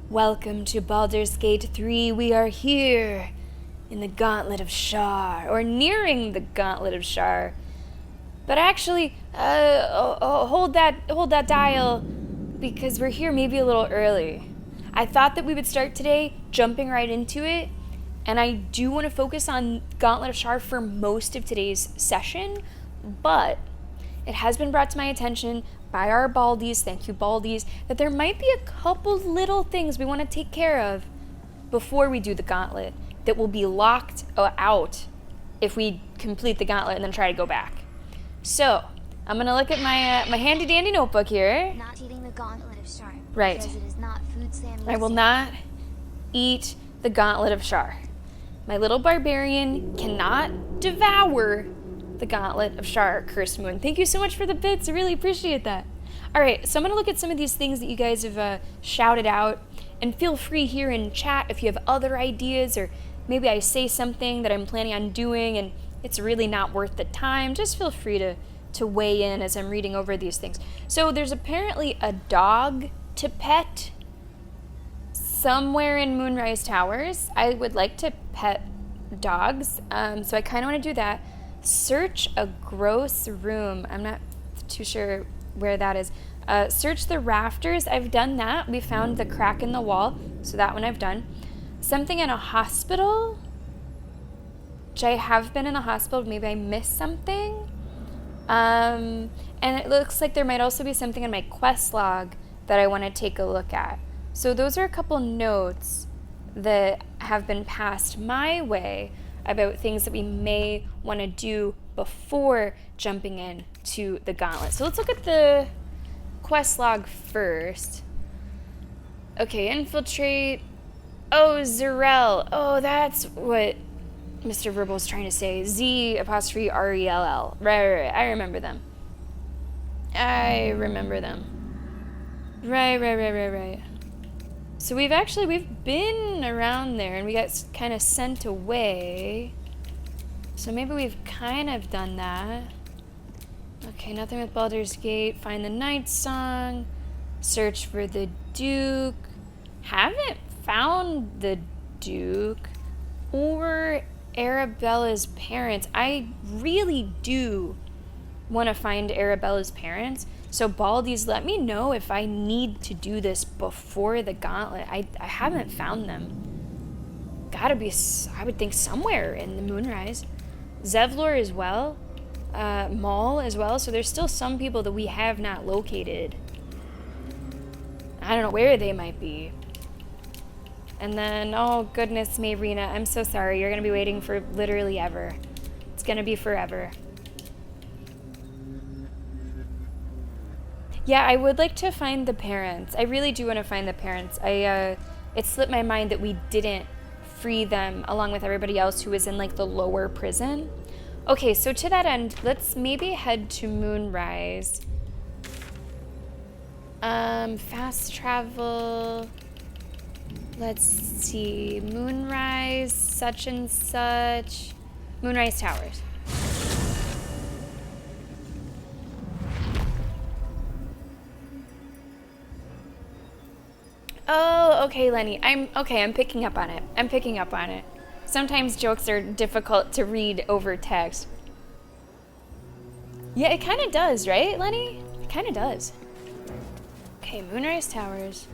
Welcome to Baldur's Gate 3. We are here in the Gauntlet of Shar, or nearing the Gauntlet of Shar. But actually, hold that dial, because we're here maybe a little early. I thought that we would start today jumping right into it, and I do want to focus on Gauntlet of Shar for most of today's session, but it has been brought to my attention by our Baldies, thank you Baldies, that there might be a couple little things we want to take care of before we do the gauntlet that will be locked out if we complete the gauntlet and then try to go back. So, I'm going to look at my handy dandy notebook here. Not eating the gauntlet of Shar. Right. Because it is not food Sam I will not eat the gauntlet of Shar. My little barbarian cannot devour the Gauntlet of Shar, Cursed Moon. Thank you so much for the bits. I really appreciate that. All right, so I'm going to look at some of these things that you guys have shouted out, and feel free here in chat if you have other ideas, or maybe I say something that I'm planning on doing and it's really not worth the time. Just feel free to weigh in as I'm reading over these things. So there's apparently a dog to pet somewhere in Moonrise Towers. I would like to pet dogs, so I kind of want to do that. Search a gross room. I'm not too sure where that is. Search the rafters. I've done that. We found the crack in the wall, so that one I've done. Something in a hospital, which I have been in a hospital. Maybe I missed something. And it looks like there might also be something in my quest log that I want to take a look at. So those are a couple notes that have been passed my way about things that we may want to do before jumping in to the gauntlet. So let's look at the quest log first. Okay, infiltrate. Oh, Zerel. Oh, that's what Mr. Verbal's trying to say. Z''RELL. Right. I remember them. Right. So we've been around there and we got kind of sent away. So maybe we've kind of done that. Okay, nothing with Baldur's Gate. Find the Night Song. Search for the Duke. Haven't found the Duke or Arabella's parents. I really do want to find Arabella's parents. So Baldi's, let me know if I need to do this before the gauntlet. I haven't found them. Gotta be, I would think, somewhere in the Moonrise. Zevlor as well. Maul as well. So there's still some people that we have not located. I don't know where they might be. And then, oh goodness, Mayrina, I'm so sorry. You're gonna be waiting for literally ever. It's gonna be forever. Yeah, I would like to find the parents. I really do want to find the parents. It slipped my mind that we didn't free them along with everybody else who was in like the lower prison. Okay, so to that end, let's maybe head to Moonrise. Fast travel. Let's see. Moonrise, such and such. Moonrise Towers. Oh, okay, Lenny. I'm picking up on it. Sometimes jokes are difficult to read over text. Yeah, it kind of does, right, Lenny? It kind of does. Okay, Moonrise Towers.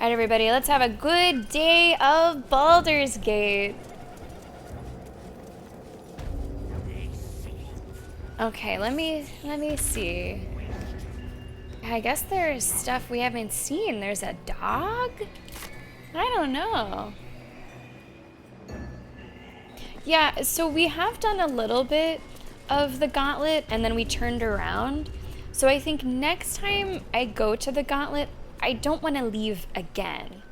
All right, everybody, let's have a good day of Baldur's Gate. Okay, let me see. I guess there's stuff we haven't seen. There's a dog? I don't know. Yeah, so we have done a little bit of the gauntlet and then we turned around. So I think next time I go to the gauntlet, I don't want to leave again.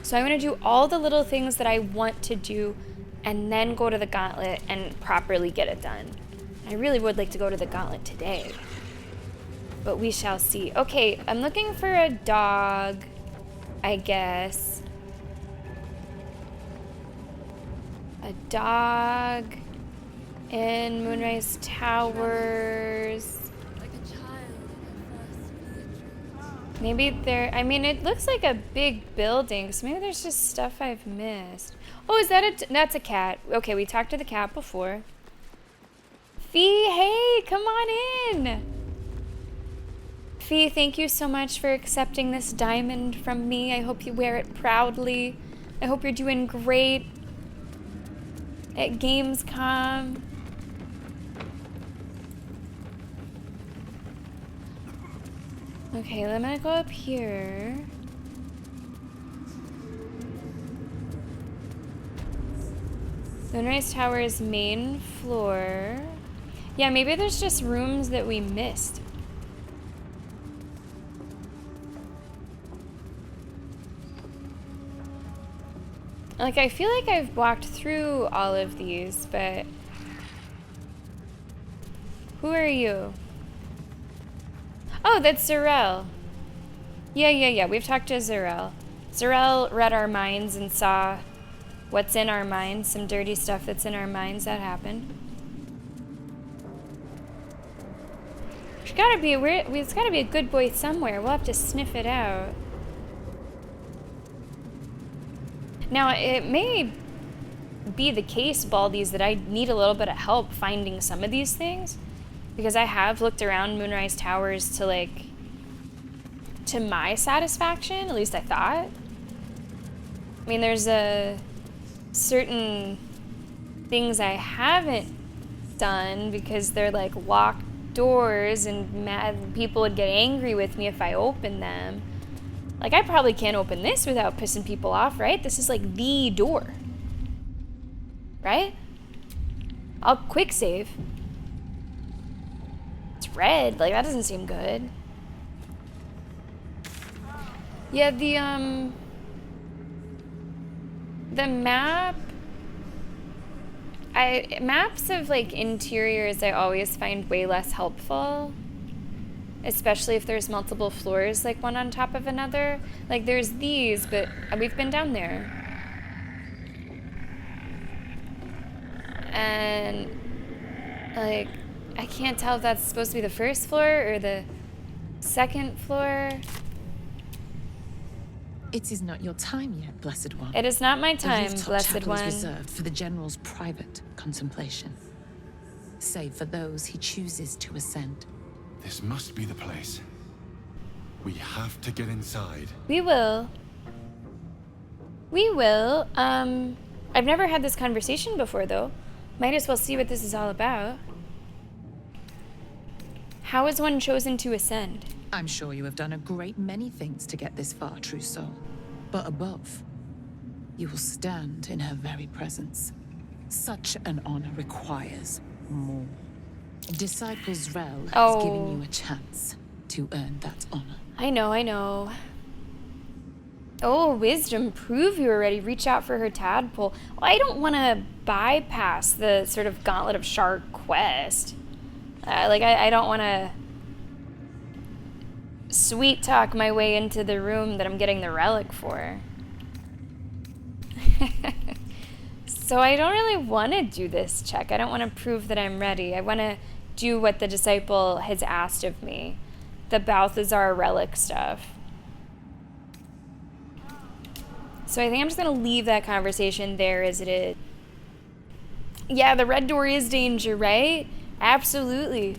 So I'm going to do all the little things that I want to do and then go to the gauntlet and properly get it done. I really would like to go to the gauntlet today. But we shall see. Okay, I'm looking for a dog, I guess. A dog in Moonrise Towers. Like a child at first, Maybe there, I mean, it looks like a big building, so maybe there's just stuff I've missed. Oh, is that that's a cat. Okay, we talked to the cat before. Fee, hey, come on in. Fee, thank you so much for accepting this diamond from me. I hope you wear it proudly. I hope you're doing great at Gamescom. Okay, I'm gonna go up here. Moonrise Tower's main floor. Yeah, maybe there's just rooms that we missed. Like, I feel like I've walked through all of these, but... Who are you? Oh, that's Zarel. Yeah. We've talked to Zarel. Zarel read our minds and saw what's in our minds, some dirty stuff that's in our minds that happened. It's gotta be a good boy somewhere. We'll have to sniff it out. Now, it may be the case, Baldi's, that I need a little bit of help finding some of these things. Because I have looked around Moonrise Towers to my satisfaction, at least I thought. I mean, there's certain things I haven't done because they're like locked doors and mad people would get angry with me if I opened them. Like, I probably can't open this without pissing people off, right? This is like the door. Right? I'll quick save. It's red, like that doesn't seem good. Yeah, the map, maps of like interiors I always find way less helpful. Especially if there's multiple floors, like one on top of another. Like there's these, but we've been down there. And like, I can't tell if that's supposed to be the first floor or the second floor. It is not your time yet, Blessed One. It is not my The time, rooftop Blessed chapel One. is reserved for the General's private contemplation, save for those he chooses to ascend. This must be the place. We have to get inside. We will. We will. I've never had this conversation before, though. Might as well see what this is all about. How is one chosen to ascend? I'm sure you have done a great many things to get this far, true soul. But above, you will stand in her very presence. Such an honor requires more. Disciple Zrel has given you a chance to earn that honor. I know. Oh, wisdom, prove you already. Reach out for her tadpole. Well, I don't want to bypass the sort of Gauntlet of Shark quest. I don't want to sweet talk my way into the room that I'm getting the relic for. So I don't really want to do this check. I don't want to prove that I'm ready. I want to do what the disciple has asked of me. The Balthazar relic stuff. So I think I'm just going to leave that conversation there as it is. Yeah, the red door is danger, right? Absolutely.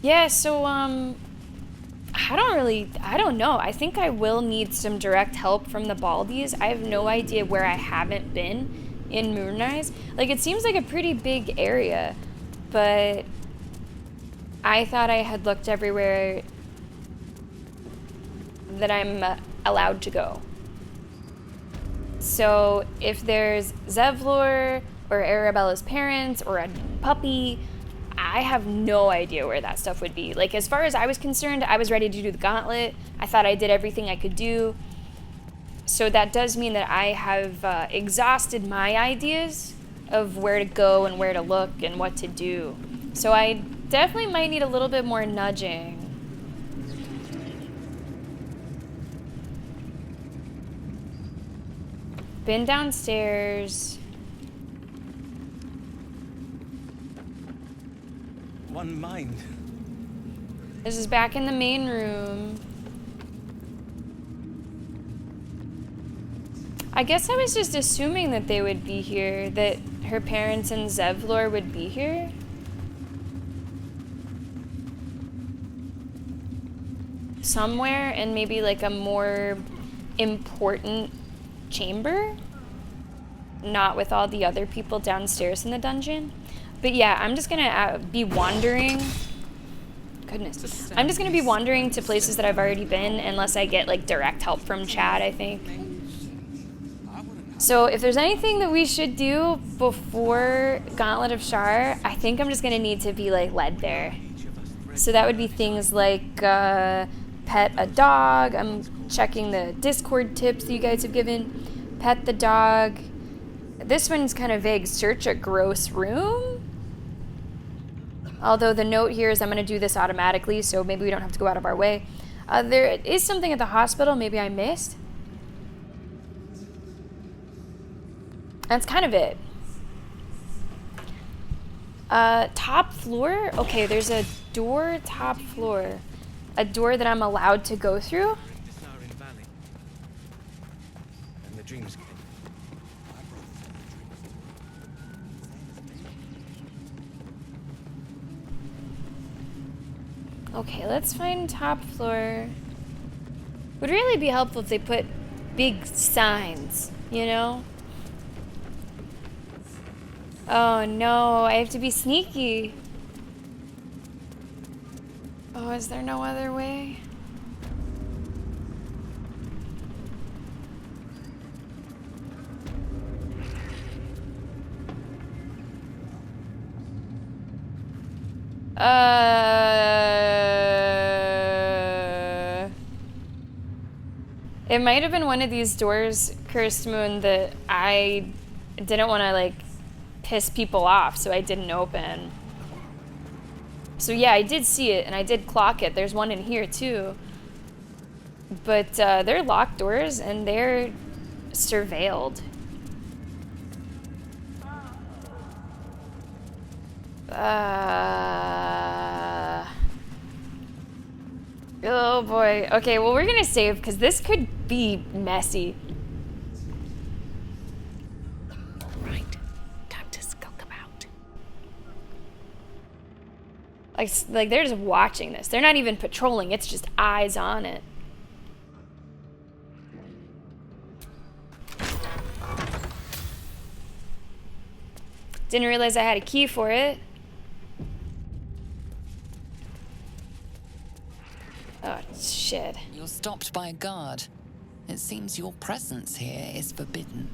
Yeah, so, I don't know. I think I will need some direct help from the Baldi's. I have no idea where I haven't been in Moonrise. Like, it seems like a pretty big area, but I thought I had looked everywhere that I'm allowed to go. So if there's Zevlor or Arabella's parents or a puppy, I have no idea where that stuff would be. Like, as far as I was concerned, I was ready to do the gauntlet. I thought I did everything I could do. So that does mean that I have exhausted my ideas of where to go and where to look and what to do. So I definitely might need a little bit more nudging. Been downstairs. One mind. This is back in the main room. I guess I was just assuming that they would be here, that her parents and Zevlor would be here. Somewhere in maybe like a more important chamber. Not with all the other people downstairs in the dungeon. But yeah, I'm just gonna be wandering. Goodness. I'm just gonna be wandering to places that I've already been unless I get like direct help from Chad, I think. So if there's anything that we should do before Gauntlet of Shar, I think I'm just gonna need to be like led there. So that would be things like pet a dog. I'm checking the Discord tips that you guys have given. Pet the dog. This one's kind of vague. Search a gross room. Although the note here is I'm going to do this automatically, so maybe we don't have to go out of our way. There is something at the hospital maybe I missed. That's kind of it. Top floor? Okay, there's a door top floor. A door that I'm allowed to go through? Okay, let's find top floor. Would really be helpful if they put big signs, you know? Oh no, I have to be sneaky. Oh, is there no other way? It might have been one of these doors, Cursed Moon, that I didn't want to, like, piss people off, so I didn't open. So yeah, I did see it, and I did clock it. There's one in here, too. But they're locked doors, and they're surveilled. Oh boy. Okay, well we're gonna save because this could be messy. Right. Time to skulk about. Like they're just watching this. They're not even patrolling. It's just eyes on it. Didn't realize I had a key for it. Oh, shit. You're stopped by a guard. It seems your presence here is forbidden.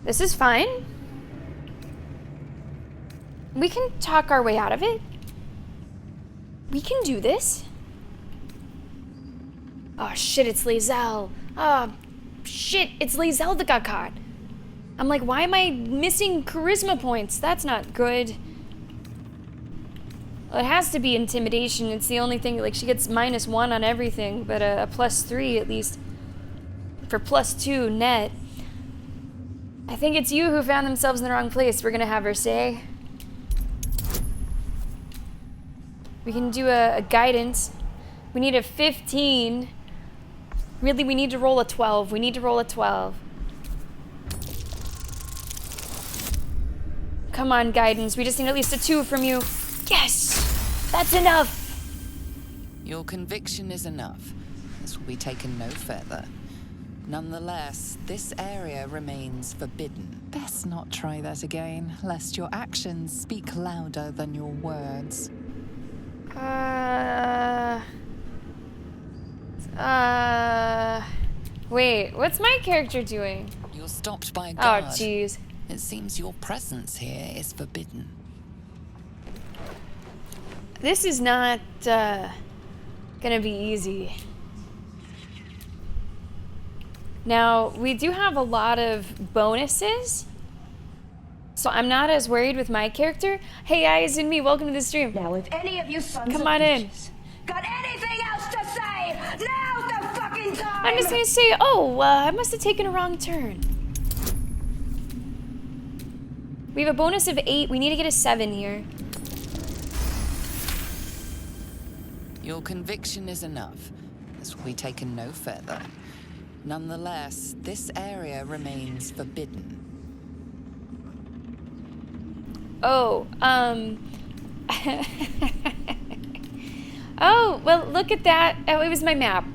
This is fine. We can talk our way out of it. We can do this. Oh, shit, it's Lae'zel. Oh, shit, it's Lae'zel that got caught. I'm like, why am I missing charisma points? That's not good. Well, it has to be intimidation. It's the only thing, like, she gets -1 on everything, but a +3 at least for +2 net. I think it's you who found themselves in the wrong place. We're gonna have her say. We can do a guidance. We need a 15. Really, we need to roll a 12. We need to roll a 12. Come on, guidance. We just need at least a 2 from you. Yes! That's enough! Your conviction is enough. This will be taken no further. Nonetheless, this area remains forbidden. Best not try that again, lest your actions speak louder than your words. Wait, what's my character doing? You're stopped by a guard. Oh, jeez. It seems your presence here is forbidden. This is not, gonna be easy. Now, we do have a lot of bonuses, so I'm not as worried with my character. Hey, Eyes and Me, welcome to the stream. Now, if any of you sons Come of on in. bitches got anything else to say, now's the fucking time! I'm just gonna say, oh, I must have taken a wrong turn. We have a bonus of 8. We need to get a 7 here. Your conviction is enough. This will be taken no further. Nonetheless, this area remains forbidden. Oh, oh, well, look at that. Oh, it was my map.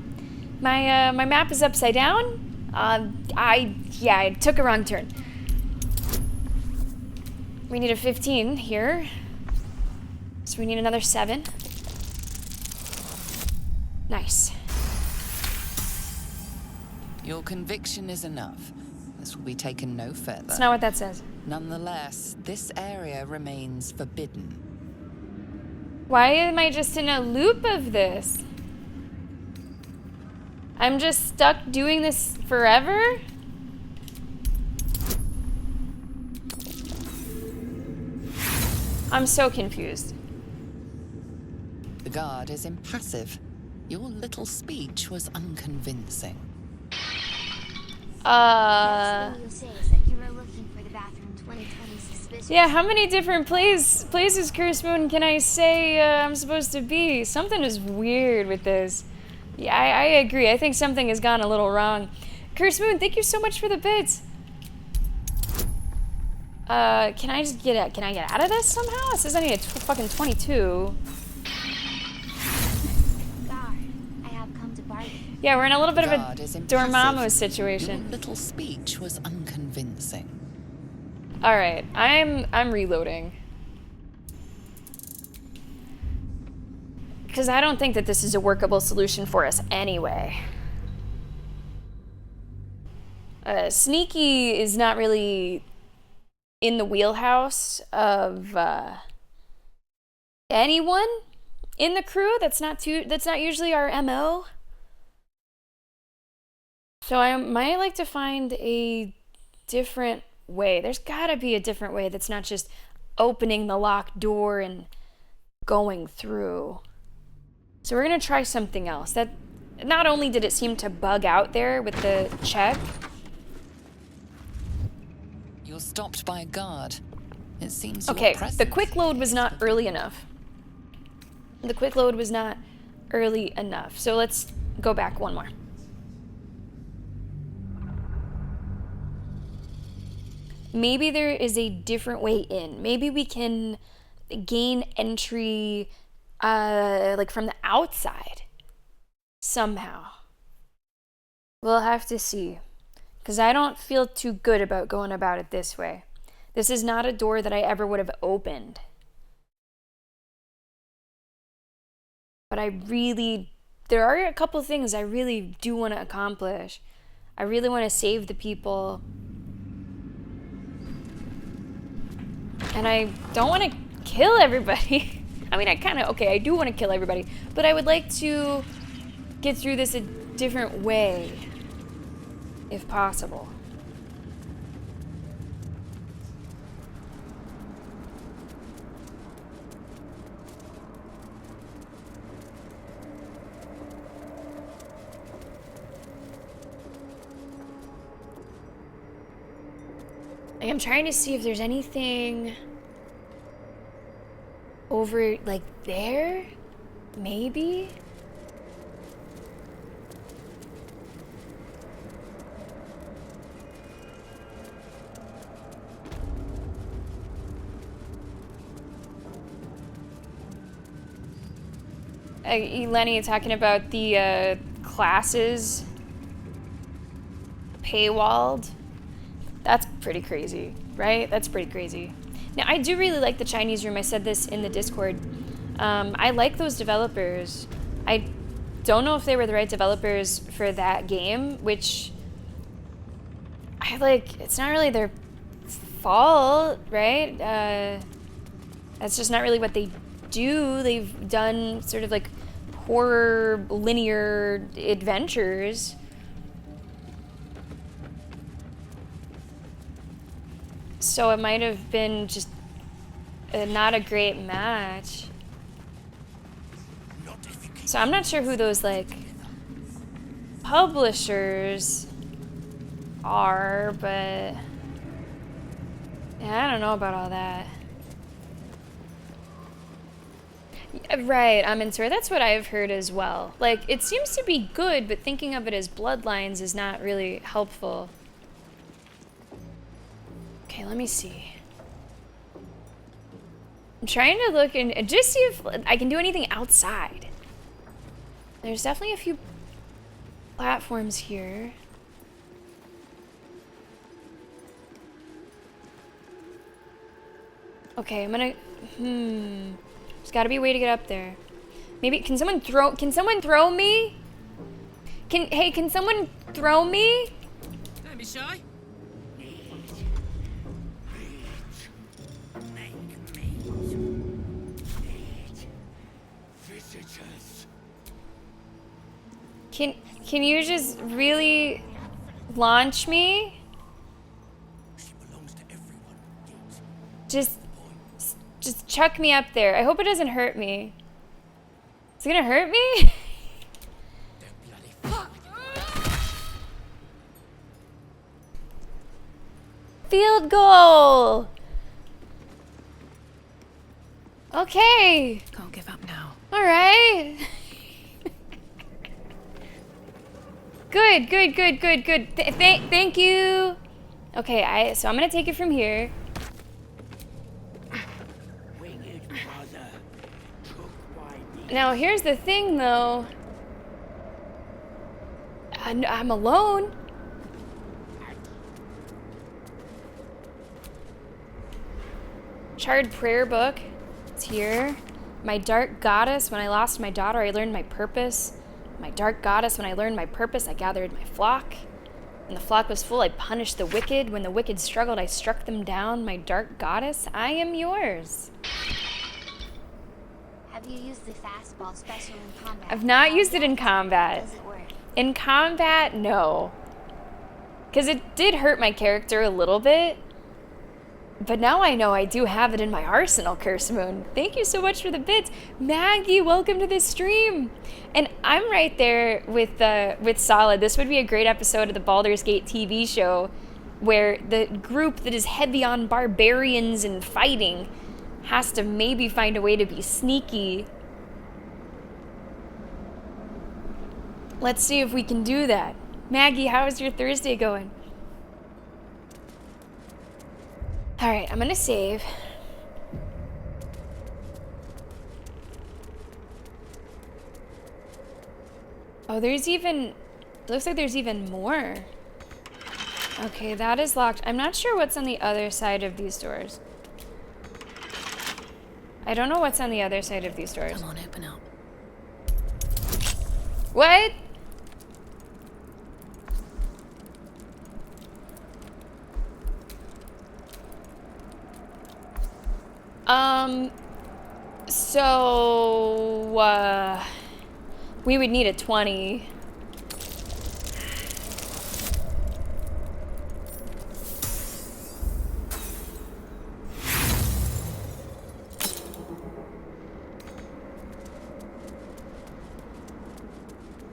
My map is upside down. I took a wrong turn. We need a 15 here. So we need another 7. Nice. Your conviction is enough. This will be taken no further. That's not what that says. Nonetheless, this area remains forbidden. Why am I just in a loop of this? I'm just stuck doing this forever? I'm so confused. The guard is impassive. Your little speech was unconvincing. Next thing you'll say is that you were looking for the bathroom 2020 suspicious. Yeah, how many different places, Curse Moon, can I say I'm supposed to be? Something is weird with this. Yeah, I agree. I think something has gone a little wrong. Curse Moon, thank you so much for the bits. Can I get out of this somehow? It says I need a fucking 22. Guard, I have come to bargain. Yeah, we're in a little bit of Guard a is impassive. Dormammu situation. Your little speech was unconvincing. All right, I'm reloading. Because I don't think that this is a workable solution for us anyway. Sneaky is not really in the wheelhouse of anyone in the crew. That's not usually our MO. So I might like to find a different way. There's gotta be a different way that's not just opening the locked door and going through. So we're gonna try something else. That not only did it seem to bug out there with the check. You're stopped by a guard. It seems Okay, your presence the quick load was not early enough. The quick load was not early enough. So let's go back one more. Maybe there is a different way in. Maybe we can gain entry like from the outside somehow. We'll have to see. Because I don't feel too good about going about it this way. This is not a door that I ever would have opened. But there are a couple things I really do want to accomplish. I really want to save the people. And I don't want to kill everybody. I mean, I do want to kill everybody. But I would like to get through this a different way, if possible. Like, I'm trying to see if there's anything over, like, there? Maybe? Lenny, talking about the classes paywalled. That's pretty crazy, right? That's pretty crazy. Now, I do really like the Chinese room. I said this in the Discord. I like those developers. I don't know if they were the right developers for that game, which it's not really their fault, right? That's just not really what they do. They've done sort of like horror linear adventures. So it might have been just not a great match. So I'm not sure who those like publishers are, but Yeah, I don't know about all that. Right, Amensor, that's what I've heard as well. Like, it seems to be good, but thinking of it as bloodlines is not really helpful. Okay, let me see. I'm trying to look and just see if I can do anything outside. There's definitely a few platforms here. Okay, I'm gonna... There's gotta be a way to get up there. Maybe, can someone throw me? Hey, can someone throw me? Don't be shy. Visitors. Can you just really launch me? She belongs to everyone. Just chuck me up there. I hope it doesn't hurt me. Is it gonna hurt me? Don't bloody fuck. Field goal! Okay. Can't give up now. Alright. Good. Thank you. Okay, so I'm gonna take it from here. Winged brother, took by the Now here's the thing though. I'm alone. Charred prayer book. It's here. My dark goddess. When I lost my daughter, I learned my purpose. My dark goddess. When I learned my purpose, I gathered my flock. When the flock was full, I punished the wicked. When the wicked struggled, I struck them down. My dark goddess, I am yours. Have you used the fastball special in combat? I've not used it in combat. Does it work? In combat, no. Because it did hurt my character a little bit. But now I know I do have it in my arsenal, Curse Moon. Thank you so much for the bits. Maggie, welcome to the stream. And I'm right there with Solid. This would be a great episode of the Baldur's Gate TV show where the group that is heavy on barbarians and fighting has to maybe find a way to be sneaky. Let's see if we can do that. Maggie, how is your Thursday going? Alright, I'm gonna save. Oh, there's even... Looks like there's even more. Okay, that is locked. I'm not sure what's on the other side of these doors. I don't know what's on the other side of these doors. Come on, open up. What? We would need a 20.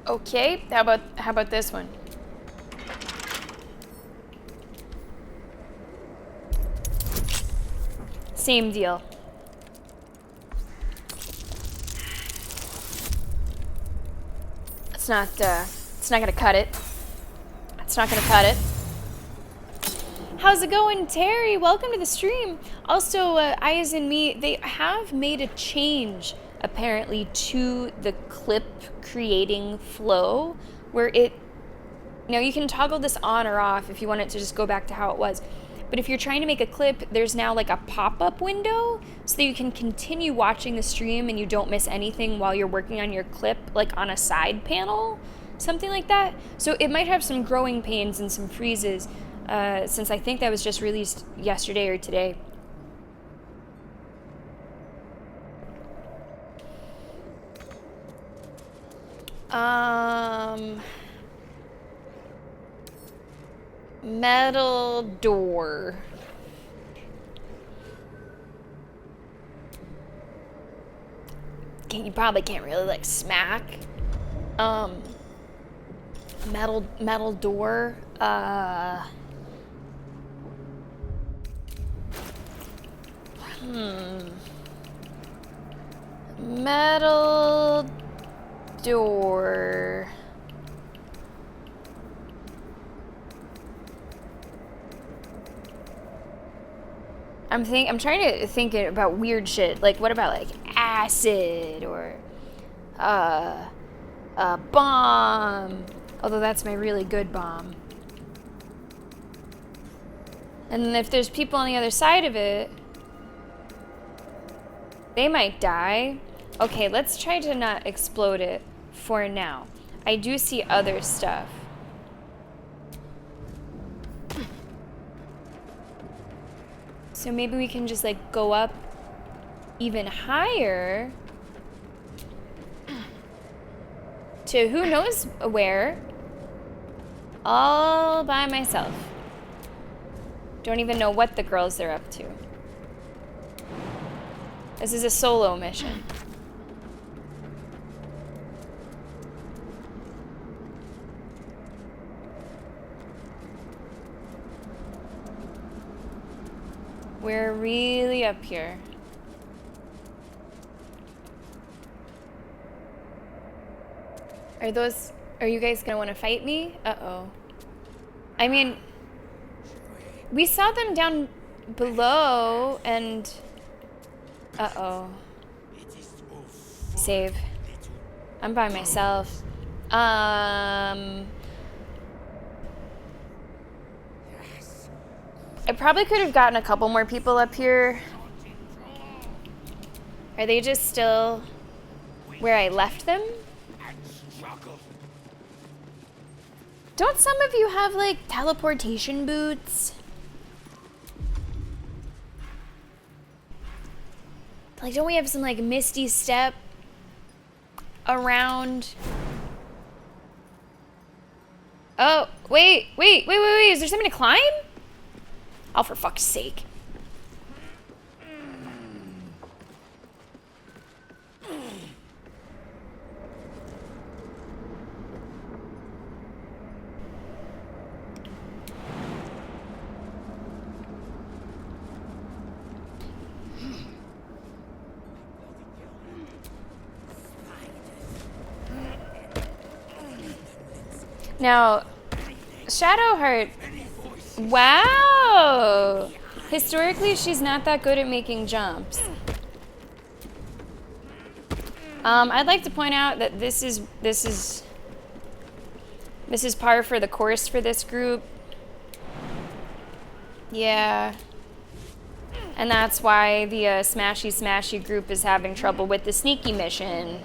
Okay, how about this one? Same deal. It's not gonna cut it. It's not gonna cut it. How's it going, Terry? Welcome to the stream. Also, Eyes and Me, they have made a change apparently to the clip creating flow where it, now you can toggle this on or off if you want it to just go back to how it was. But if you're trying to make a clip, there's now like a pop-up window so that you can continue watching the stream and you don't miss anything while you're working on your clip, like on a side panel, something like that. So it might have some growing pains and some freezes since I think that was just released yesterday or today. Metal door. You probably can't really like smack. Metal door. Metal door. I'm trying to think about weird shit. Like, what about like acid or a bomb? Although that's my really good bomb. And then if there's people on the other side of it, they might die. Okay, let's try to not explode it for now. I do see other stuff. So maybe we can just like go up even higher to who knows where, all by myself. Don't even know what the girls are up to. This is a solo mission. We're really up here. Are you guys gonna want to fight me? Uh-oh. I mean, we saw them down below and... Uh-oh. Save. I'm by myself. I probably could have gotten a couple more people up here. Are they just still where I left them? Don't some of you have, like, teleportation boots? Like, don't we have some, like, Misty Step around? Oh, wait. Is there something to climb? Oh, for fuck's sake. Now, Shadowheart. Wow! Historically, she's not that good at making jumps. I'd like to point out that this is par for the course for this group. Yeah. And that's why the Smashy group is having trouble with the sneaky mission.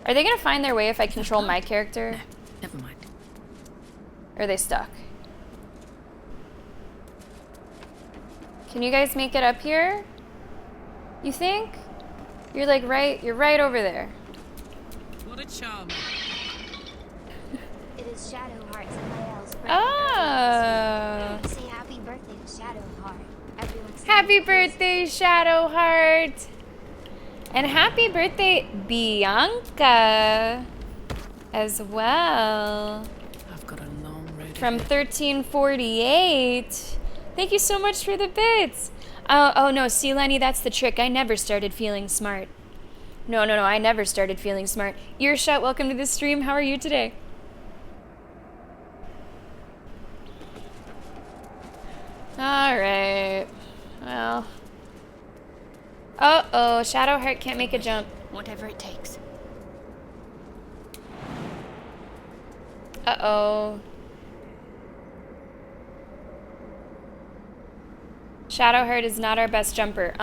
Are they gonna find their way if I control my character? No, never mind. Or are they stuck? Can you guys make it up here? You think? You're like you're right over there. What a charm. It is Shadowheart's and Lyell's birthday. Oh. Say happy birthday to Shadowheart. Everyone's Happy birthday, Shadowheart. And happy birthday, Bianca, as well. I've got a long road From ahead. 1348. Thank you so much for the bits. Oh no, see, Lenny, that's the trick. I never started feeling smart. No, I never started feeling smart. Earshot, welcome to the stream. How are you today? Alright. Well. Uh-oh, Shadowheart can't make a jump. Whatever it takes. Uh-oh. Shadowheart is not our best jumper.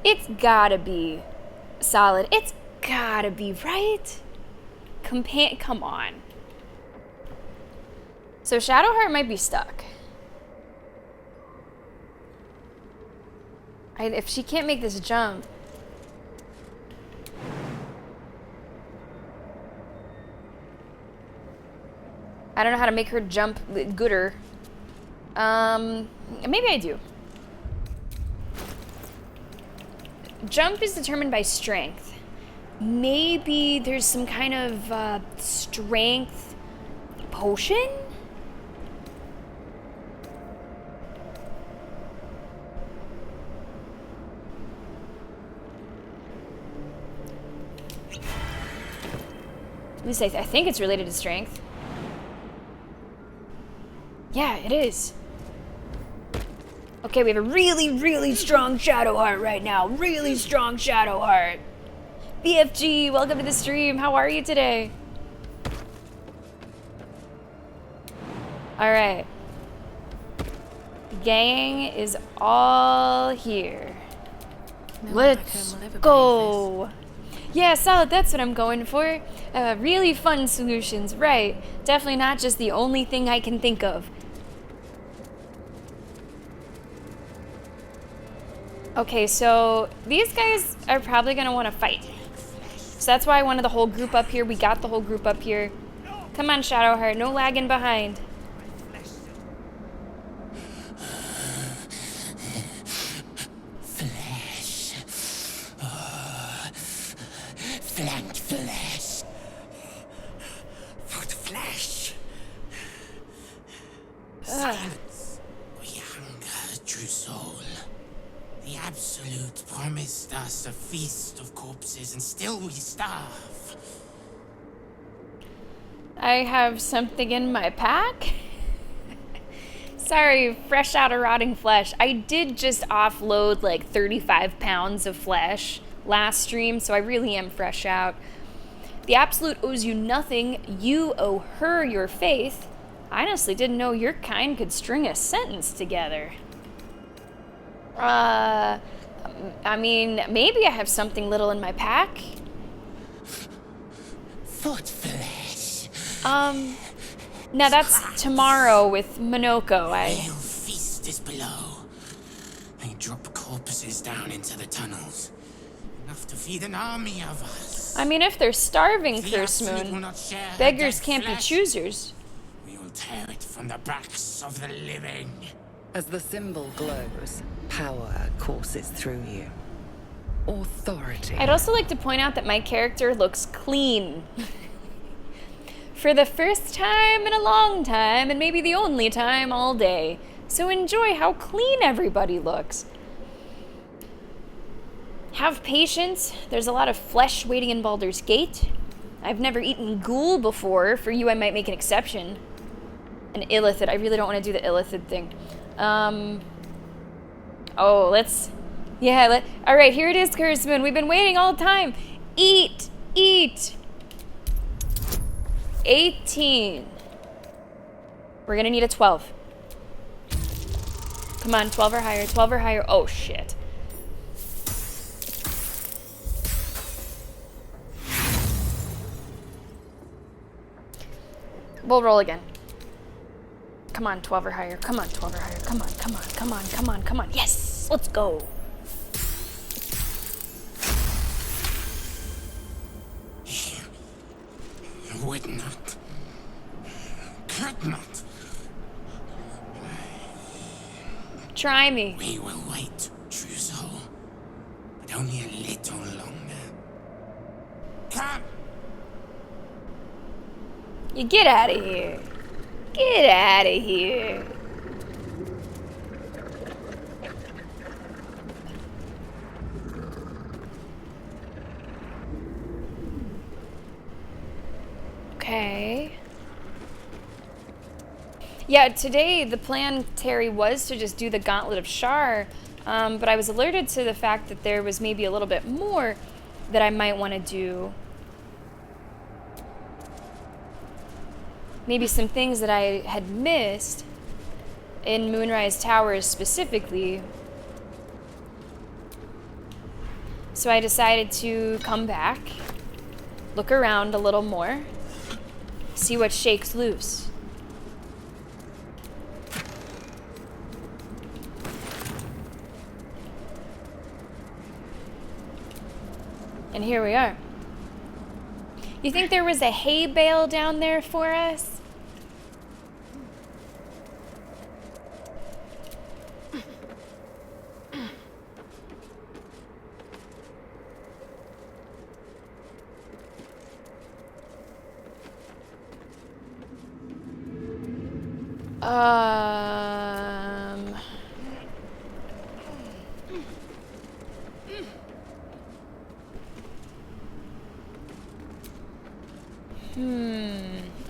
It's gotta be solid. It's gotta be, right? Come on. So Shadowheart might be stuck. If she can't make this jump. I don't know how to make her jump gooder. Maybe I do. jump is determined by strength. Maybe there's some kind of strength potion? At least I think it's related to strength. Yeah, it is. Okay, we have a really, really strong Shadow Heart right now. Really strong Shadow Heart. BFG, welcome to the stream. How are you today? Alright. The gang is all here. Let's go. Yeah, solid, that's what I'm going for. Really fun solutions, right. Definitely not just the only thing I can think of. Okay, so these guys are probably gonna want to fight. So that's why I wanted the whole group up here. We got the whole group up here. Come on, Shadowheart, no lagging behind. Flank flesh. Foot flesh. Silence. We hunger, true soul. The Absolute promised us a feast of corpses, and still we starve. I have something in my pack. Sorry, fresh out of rotting flesh. I did just offload like 35 pounds of flesh last stream, so I really am fresh out. The Absolute owes you nothing. You owe her your faith. I honestly didn't know your kind could string a sentence together. I mean, maybe I have something little in my pack. Foot flesh. Now that's tomorrow with Minoko. Real feast is below. They drop corpses down into the tunnels. Enough to feed an army of us. I mean, if they're starving, The Curse Absolute will Moon, not share her beggars dead can't be flesh. choosers. We will tear it from the backs of the living. As the symbol glows, power courses through you. Authority. I'd also like to point out that my character looks clean. For the first time in a long time, and maybe the only time all day. So enjoy how clean everybody looks. Have patience. There's a lot of flesh waiting in Baldur's Gate. I've never eaten ghoul before. For you, I might make an exception. An illithid. I really don't want to do the illithid thing. Oh, let's... Yeah, alright, here it is, Curse Moon. We've been waiting all the time. Eat! Eat! 18. We're gonna need a 12. Come on, 12 or higher, 12 or higher. Oh, shit. We'll roll again. Come on, 12 or higher. Come on, 12 or higher. Come on, come on, come on, come on, come on. Yes! Let's go. Would not. Could not. Try me. We will wait, true soul. But only a little longer. Come! You get out of here. Get out of here. Okay. Yeah, today the plan, Terry, was to just do the Gauntlet of Shar, but I was alerted to the fact that there was maybe a little bit more that I might want to do. Maybe some things that I had missed in Moonrise Towers specifically. So I decided to come back, look around a little more, see what shakes loose. And here we are. You think there was a hay bale down there for us?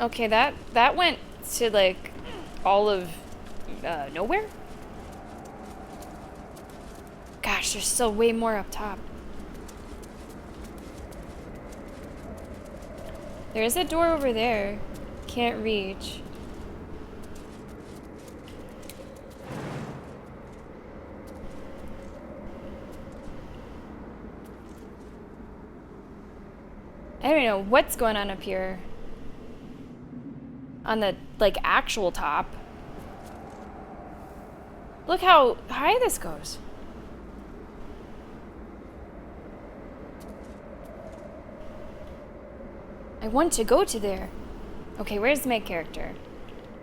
Okay, that went to like all of nowhere. Gosh, there's still way more up top. There is a door over there. Can't reach. I don't know what's going on up here. On the, like, actual top. Look how high this goes. I want to go to there. Okay, where's my character?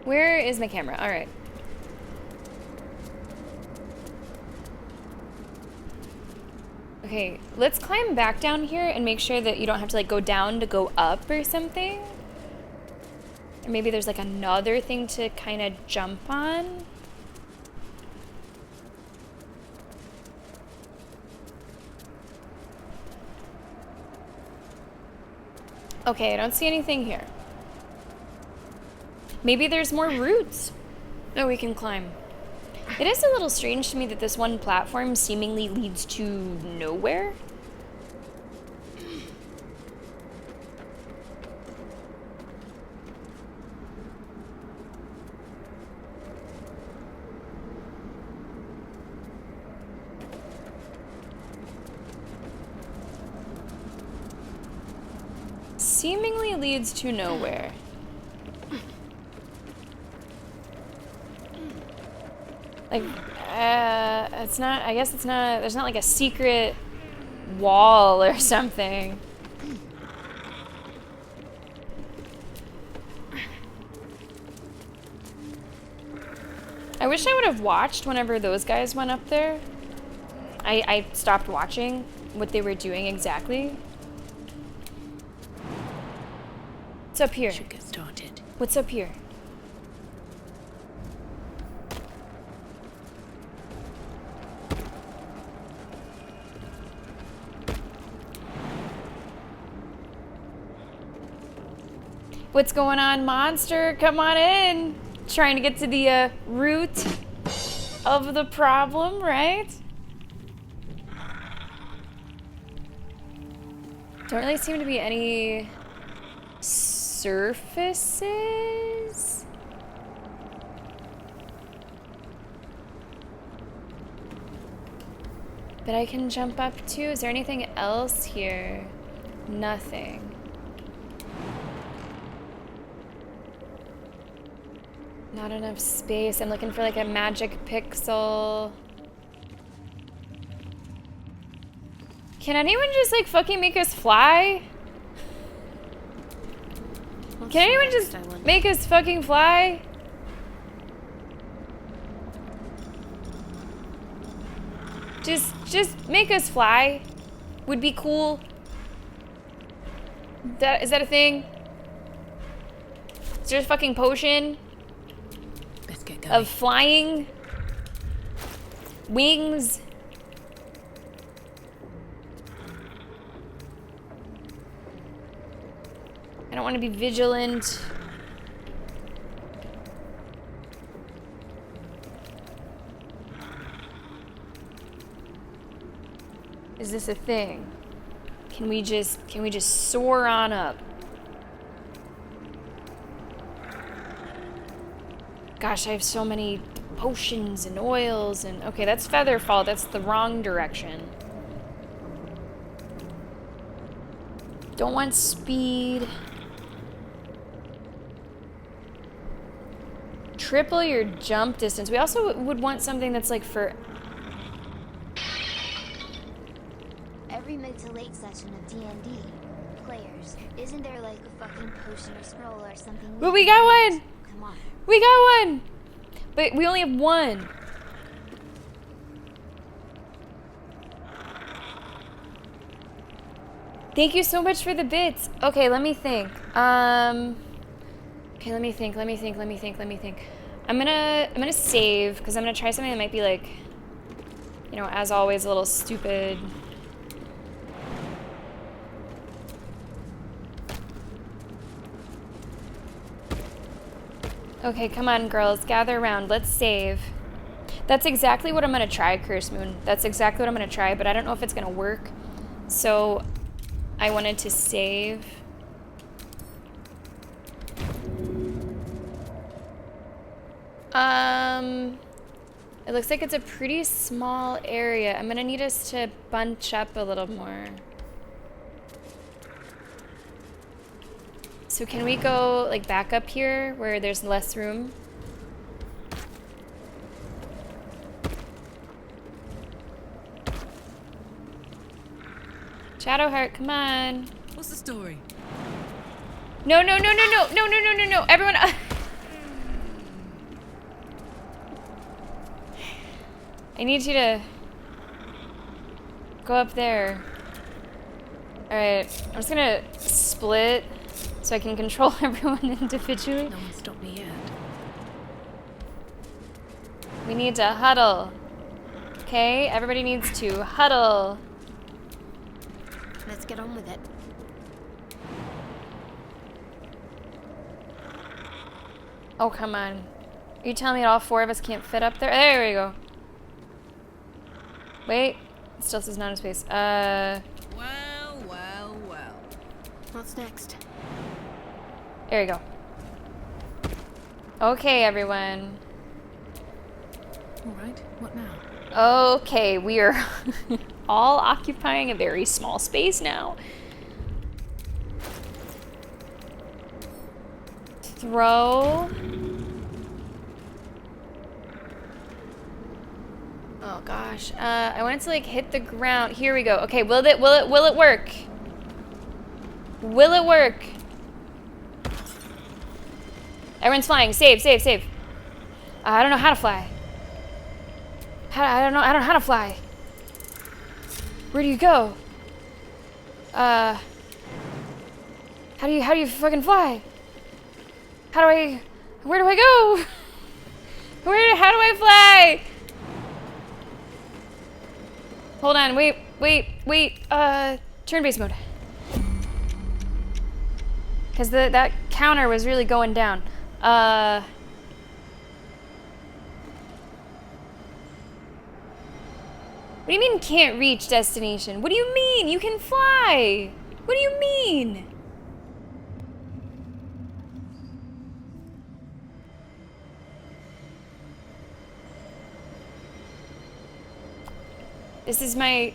Where is my camera? All right. Okay, let's climb back down here and make sure that you don't have to like go down to go up or something. Or maybe there's like another thing to kind of jump on. Okay, I don't see anything here. Maybe there's more routes that we can climb. It is a little strange to me that this one platform seemingly leads to nowhere. Seemingly leads to nowhere. Like, it's not, I guess it's not, there's not like a secret wall or something. I wish I would have watched whenever those guys went up there. I stopped watching what they were doing exactly. What's up here? Should get started. What's up here? What's going on, monster? Come on in. Trying to get to the root of the problem, right? Don't really seem to be any surfaces. But I can jump up to. Is there anything else here? Nothing. Not enough space. I'm looking for like a magic pixel. Can anyone just like fucking make us fly? Can anyone just make us fucking fly? Just make us fly. Would be cool. Is that a thing? Is there a fucking potion Let's get going. of flying wings? I don't want to be vigilant. Is this a thing? Can we just soar on up? Gosh, I have so many potions and oils and okay, that's Featherfall. That's the wrong direction. Don't want speed. Triple your jump distance. We also would want something that's like for Every mid to late session of D&D, players, isn't there like a fucking potion or scroll or something? But we got one! Come on. We got one! But we only have one. Thank you so much for the bits. Okay, let me think. Okay, let me think. I'm gonna save, because I'm gonna try something that might be like, you know, as always, a little stupid. Okay, come on, girls, gather around. Let's save. That's exactly what I'm gonna try, Curse Moon. That's exactly what I'm gonna try, but I don't know if it's gonna work. So I wanted to save. It looks like it's a pretty small area. I'm gonna need us to bunch up a little more. So can we go like back up here where there's less room? Shadowheart, come on. What's the story? No, no, no, no, no, no, no, no, no, no. Everyone. I need you to go up there. Alright, I'm just gonna split so I can control everyone individually. No one stopped me yet. We need to huddle. Okay, everybody needs to huddle. Let's get on with it. Oh, come on. Are you telling me all four of us can't fit up there? There we go. Wait, it still says not in space. Well, well, well. What's next? There we go. Okay, everyone. All right, what now? Okay, we are all occupying a very small space now. Throw. Oh gosh, I wanted to like hit the ground. Here we go. Okay, will it work? Will it work? Everyone's flying. Save, save, save. I don't know how to fly. I don't know how to fly. Where do you go? How do you fucking fly? Where do I go? How do I fly? Hold on, wait, turn-based mode. Because that counter was really going down. What do you mean can't reach destination? What do you mean? You can fly! What do you mean? This is my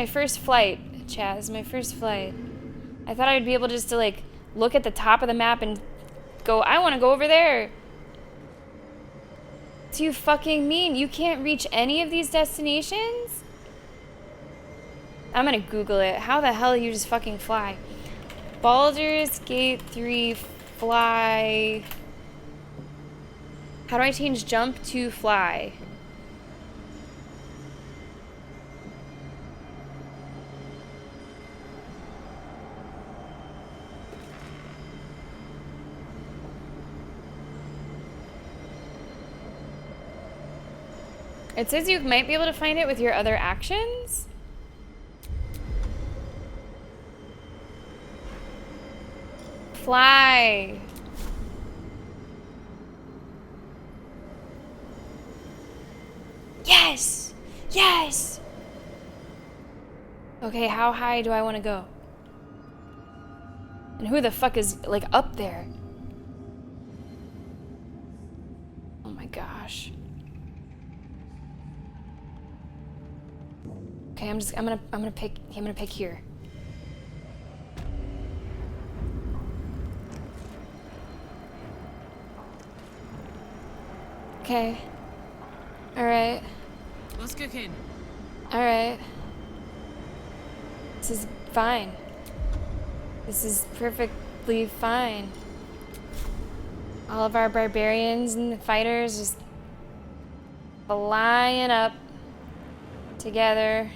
first flight, Chaz. This is my first flight. I thought I'd be able just to like look at the top of the map and go, I want to go over there. What do you fucking mean? You can't reach any of these destinations? I'm gonna Google it. How the hell do you just fucking fly? Baldur's Gate 3 fly. How do I change jump to fly? It says you might be able to find it with your other actions. Fly. Yes! Yes! Okay, how high do I want to go? And who the fuck is, like, up there? Oh my gosh. Okay, I'm gonna pick here. Okay. Alright. What's cooking? Alright. This is fine. This is perfectly fine. All of our barbarians and the fighters just flying up together.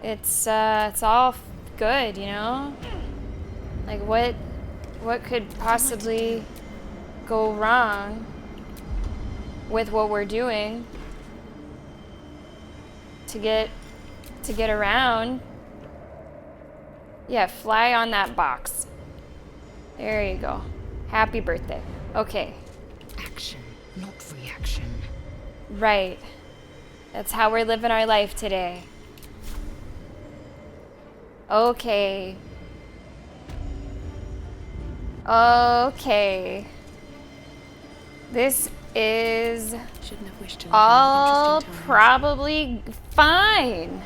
It's all good, you know? Like what could possibly go wrong? with what we're doing to get around. Yeah, fly on that box. There you go. Happy birthday. Okay. Action, not reaction. Right. That's how we're living our life today. Okay. Okay. This is Shouldn't have wished to all interesting times. probably fine.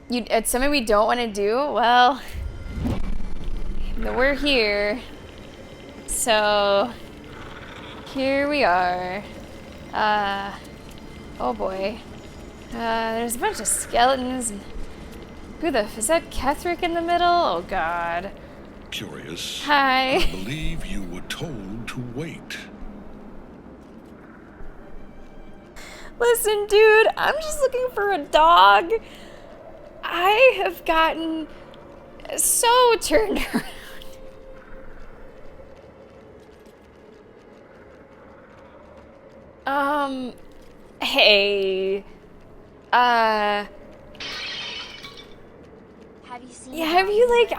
It's something we don't want to do? Well, we're here. So, here we are. Oh boy. There's a bunch of skeletons. Is that Ketherick in the middle? Oh god. Curious. Hi. I believe you were told to wait. Listen, dude, I'm just looking for a dog. I have gotten so turned around. Hey. Have you seen? Yeah, have you, like,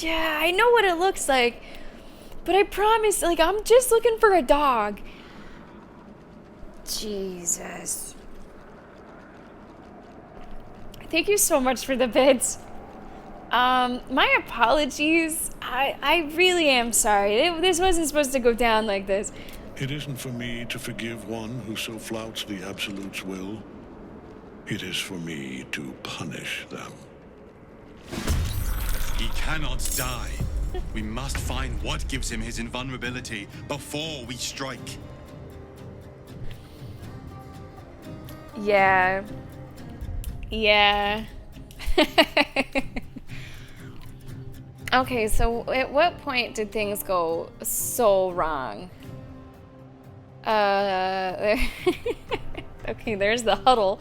I know what it looks like, but I promise, like, I'm just looking for a dog. Jesus. Thank you so much for the bits. My apologies. I really am sorry. This wasn't supposed to go down like this. It isn't for me to forgive one who so flouts the Absolute's will. It is for me to punish them. He cannot die. We must find what gives him his invulnerability before we strike. Yeah. Yeah. Okay, so at what point did things go so wrong? Okay, there's the huddle.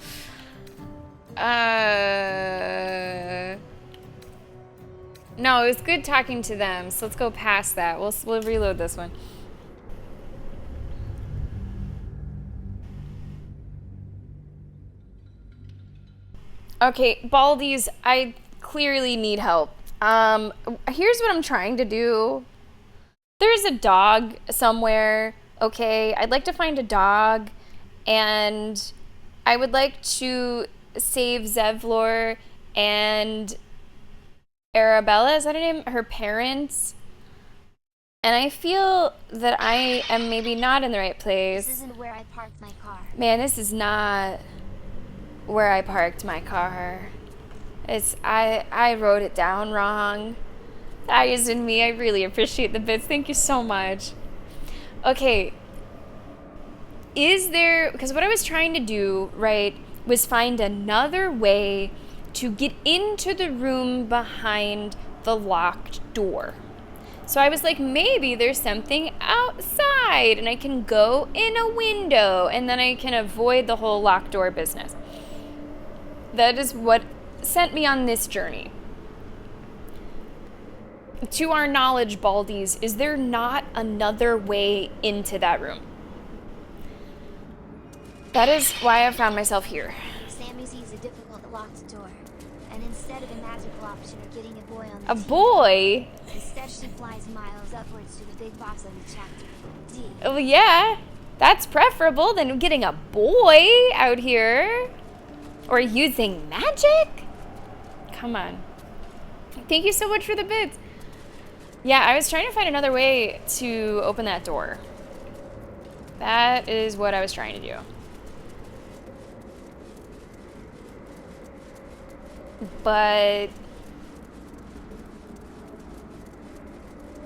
No, it was good talking to them, so let's go past that. We'll reload this one. Okay, Baldur'S, I clearly need help. Here's what I'm trying to do. There's a dog somewhere, okay? I'd like to find a dog, and I would like to save Zevlor and Arabella, is that her name? Her parents. And I feel that I am maybe not in the right place. This isn't where I parked my car. Man, this is not where I parked my car. I wrote it down wrong. That isn't me. I really appreciate the bits. Thank you so much. Okay. Because what I was trying to do, right, was find another way to get into the room behind the locked door. So I was like, maybe there's something outside and I can go in a window and then I can avoid the whole locked door business. That is what sent me on this journey. To our knowledge, Baldur'S, is there not another way into that room? That is why I found myself here. Sammy sees a difficult locked door, and instead of a magical option or getting a boy on the A team, boy? instead she flies miles upwards to the big box on the chapter, D. Oh yeah, that's preferable than getting a boy out here. Or using magic? Come on. Thank you so much for the bits. Yeah, I was trying to find another way to open that door. That is what I was trying to do. But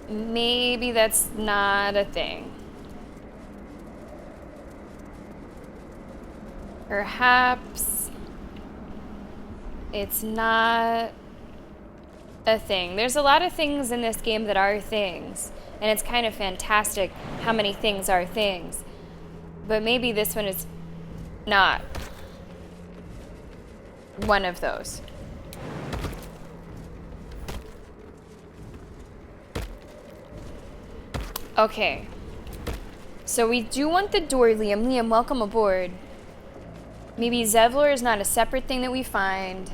maybe that's not a thing. Perhaps it's not a thing. There's a lot of things in this game that are things, and it's kind of fantastic how many things are things. But maybe this one is not one of those. Okay. So we do want the door, Liam. Liam, welcome aboard. Maybe Zevlor is not a separate thing that we find.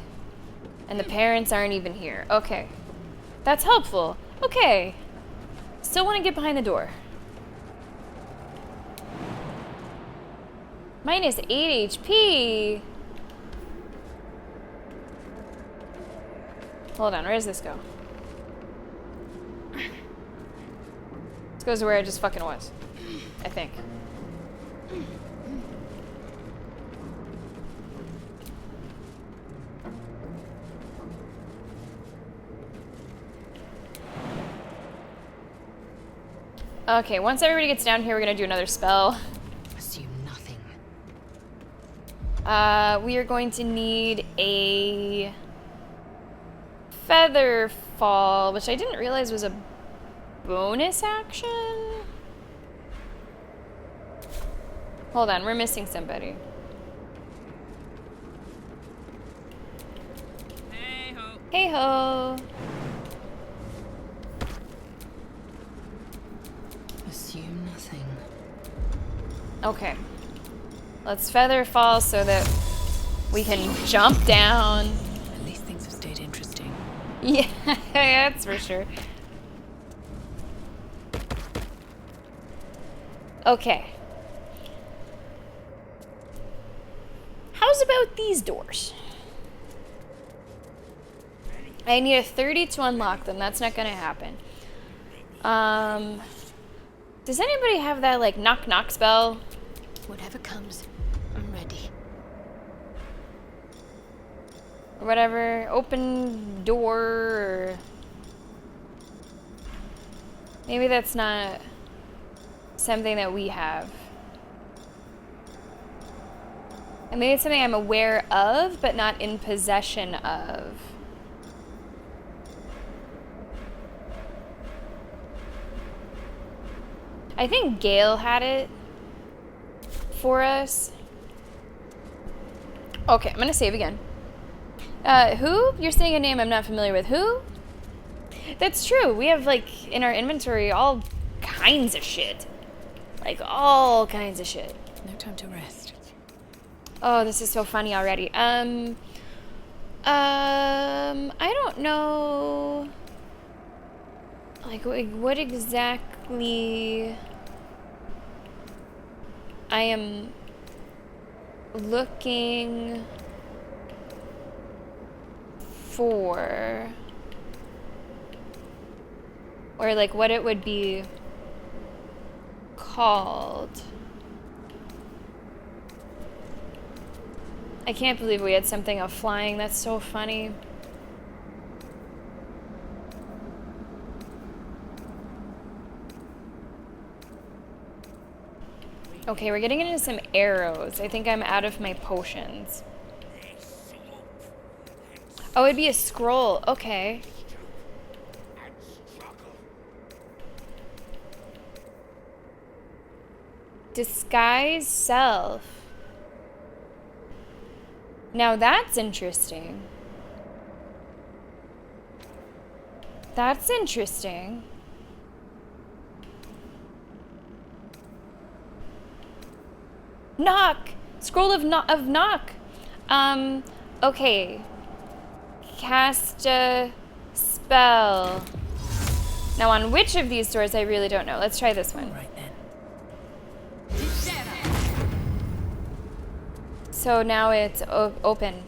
And the parents aren't even here. Okay. That's helpful. Okay. Still want to get behind the door. Minus 8 HP. Hold on, where does this go? This goes to where I just fucking was. I think. Okay, once everybody gets down here, we're gonna do another spell. Assume nothing. We are going to need a feather fall, which I didn't realize was a bonus action. Hold on, we're missing somebody. Hey ho. Hey ho. Assume nothing. Okay. Let's feather fall so that we can jump down. At least things have stayed interesting. Yeah, that's for sure. Okay. How's about these doors? I need a 30 to unlock them. That's not gonna happen. Does anybody have that, like, knock knock spell? Whatever comes, I'm ready. Or whatever. Open door, or... Maybe that's not something that we have. And maybe it's something I'm aware of, but not in possession of. I think Gale had it for us. Okay, I'm gonna save again. Who? You're saying a name I'm not familiar with. Who? That's true. We have, like, in our inventory all kinds of shit. Like, all kinds of shit. No time to rest. Oh, this is so funny already. I don't know. Like, what exactly I am looking for, or like what it would be called. I can't believe we had something of flying. That's so funny. Okay, we're getting into some arrows. I think I'm out of my potions. Oh, it'd be a scroll. Okay. Disguise self. Now that's interesting. That's interesting. Knock! Scroll of knock. Okay. Cast a spell. Now on which of these doors I really don't know. Let's try this one. Right then. So now it's open.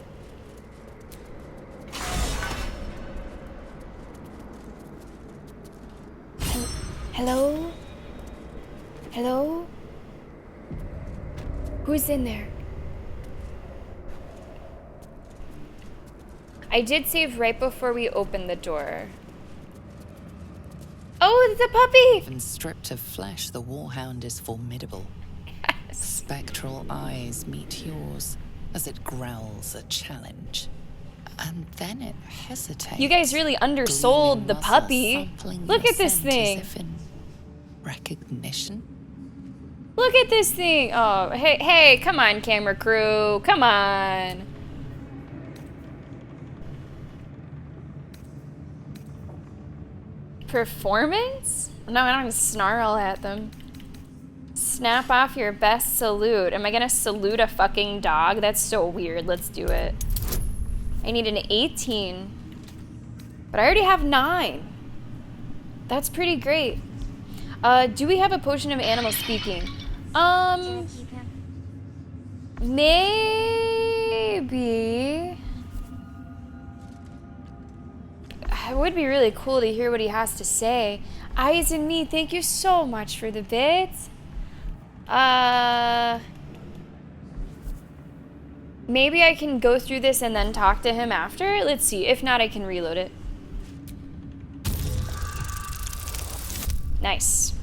Hello? Hello? Who's in there? I did save right before we opened the door. Oh, it's a puppy! Even stripped of flesh, the warhound is formidable. Yes. Spectral eyes meet yours as it growls a challenge. And then it hesitates. You guys really undersold the muscles puppy. sampling Look your at this scent thing. As if in recognition. Look at this thing. Oh, hey, come on, camera crew. Come on. Performance? No, I don't snarl at them. Snap off your best salute. Am I gonna salute a fucking dog? That's so weird. Let's do it. I need an 18. But I already have 9. That's pretty great. Do we have a potion of animal speaking? Maybe. It would be really cool to hear what he has to say. Eyes and me, thank you so much for the bits. Maybe I can go through this and then talk to him after? Let's see. If not, I can reload it. Nice.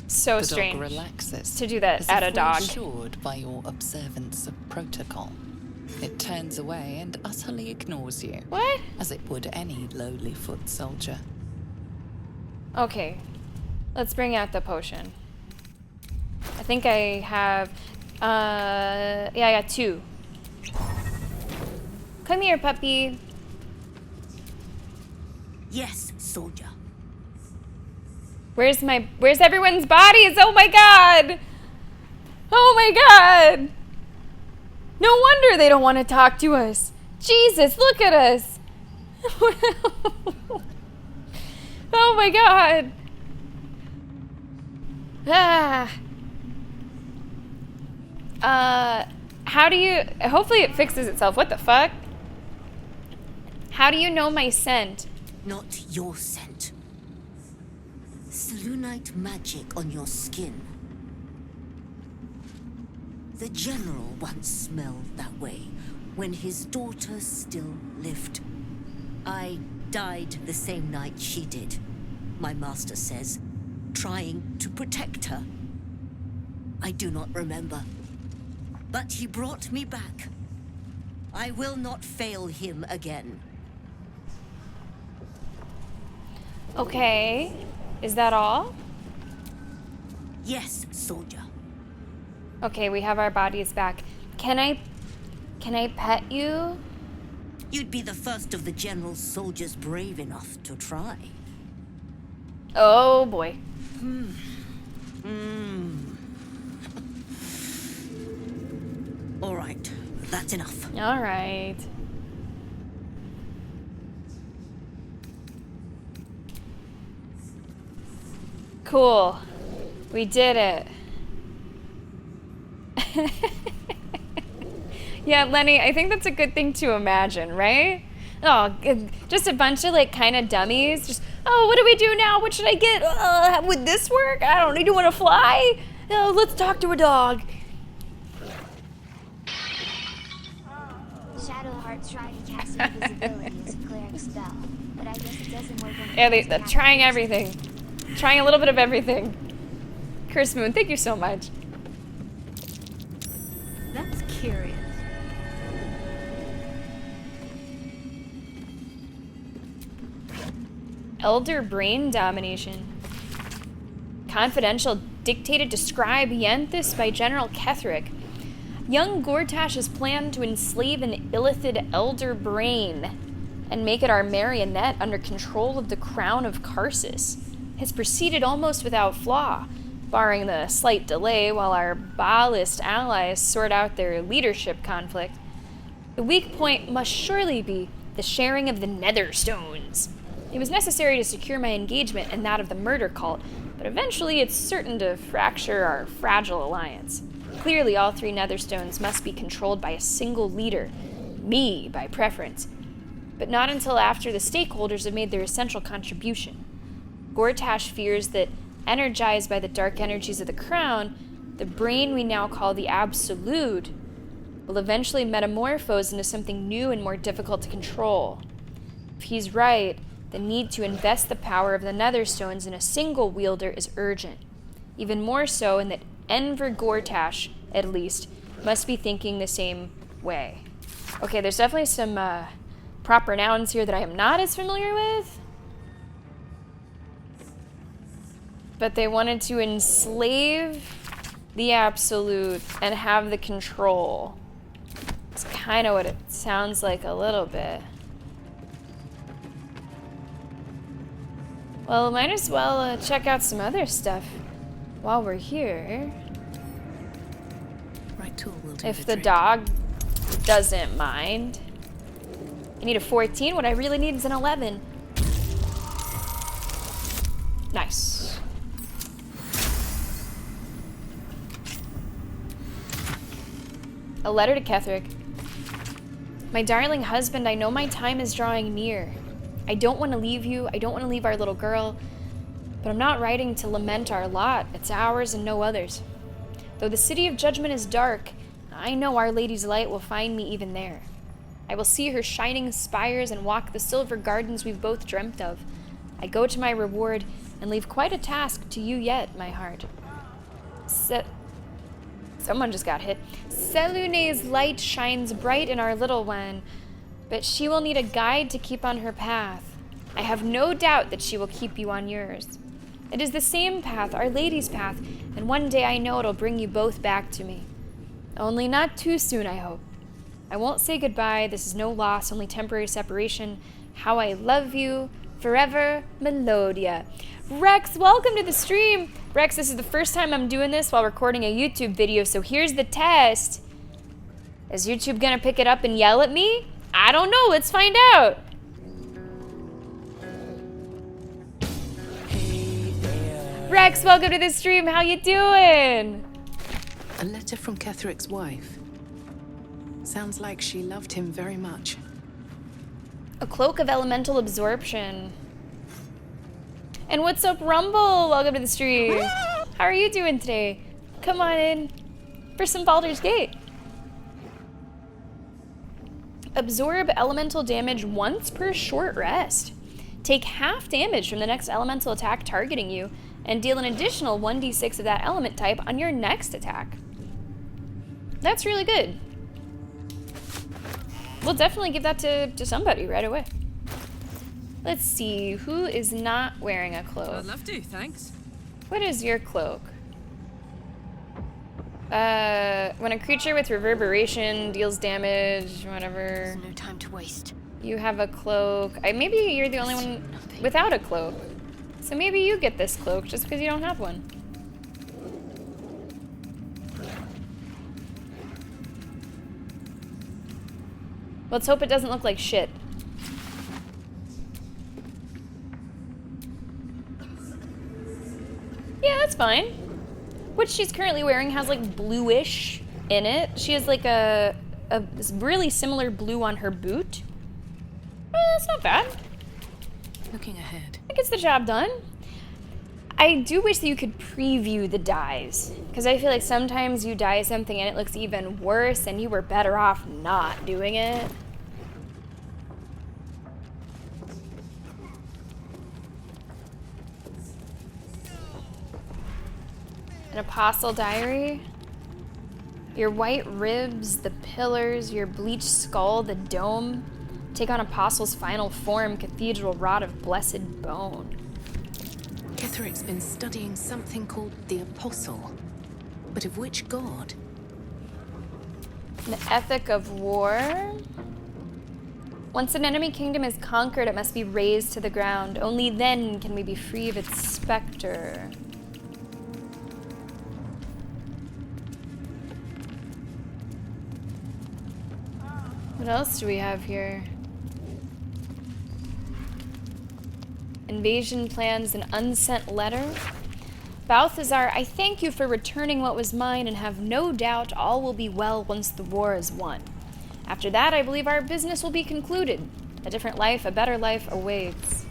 So strange dog relaxes to do that at a dog. Reassured by your observance of protocol. It turns away and utterly ignores you. What? As it would any lowly foot soldier. Okay. Let's bring out the potion. I think I have... yeah, I got 2. Come here, puppy. Yes, soldier. Where's everyone's bodies? Oh my god! Oh my god! No wonder they don't want to talk to us. Jesus, look at us. Oh my god. How do you... Hopefully it fixes itself. What the fuck? How do you know my scent? Not your scent. Selunite magic on your skin. The general once smelled that way when his daughter still lived. I died the same night she did, my master says, trying to protect her. I do not remember, but he brought me back. I will not fail him again. Okay. Is that all? Yes, soldier. Okay, we have our bodies back. Can I pet you? You'd be the first of the general's soldiers brave enough to try. Oh boy. All right, that's enough. All right. Cool. We did it. Yeah, Lenny, I think that's a good thing to imagine, right? Oh, just a bunch of like kind of dummies. Just, oh, what do we do now? What should I get? Would this work? I don't know. Do you want to fly? Oh, let's talk to a dog. Shadowheart's trying to cast invisibility as a cleric spell, but I guess it doesn't work when Yeah, they're trying everything. Trying a little bit of everything. Chris Moon, thank you so much. That's curious. Elder brain domination. Confidential dictated to scribe Yanthus by General Ketherick. Young Gortash has planned to enslave an illithid elder brain and make it our marionette under control of the crown of Karsus. Has proceeded almost without flaw, barring the slight delay while our Baalist allies sort out their leadership conflict. The weak point must surely be the sharing of the Netherstones. It was necessary to secure my engagement and that of the murder cult, but eventually it's certain to fracture our fragile alliance. Clearly, all 3 Netherstones must be controlled by a single leader, me by preference, but not until after the stakeholders have made their essential contribution. Gortash fears that, energized by the dark energies of the crown, the brain we now call the Absolute will eventually metamorphose into something new and more difficult to control. If he's right, the need to invest the power of the Netherstones in a single wielder is urgent. Even more so in that Enver Gortash, at least, must be thinking the same way. Okay, there's definitely some proper nouns here that I am not as familiar with. But they wanted to enslave the Absolute and have the control. It's kind of what it sounds like a little bit. Well, might as well check out some other stuff while we're here. Right tool will do If the the trick. dog doesn't mind. I need a 14. What I really need is an 11. Nice. A letter to Ketherick. My darling husband, I know my time is drawing near. I don't want to leave you. I don't want to leave our little girl. But I'm not writing to lament our lot. It's ours and no others. Though the city of judgment is dark, I know Our Lady's light will find me even there. I will see her shining spires and walk the silver gardens we've both dreamt of. I go to my reward and leave quite a task to you yet, my heart. Someone just got hit. Selune's light shines bright in our little one, but she will need a guide to keep on her path. I have no doubt that she will keep you on yours. It is the same path, Our Lady's path, and one day I know it'll bring you both back to me. Only not too soon, I hope. I won't say goodbye. This is no loss, only temporary separation. How I love you. Forever, Melodia. Rex, welcome to the stream. Rex, this is the first time I'm doing this while recording a YouTube video, so here's the test. Is YouTube gonna pick it up and yell at me? I don't know. Let's find out. Rex, welcome to the stream. How you doing? A letter from Ketherick's wife. Sounds like she loved him very much. A cloak of elemental absorption. And what's up, Rumble? Welcome to the stream. How are you doing today? Come on in for some Baldur's Gate. Absorb elemental damage once per short rest. Take half damage from the next elemental attack targeting you, and deal an additional 1d6 of that element type on your next attack. That's really good. We'll definitely give that to somebody right away. Let's see, who is not wearing a cloak? I'd love to, thanks. What is your cloak? When a creature with reverberation deals damage, whatever. There's no time to waste. You have a cloak. Maybe you're the only one without a cloak. So maybe you get this cloak just because you don't have one. Let's hope it doesn't look like shit. Yeah, that's fine. What she's currently wearing has like bluish in it. She has like a really similar blue on her boot. That's not bad. Looking ahead. That gets the job done. I do wish that you could preview the dyes, because I feel like sometimes you dye something and it looks even worse and you were better off not doing it. An apostle diary. Your white ribs, the pillars, your bleached skull, the dome. Take on apostle's final form, cathedral rod of blessed bone. Ketherick's been studying something called the Apostle. But of which god? The ethic of war. Once an enemy kingdom is conquered, it must be razed to the ground. Only then can we be free of its specter. What else do we have here? Invasion plans, an unsent letter. Balthazar, I thank you for returning what was mine and have no doubt all will be well once the war is won. After that, I believe our business will be concluded. A different life, a better life awaits.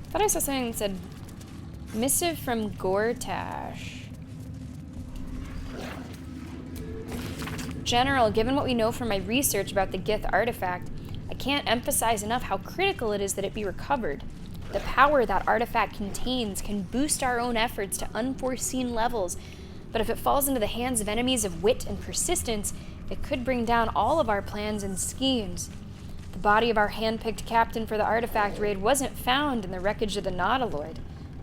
I thought I saw something that said, missive from Gortash. General, given what we know from my research about the Gith artifact, I can't emphasize enough how critical it is that it be recovered. The power that artifact contains can boost our own efforts to unforeseen levels, but if it falls into the hands of enemies of wit and persistence, it could bring down all of our plans and schemes. The body of our hand-picked captain for the artifact raid wasn't found in the wreckage of the Nautiloid.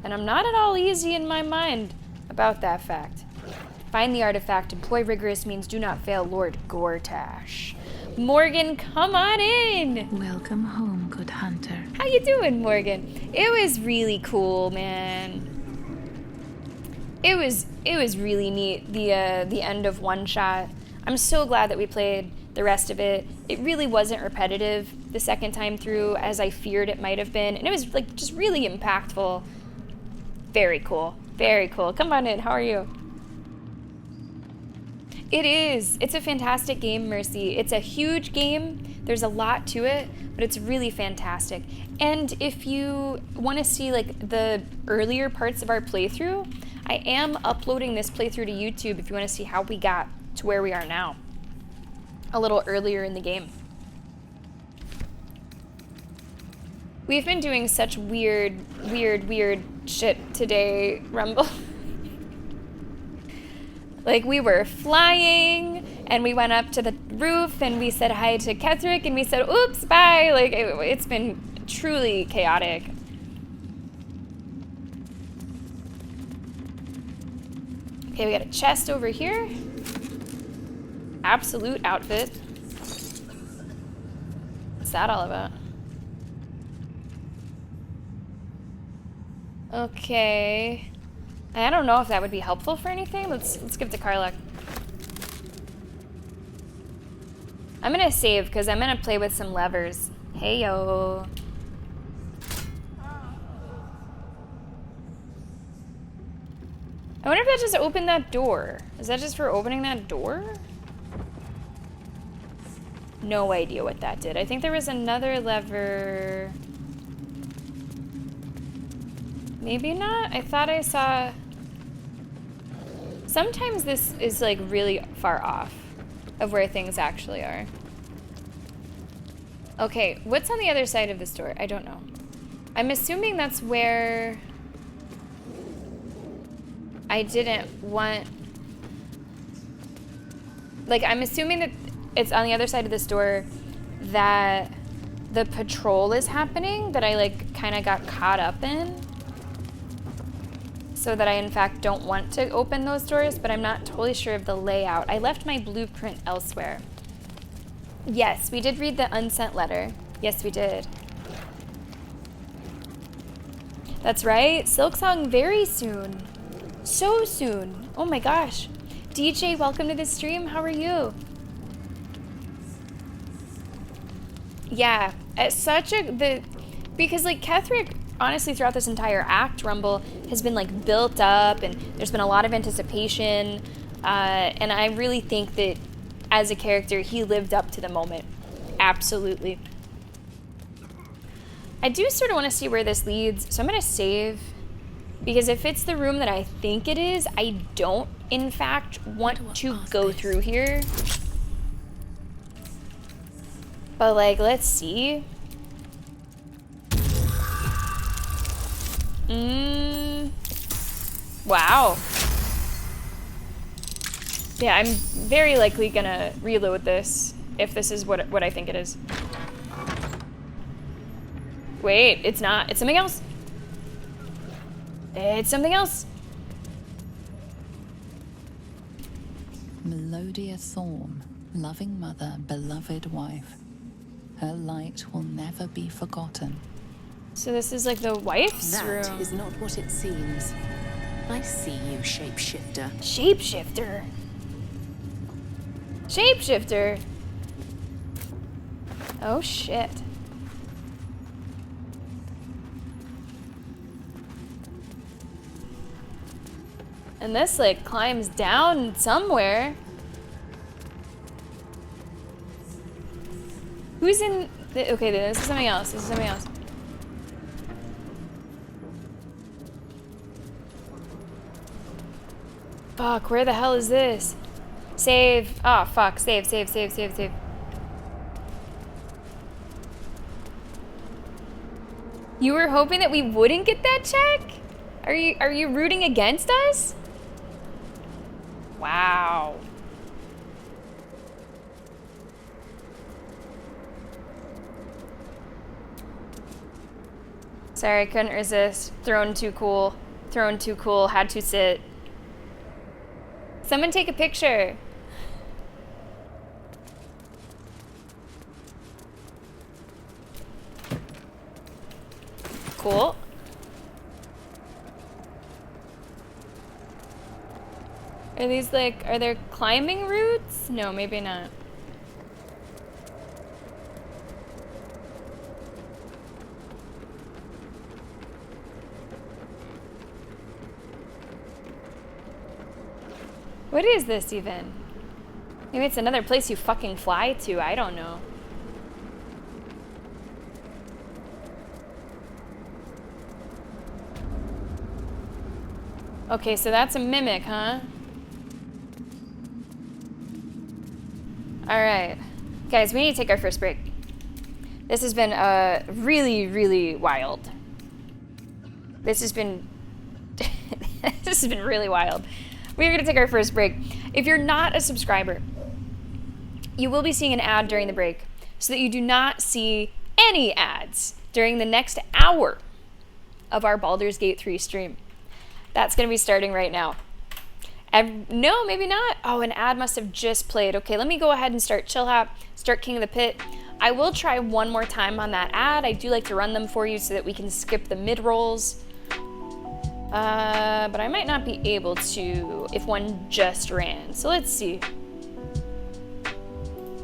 And I'm not at all easy in my mind about that fact. Find the artifact. Employ rigorous means. Do not fail, Lord Gortash. Morgan, come on in. Welcome home, good hunter. How you doing, Morgan? It was really cool, man. It was really neat, the end of One Shot. I'm so glad that we played the rest of it. It really wasn't repetitive the second time through as I feared it might have been. And it was like just really impactful. Very cool. Very cool. Come on in. How are you? It is. It's a fantastic game, Mercy. It's a huge game. There's a lot to it, but it's really fantastic. And if you want to see like the earlier parts of our playthrough, I am uploading this playthrough to YouTube if you want to see how we got to where we are now. A little earlier in the game. We've been doing such weird shit today, Rumble. Like, we were flying, and we went up to the roof, and we said hi to Ketherick, and we said, oops, bye. Like, it's been truly chaotic. Okay, we got a chest over here. Absolute outfit. What's that all about? Okay. I don't know if that would be helpful for anything. Let's give it to Karlach. I'm gonna save because I'm gonna play with some levers. Hey yo. I wonder if that just opened that door. Is that just for opening that door? No idea what that did. I think there was another lever. Maybe not. I thought I saw... Sometimes this is like really far off of where things actually are. Okay, what's on the other side of this door? I don't know. I'm assuming that's where I didn't want... Like, I'm assuming that it's on the other side of this door that the patrol is happening, that I like kind of got caught up in. So that I, in fact, don't want to open those doors, but I'm not totally sure of the layout. I left my blueprint elsewhere. Yes, we did read the unsent letter. Yes, we did. That's right. Silksong very soon. So soon. Oh my gosh. DJ, welcome to the stream. How are you? Yeah, it's such a... Because, like, Ketherick, honestly, throughout this entire act, Rumble, has been, like, built up, and there's been a lot of anticipation, and I really think that, as a character, he lived up to the moment. Absolutely. I do sort of want to see where this leads, so I'm going to save, because if it's the room that I think it is, I don't, in fact, want to go through here. But, like, let's see. Wow. Yeah, I'm very likely gonna reload this if this is what I think it is. Wait, it's not. It's something else. It's something else. Melodia Thorm, loving mother, beloved wife. Her light will never be forgotten. So this is like the wife's room. That is not what it seems. I see you, shapeshifter. Shapeshifter? Shapeshifter? Oh shit. And this like climbs down somewhere. Who's in... Okay, this is something else. This is something else. Fuck, where the hell is this? Save. Oh, fuck. Save. You were hoping that we wouldn't get that check? Are you rooting against us? Wow. Sorry, I couldn't resist. Thrown too cool. Throne too cool, had to sit. Someone take a picture. Cool. Are these like, are there climbing routes? No, maybe not. What is this even? Maybe it's another place you fucking fly to, I don't know. Okay, so that's a mimic, huh? Alright. Guys, we need to take our first break. This has been really, really wild. This has been this has been really wild. We're gonna take our first break. If you're not a subscriber, you will be seeing an ad during the break so that you do not see any ads during the next hour of our Baldur's Gate 3 stream. That's gonna be starting right now. No, maybe not. Oh, an ad must have just played. Okay, let me go ahead and start Chill Hop, start King of the Pit. I will try one more time on that ad. I do like to run them for you so that we can skip the mid-rolls. But I might not be able to if one just ran. So let's see.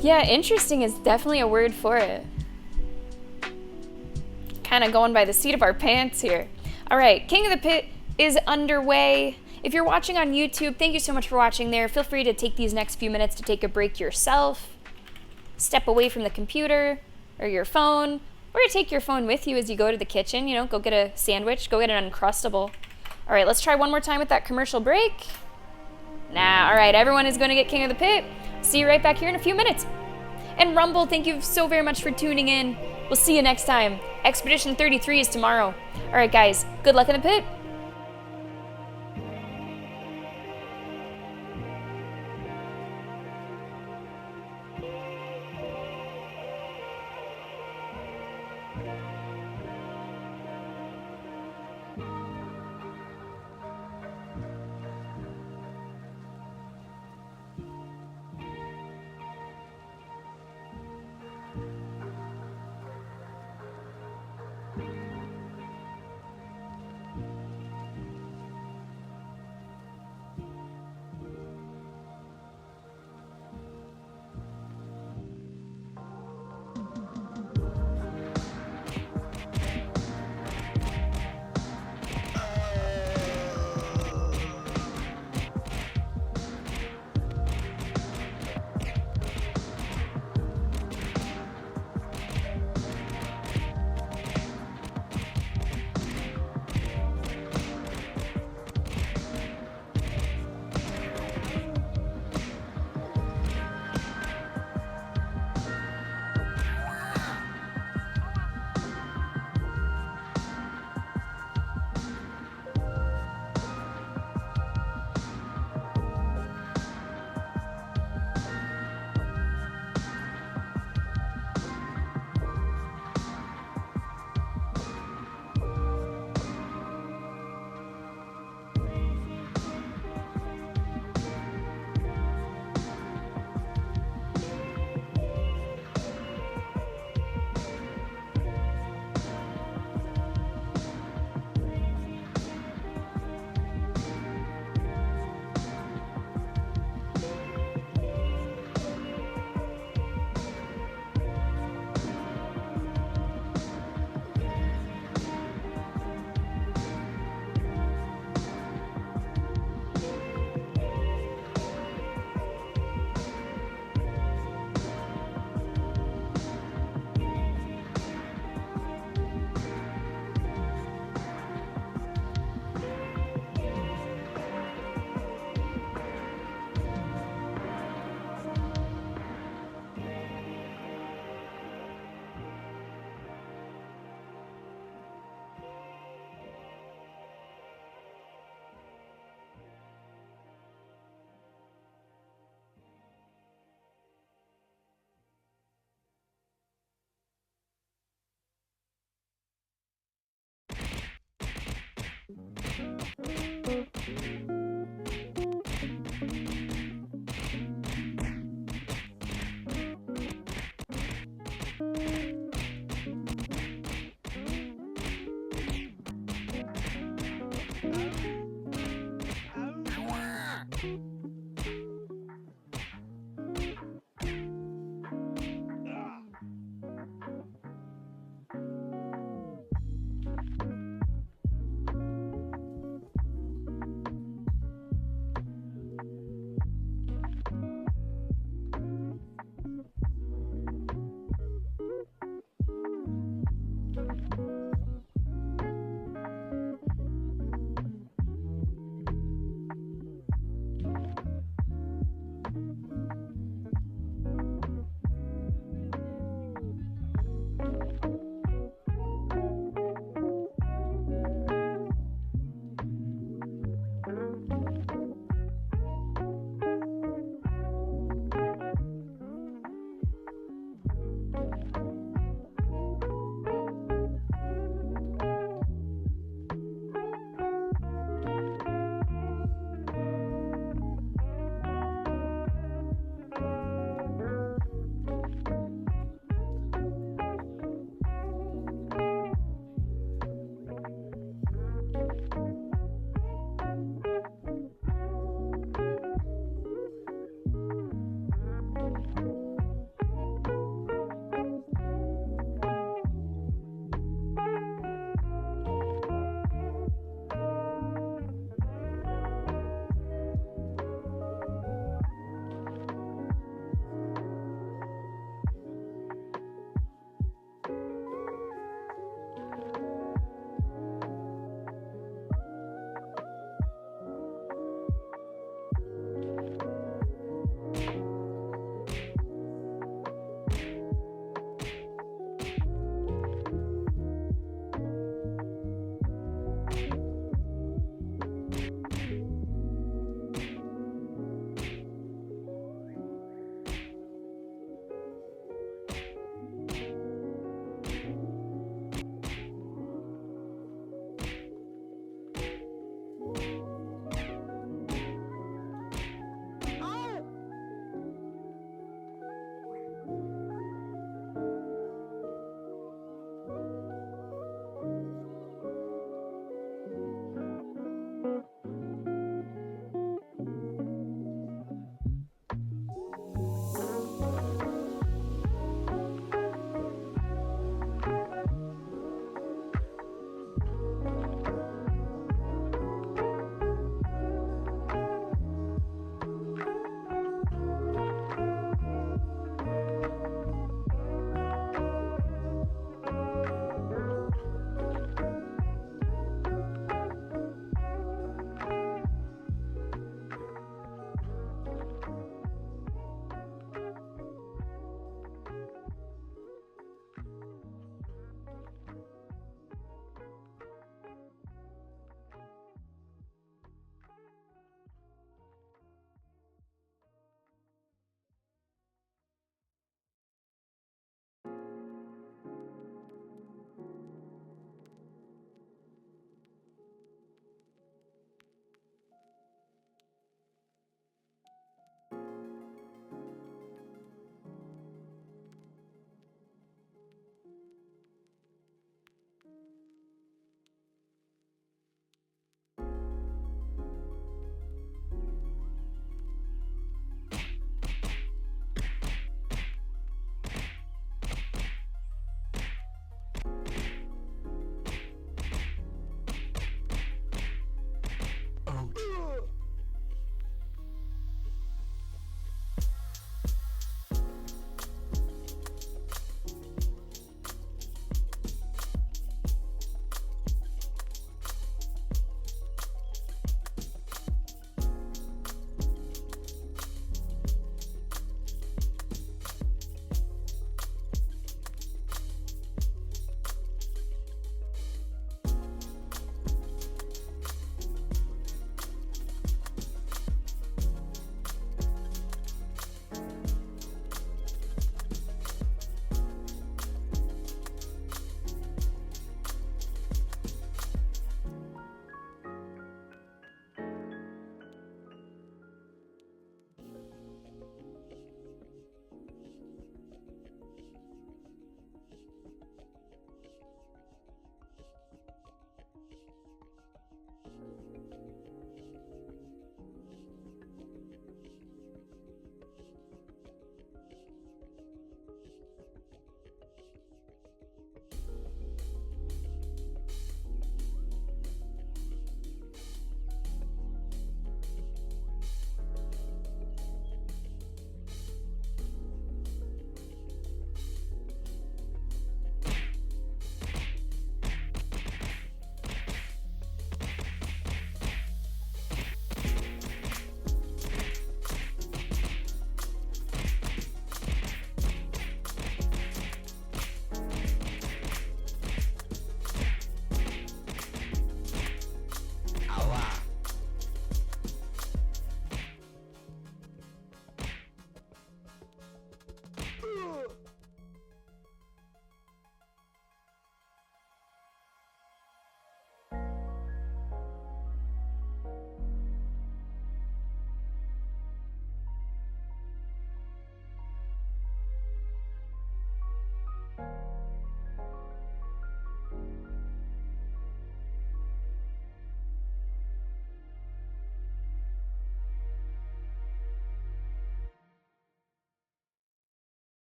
Yeah, interesting is definitely a word for it. Kind of going by the seat of our pants here. All right, King of the Pit is underway. If you're watching on YouTube, thank you so much for watching there. Feel free to take these next few minutes to take a break yourself. Step away from the computer or your phone, or take your phone with you as you go to the kitchen. You know, go get a sandwich, go get an Uncrustable. All right, let's try one more time with that commercial break. Nah, all right, everyone is going to get King of the Pit. See you right back here in a few minutes. And Rumble, thank you so very much for tuning in. We'll see you next time. Expedition 33 is tomorrow. All right, guys, good luck in the pit.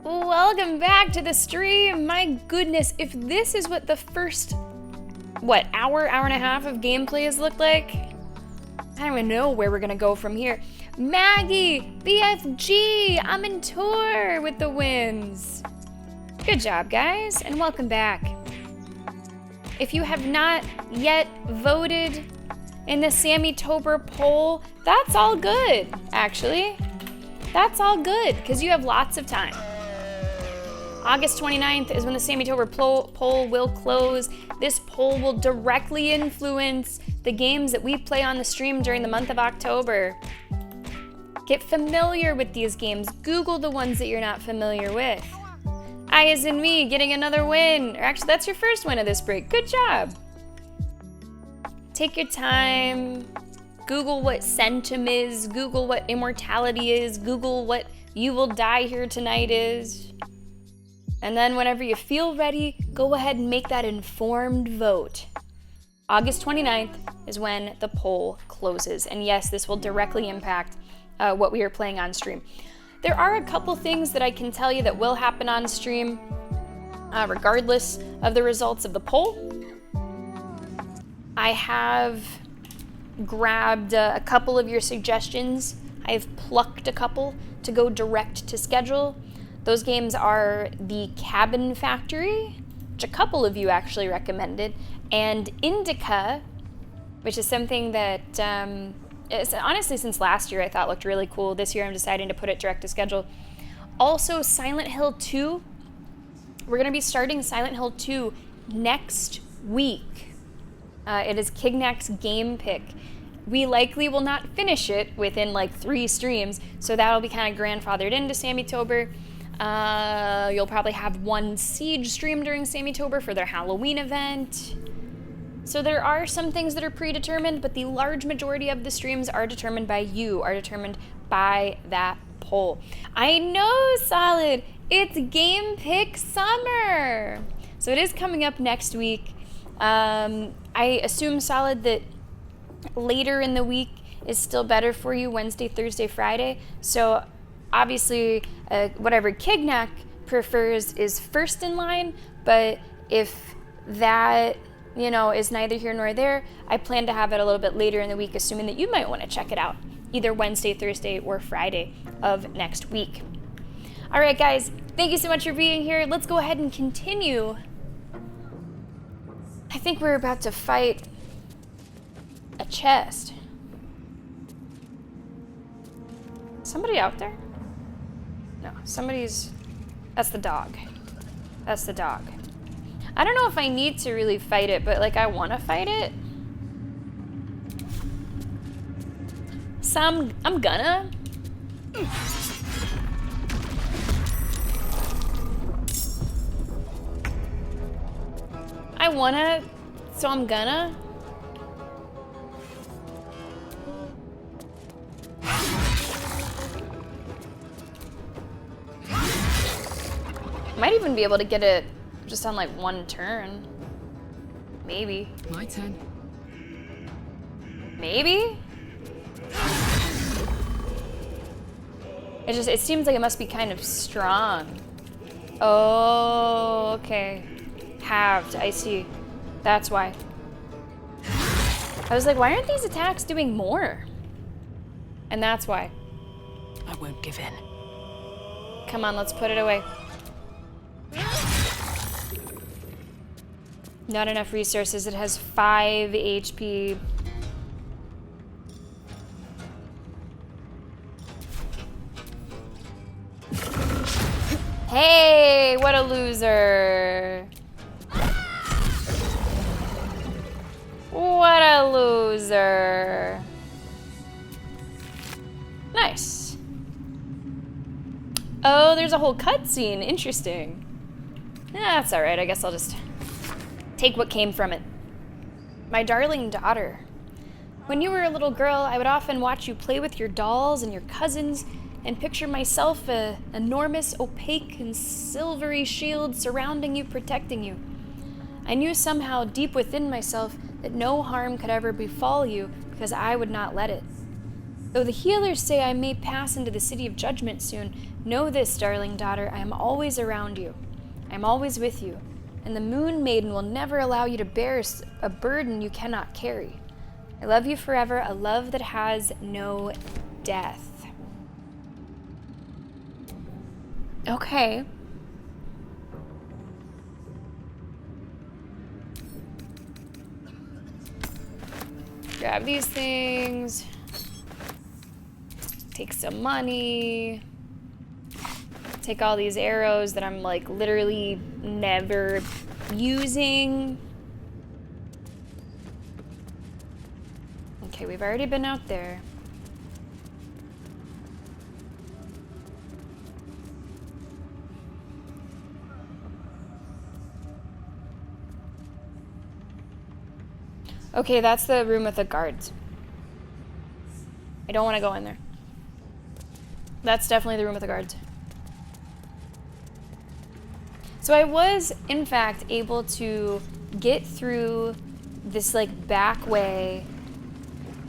Welcome back to the stream. My goodness, if this is what the first, hour and a half of gameplay has looked like, I don't even know where we're gonna go from here. Maggie, BFG, I'm in tour with the wins. Good job, guys, and welcome back. If you have not yet voted in the Sammy-tober poll, that's all good, actually. That's all good, because you have lots of time. August 29th is when the Sammy-tober poll will close. This poll will directly influence the games that we play on the stream during the month of October. Get familiar with these games. Google the ones that you're not familiar with. I as in me getting another win. Or actually, that's your first win of this break. Good job. Take your time. Google what Centum is. Google what immortality is. Google what you will die here tonight is. And then whenever you feel ready, go ahead and make that informed vote. August 29th is when the poll closes. And yes, this will directly impact what we are playing on stream. There are a couple things that I can tell you that will happen on stream, regardless of the results of the poll. I have grabbed a couple of your suggestions. I've plucked a couple to go direct to schedule. Those games are The Cabin Factory, which a couple of you actually recommended, and Indica, which is something that, it's honestly since last year I thought looked really cool. This year I'm deciding to put it direct to schedule. Also, Silent Hill 2. We're going to be starting Silent Hill 2 next week. It is Kignak's game pick. We likely will not finish it within like 3 streams, so that'll be kind of grandfathered into Sammy-tober. You'll probably have one Siege stream during Sammy-tober for their Halloween event. So there are some things that are predetermined, but the large majority of the streams are determined by you, are determined by that poll. I know, Solid! It's Game Pick Summer! So it is coming up next week. I assume, Solid, that later in the week is still better for you, Wednesday, Thursday, Friday. So obviously, whatever Kignak prefers is first in line, but if that, is neither here nor there, I plan to have it a little bit later in the week, assuming that you might want to check it out, either Wednesday, Thursday, or Friday of next week. All right, guys, thank you so much for being here. Let's go ahead and continue. I think we're about to fight a chest. Somebody out there? No, that's the dog. That's the dog. I don't know if I need to really fight it, but I want to fight it. So I'm gonna. I wanna, so I'm gonna. Might even be able to get it just on one turn. Maybe. My turn. Maybe? It seems like it must be kind of strong. Oh, okay. Halved, I see. That's why. I was like, why aren't these attacks doing more? And that's why. I won't give in. Come on, let's put it away. Not enough resources. It has 5 HP. Hey, what a loser. What a loser. Nice. Oh, there's a whole cutscene. Interesting. That's alright. I guess I'll just take what came from it. My darling daughter. When you were a little girl, I would often watch you play with your dolls and your cousins and picture myself an enormous, opaque, and silvery shield surrounding you, protecting you. I knew somehow deep within myself that no harm could ever befall you because I would not let it. Though the healers say I may pass into the city of judgment soon, know this, darling daughter, I am always around you. I am always with you, and the Moon Maiden will never allow you to bear a burden you cannot carry. I love you forever, a love that has no death. Okay. Grab these things. Take some money. Take all these arrows that I'm like literally never using. Okay, we've already been out there. Okay, that's the room with the guards. I don't want to go in there. That's definitely the room with the guards. So I was, in fact, able to get through this, like, back way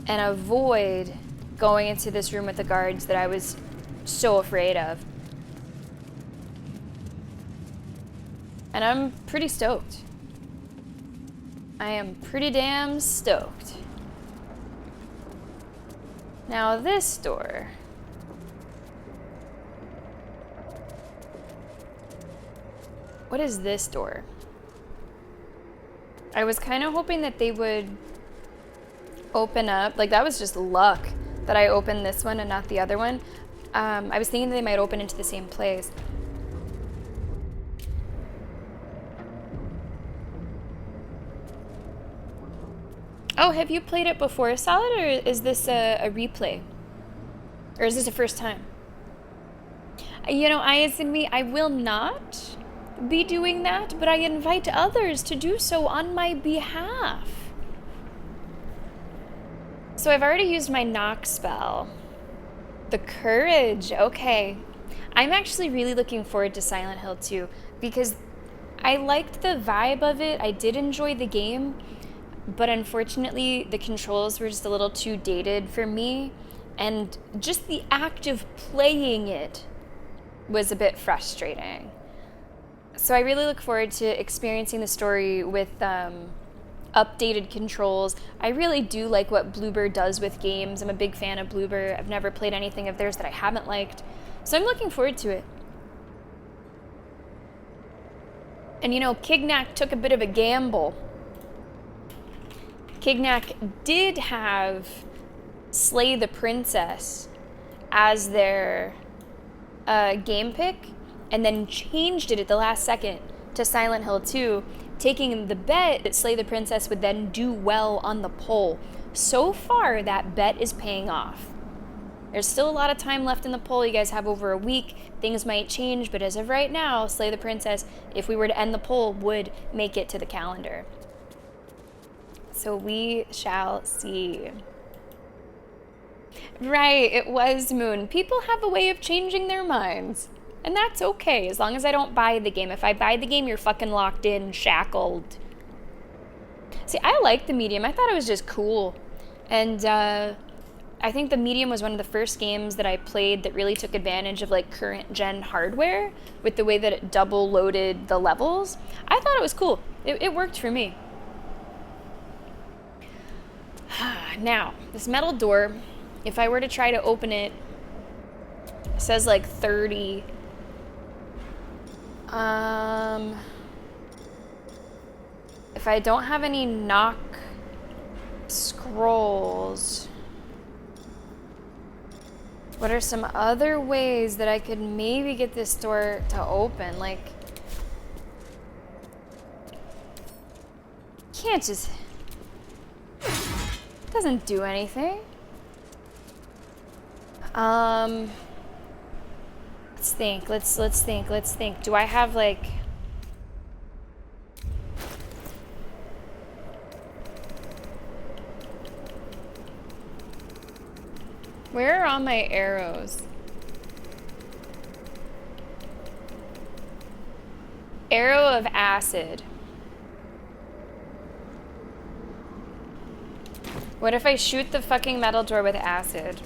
and avoid going into this room with the guards that I was so afraid of. And I'm pretty stoked. I am pretty damn stoked. Now this door. What is this door? I was kind of hoping that they would open up. Like, that was just luck that I opened this one and not the other one. I was thinking they might open into the same place. Oh, have you played it before, Solid, or is this a replay? Or is this a first time? You know, I will not be doing that, but I invite others to do so on my behalf. So I've already used my knock spell. The courage, okay. I'm actually really looking forward to Silent Hill 2 because I liked the vibe of it. I did enjoy the game, but unfortunately the controls were just a little too dated for me, and just the act of playing it was a bit frustrating. So I really look forward to experiencing the story with updated controls. I really do like what Bloober does with games. I'm a big fan of Bloober. I've never played anything of theirs that I haven't liked. So I'm looking forward to it. And you know, Kignak took a bit of a gamble. Kignak did have Slay the Princess as their game pick, and then changed it at the last second to Silent Hill 2, taking the bet that Slay the Princess would then do well on the poll. So far, that bet is paying off. There's still a lot of time left in the poll. You guys have over a week. Things might change, but as of right now, Slay the Princess, if we were to end the poll, would make it to the calendar. So we shall see. Right, it was Moon. People have a way of changing their minds. And that's okay, as long as I don't buy the game. If I buy the game, you're fucking locked in, shackled. See, I like the medium. I thought it was just cool. And I think the medium was one of the first games that I played that really took advantage of like current gen hardware with the way that it double loaded the levels. I thought it was cool. It worked for me. Now, this metal door, if I were to try to open it, it says like 30. If I don't have any knock scrolls, what are some other ways that I could maybe get this door to open? Like, can't just, doesn't do anything. Let's think. Do I have like, where are all my arrows? Arrow of acid. What if I shoot the fucking metal door with acid?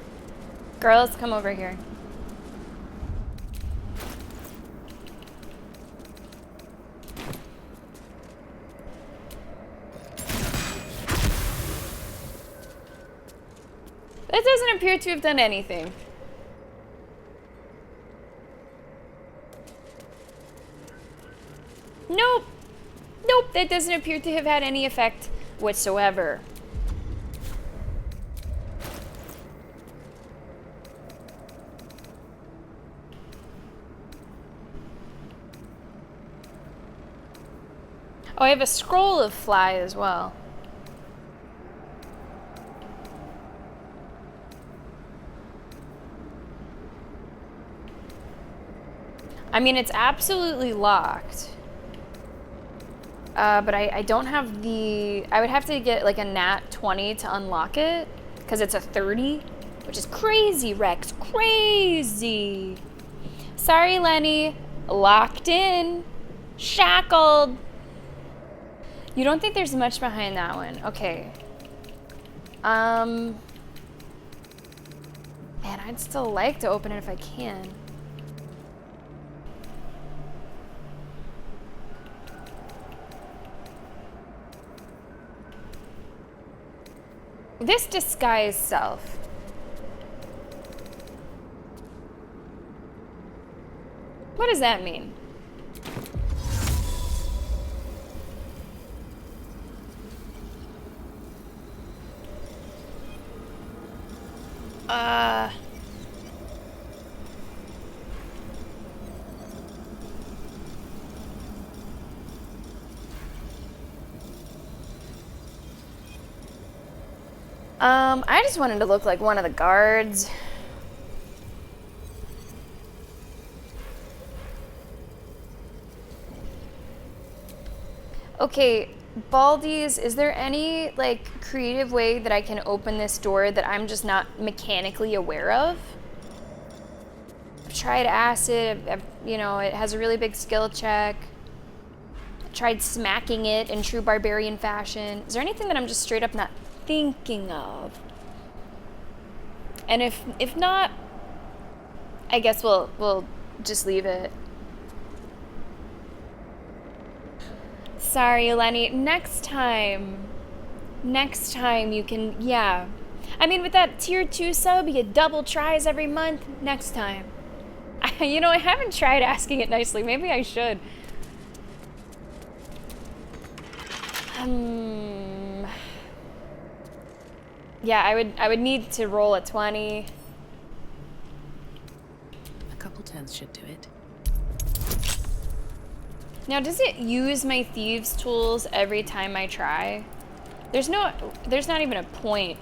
Girls, come over here. That doesn't appear to have done anything. Nope. Nope, that doesn't appear to have had any effect whatsoever. Oh, I have a scroll of fly as well. I mean, it's absolutely locked. But I don't have the... I would have to get like a nat 20 to unlock it, because it's a 30, which is crazy, Rex. Crazy. Sorry, Lenny. Locked in. Shackled. You don't think there's much behind that one? Okay. Man, I'd still like to open it if I can. This disguise self. What does that mean? I just wanted to look like one of the guards. Okay, Baldur'S, is there any, like, creative way that I can open this door that I'm just not mechanically aware of? I've tried acid, you know, it has a really big skill check. I tried smacking it in true barbarian fashion. Is there anything that I'm just straight up not thinking of? And if not, I guess we'll just leave it. Sorry, Lenny. Next time you can, yeah. I mean, with that tier 2 sub, you get double tries every month. Next time. You know, I haven't tried asking it nicely. Maybe I should. Yeah, I would need to roll a 20. A couple tens should do it. Now, does it use my thieves tools every time I try? There's not even a point.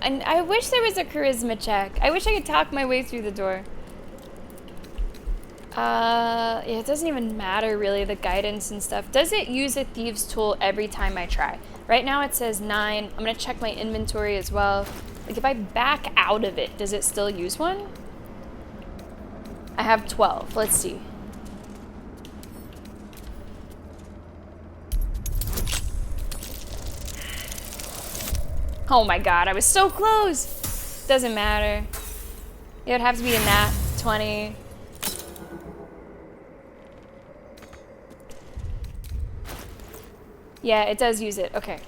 And I wish there was a charisma check. I wish I could talk my way through the door. Yeah, it doesn't even matter really, the guidance and stuff. Does it use a thieves tool every time I try? Right now it says 9. I'm gonna check my inventory as well. Like, if I back out of it, does it still use one? I have 12. Let's see. Oh my god, I was so close! Doesn't matter. It would have to be a nat 20. Yeah, it does use it. Okay.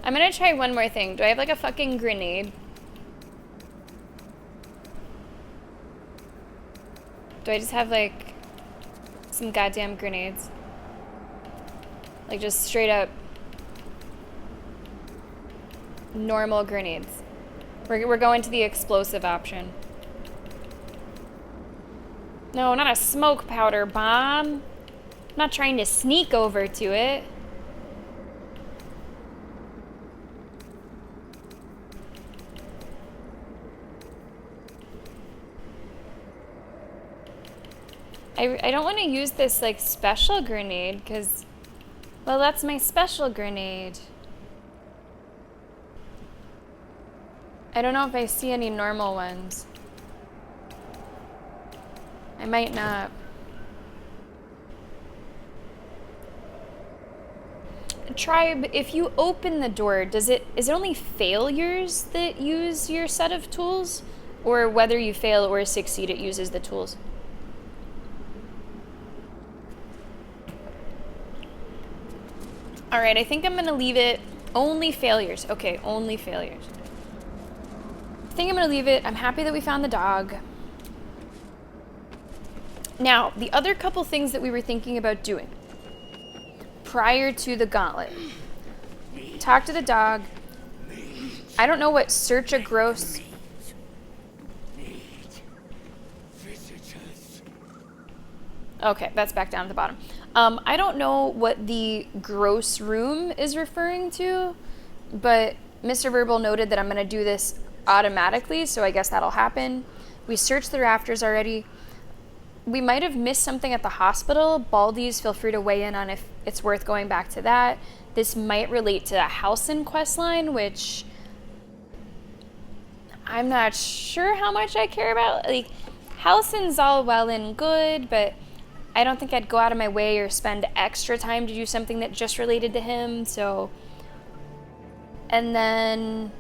I'm gonna try one more thing. Do I have like a fucking grenade? Do I just have like some goddamn grenades? Like just straight up normal grenades. We're going to the explosive option. No, not a smoke powder bomb. I'm not trying to sneak over to it. I don't want to use this like special grenade because, well, that's my special grenade. I don't know if I see any normal ones. I might not. Tribe, if you open the door, is it only failures that use your set of tools? Or whether you fail or succeed, it uses the tools? Alright, I think I'm gonna leave it only failures. Okay, only failures. I think I'm gonna leave it. I'm happy that we found the dog. Now, the other couple things that we were thinking about doing prior to the gauntlet. Talk to the dog. I don't know what search a gross... Okay, that's back down at the bottom. I don't know what the gross room is referring to, but Mr. Verbal noted that I'm going to do this automatically, so I guess that'll happen. We searched the rafters already. We might have missed something at the hospital. Baldur'S, feel free to weigh in on if it's worth going back to that. This might relate to the Halsin'S questline, which I'm not sure how much I care about. Like, Halsin'S all well and good, but I don't think I'd go out of my way or spend extra time to do something that just related to him, so... And then...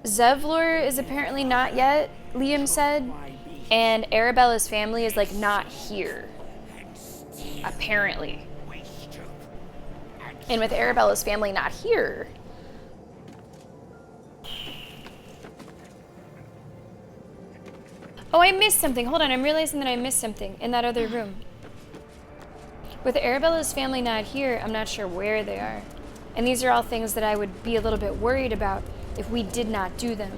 Zevlor is apparently not yet, Liam said, and Arabella's family is, like, not here. Apparently. And with Arabella's family not here... Oh, I missed something. Hold on, I'm realizing that I missed something in that other room. With Arabella's family not here, I'm not sure where they are. And these are all things that I would be a little bit worried about if we did not do them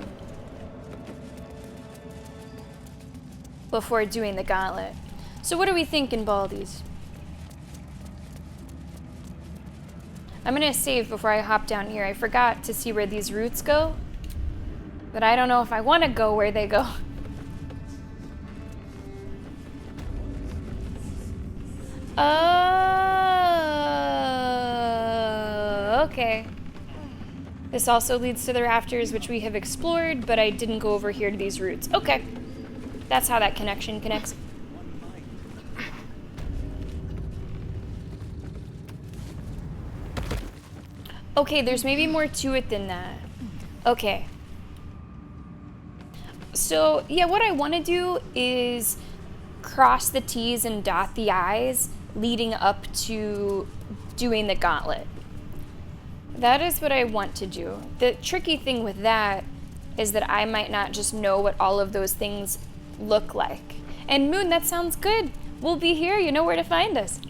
before doing the gauntlet. So what are we thinking, Baldur'S? I'm gonna save before I hop down here. I forgot to see where these routes go, but I don't know if I want to go where they go. Oh, okay. This also leads to the rafters, which we have explored, but I didn't go over here to these routes. Okay. That's how that connection connects. Okay, there's maybe more to it than that. Okay. So, yeah, what I want to do is cross the T's and dot the I's leading up to doing the gauntlet. That is what I want to do. The tricky thing with that is that I might not just know what all of those things look like. And Moon, that sounds good. We'll be here. You know where to find us.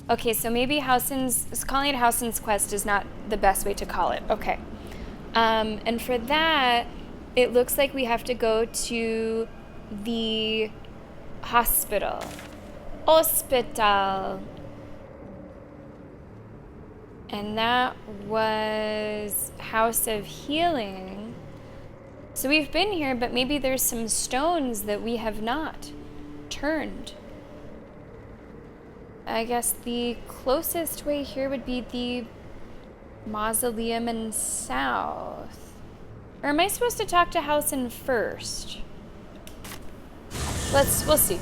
Okay, so maybe Halsin'S, calling it Halsin'S Quest is not the best way to call it. Okay. And for that, it looks like we have to go to the hospital. Hospital. And that was House of Healing. So we've been here, but maybe there's some stones that we have not turned. I guess the closest way here would be the mausoleum in south. Or am I supposed to talk to Halsin first? We'll see.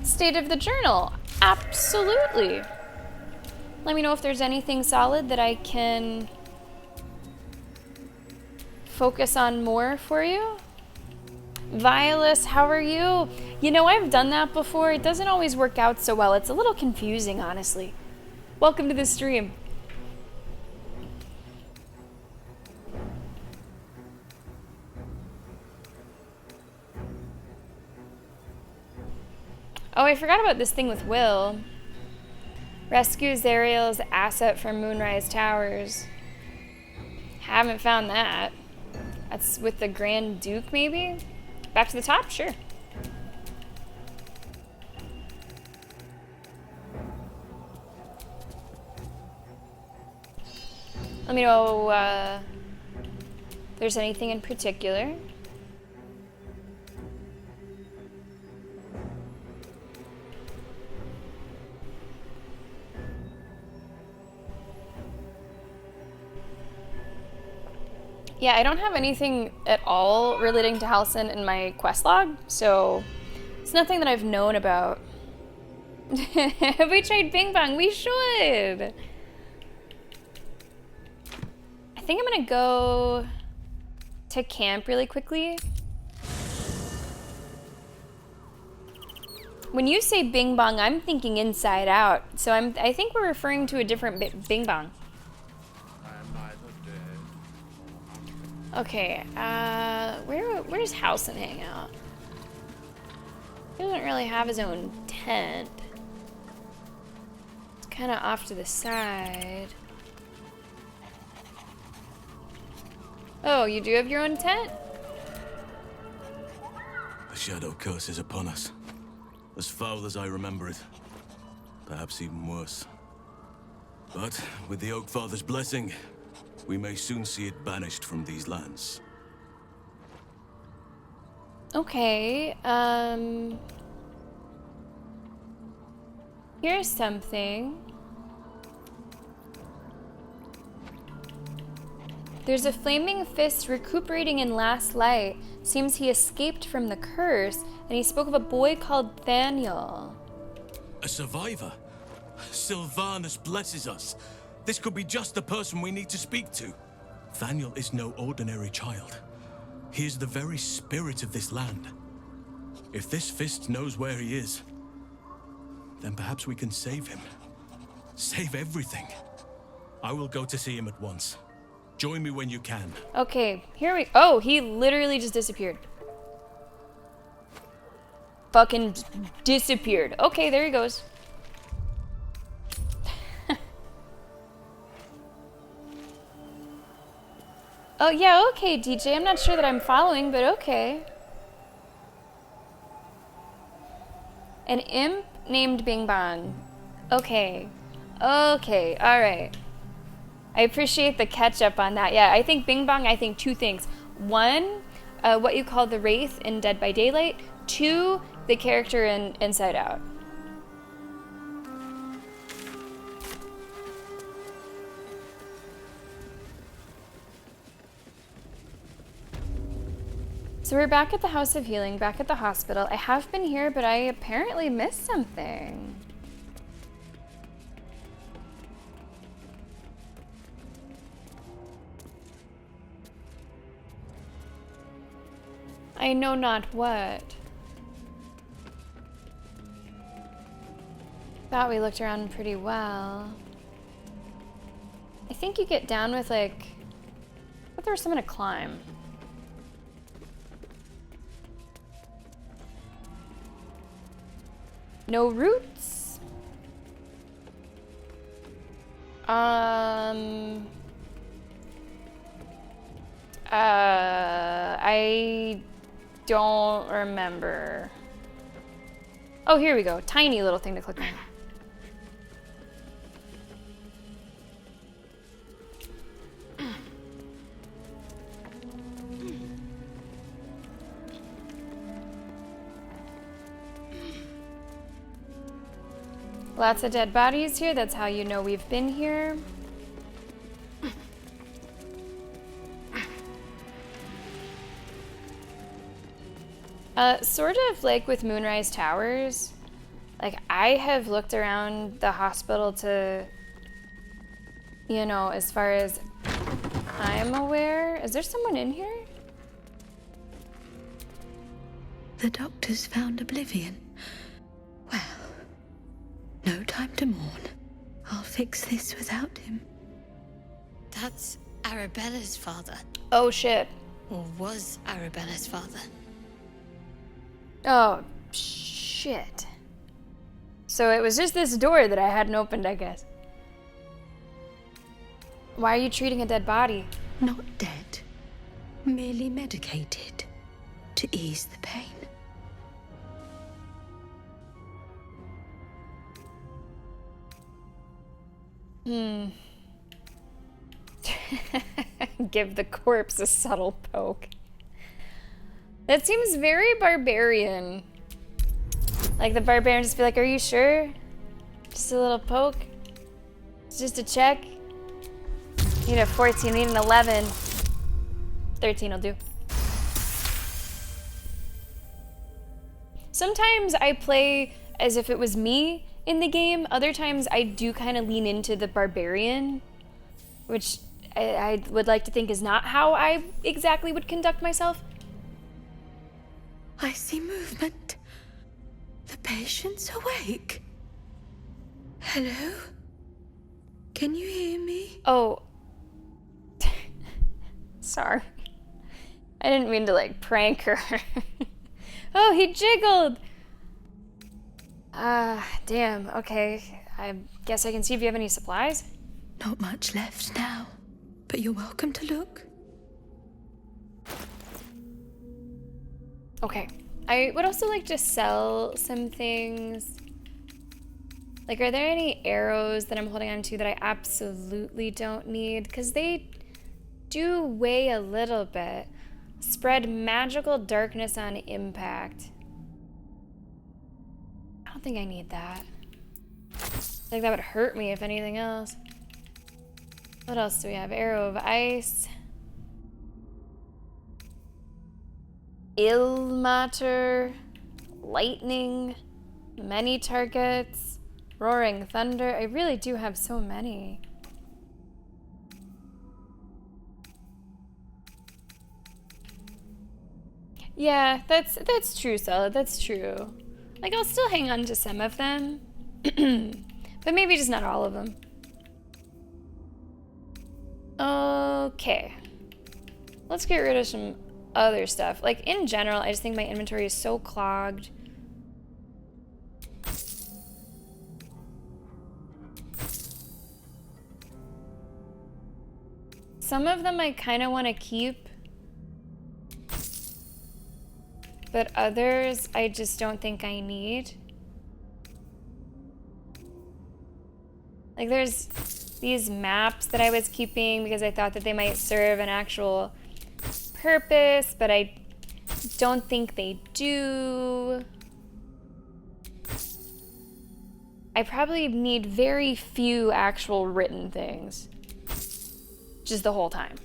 State of the journal. Absolutely. Let me know if there's anything solid that I can focus on more for you. Violus, how are you? You know, I've done that before. It doesn't always work out so well. It's a little confusing, honestly. Welcome to the stream. Oh, I forgot about this thing with Will. Rescues Ariel's asset from Moonrise Towers. Haven't found that. That's with the Grand Duke, maybe? Back to the top? Sure. Let me know if there's anything in particular. Yeah, I don't have anything at all relating to Halsin in my quest log, so it's nothing that I've known about. Have we tried Bing Bong? We should! I think I'm gonna go to camp really quickly. When you say Bing Bong, I'm thinking Inside Out, so I think we're referring to a different Bing Bong. Okay, where does Halsin hang out? He doesn't really have his own tent. It's kind of off to the side. Oh, you do have your own tent? The shadow curse is upon us. As foul as I remember it. Perhaps even worse. But with the Oak Father's blessing, we may soon see it banished from these lands. Okay, here's something. There's a flaming fist recuperating in last light. Seems he escaped from the curse, and he spoke of a boy called Thaniel. A survivor? Sylvanus blesses us. This could be just the person we need to speak to. Thaniel is no ordinary child. He is the very spirit of this land. If this fist knows where he is, then perhaps we can save him. Save everything. I will go to see him at once. Join me when you can. Okay, here we... Oh, he literally just disappeared. Fucking disappeared. Okay, there he goes. Oh, yeah, okay, DJ. I'm not sure that I'm following, but okay. An imp named Bing Bong. Okay. Okay, alright. I appreciate the catch-up on that. Yeah, I think Bing Bong, I think two things. One, what you call the Wraith in Dead by Daylight. Two, the character in Inside Out. So we're back at the House of Healing, back at the hospital. I have been here, but I apparently missed something. I know not what. Thought we looked around pretty well. I think you get down with like... I thought there was something to climb. No roots? I don't remember. Oh, here we go. Tiny little thing to click on. Lots of dead bodies here. That's how you know we've been here. Sort of like with Moonrise Towers, like I have looked around the hospital to, you know, as far as I'm aware. Is there someone in here? The doctors found oblivion. Well, no time to mourn. I'll fix this without him. That's Arabella's father. Oh shit. Or was Arabella's father. Oh, shit. So it was just this door that I hadn't opened, I guess. Why are you treating a dead body? Not dead. Merely medicated. To ease the pain. Give the corpse a subtle poke. That seems very barbarian. Like the barbarian just be like, are you sure? Just a little poke? It's just a check? You need a 14, you need an 11. 13 will do. Sometimes I play as if it was me in the game. Other times I do kind of lean into the barbarian, which I would like to think is not how I exactly would conduct myself. I see movement. The patient's awake. Hello? Can you hear me? Oh. Sorry. I didn't mean to, like, prank her. Oh, he jiggled! Damn, okay. I guess I can see if you have any supplies. Not much left now, but you're welcome to look. Okay. I would also like to sell some things. Like, are there any arrows that I'm holding on to that I absolutely don't need? Because they do weigh a little bit. Spread magical darkness on impact. I don't think I need that. I think that would hurt me if anything else. What else do we have? Arrow of ice. Ilmater. Lightning. Many targets. Roaring thunder. I really do have so many. Yeah, that's true, Stella. That's true. Like, I'll still hang on to some of them. But maybe just not all of them. Okay. Let's get rid of some other stuff. Like, in general, I just think my inventory is so clogged. Some of them I kind of want to keep. But others, I just don't think I need. Like, there's these maps that I was keeping because I thought that they might serve an actual purpose, but I don't think they do. I probably need very few actual written things. Just the whole time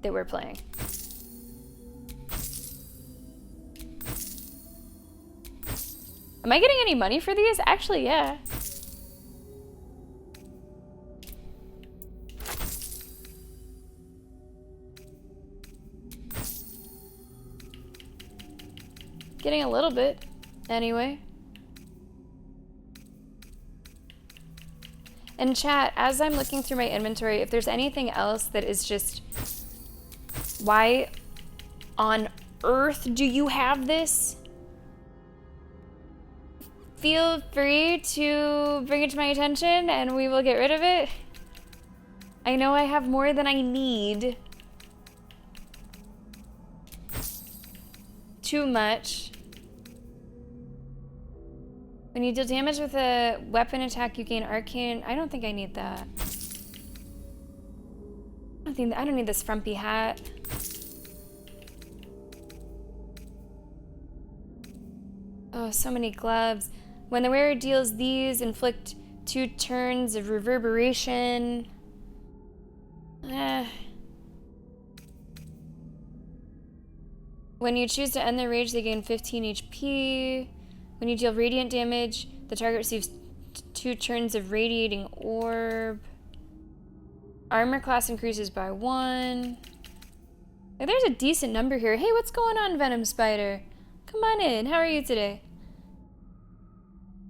that we're playing. Am I getting any money for these? Actually, yeah. Getting a little bit, anyway. And chat, as I'm looking through my inventory, if there's anything else that is just, why on earth do you have this? Feel free to bring it to my attention and we will get rid of it. I know I have more than I need. Too much. When you deal damage with a weapon attack, you gain arcane. I don't think I need that. I don't need this frumpy hat. Oh, so many gloves. When the wearer deals these, inflict 2 turns of reverberation. When you choose to end their rage, they gain 15 HP. When you deal radiant damage, the target receives 2 turns of radiating orb. Armor class increases by 1. Hey, there's a decent number here. Hey, what's going on, Venom Spider? Come on in. How are you today?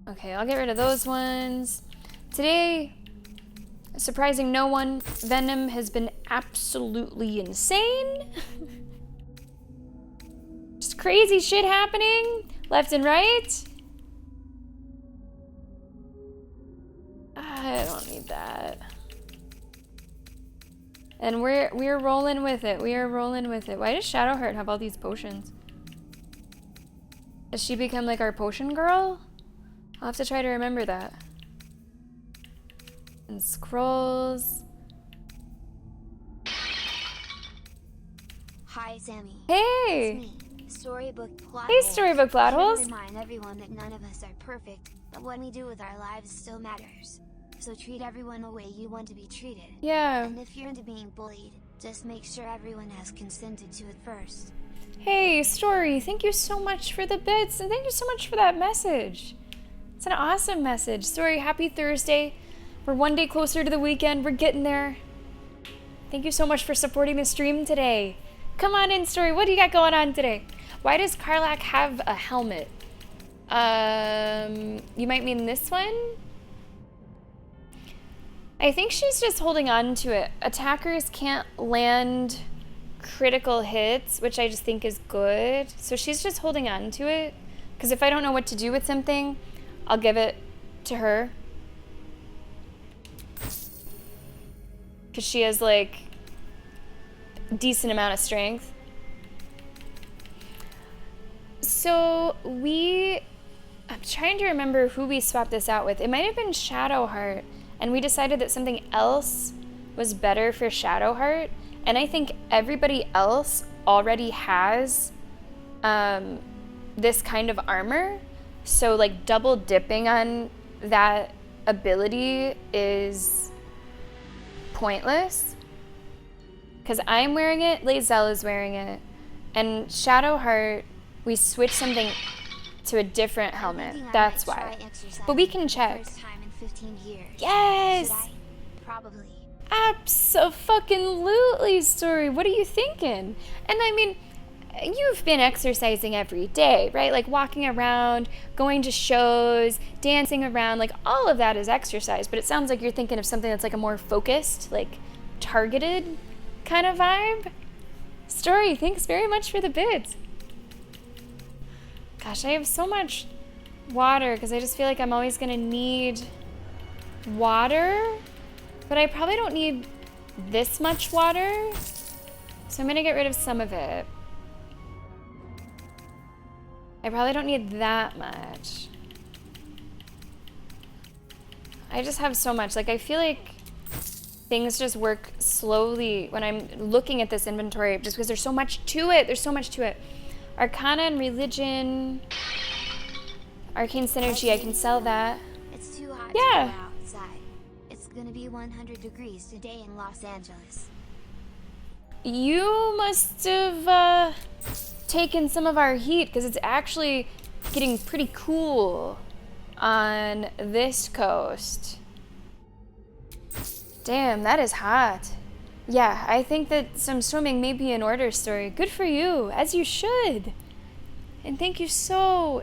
Okay, I'll get rid of those ones. Today, surprising no one, Venom has been absolutely insane. Just crazy shit happening left and right. I don't need that. And we're rolling with it. We are rolling with it. Why does Shadowheart have all these potions? Has she become like our potion girl? I'll have to try to remember that. And scrolls. Hi, Sammy. Hey! It's me, Storybook Plot Hey, Holes. Storybook Plot Here to Holes. remind everyone that none of us are perfect, but what we do with our lives still matters. So treat everyone the way you want to be treated. Yeah. And if you're into being bullied, Just make sure everyone has consented to it first. Hey, Story, thank you so much for the bits, and thank you so much for that message. It's an awesome message. Story, happy Thursday. We're one day closer to the weekend. We're getting there. Thank you so much for supporting the stream today. Come on in, Story. What do you got going on today? Why does Karlach have a helmet? You might mean this one? I think she's just holding on to it. Attackers can't land critical hits, which I just think is good. So she's just holding on to it. Because if I don't know what to do with something, I'll give it to her. Because she has, like, a decent amount of strength. So I'm trying to remember who we swapped this out with. It might have been Shadowheart. And we decided that something else was better for Shadowheart. And I think everybody else already has this kind of armor. So, like, double dipping on that ability is pointless. Because I'm wearing it, Lae'zel is wearing it. And Shadowheart, we switched something to a different helmet. That's why. But we can check. 15 years. Yes! Should I? Probably. Abso-fucking-lutely, Story. What are you thinking? And I mean, you've been exercising every day, right? Like walking around, going to shows, dancing around, like all of that is exercise. But it sounds like you're thinking of something that's like a more focused, like targeted kind of vibe. Story, thanks very much for the bits. Gosh, I have so much water because I just feel like I'm always gonna need water, but I probably don't need this much water, so I'm gonna get rid of some of it. I probably don't need that much. I just have so much. Like, I feel like things just work slowly when I'm looking at this inventory just because there's so much to it. There's so much to it. Arcana and religion. Arcane synergy, I can sell that. It's too hot Yeah. to go outside. It's gonna be 100 degrees today in Los Angeles. You must have taken some of our heat because it's actually getting pretty cool on this coast. Damn, that is hot. Yeah, I think that some swimming may be in order, Story. Good for you, as you should. And thank you so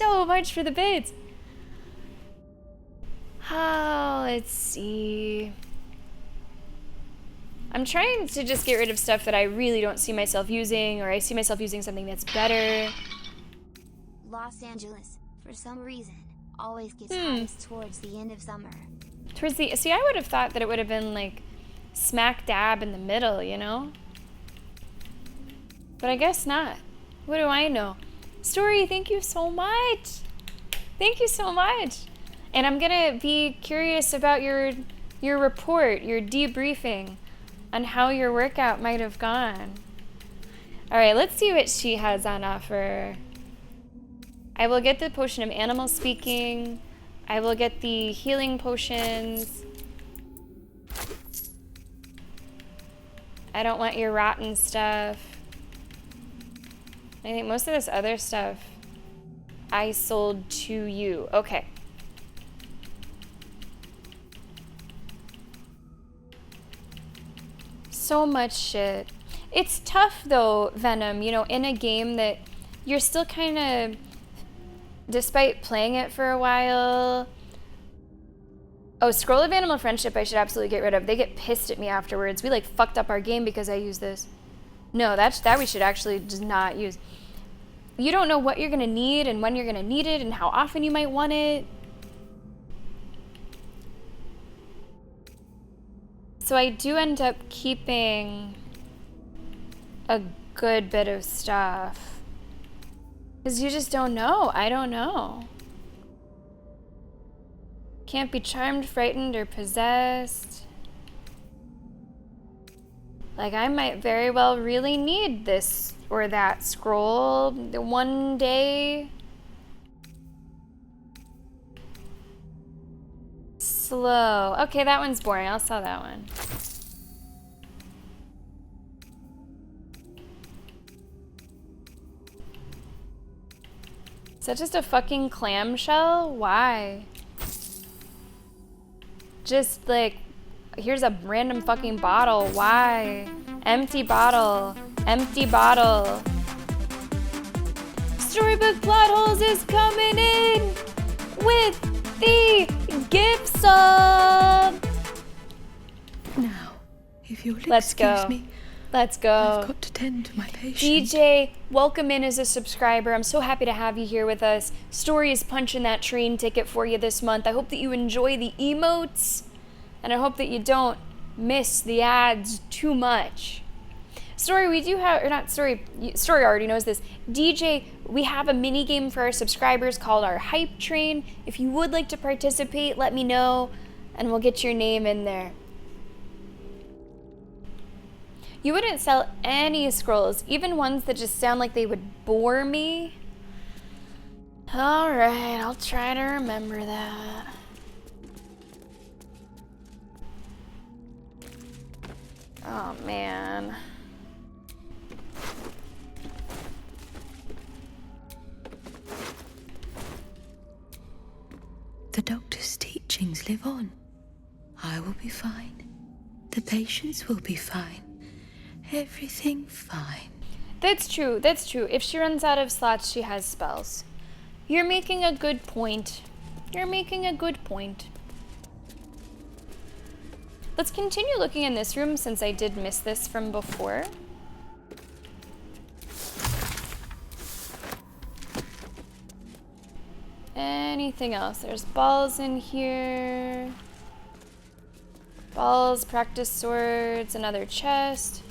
much for the bits. Oh, let's see. I'm trying to just get rid of stuff that I really don't see myself using, or I see myself using something that's better. Los Angeles, for some reason, always gets hottest towards the end of summer. See, I would have thought that it would have been like smack dab in the middle, you know? But I guess not. What do I know? Story, thank you so much. Thank you so much. And I'm gonna be curious about your report, your debriefing on how your workout might have gone. All right, let's see what she has on offer. I will get the potion of animal speaking. I will get the healing potions. I don't want your rotten stuff. I think most of this other stuff I sold to you. Okay. So much shit. It's tough though, Venom, you know, in a game that you're still kind of, despite playing it for a while. Oh, Scroll of Animal Friendship I should absolutely get rid of. They get pissed at me afterwards. We like fucked up our game because I used this. No, that we should actually just not use. You don't know what you're gonna need and when you're gonna need it and how often you might want it. So I do end up keeping a good bit of stuff. Because you just don't know. I don't know. Can't be charmed, frightened, or possessed. Like, I might very well really need this or that scroll one day. Slow. Okay, that one's boring. I'll sell that one. Is that just a fucking clamshell? Why? Just like, here's a random fucking bottle. Why? Empty bottle. Empty bottle. Storybook Plot Holes is coming in with the gift sub. Now, if you'll Let's go. excuse me, Let's go. I've got to tend to my patient. DJ, welcome in as a subscriber. I'm so happy to have you here with us. Story is punching that train ticket for you this month. I hope that you enjoy the emotes, and I hope that you don't miss the ads too much. Story, we do have, or not Story, Story already knows this. DJ, we have a mini game for our subscribers called our Hype Train. If you would like to participate, let me know, and we'll get your name in there. You wouldn't sell any scrolls, even ones that just sound like they would bore me. All right, I'll try to remember that. Oh, man. The doctor's teachings live on. I will be fine. The patients will be fine. Everything fine. That's true, that's true. If she runs out of slots, she has spells. You're making a good point. You're making a good point. Let's continue looking in this room since I did miss this from before. Anything else? There's balls in here. Balls, practice swords, another chest.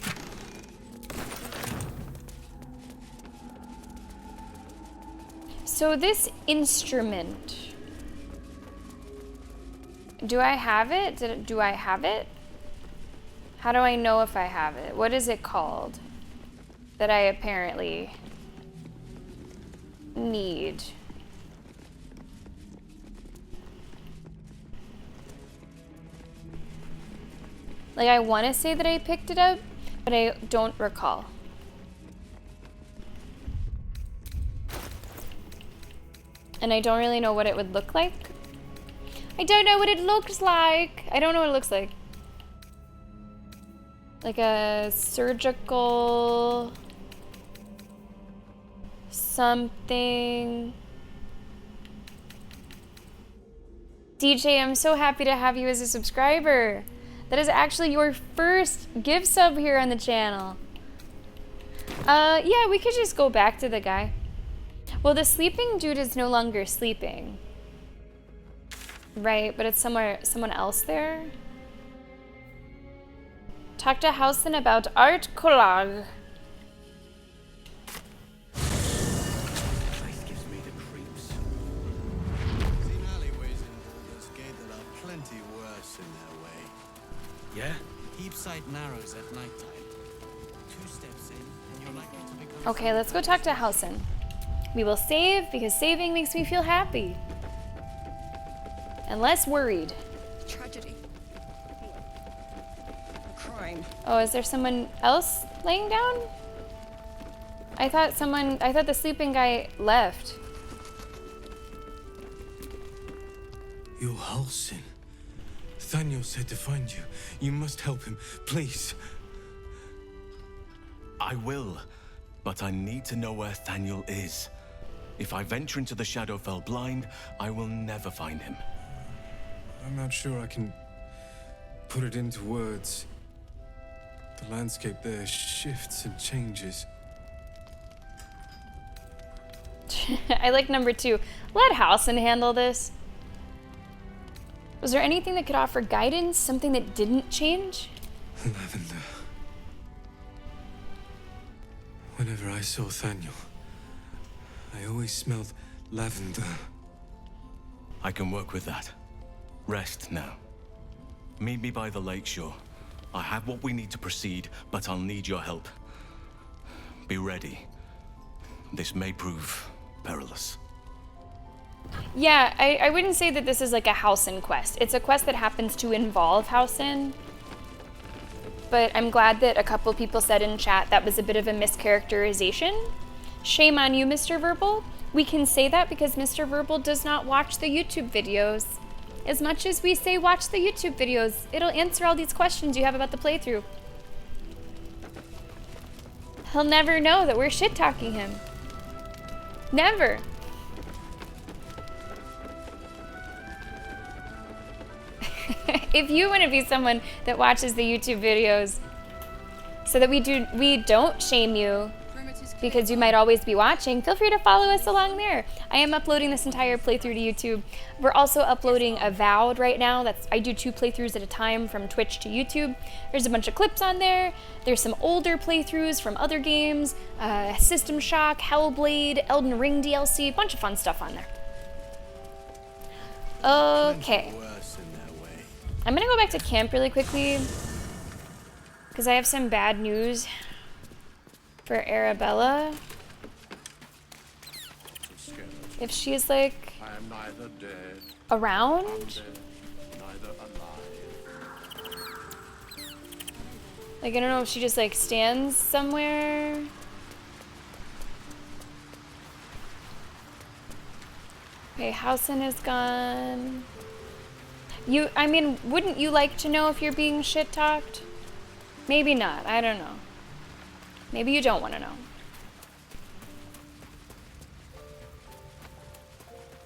So this instrument, do I have it? Do I have it? How do I know if I have it? What is it called that I apparently need? Like, I want to say that I picked it up, but I don't recall. And I don't really know what it would look like. I don't know what it looks like. I don't know what it looks like. Like a surgical something. DJ, I'm so happy to have you as a subscriber. That is actually your first gift sub here on the channel. Yeah, we could just go back to the guy. Well, the sleeping dude is no longer sleeping. Right, but it's someone else there. Talk to Halsin about art collage. Place gives me the creeps. Seen alleyways in Baldur's Gate that are plenty worse in their way. Yeah? Heapside narrows at nighttime. 2 steps in, and you're likely to become... Okay, let's go talk to Halsin. We will save because saving makes me feel happy. And less worried. Tragedy. A crime. Oh, is there someone else laying down? I thought the sleeping guy left. You're Halsin. Thaniel said to find you. You must help him, please. I will, but I need to know where Thaniel is. If I venture into the Shadowfell blind, I will never find him. I'm not sure I can put it into words. The landscape there shifts and changes. I like number 2. Let Halsin handle this. Was there anything that could offer guidance? Something that didn't change? Lavender. Whenever I saw Thaniel, I always smelled lavender. I can work with that. Rest now. Meet me by the lakeshore. I have what we need to proceed, but I'll need your help. Be ready. This may prove perilous. Yeah, I wouldn't say that this is like a Halsin quest. It's a quest that happens to involve Halsin. But I'm glad that a couple people said in chat that was a bit of a mischaracterization. Shame on you, Mr. Verbal. we can say that because Mr. Verbal does not watch the YouTube videos. As much as we say watch the YouTube videos, it'll answer all these questions you have about the playthrough. He'll never know that we're shit-talking him. Never. If you want to be someone that watches the YouTube videos so that we don't shame you because you might always be watching, feel free to follow us along there. I am uploading this entire playthrough to YouTube. We're also uploading Avowed right now. I do 2 playthroughs at a time from Twitch to YouTube. There's a bunch of clips on there. There's some older playthroughs from other games, System Shock, Hellblade, Elden Ring DLC, a bunch of fun stuff on there. Okay. I'm gonna go back to camp really quickly because I have some bad news for Arabella. If she's like I am neither dead, around. undead, neither alive. Like I don't know if she just like stands somewhere. Okay, Halsin is gone. I mean, wouldn't you like to know if you're being shit-talked? Maybe not, I don't know. Maybe you don't want to know.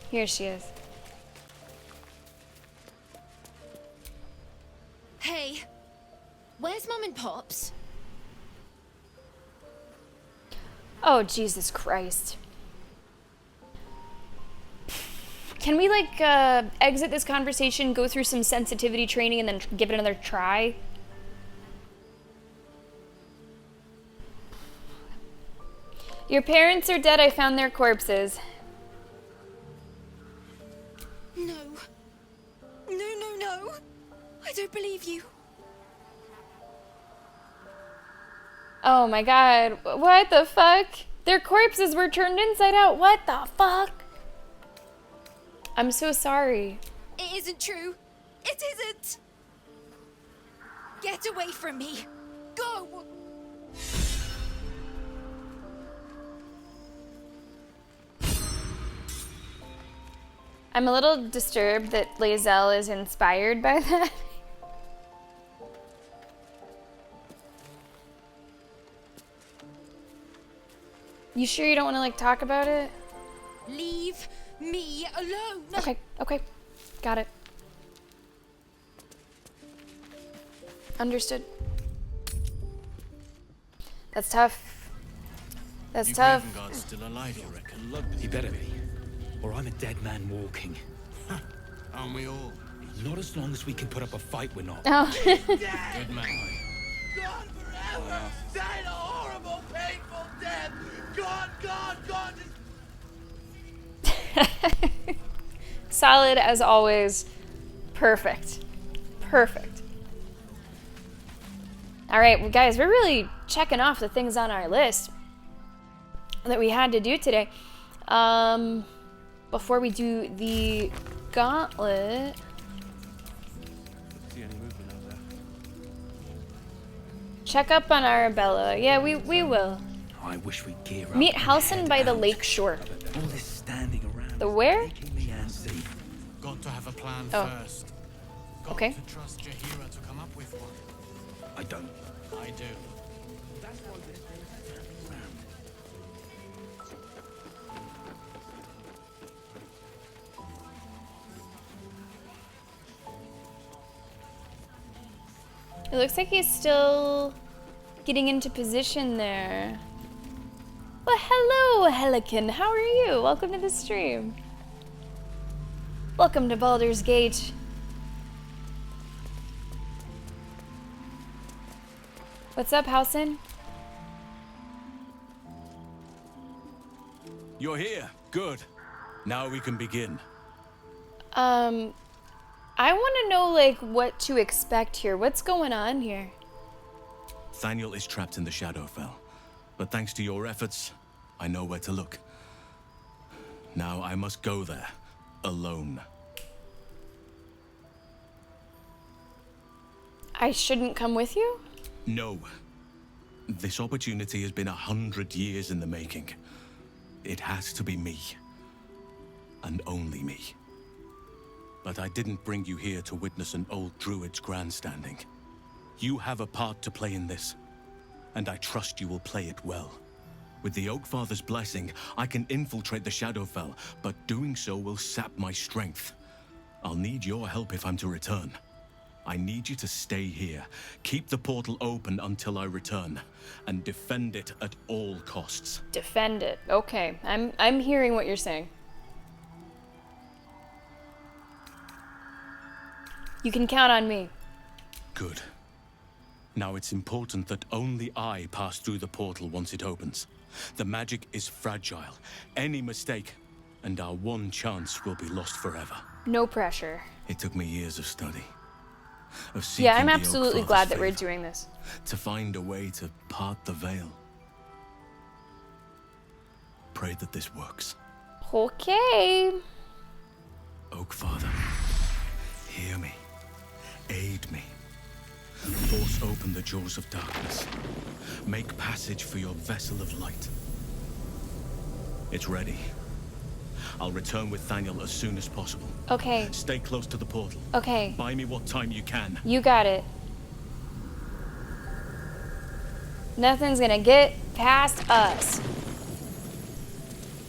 Here she is. Hey, where's Mum and Pops? Oh, Jesus Christ. Can we, like, exit this conversation, go through some sensitivity training, and then give it another try? Your parents are dead. I found their corpses. No. No. I don't believe you. Oh my god. What the fuck? Their corpses were turned inside out. What the fuck? I'm so sorry. It isn't true. It isn't. Get away from me. Go. I'm a little disturbed that Lae'zel is inspired by that. You sure you don't want to, like, talk about it? Leave me alone. Okay. Got it. Understood. That's tough. That's tough. God's still alive, you reckon? He better be. Or I'm a dead man walking. Aren't we all? Not as long as we can put up a fight, we're not. Oh. Good man. Gone forever! Died a horrible, painful death! Gone! Solid as always. Perfect. All right, well, guys, we're really checking off the things on our list that we had to do today. Before we do the gauntlet. See any movement out there? Check up on Arabella. Yeah, we will. I wish we'd gear up. Meet and Halsin head by the out. lake shore. All this standing around. The where? Making me antsy. Got to have a plan Oh. first. Got Okay. to trust Jaheira to come up with one. I don't. I do. That's why there's standing around. It looks like he's still getting into position there. Well, hello, Helican. How are you? Welcome to the stream. Welcome to Baldur's Gate. What's up, Halsin? You're here. Good. Now we can begin. I want to know, like, what to expect here. What's going on here? Thaniel is trapped in the Shadowfell, but thanks to your efforts, I know where to look. Now I must go there, alone. I shouldn't come with you? No. This opportunity has been 100 years in the making. It has to be me. And only me. But I didn't bring you here to witness an old druid's grandstanding. You have a part to play in this, and I trust you will play it well. With the Oakfather's blessing, I can infiltrate the Shadowfell, but doing so will sap my strength. I'll need your help if I'm to return. I need you to stay here, keep the portal open until I return, and defend it at all costs. Defend it. Okay, I'm hearing what you're saying. You can count on me. Good. Now it's important that only I pass through the portal once it opens. The magic is fragile. Any mistake, and our one chance will be lost forever. No pressure. It took me years of study. Of seeking Yeah, I'm the absolutely Oakfather's glad that we're favor, doing this. to find a way to part the veil. Pray that this works. Okay. Oakfather, hear me. Aid me. Force open the jaws of darkness. Make passage for your vessel of light. It's ready. I'll return with Thaniel as soon as possible. Okay. Stay close to the portal. Okay. Buy me what time you can. You got it. Nothing's gonna get past us.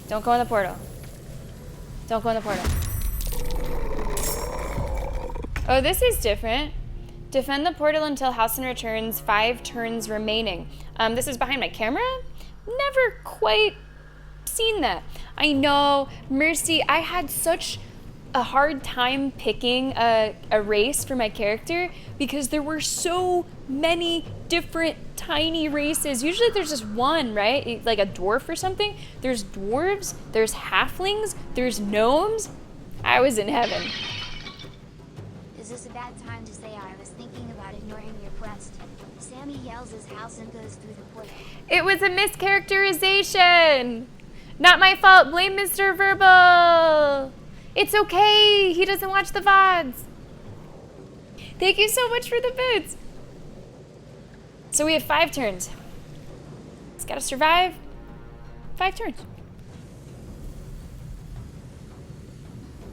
Don't go in the portal. Don't go in the portal. Oh, this is different. Defend the portal until Halsin returns. 5 turns remaining. This is behind my camera? Never quite seen that. I know, Mercy, I had such a hard time picking a race for my character because there were so many different tiny races. Usually there's just one, right? Like a dwarf or something. There's dwarves, there's halflings, there's gnomes. I was in heaven. Is this a bad time to say I was thinking about ignoring your quest? Sammy yells as Halsin goes through the portal. It was a mischaracterization. Not my fault. Blame Mr. Verbal. It's okay. He doesn't watch the VODs. Thank you so much for the boots. So we have 5 turns. It's got to survive 5 turns.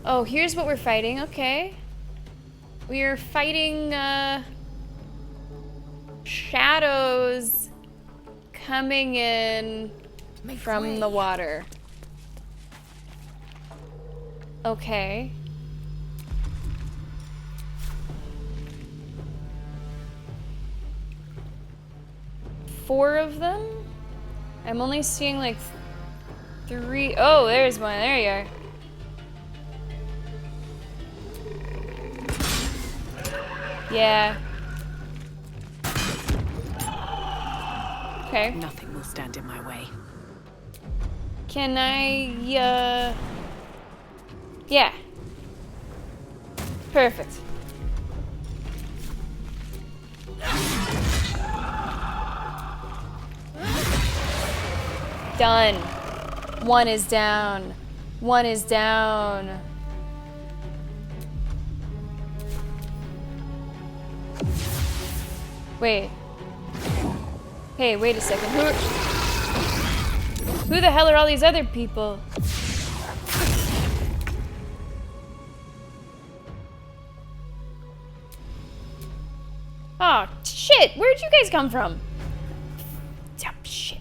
Oh, here's what we're fighting. Okay. We are fighting shadows coming in from the water. Okay. Four of them? I'm only seeing like 3. Oh, there's one. There you are. Yeah. Okay. Nothing will stand in my way. Can I, yeah. Perfect. Done. 1 is down. 1 is down. Wait. Hey, wait a second. Who the hell are all these other people? Oh, shit! Where'd you guys come from? Oh, shit.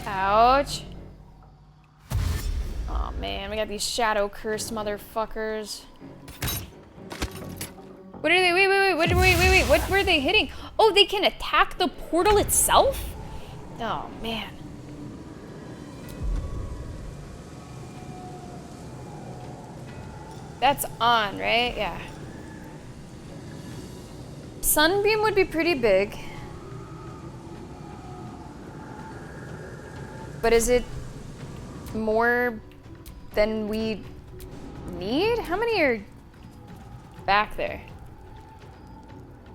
Ouch. Oh man, we got these shadow cursed motherfuckers. What are they? Wait. What were they hitting? Oh, they can attack the portal itself? Oh man. That's on, right? Yeah. Sunbeam would be pretty big. But is it more than we need? How many are back there?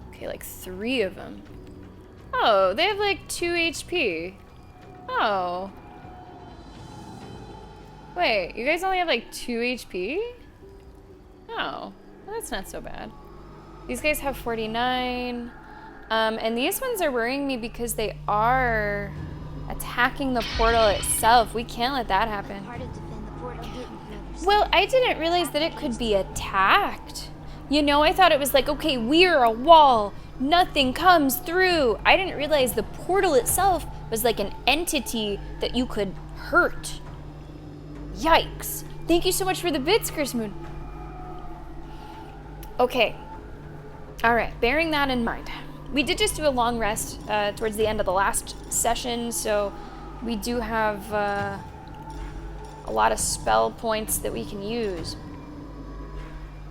Okay, like 3 of them. Oh, they have like 2 HP. Oh. Wait, you guys only have like 2 HP? Oh, well, that's not so bad. These guys have 49. And these ones are worrying me because they are attacking the portal itself. We can't let that happen. Well, I didn't realize that it could be attacked. You know, I thought it was like, okay, we're a wall. Nothing comes through. I didn't realize the portal itself was like an entity that you could hurt. Yikes. Thank you so much for the bits, Chris Moon. Okay. All right, bearing that in mind. We did just do a long rest towards the end of the last session, so we do have a lot of spell points that we can use.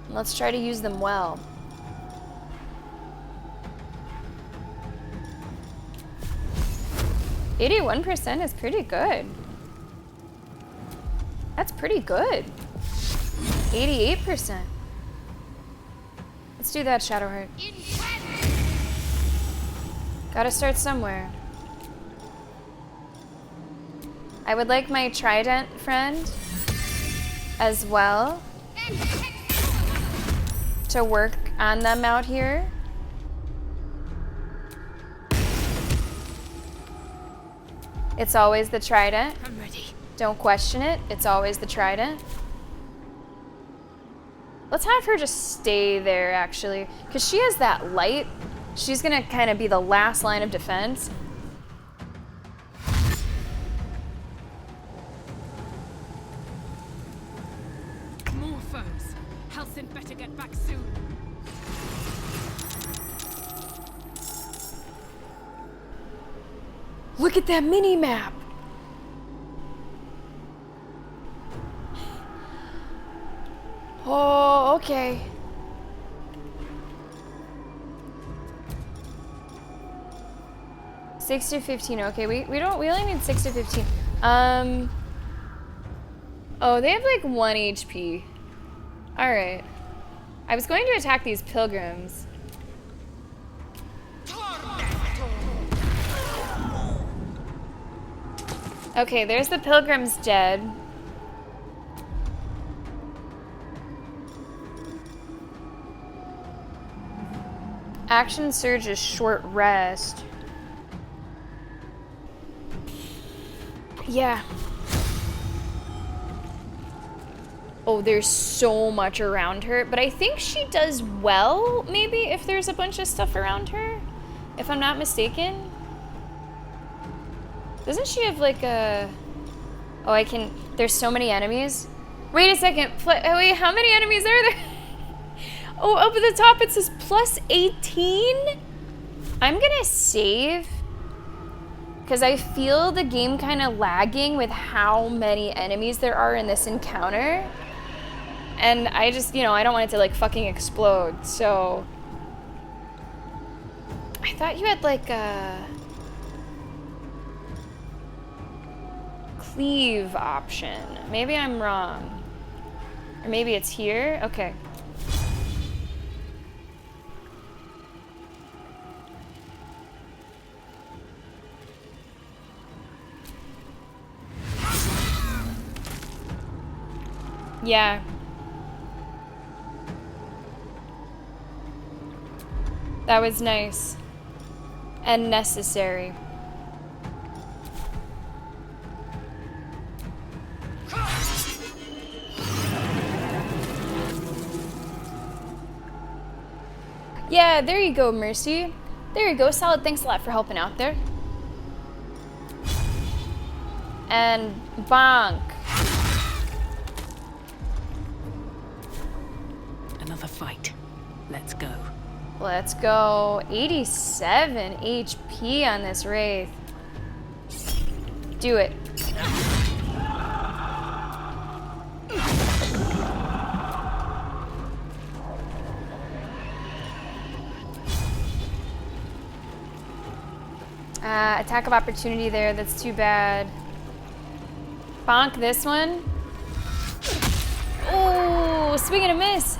Let's try to use them well. "81% is pretty good. That's pretty good. 88%. Let's do that, Shadowheart. Gotta start somewhere. I would like my trident friend as well to work on them out here. It's always the trident. I'm ready. Don't question it. It's always the trident. Let's have her just stay there, actually, because she has that light. She's gonna kind of be the last line of defense. More foes. Halsin better get back soon. Look at that mini map. Oh, okay. Six to 15. Okay, we only need 6 to 15. Oh, they have like 1 HP. All right. I was going to attack these pilgrims. Okay, there's the pilgrims dead. Action surge is short rest. Yeah. Oh, there's so much around her, but I think she does well, maybe, if there's a bunch of stuff around her, if I'm not mistaken. Doesn't she have like a... Oh, I can... There's so many enemies. Wait a second. Wait, how many enemies are there? Oh, up at the top it says plus 18? I'm gonna save. Because I feel the game kind of lagging with how many enemies there are in this encounter. And I just, you know, I don't want it to like fucking explode, so... I thought you had like a... cleave option. Maybe I'm wrong. Or maybe it's here? Okay. Yeah. That was nice. And necessary. Yeah, there you go, Mercy. There you go, Solid. Thanks a lot for helping out there. And bonk. Another fight. Let's go. Let's go. 87 HP on this Wraith. Do it. Attack of opportunity there. That's too bad. Bonk this one. Oh, swing and a miss.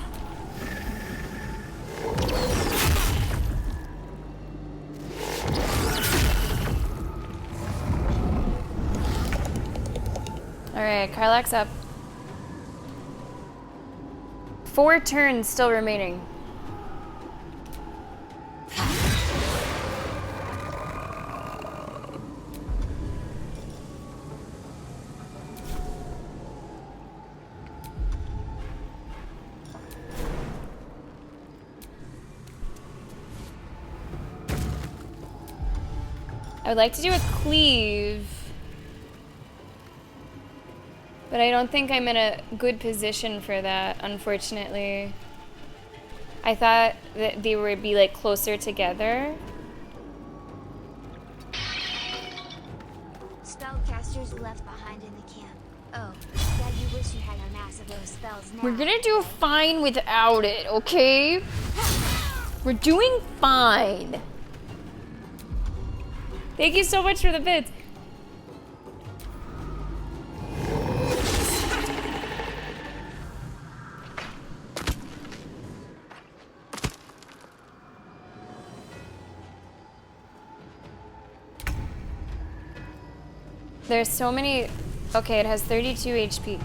All right, Karlach's up. 4 turns still remaining. I would like to do a cleave, but I don't think I'm in a good position for that, unfortunately. I thought that they would be like closer together. Spellcasters left behind in the camp. Oh, Dad, you wish you had a mass of those spells now. We're gonna do fine without it, okay? We're doing fine. Thank you so much for the bits. There's so many. Okay, it has 32 HP.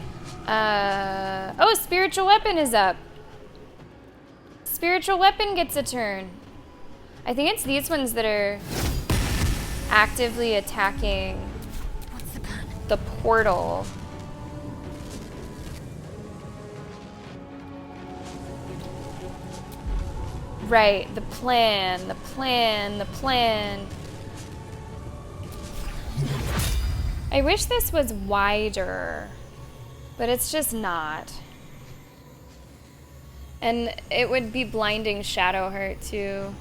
Oh, spiritual weapon is up. Spiritual weapon gets a turn. I think it's these ones that are actively attacking the portal. Right, the plan. I wish this was wider, but it's just not. And it would be blinding shadow hurt too.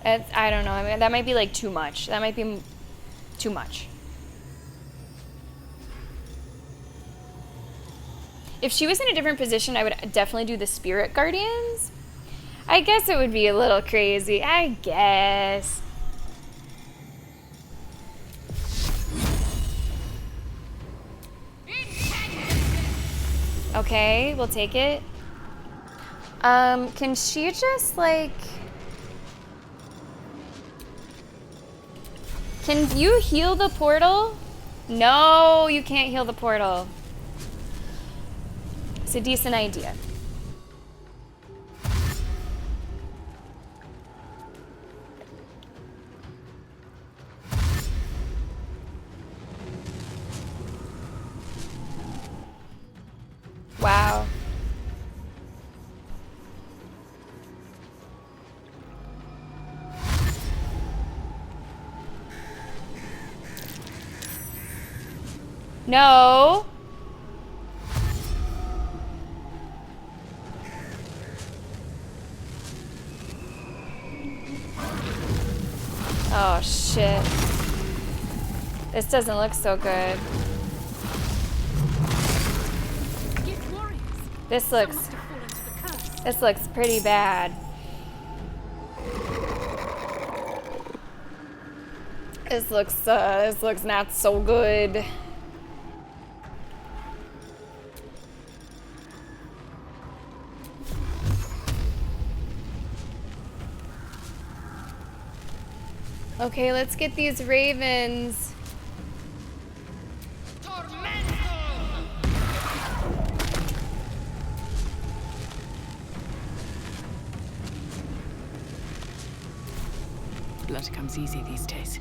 I don't know. I mean, that might be like too much. That might be too much. If she was in a different position, I would definitely do the Spirit Guardians. I guess it would be a little crazy. I guess. Okay, we'll take it. Can she just like... Can you heal the portal? No, you can't heal the portal. It's a decent idea. Wow. No. Oh shit. This doesn't look so good. This looks pretty bad. This looks not so good. Okay, let's get these ravens. Blood comes easy these days.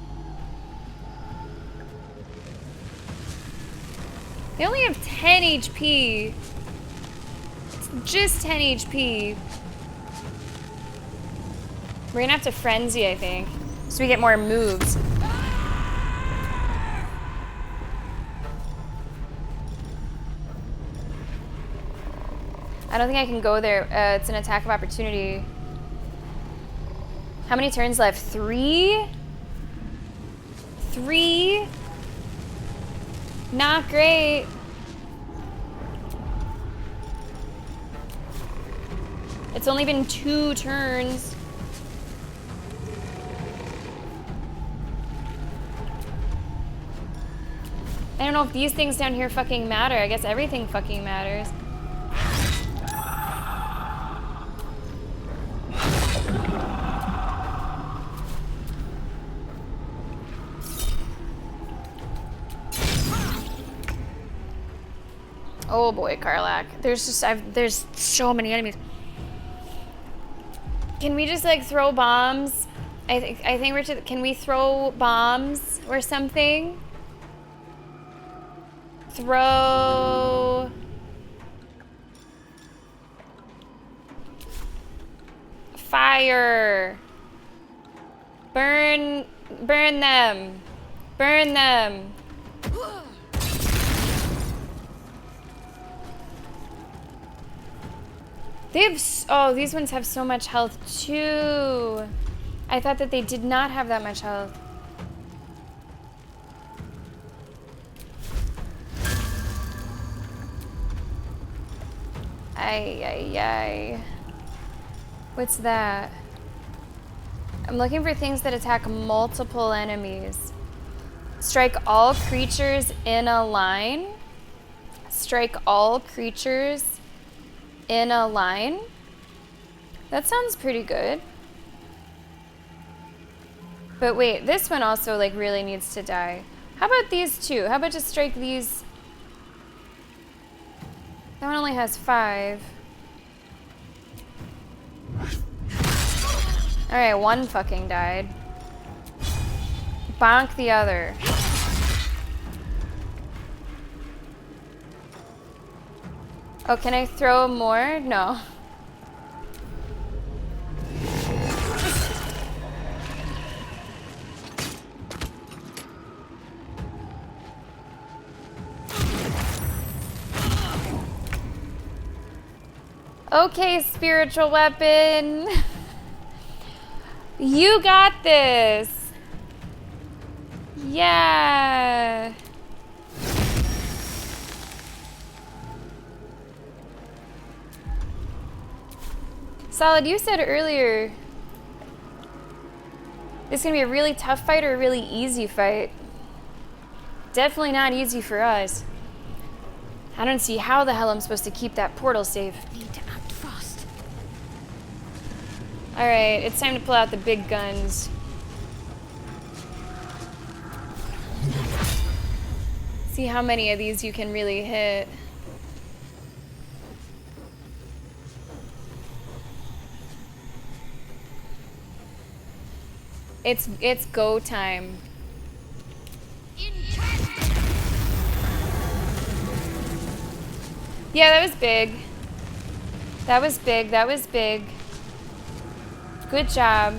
They only have 10 HP. It's just 10 HP. We're gonna have to frenzy, I think, so we get more moves. I don't think I can go there. It's an attack of opportunity. How many turns left? 3? 3? Not great. It's only been 2 turns. I don't know if these things down here fucking matter. I guess everything fucking matters. Oh boy, Karlak. There's so many enemies. Can we just like throw bombs? I think we're can we throw bombs or something? Throw fire. Burn them. Burn them. They have, oh, these ones have so much health too. I thought that they did not have that much health. Ay, ay, ay. What's that? I'm looking for things that attack multiple enemies. Strike all creatures in a line. Strike all creatures in a line. That sounds pretty good. But wait, this one also like really needs to die. How about these two? How about just strike these? That one only has 5. Alright, one fucking died. Bonk the other. Oh, can I throw more? No. Okay, spiritual weapon. You got this. Yeah. Solid, you said earlier this is gonna be a really tough fight or a really easy fight. Definitely not easy for us. I don't see how the hell I'm supposed to keep that portal safe. Need to act fast. Alright, it's time to pull out the big guns. See how many of these you can really hit. It's go time. Yeah, that was big. That was big. That was big. Good job.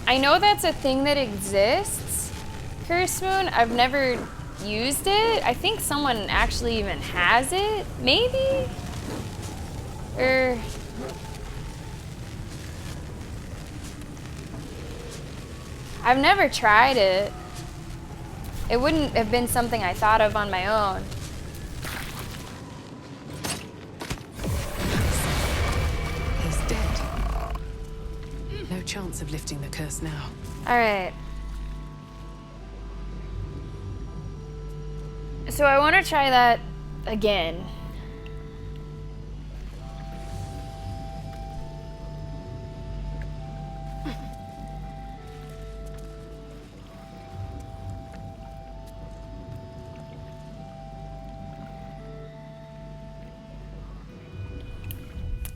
I know that's a thing that exists, Curse Moon. I've never used it. I think someone actually even has it, maybe? Or... I've never tried it. It wouldn't have been something I thought of on my own. He's dead. No chance of lifting the curse now. All right. So I want to try that again.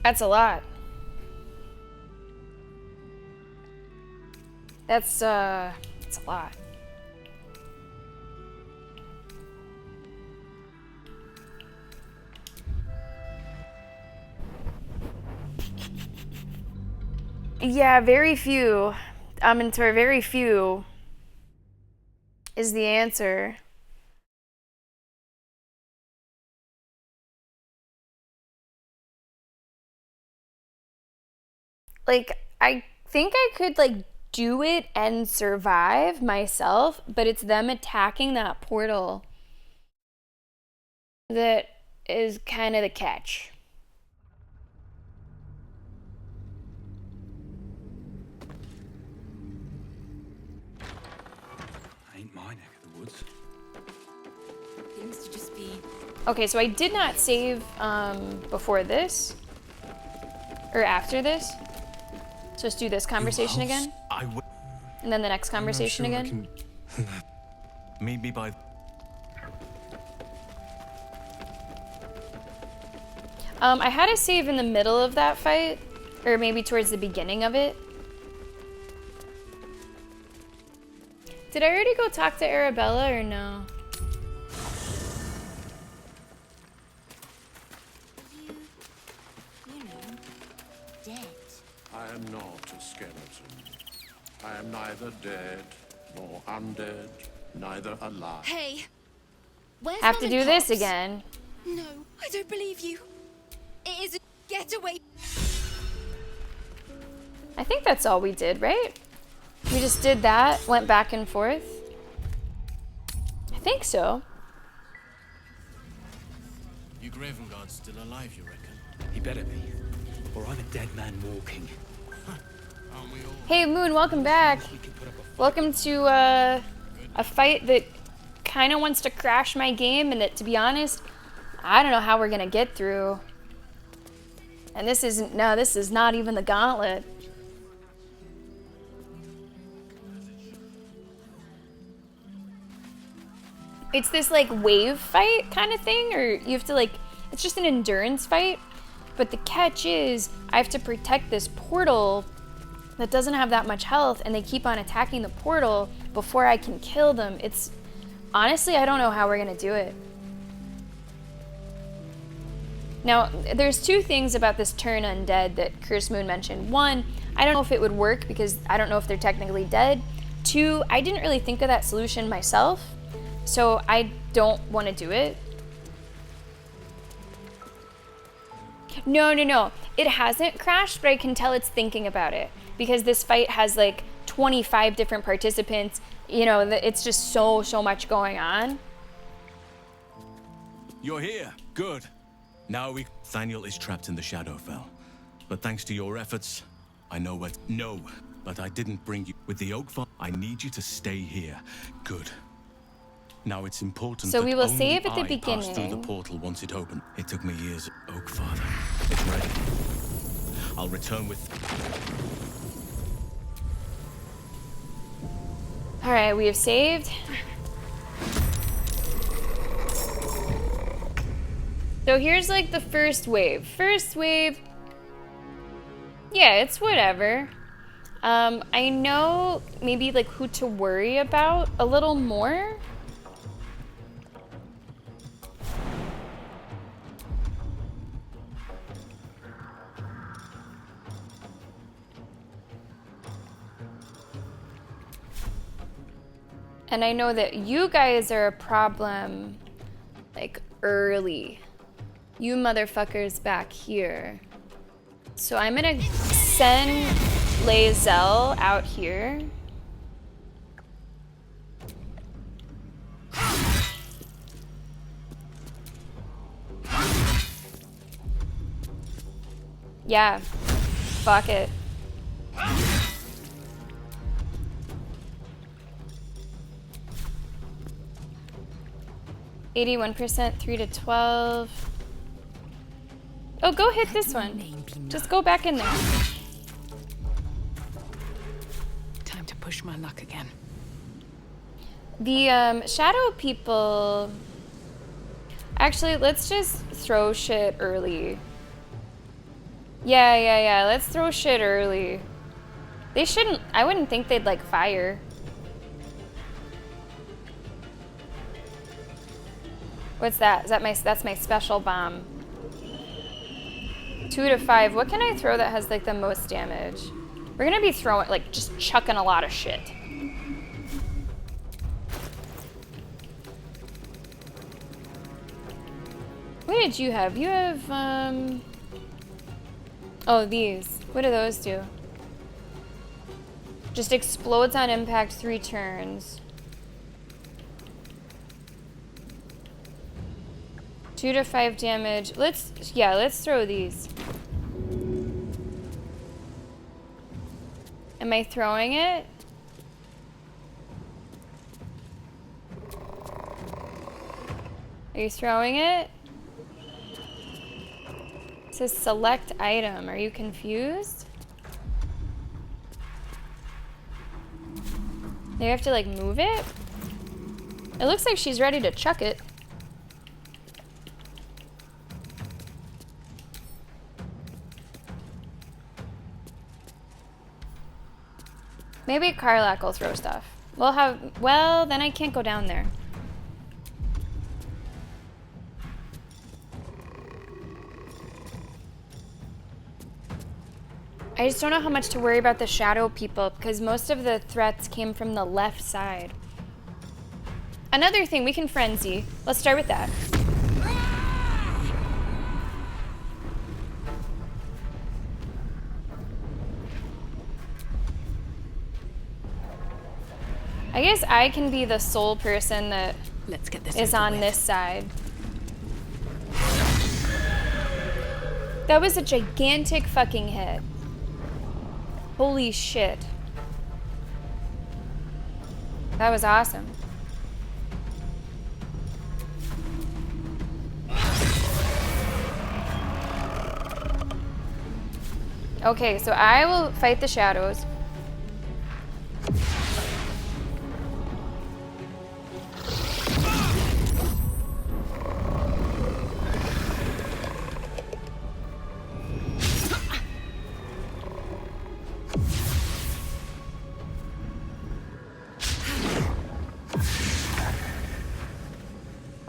That's a lot. That's a lot. Yeah, very few. Sorry, very few is the answer. Like, I think I could, like, do it and survive myself, but it's them attacking that portal that is kind of the catch. Ain't my neck of the woods. Seems to just be... Okay, so I did not save before this or after this. So let's do this conversation again. And then the next conversation I'm not again. sure I can... Meet me by... I had a save in the middle of that fight, or maybe towards the beginning of it. Did I already go talk to Arabella or no? You know, dead. I am not a skeleton. I am neither dead nor undead, neither alive. Hey, where's Have to Mum do and this Pops? again. No, I don't believe you. It is a getaway. I think that's all we did, right? We just did that, went back and forth. I think so. You Graven Guard's still alive, you reckon? He better be, or I'm a dead man walking. Aren't we all? Hey Moon, welcome back. Welcome to a fight that kind of wants to crash my game, and that, to be honest, I don't know how we're gonna get through. And this isn't, no, this is not even the gauntlet. It's this like wave fight kind of thing, or you have to like, it's just an endurance fight. But the catch is I have to protect this portal that doesn't have that much health, and they keep on attacking the portal before I can kill them. It's, honestly, I don't know how we're gonna do it. Now, there's two things about this turn undead that Curse Moon mentioned. One, I don't know if it would work because I don't know if they're technically dead. Two, I didn't really think of that solution myself, so I don't want to do it. No. It hasn't crashed, but I can tell it's thinking about it because this fight has like 25 different participants. You know, it's just so much going on. You're here. Good. Now Thaniel is trapped in the Shadowfell. But thanks to your efforts, I know what... No, but I didn't bring you... With the Oak Farm, I need you to stay here. Good. Now it's important So that we will only save at the I pass through the beginning. portal once it opens. It took me years. Oak Father, it's ready. I'll return with... All right, we have saved. So here's like the first wave. First wave, yeah, it's whatever. I know maybe like who to worry about a little more. And I know that you guys are a problem, like, early. You motherfuckers back here. So I'm gonna send Lae'zel out here. Yeah, fuck it. 81%, 3 to 12. Oh, go hit this one. Just go back in there. Time to push my luck again. The shadow people... Actually, let's just throw shit early. Yeah. Let's throw shit early. They shouldn't... I wouldn't think they'd like fire. What's that? Is that that's my special bomb. 2 to 5. What can I throw that has like the most damage? We're gonna be throwing, like, just chucking a lot of shit. What did you have? You have, oh, these. What do those do? Just explodes on impact 3 turns. 2 to 5 damage. Let's throw these. Am I throwing it? Are you throwing it? It says select item. Are you confused? They have to like move it? It looks like she's ready to chuck it. Maybe Karlak will throw stuff. Well, then I can't go down there. I just don't know how much to worry about the shadow people because most of the threats came from the left side. Another thing, we can frenzy. Let's start with that. I guess I can be the sole person that is on this side. That was a gigantic fucking hit. Holy shit. That was awesome. Okay, so I will fight the shadows.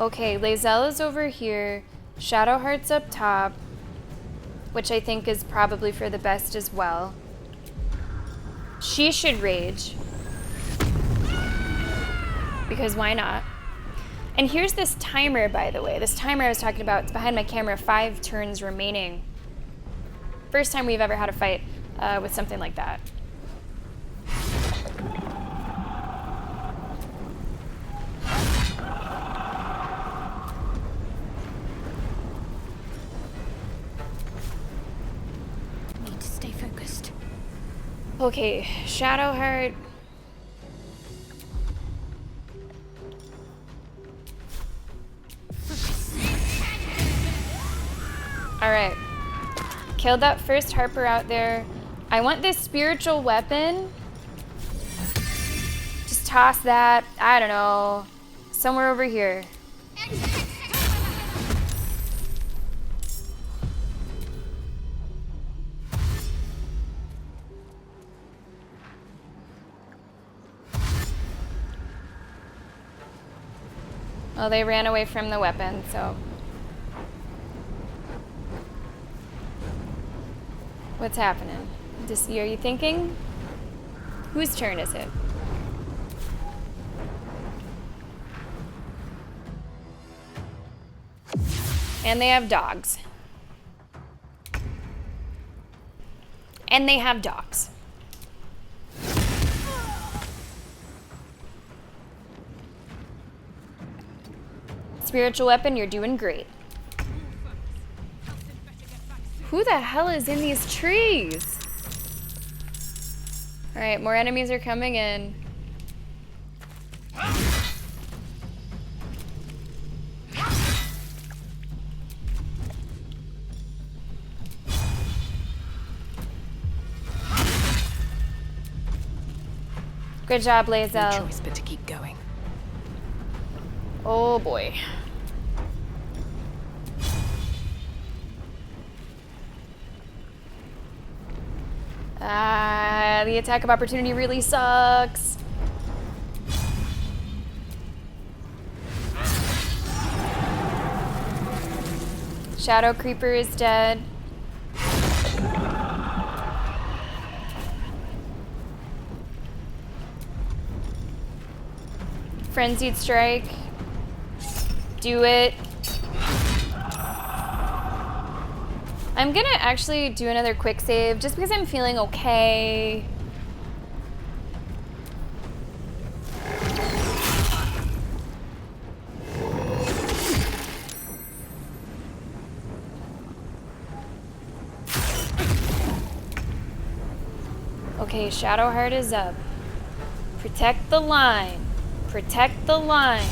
Okay, Lae'zel is over here. Shadowheart's up top, which I think is probably for the best as well. She should rage. Because why not? And here's this timer, by the way. This timer I was talking about, it's behind my camera, 5 turns remaining. First time we've ever had a fight with something like that. Okay, Shadowheart. Alright. Killed that first Harper out there. I want this spiritual weapon. Just toss that, I don't know, somewhere over here. Well, they ran away from the weapon, so. What's happening? Are you thinking? Whose turn is it? And they have dogs. And they have dogs. Spiritual weapon, you're doing great. Who the hell is in these trees? All right, more enemies are coming in. Good job, Lae'zel. No choice but to keep going. Oh boy. The attack of opportunity really sucks. Shadow Creeper is dead. Frenzied Strike. Do it. I'm gonna actually do another quick save just because I'm feeling okay. Okay, Shadowheart is up. Protect the line. Protect the line.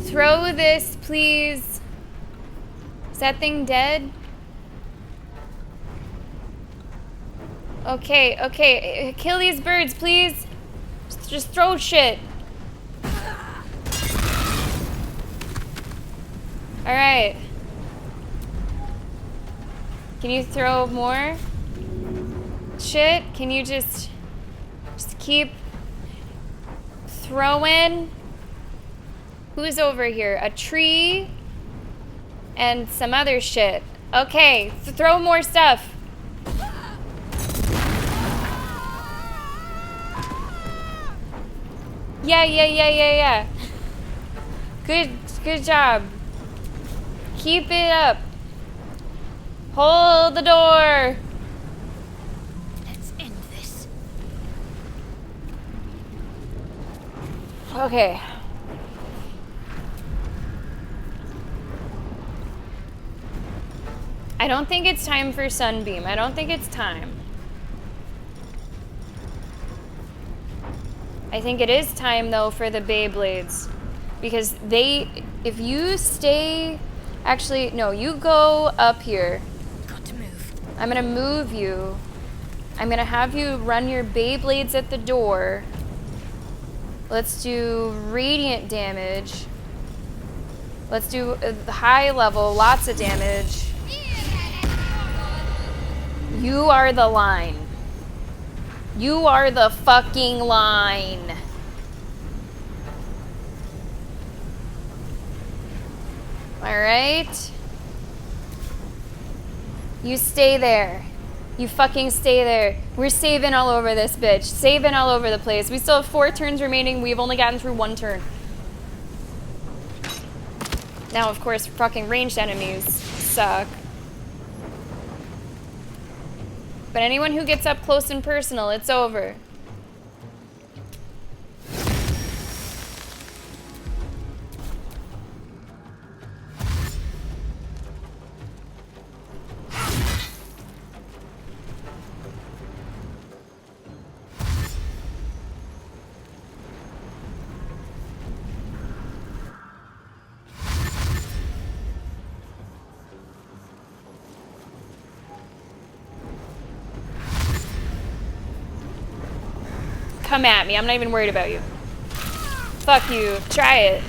Throw this, please. Is that thing dead? Okay, okay. Kill these birds, please. Just throw shit. Alright. Can you throw more shit? Can you just keep throwing? Who's over here? A tree and some other shit. Okay, throw more stuff. Yeah. Good job. Keep it up. Hold the door. Let's end this. Okay. I don't think it's time for Sunbeam. I don't think it's time. I think it is time, though, for the Beyblades. Because if you stay... Actually, no, you go up here. Got to move. I'm gonna move you. I'm gonna have you run your Beyblades at the door. Let's do radiant damage. Let's do high level, lots of damage. You are the line. You are the fucking line. Alright? You stay there. You fucking stay there. We're saving all over this bitch. Saving all over the place. We still have 4 turns remaining. We've only gotten through 1 turn. Now, of course, fucking ranged enemies suck. But anyone who gets up close and personal, it's over. Come at me. I'm not even worried about you. Fuck you. Try it.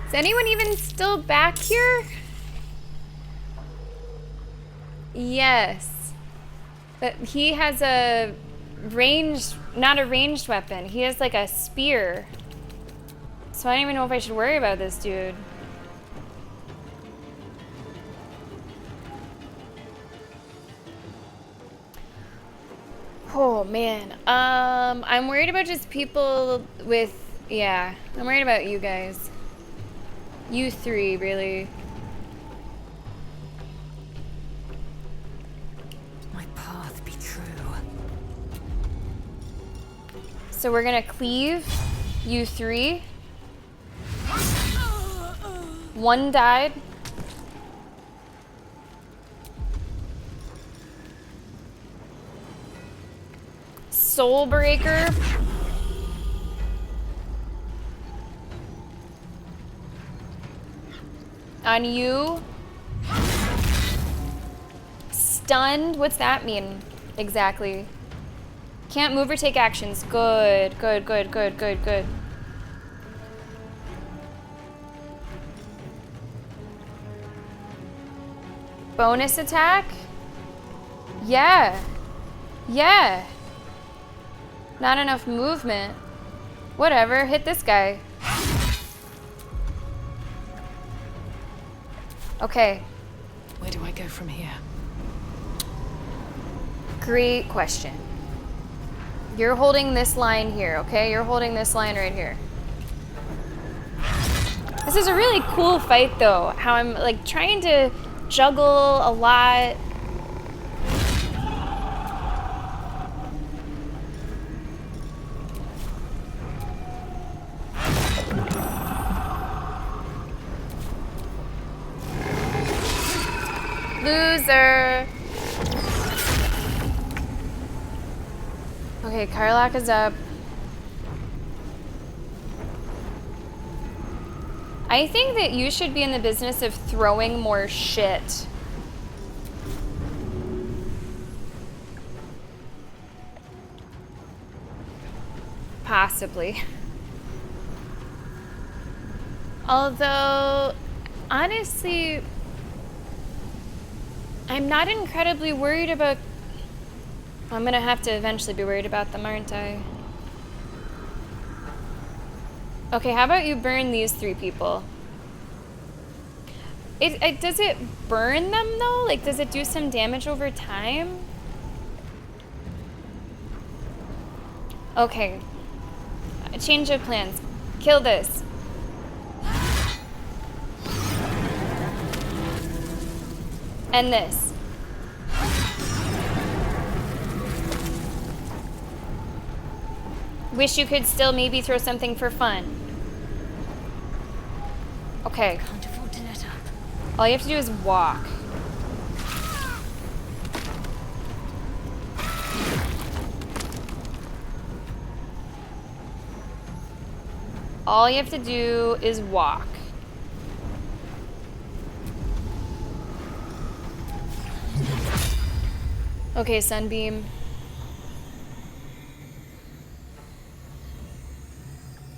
Is anyone even still back here? Yes. But he has a ranged, not a ranged weapon. He has like a spear. So I don't even know if I should worry about this dude. Oh man. I'm worried about just people with, yeah. I'm worried about you guys. You 3, really. My path be true. So we're gonna cleave you 3. 1 died. Soulbreaker. On you. Stunned. What's that mean exactly? Can't move or take actions. Good. Bonus attack? Yeah. Not enough movement. Whatever, hit this guy. Okay. Where do I go from here? Great question. You're holding this line here, okay? You're holding this line right here. This is a really cool fight, though. How I'm, like, trying to juggle a lot. Loser. Okay, Karlak is up. I think that you should be in the business of throwing more shit. Possibly. Although, honestly, I'm not incredibly worried about... I'm gonna have to eventually be worried about them, aren't I? Okay, how about you burn these 3 people? Does it burn them, though? Like, does it do some damage over time? Okay. A change of plans. Kill this. And this. Wish you could still maybe throw something for fun. Okay. Can't afford to let up. All you have to do is walk. All you have to do is walk. Okay, Sunbeam.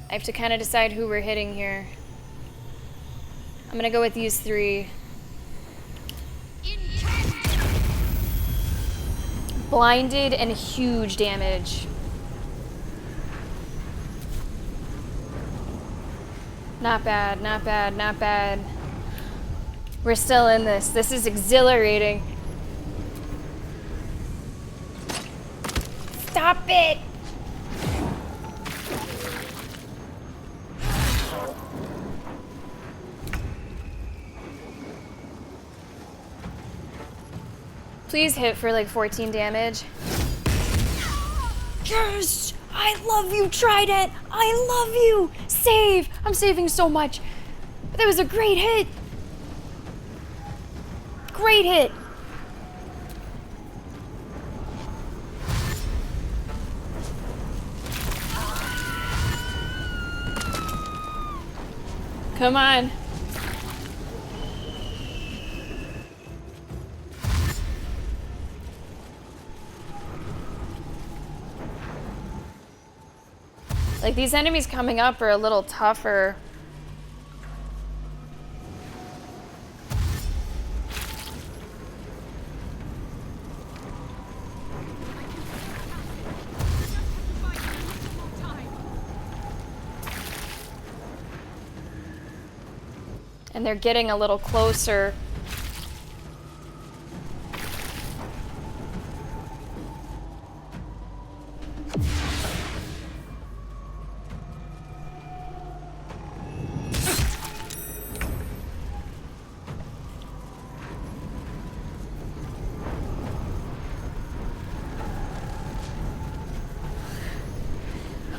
I have to kind of decide who we're hitting here. I'm gonna go with these 3. Blinded and huge damage. Not bad, not bad, not bad. We're still in this. This is exhilarating. Stop it! Please hit for like 14 damage. Yes! I love you, Trident! I love you! Save! I'm saving so much. That was a great hit. Great hit. Come on. Like, these enemies coming up are a little tougher. And they're getting a little closer.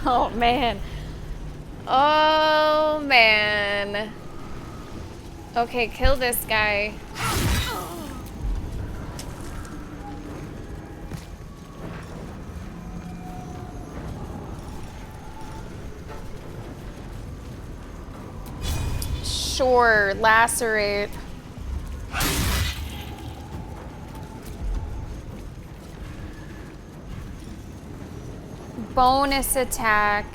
Oh man. Oh man. Okay, kill this guy. Sure, lacerate. Bonus attack.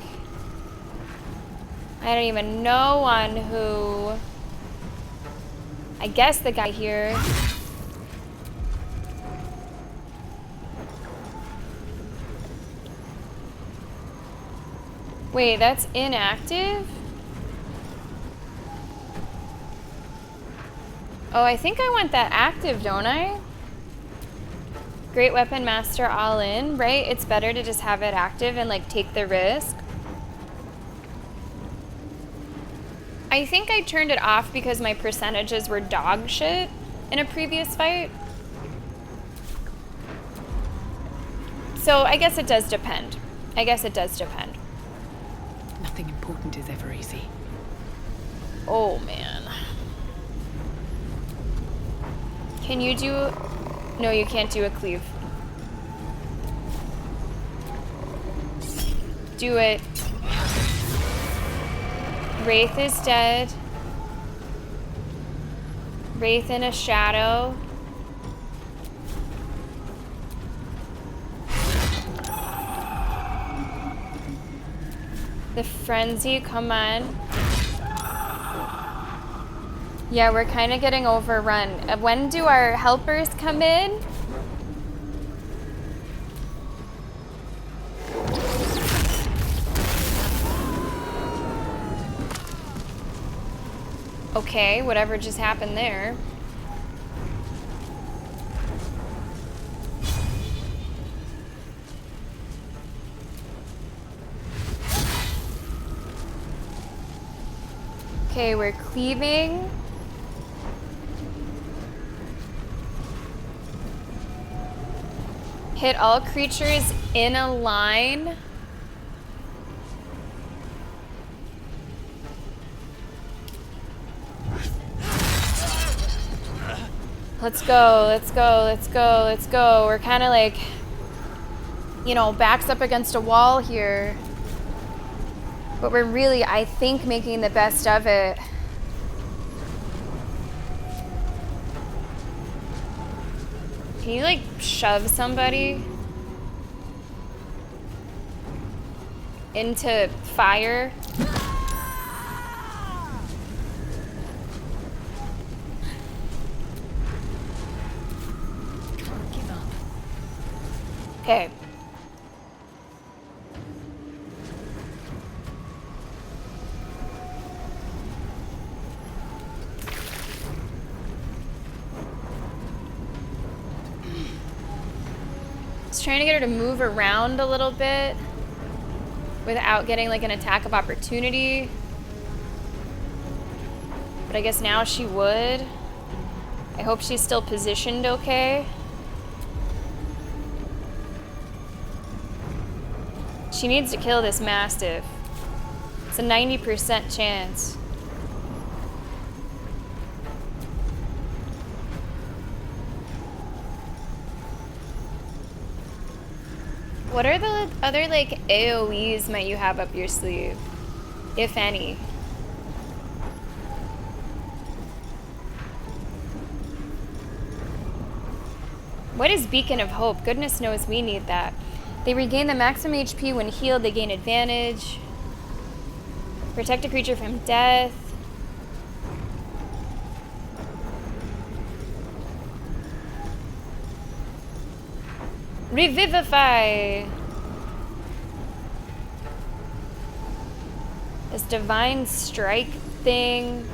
I don't even know on who. I guess the guy here. Wait, that's inactive? Oh, I think I want that active, don't I? Great Weapon Master all in, right? It's better to just have it active and like take the risk. I think I turned it off because my percentages were dog shit in a previous fight. So I guess it does depend. I guess it does depend. Nothing important is ever easy. Oh man. Can you do... No, you can't do a cleave. do it. Wraith is dead. Wraith in a shadow. The frenzy, come on. Yeah, we're kind of getting overrun. When do our helpers come in? Okay, whatever just happened there. Okay, we're cleaving. Hit all creatures in a line. Let's go, let's go, let's go, let's go. We're kind of like, you know, backs up against a wall here. But we're really, I think, making the best of it. Can you, like, shove somebody into fire? Okay. Just trying to get her to move around a little bit without getting like an attack of opportunity. But I guess now she would. I hope she's still positioned okay. She needs to kill this Mastiff. It's a 90% chance. What are the other like AoEs might you have up your sleeve? If any. What is Beacon of Hope? Goodness knows we need that. They regain the maximum HP when healed. They gain advantage. Protect a creature from death. Revivify. This divine strike thing.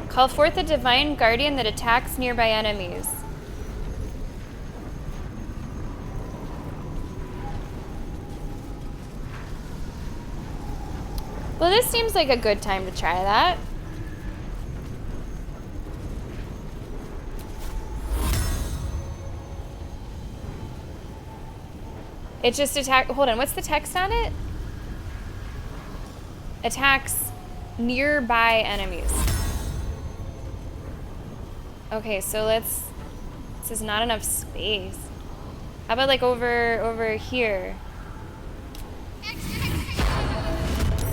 Call forth a divine guardian that attacks nearby enemies. Well, this seems like a good time to try that. It just attack. Hold on, what's the text on it? Attacks nearby enemies. Okay, so let's. This is not enough space. How about like over here?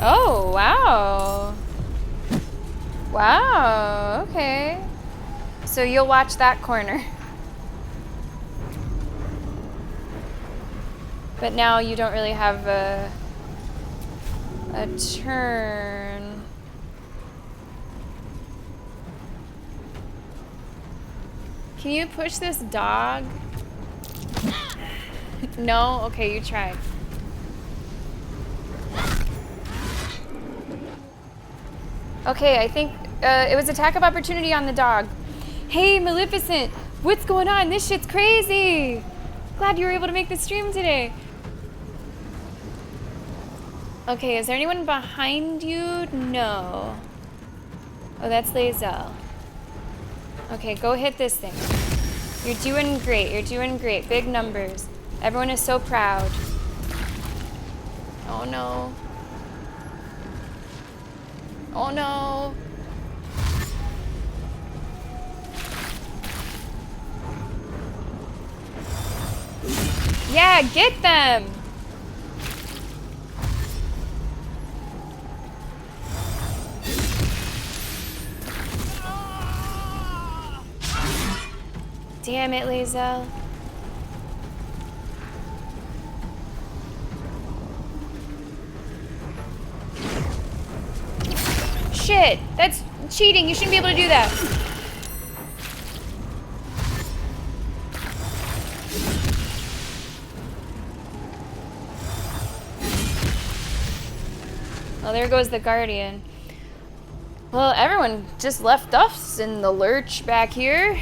Oh, wow. Wow, okay. So you'll watch that corner. But now you don't really have a turn. Can you push this dog? No? Okay, you tried. Okay, I think it was attack of opportunity on the dog. Hey, Maleficent, what's going on? This shit's crazy. Glad you were able to make the stream today. Okay, is there anyone behind you? No. Oh, that's Lae'zel. Okay, go hit this thing. You're doing great. You're doing great. Big numbers. Everyone is so proud. Oh no. Oh no. Yeah, get them. Damn it, Lae'zel. Shit! That's cheating. You shouldn't be able to do that. Well, there goes the Guardian. Well, everyone just left us in the lurch back here.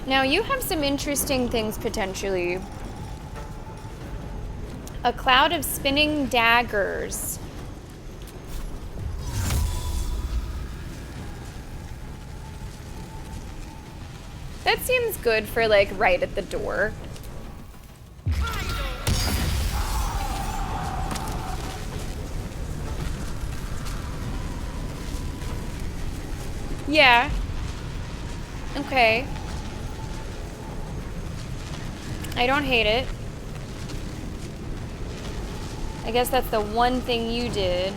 Now, you have some interesting things potentially. A cloud of spinning daggers. That seems good for, like, right at the door. Yeah. Okay. I don't hate it. I guess that's the one thing you did.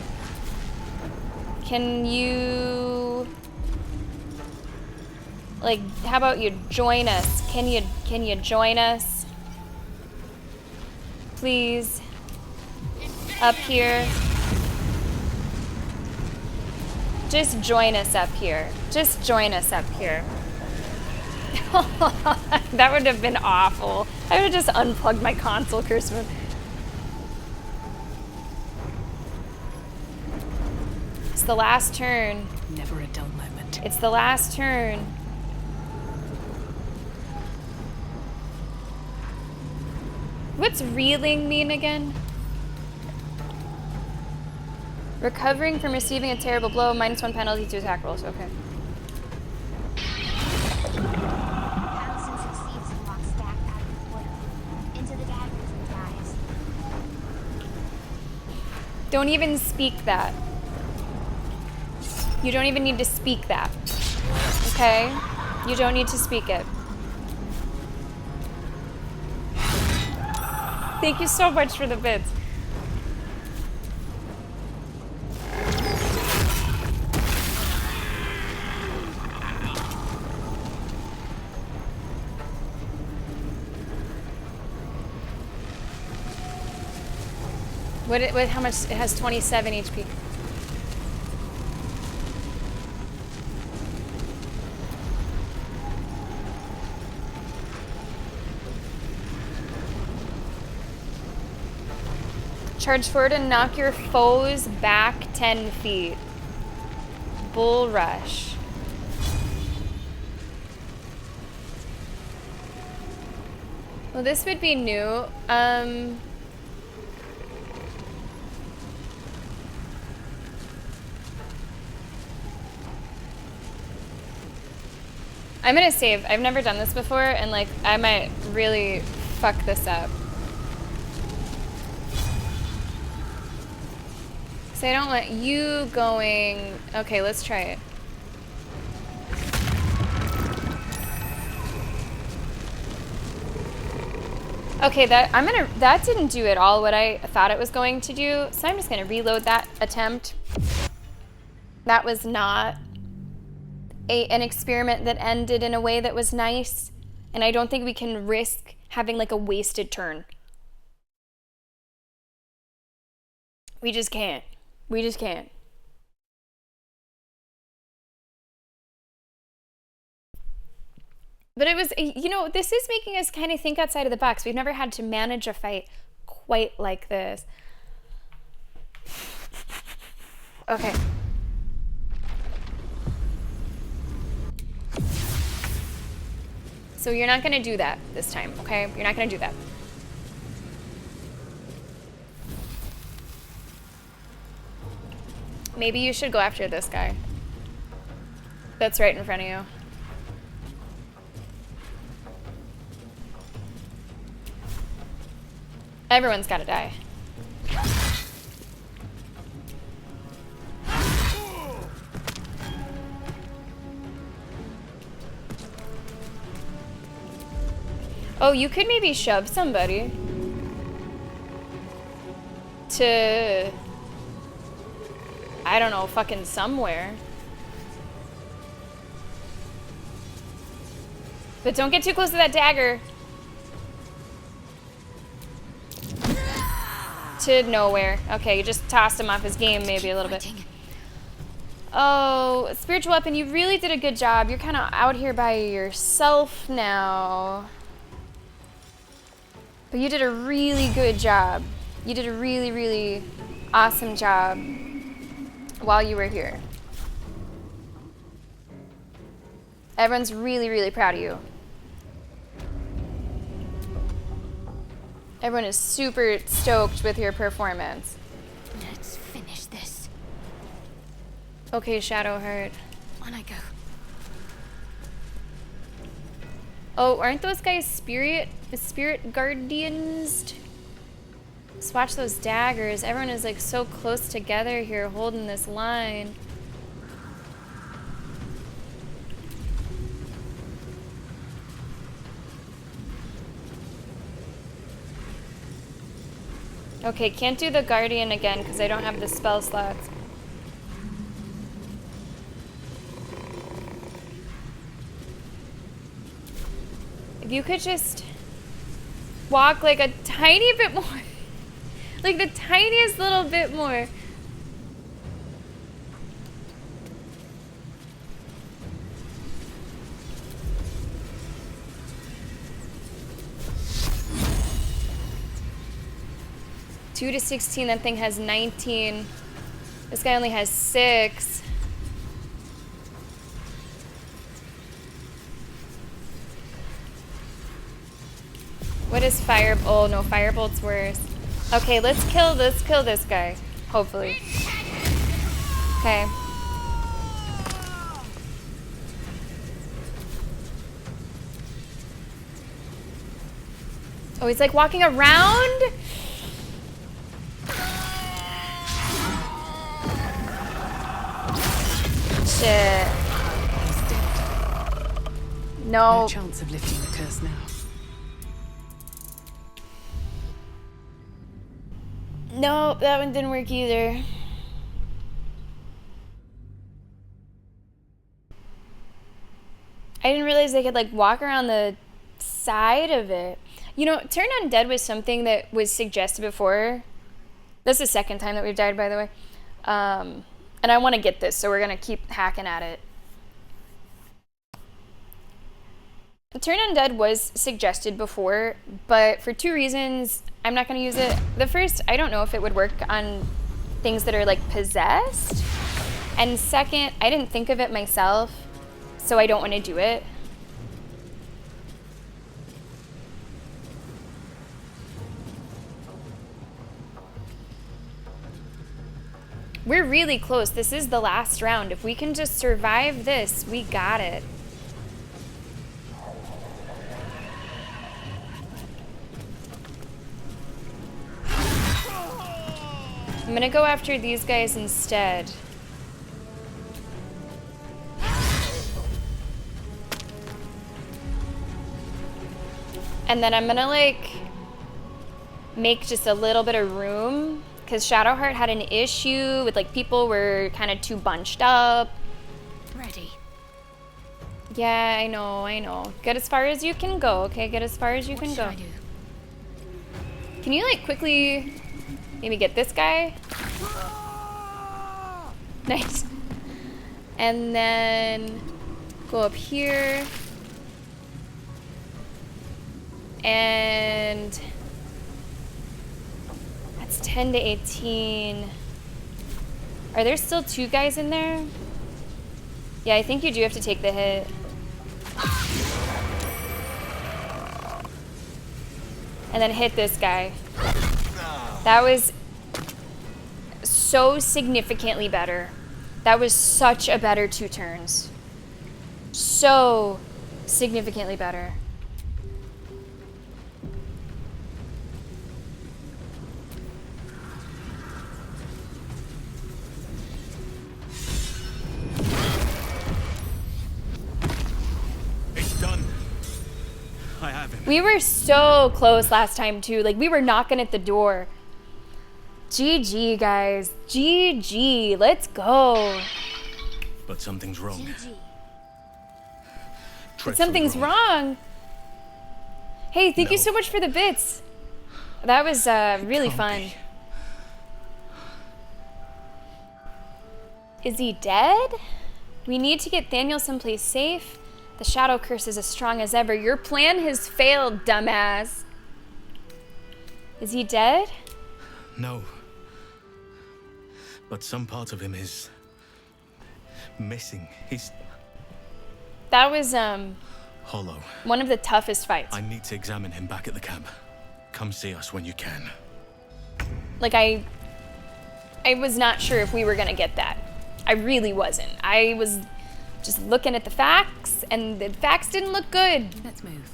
Can you... Like, how about you join us? Can you join us? Please. Up here. Just join us up here. Just join us up here. That would have been awful. I would have just unplugged my console, Kirsten. It's the last turn. Never a dull moment. It's the last turn. What's reeling mean again? Recovering from receiving a terrible blow, -1 penalty to attack rolls. Okay. Halsin succeeds and walks back out of the portal, into the daggers and dies. Don't even speak that. You don't even need to speak that. Okay? You don't need to speak it. Thank you so much for the bits. What, how much? It has 27 HP. Charge forward and knock your foes back 10 feet. Bull rush. Well, this would be new. I'm gonna save. I've never done this before, and like, I might really fuck this up. So I don't want you going... Okay, let's try it. Okay, that didn't do at all what I thought it was going to do, so I'm just gonna reload that attempt. That was not an experiment that ended in a way that was nice, and I don't think we can risk having like a wasted turn. We just can't. We just can't. But it was, you know, this is making us kind of think outside of the box. We've never had to manage a fight quite like this. Okay. So you're not gonna do that this time, okay? You're not gonna do that. Maybe you should go after this guy. That's right in front of you. Everyone's gotta die. Oh, you could maybe shove somebody to, I don't know, fucking somewhere. But don't get too close to that dagger. To nowhere. Okay, you just tossed him off his game maybe a little bit. Oh, spiritual weapon, you really did a good job. You're kind of out here by yourself now. But you did a really good job. You did a really, really awesome job while you were here. Everyone's really, really proud of you. Everyone is super stoked with your performance. Let's finish this. Okay, Shadowheart. On I go. Oh, aren't those guys spirit guardians? Just watch those daggers. Everyone is like so close together here holding this line. Okay, can't do the guardian again because I don't have the spell slots. If you could just walk like a tiny bit more, like the tiniest little bit more. Two to 16, that thing has 19. This guy only has 6. What is fire? Oh no, firebolt's worse. Okay, let's kill this guy. Hopefully. Okay. Oh, he's like walking around? Shit. No. No chance of lifting the curse now. No, that one didn't work either. I didn't realize they could like walk around the side of it. You know, Turn Undead was something that was suggested before. This is the second time that we've died, by the way. And I want to get this, so we're going to keep hacking at it. Turn Undead was suggested before, but for 2 reasons, I'm not going to use it. The first, I don't know if it would work on things that are like possessed. And second, I didn't think of it myself, so I don't want to do it. We're really close. This is the last round. If we can just survive this, we got it. I'm gonna go after these guys instead. And then I'm gonna like make just a little bit of room because Shadowheart had an issue with like people were kind of too bunched up. Ready. Yeah, I know. Get as far as you can go, okay? Get as far as you can go. What should I do? Can you like quickly maybe get this guy? Nice. And then go up here. And that's 10 to 18. Are there still 2 guys in there? Yeah, I think you do have to take the hit. And then hit this guy. That was so significantly better. That was such a better 2 turns. So significantly better. It's done. I have him. We were so close last time too. Like we were knocking at the door. GG guys. GG. Let's go. But something's wrong. But something's wrong. Hey, thank you so much for the bits. That was really fun. Is he dead? We need to get Thaniel someplace safe. The shadow curse is as strong as ever. Your plan has failed, dumbass. Is he dead? No. But some part of him is missing. He's That was hollow. one of the toughest fights. I need to examine him back at the camp. Come see us when you can. Like I was not sure if we were gonna get that. I really wasn't. I was just looking at the facts, and the facts didn't look good. Let's move.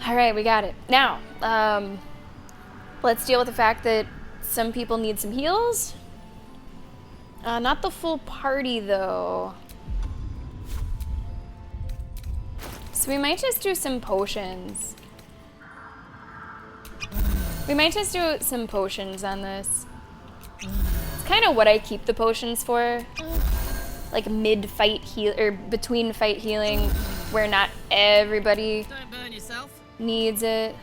All right, we got it. Now, let's deal with the fact that some people need some heals. Not the full party, though. So we might just do some potions. We might just do some potions on this. It's kind of what I keep the potions for. Like mid-fight heal, or between fight healing, where not everybody Don't burn yourself. needs it.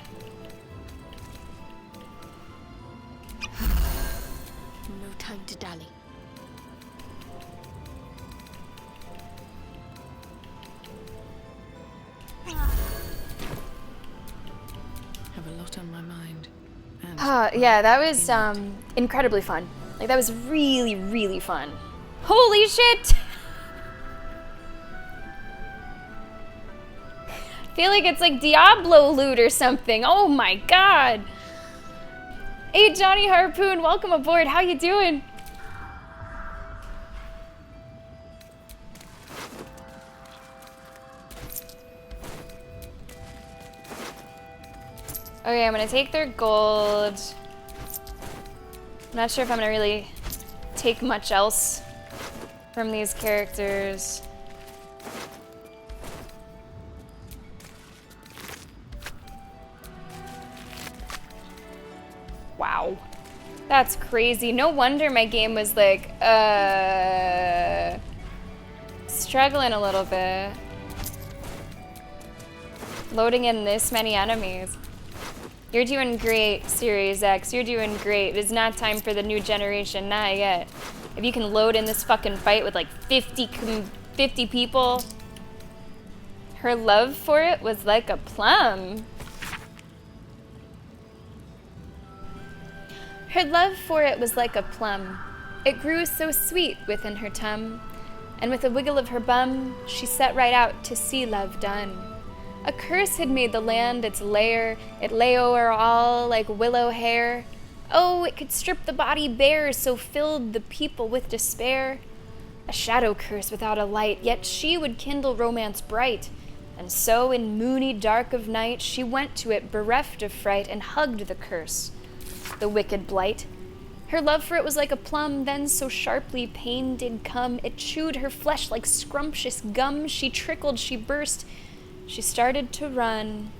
No time to dally. Have a lot on my mind. And Yeah, that was incredibly fun. Like that was really, really fun. Holy shit! I feel like it's like Diablo loot or something. Oh my god! Hey Johnny Harpoon, welcome aboard. How you doing? Okay, I'm gonna take their gold. I'm not sure if I'm gonna really take much else from these characters. Wow. That's crazy. No wonder my game was like, struggling a little bit. Loading in this many enemies. You're doing great, Series X. You're doing great. It's not time for the new generation. Not yet. If you can load in this fucking fight with like 50 people. Her love for it was like a plum. Her love for it was like a plum. It grew so sweet within her tum. And with a wiggle of her bum, she set right out to see love done. A curse had made the land its lair. It lay o'er all like willow hair. Oh, it could strip the body bare, so filled the people with despair. A shadow curse without a light, yet she would kindle romance bright. And so in moony dark of night, she went to it bereft of fright and hugged the curse, the wicked blight. Her love for it was like a plum, then so sharply pain did come. It chewed her flesh like scrumptious gum. She trickled, she burst. She started to run.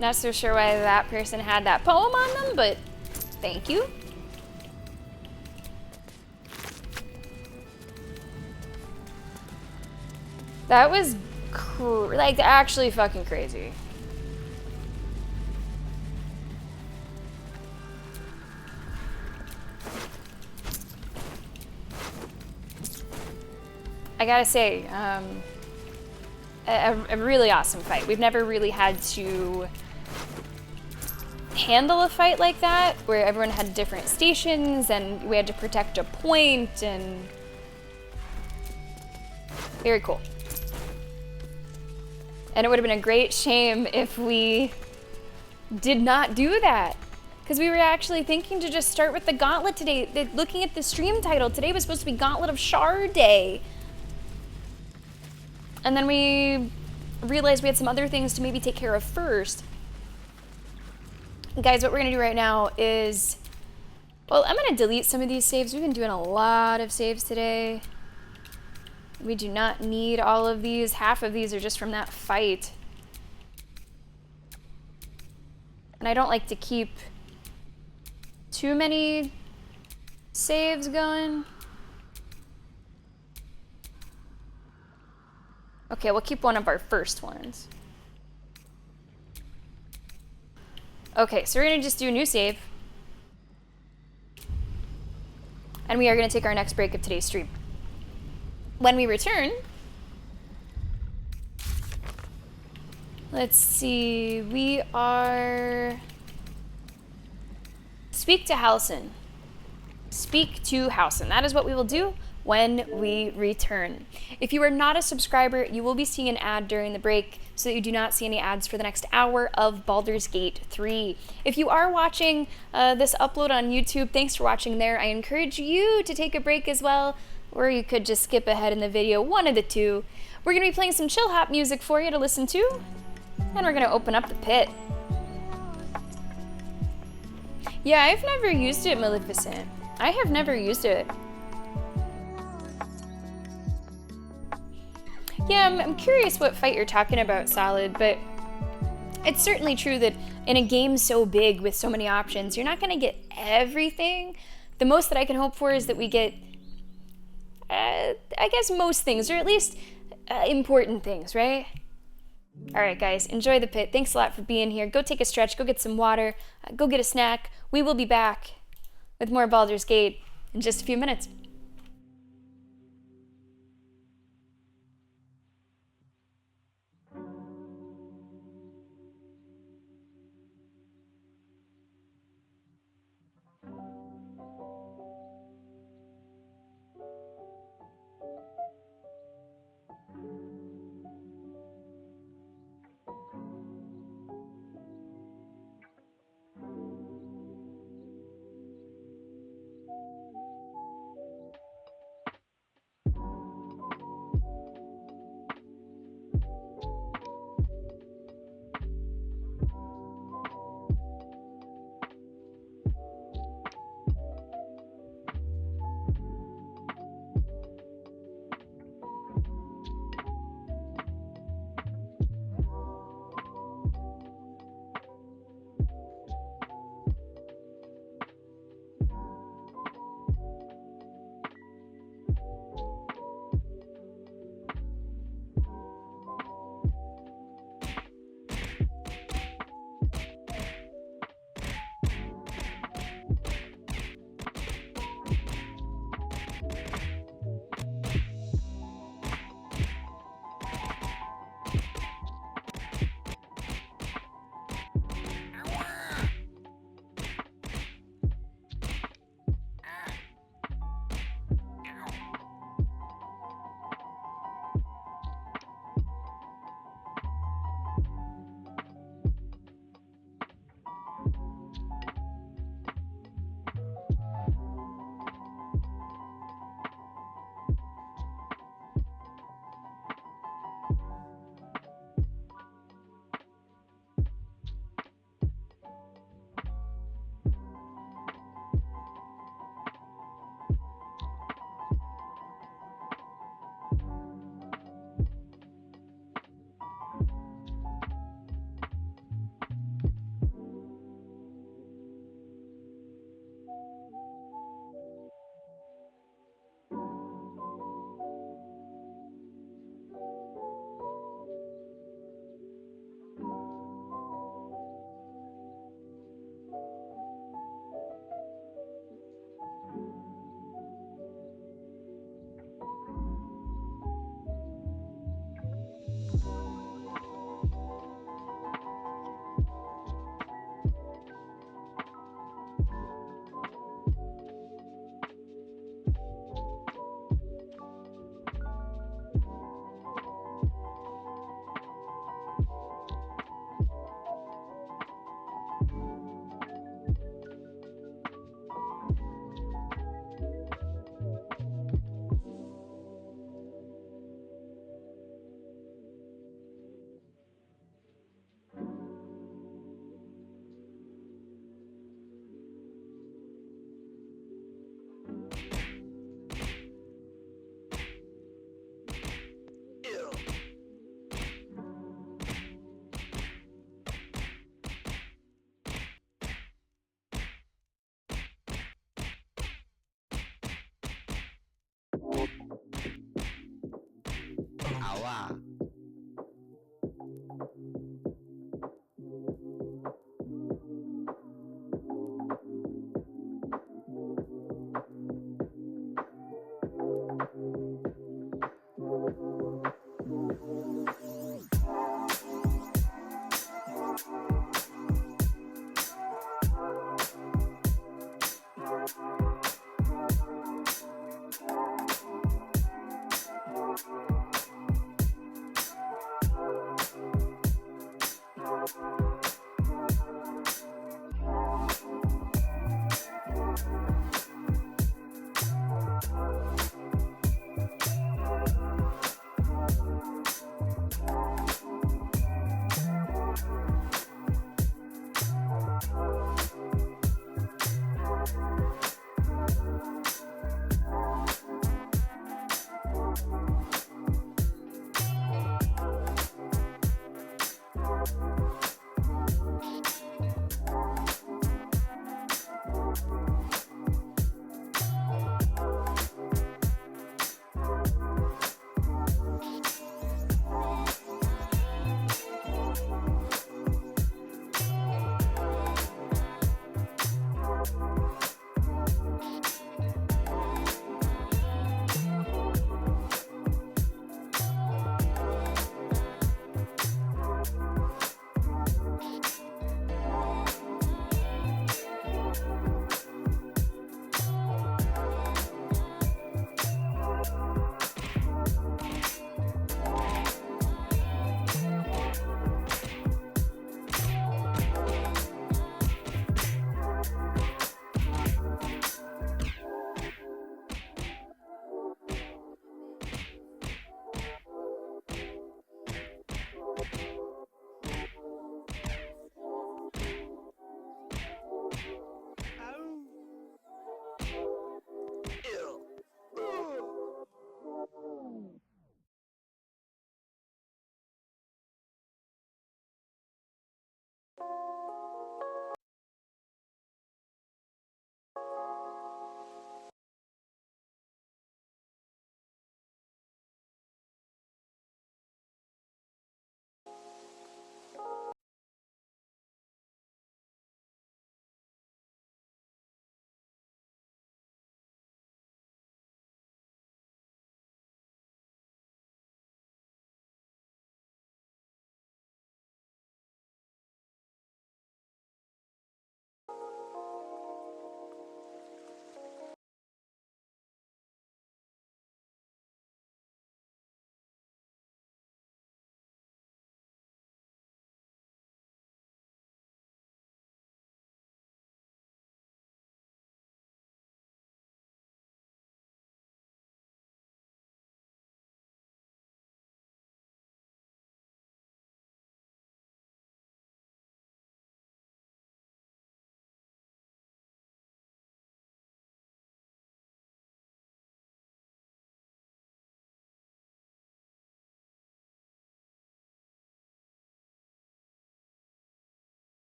Not so sure why that person had that poem on them, but thank you. That was like actually fucking crazy. I gotta say, a really awesome fight. We've never really had to handle a fight like that, where everyone had different stations and we had to protect a point, and very cool. And it would have been a great shame if we did not do that, because we were actually thinking to just start with the Gauntlet today. Looking at the stream title, today was supposed to be Gauntlet of Shar Day. And then we realized we had some other things to maybe take care of first. Guys, what we're gonna do right now is Well, I'm gonna delete some of these saves. We've been doing a lot of saves today. We do not need all of these. Half of these are just from that fight. And I don't like to keep too many saves going. Okay, we'll keep one of our first ones. Okay, so we're gonna just do a new save. And we are gonna take our next break of today's stream. When we return, let's see, we are... Speak to Halsin. Speak to Halsin. That is what we will do when we return. If you are not a subscriber, you will be seeing an ad during the break so that you do not see any ads for the next hour of Baldur's Gate 3. If you are watching this upload on YouTube, thanks for watching there. I encourage you to take a break as well, or you could just skip ahead in the video, one of the two. We're going to be playing some chill hop music for you to listen to, and we're going to open up the pit. Yeah, I've never used it, Maleficent. I have never used it. Yeah, I'm curious what fight you're talking about, Solid, but it's certainly true that in a game so big with so many options, you're not going to get everything. The most that I can hope for is that we get, I guess, most things, or at least important things, right? All right, guys, enjoy the pit. Thanks a lot for being here. Go take a stretch, go get some water, go get a snack. We will be back with more Baldur's Gate in just a few minutes. เอาอ่ะ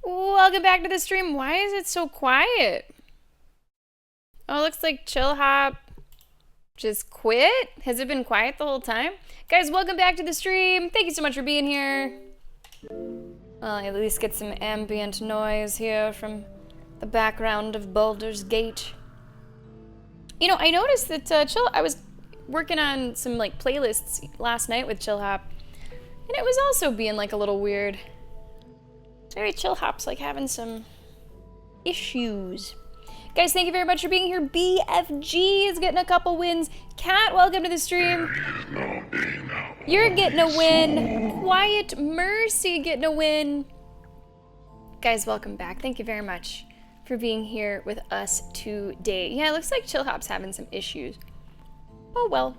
Welcome back to the stream. Why is it so quiet? Oh, it looks like Chill Hop just quit. Has it been quiet the whole time? Guys, welcome back to the stream. Thank you so much for being here. Well, at least get some ambient noise here from the background of Baldur's Gate. You know, I noticed that I was working on some like playlists last night with Chill Hop, and it was also being like a little weird. Maybe Chill Hop's like having some issues. Guys, thank you very much for being here. BFG is getting a couple wins. Kat, welcome to the stream. You're getting a win. Quiet Mercy getting a win. Guys, welcome back. Thank you very much for being here with us today. Yeah, it looks like Chill Hop's having some issues. Oh well.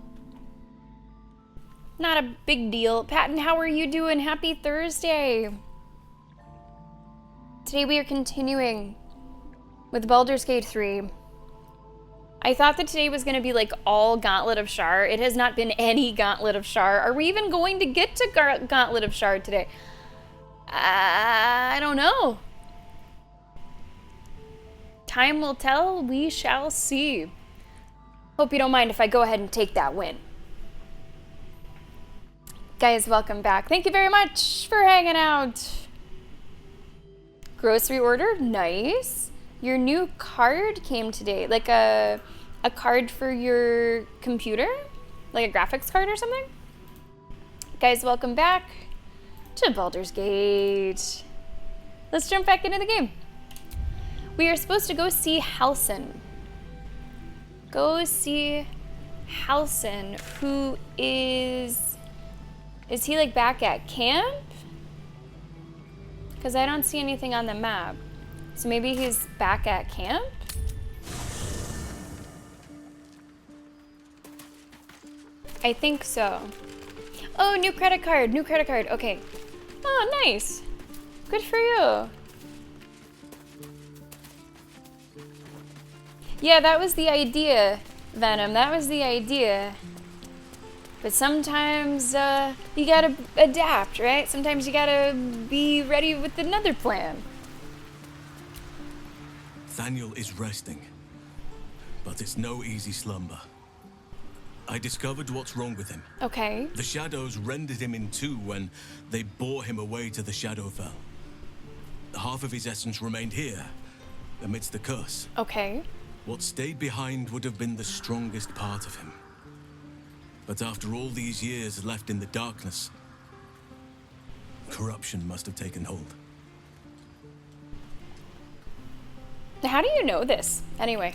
Not a big deal. Patton, how are you doing? Happy Thursday. Today we are continuing with Baldur's Gate 3. I thought that today was going to be like all Gauntlet of Shar. It has not been any Gauntlet of Shar. Are we even going to get to Gauntlet of Shar today? I don't know. Time will tell. We shall see. Hope you don't mind if I go ahead and take that win. Guys, welcome back. Thank you very much for hanging out. Grocery order, nice. Your new card came today, like a card for your computer, like a graphics card or something. Guys, welcome back to Baldur's Gate. Let's jump back into the game. We are supposed to go see Halsin. Go see Halsin, who is he like back at camp? Because I don't see anything on the map. So maybe he's back at camp? I think so. Oh, new credit card, okay. Oh, nice. Good for you. Yeah, that was the idea, Venom, that was the idea. But sometimes you gotta adapt, right? Sometimes you gotta be ready with another plan. Thaniel is resting, but it's no easy slumber. I discovered what's wrong with him. Okay. The shadows rendered him in two when they bore him away to the Shadowfell. Half of his essence remained here, amidst the curse. Okay. What stayed behind would have been the strongest part of him. But after all these years left in the darkness, corruption must have taken hold. How do you know this, anyway?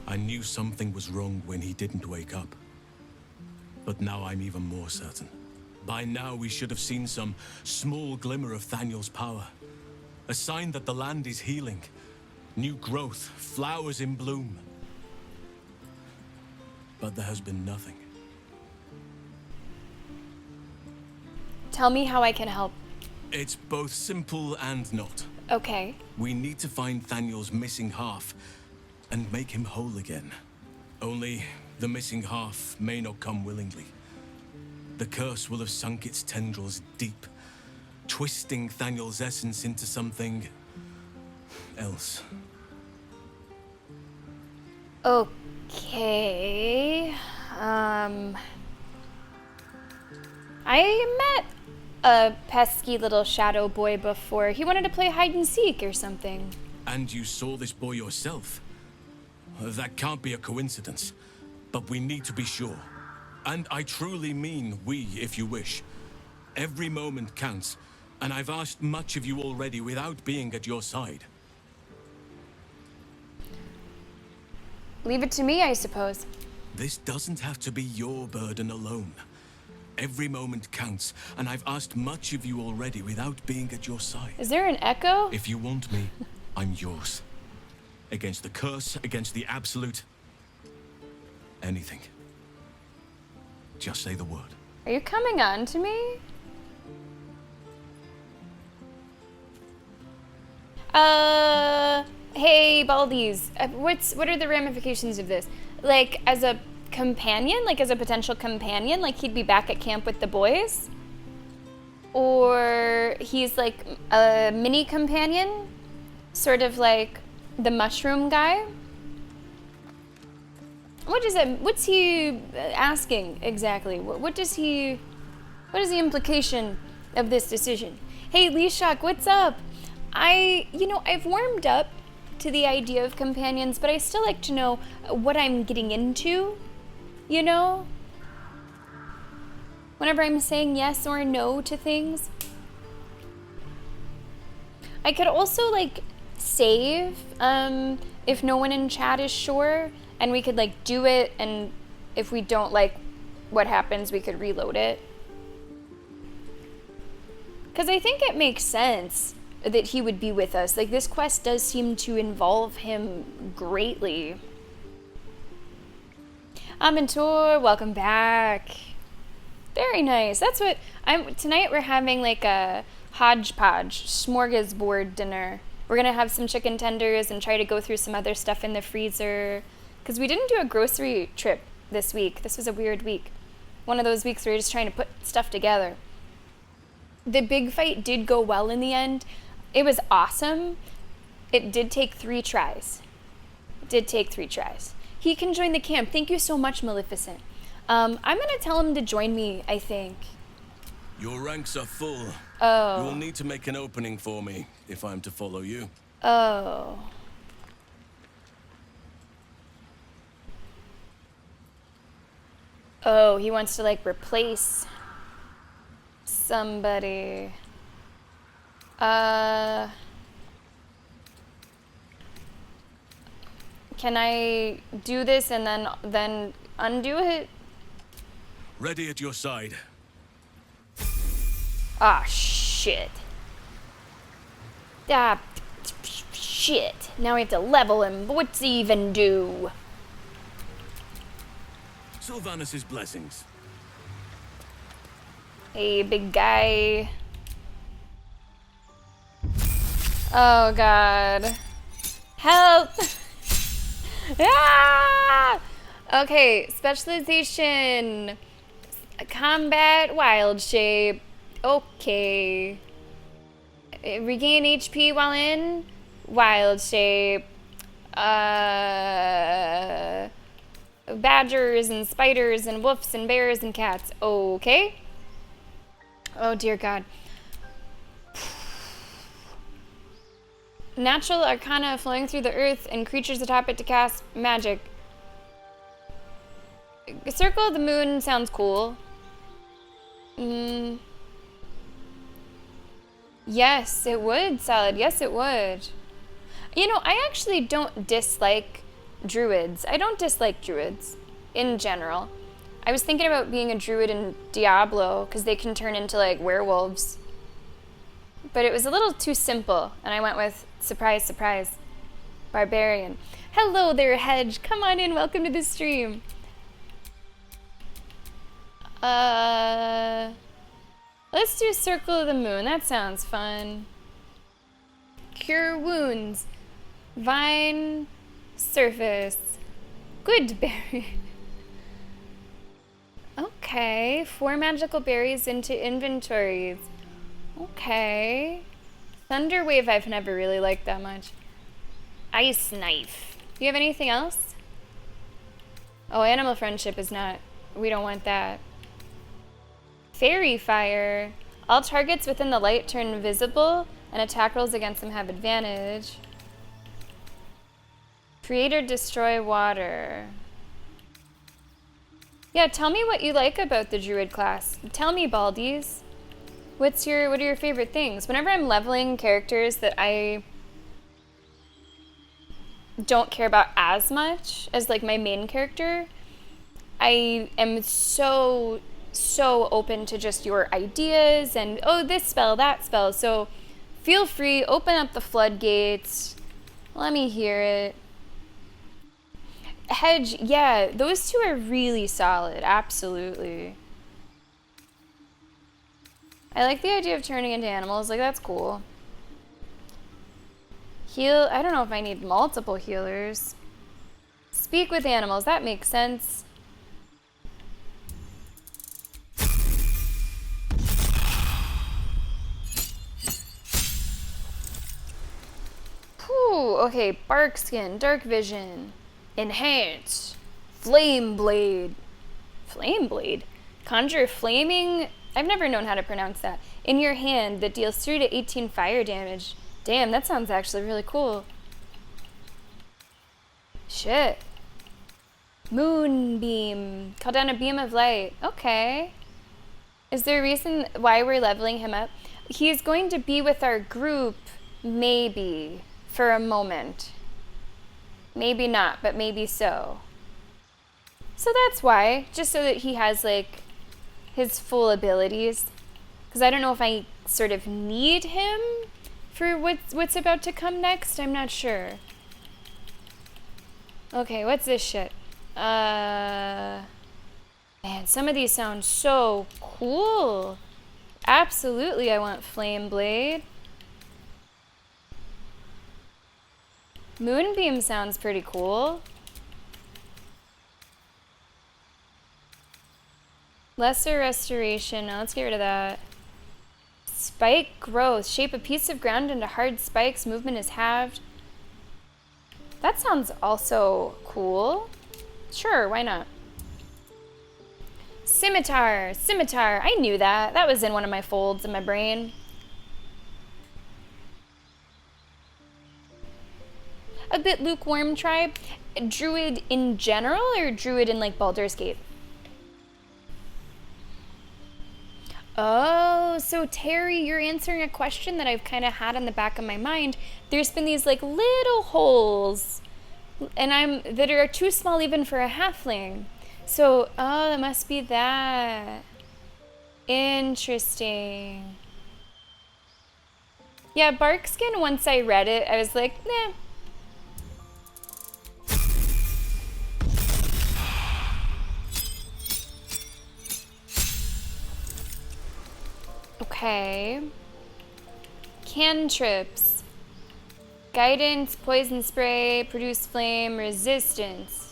I knew something was wrong when he didn't wake up. But now I'm even more certain. By now we should have seen some small glimmer of Thaniel's power. A sign that the land is healing. New growth, flowers in bloom. But there has been nothing. Tell me how I can help. It's both simple and not. Okay. We need to find Thaniel's missing half and make him whole again. Only the missing half may not come willingly. The curse will have sunk its tendrils deep, twisting Thaniel's essence into something else. Okay. I met a pesky little shadow boy before. He wanted to play hide and seek or something. And you saw this boy yourself? That can't be a coincidence. But we need to be sure. And I truly mean we, if you wish. Every moment counts, and I've asked much of you already without being at your side. Leave it to me, I suppose. This doesn't have to be your burden alone. Every moment counts, and I've asked much of you already without being at your side. Is there an echo? If you want me, I'm yours. Against the curse, against the absolute. Anything. Just say the word. Are you coming on to me? Hey, Baldi's. What are the ramifications of this? Like, as a companion? Like, as a potential companion? Like, he'd be back at camp with the boys? Or he's, like, a mini companion? Sort of like the mushroom guy? What is it? What's he asking exactly? What is the implication of this decision? Hey, Leshak, what's up? I've warmed up to the idea of companions, but I still like to know what I'm getting into, you know? Whenever I'm saying yes or no to things. I could also, like, save, if no one in chat is sure, and we could, like, do it, and if we don't like what happens, we could reload it. Because I think it makes sense that he would be with us. Like, this quest does seem to involve him greatly. Amentor, welcome back. Very nice. That's what tonight we're having, like, a hodgepodge smorgasbord dinner. We're gonna have some chicken tenders and try to go through some other stuff in the freezer. Because we didn't do a grocery trip this week. This was a weird week. One of those weeks where you're just trying to put stuff together. The big fight did go well in the end. It was awesome. It did take 3 tries. He can join the camp. Thank you so much, Maleficent. I'm gonna tell him to join me, I think. Your ranks are full. Oh. You will need to make an opening for me if I'm to follow you. Oh. Oh, he wants to, like, replace somebody. Can I do this and then undo it? Ready at your side. Ah, shit. Ah, shit. Now we have to level him. What's he even do? Sylvanus' blessings. Hey, big guy. Oh, God. Help! Ah! Okay, specialization. Combat wild shape. Okay. Regain HP while in wild shape. Badgers and spiders and wolves and bears and cats. Okay. Oh, dear God. Natural arcana flowing through the earth and creatures atop it to cast magic. Circle of the moon sounds cool. Yes, it would, Salad. Yes, it would. You know, I actually don't dislike druids. I don't dislike druids in general. I was thinking about being a druid in Diablo because they can turn into, like, werewolves. But it was a little too simple, and I went with surprise, surprise, barbarian. Hello there, Hedge. Come on in. Welcome to the stream. Let's do Circle of the Moon. That sounds fun. Cure wounds. Vine surface. Good berry. Okay. 4 magical berries into inventories. Okay. Thunder Wave I've never really liked that much. Ice Knife. Do you have anything else? Oh, Animal Friendship is not... We don't want that. Fairy Fire. All targets within the light turn visible, and attack rolls against them have advantage. Create or destroy water. Yeah, tell me what you like about the Druid class. Tell me, Baldies. What are your favorite things? Whenever I'm leveling characters that I don't care about as much as, like, my main character, I am so open to just your ideas and, oh, this spell, that spell. So feel free, open up the floodgates. Let me hear it. Hedge, yeah, those two are really solid, absolutely. I like the idea of turning into animals, like, that's cool. Heal, I don't know if I need multiple healers. Speak with animals, that makes sense. Whew, okay, bark skin, dark vision, enhance, flame blade. Flame blade? Conjure flaming I've never known how to pronounce that. In your hand that deals 3 to 18 fire damage. Damn, that sounds actually really cool. Shit. Moonbeam. Call down a beam of light. Okay. Is there a reason why we're leveling him up? He's going to be with our group, maybe, for a moment. Maybe not, but maybe so. So that's why, just so that he has, like, his full abilities. Because I don't know if I sort of need him for what's about to come next. I'm not sure. Okay, what's this shit? Man, some of these sound so cool. Absolutely, I want Flame Blade. Moonbeam sounds pretty cool. Lesser Restoration. Now let's get rid of that. Spike Growth. Shape a piece of ground into hard spikes. Movement is halved. That sounds also cool. Sure, why not? Scimitar. Scimitar. I knew that. That was in one of my folds in my brain. A bit lukewarm tribe. Druid in general or druid in like Baldur's Gate? Oh, so Terry, you're answering a question that I've kind of had in the back of my mind. There's been these like little holes and that are too small even for a halfling. So, oh, it must be that. Interesting. Yeah, Barkskin, once I read it, I was like, nah. Okay. Cantrips. Guidance, poison spray, produce flame, resistance.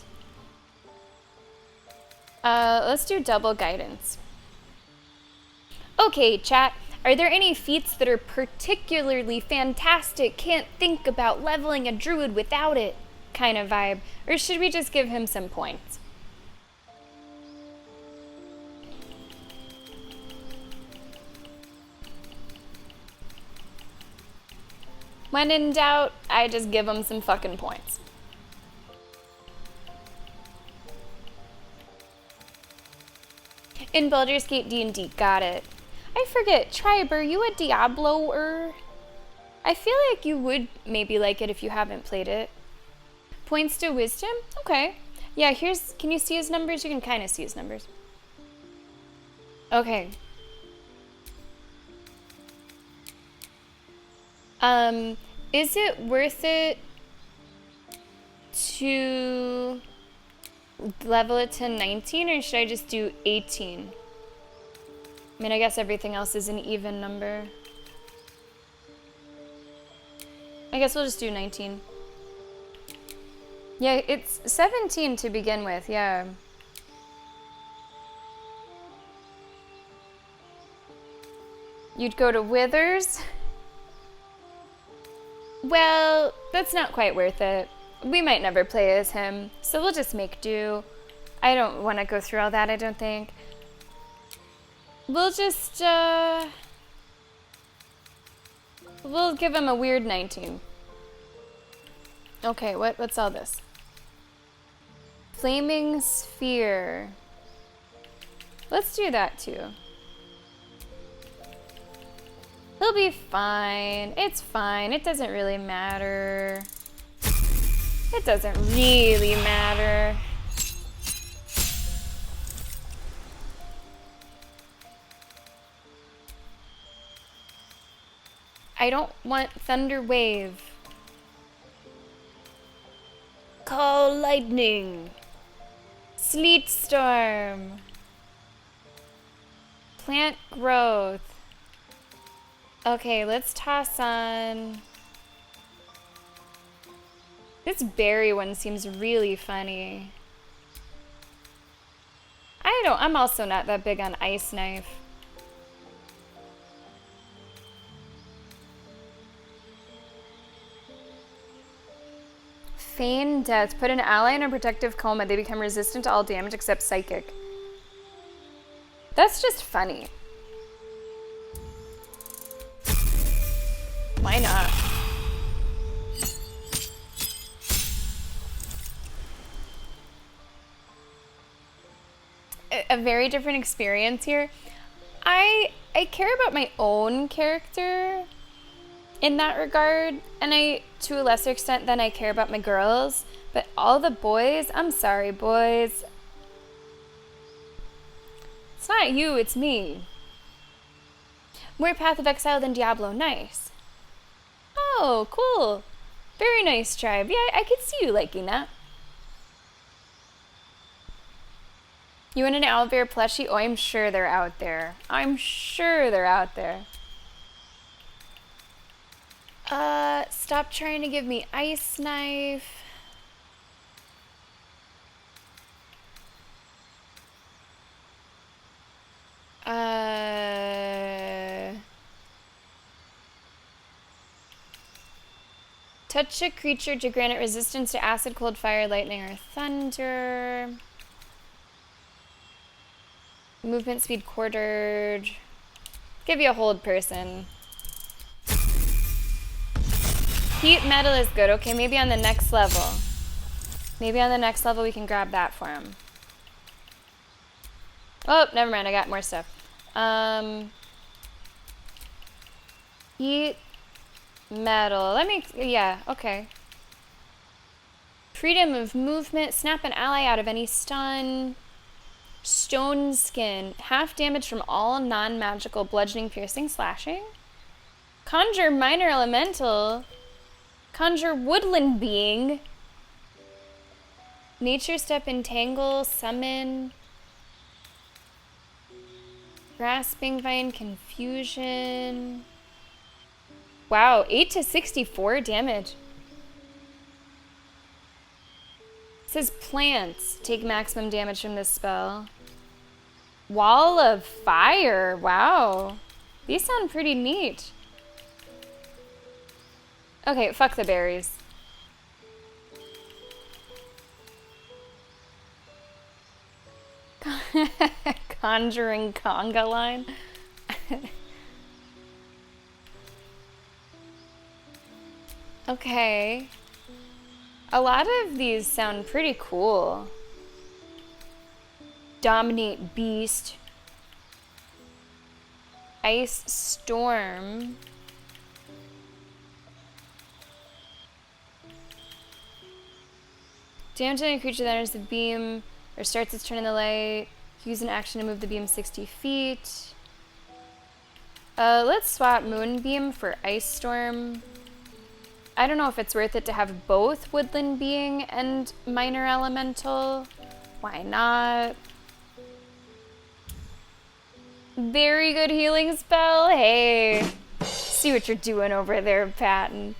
Let's do double guidance. Okay, chat. Are there any feats that are particularly fantastic, can't think about leveling a druid without it kind of vibe? Or should we just give him some points? When in doubt, I just give him some fucking points. In Baldur's Gate D&D, got it. I forget, Tribe, are you a Diablo-er? I feel like you would maybe like it if you haven't played it. Points to wisdom? Okay. Yeah, can you see his numbers? You can kind of see his numbers. Okay. Is it worth it to level it to 19 or should I just do 18? I mean, I guess everything else is an even number. I guess we'll just do 19. Yeah, it's 17 to begin with, yeah. You'd go to Withers? Well, that's not quite worth it. We might never play as him, so we'll just make do. I don't want to go through all that, I don't think. We'll just, we'll give him a weird 19. Okay, what's all this? Flaming Sphere. Let's do that too. He'll be fine. It's fine. It doesn't really matter. It doesn't really matter. I don't want Thunder Wave. Call Lightning. Sleet Storm. Plant Growth. Okay, let's toss on... This berry one seems really funny. I'm also not that big on Ice Knife. Feign Death. Put an ally in a protective coma. They become resistant to all damage except psychic. That's just funny. Why not? A very different experience here. I care about my own character in that regard, and I, to a lesser extent than I care about my girls, but all the boys, I'm sorry, boys. It's not you, it's me. More Path of Exile than Diablo, nice. Oh, cool. Very nice, tribe. Yeah, I could see you liking that. You want an owlbear plushie? Oh, I'm sure they're out there. I'm sure they're out there. Stop trying to give me ice knife. Touch a creature to grant it resistance to acid, cold, fire, lightning, or thunder. Movement speed quartered. Give you a hold person. Heat metal is good. Okay, maybe on the next level. Maybe on the next level we can grab that for him. Oh, never mind. I got more stuff. Heat metal. Yeah, okay. Freedom of movement. Snap an ally out of any stun. Stone skin. Half damage from all non-magical bludgeoning, piercing, slashing. Conjure minor elemental. Conjure woodland being. Nature step, entangle, summon. Grasping vine, confusion. Wow, 8 to 64 damage. It says plants take maximum damage from this spell. Wall of fire, wow. These sound pretty neat. Okay, fuck the berries. Conjuring conga line. Okay. A lot of these sound pretty cool. Dominate beast. Ice storm. Damage any creature that enters the beam or starts its turn in the light. Use an action to move the beam 60 feet. Let's swap Moonbeam for Ice Storm. I don't know if it's worth it to have both Woodland Being and Minor Elemental. Why not? Very good healing spell. Hey, see what you're doing over there, Patton.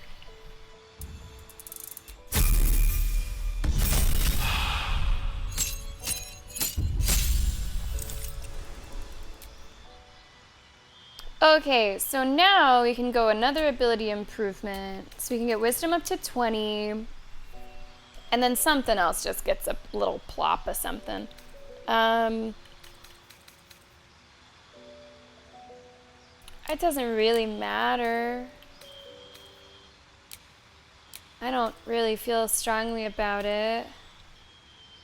Okay, so now we can go another ability improvement. So we can get Wisdom up to 20. And then something else just gets a little plop of something. It doesn't really matter. I don't really feel strongly about it.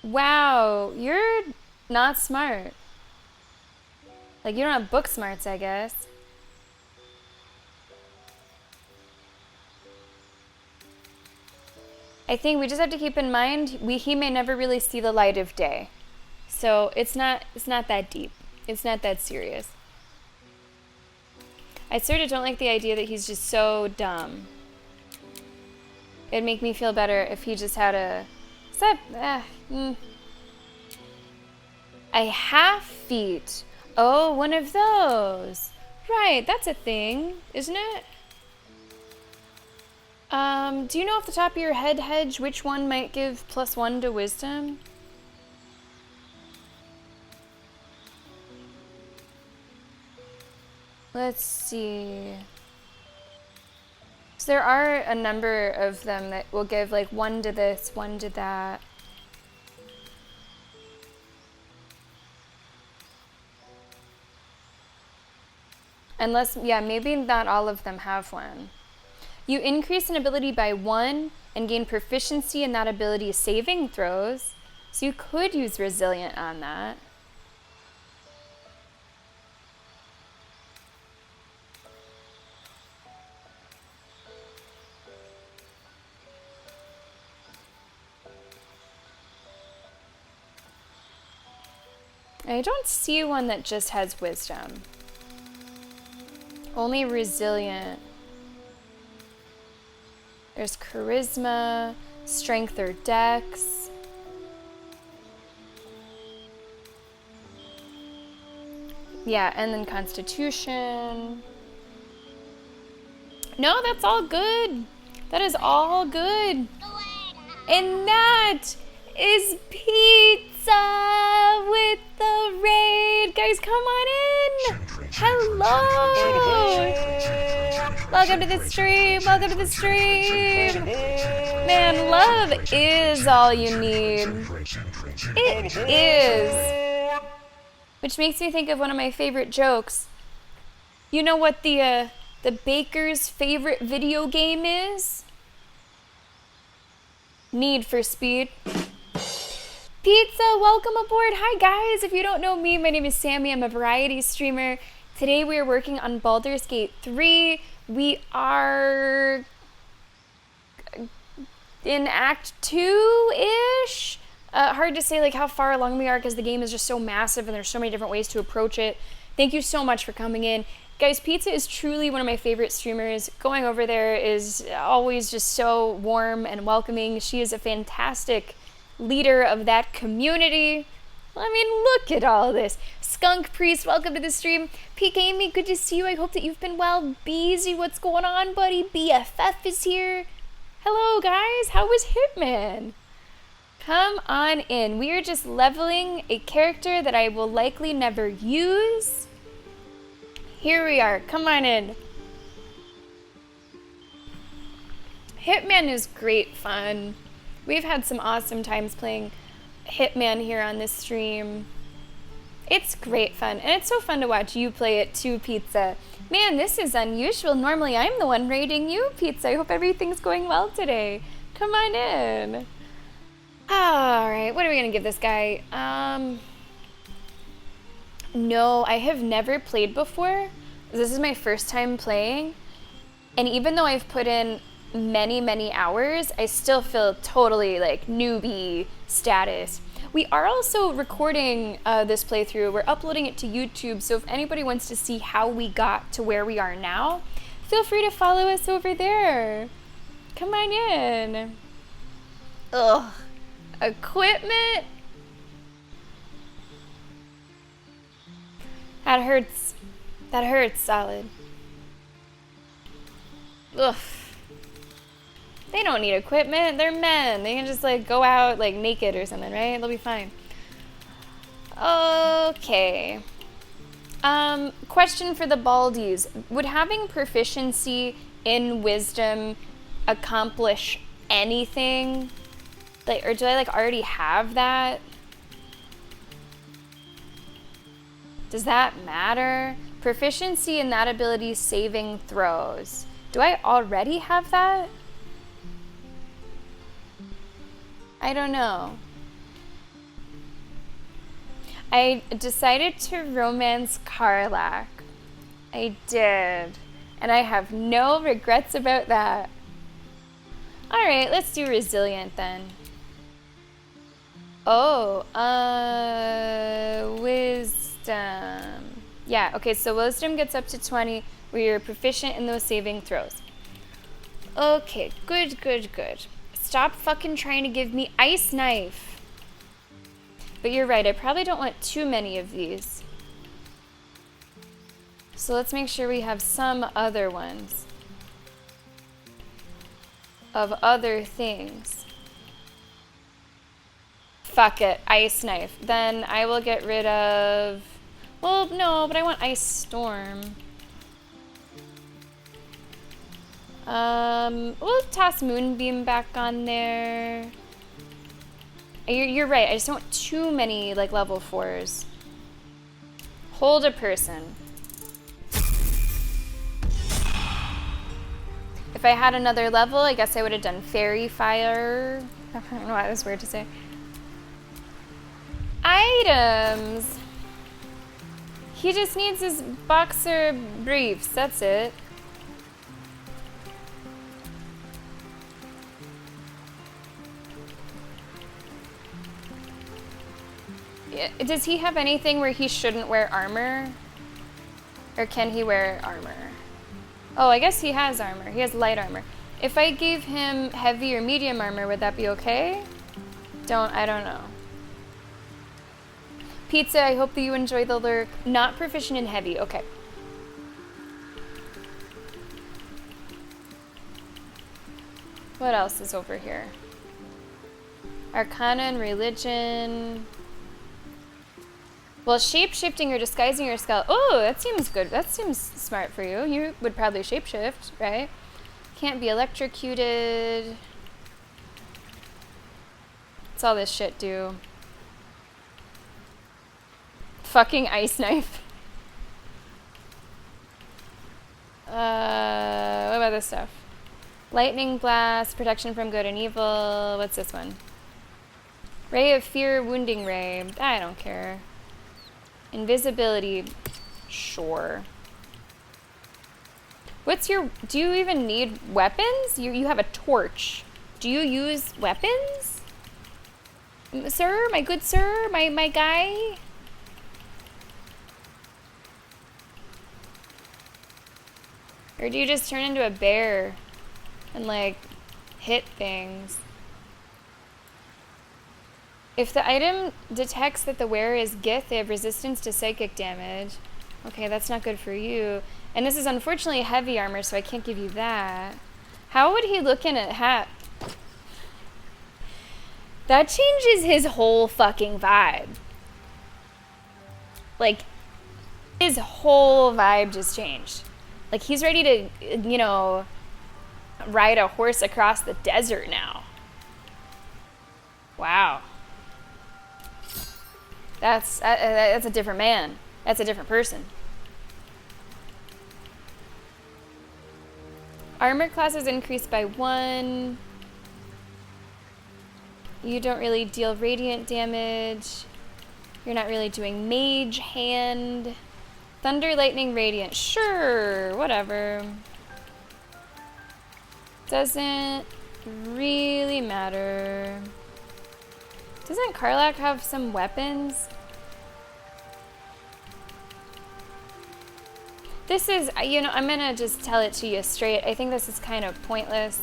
Wow, you're not smart. Like, you don't have book smarts, I guess. I think we just have to keep in mind he may never really see the light of day. So it's not that deep. It's not that serious. I sort of don't like the idea that he's just so dumb. It'd make me feel better if he just had a half feet. Oh, one of those. Right, that's a thing, isn't it? Do you know off the top of your head, Hedge, which one might give +1 to wisdom? Let's see. So there are a number of them that will give like 1 to this, 1 to that. Unless, yeah, maybe not all of them have one. You increase an ability by 1 and gain proficiency in that ability's saving throws. So you could use Resilient on that. I don't see one that just has Wisdom. Only Resilient. There's Charisma, Strength or Dex. Yeah, and then Constitution. No, that's all good. That is all good. And that is pizza with the raid. Guys, come on in. Hello. Welcome to the stream. Welcome to the stream. Man, love is all you need. It is. Which makes me think of one of my favorite jokes. You know what the baker's favorite video game is? Need for Speed. Pizza, welcome aboard. Hi guys, if you don't know me, my name is Sammy. I'm a variety streamer. Today we are working on Baldur's Gate 3. We are in Act 2-ish. Hard to say like how far along we are because the game is just so massive and there's so many different ways to approach it. Thank you so much for coming in. Guys, Pizza is truly one of my favorite streamers. Going over there is always just so warm and welcoming. She is a fantastic leader of that community. I mean, look at all this. Skunk Priest, welcome to the stream. Peak Amy, good to see you. I hope that you've been well. Beezy, what's going on, buddy? BFF is here. Hello, guys. How was Hitman? Come on in. We are just leveling a character that I will likely never use. Here we are. Come on in. Hitman is great fun. We've had some awesome times playing Hitman here on this stream. It's great fun. And it's so fun to watch you play it too, Pizza. Man, this is unusual. Normally I'm the one raiding you, Pizza. I hope everything's going well today. Come on in. Alright, what are we gonna give this guy? No, I have never played before. This is my first time playing. And even though I've put in many, many hours, I still feel totally like newbie status. We are also recording this playthrough. We're uploading it to YouTube, so if anybody wants to see how we got to where we are now, feel free to follow us over there. Come on in. Ugh. Equipment? That hurts. That hurts, Solid. Ugh. They don't need equipment. They're men. They can just like go out like naked or something, right? They'll be fine. Okay. Question for the Baldies. Would having proficiency in wisdom accomplish anything? Like, or do I like already have that? Does that matter? Proficiency in that ability saving throws. Do I already have that? I don't know. I decided to romance Karlach. I did. And I have no regrets about that. Alright, let's do Resilient then. Oh, Wisdom. Yeah, okay, so Wisdom gets up to 20 where you're proficient in those saving throws. Okay, good, good, good. Stop fucking trying to give me Ice Knife. But you're right, I probably don't want too many of these. So let's make sure we have some other ones. Of other things. Fuck it, Ice Knife. Then I will get rid of... Well, no, but I want Ice Storm. We'll toss Moonbeam back on there. You're right, I just don't want too many, like, level 4s. Hold a person. If I had another level, I guess I would have done fairy fire. I don't know why that was weird to say. Items. He just needs his boxer briefs. That's it. Does he have anything where he shouldn't wear armor? Or can he wear armor? Oh, I guess he has armor. He has light armor. If I gave him heavy or medium armor, would that be okay? I don't know. Pizza, I hope that you enjoy the lurk. Not proficient in heavy. Okay. What else is over here? Arcana and religion. Well, shape-shifting or disguising your skull. Oh, that seems good. That seems smart for you. You would probably shape-shift, right? Can't be electrocuted. What's all this shit do? Fucking ice knife. What about this stuff? Lightning blast, protection from good and evil. What's this one? Ray of fear, wounding ray. I don't care. Invisibility. Sure. What's your... Do you even need weapons? You have a torch. Do you use weapons? Sir? My good sir? My guy? Or do you just turn into a bear and, like, hit things? If the item detects that the wearer is Gith, they have resistance to psychic damage. Okay, that's not good for you. And this is unfortunately heavy armor, so I can't give you that. How would he look in a hat? That changes his whole fucking vibe. Like, his whole vibe just changed. Like, he's ready to, you know, ride a horse across the desert now. Wow. That's a different man. That's a different person. Armor class is increased by 1. You don't really deal radiant damage. You're not really doing mage hand. Thunder, lightning, radiant. Sure, whatever. Doesn't really matter. Doesn't Karlach have some weapons? This is, you know, I'm gonna just tell it to you straight. I think this is kind of pointless.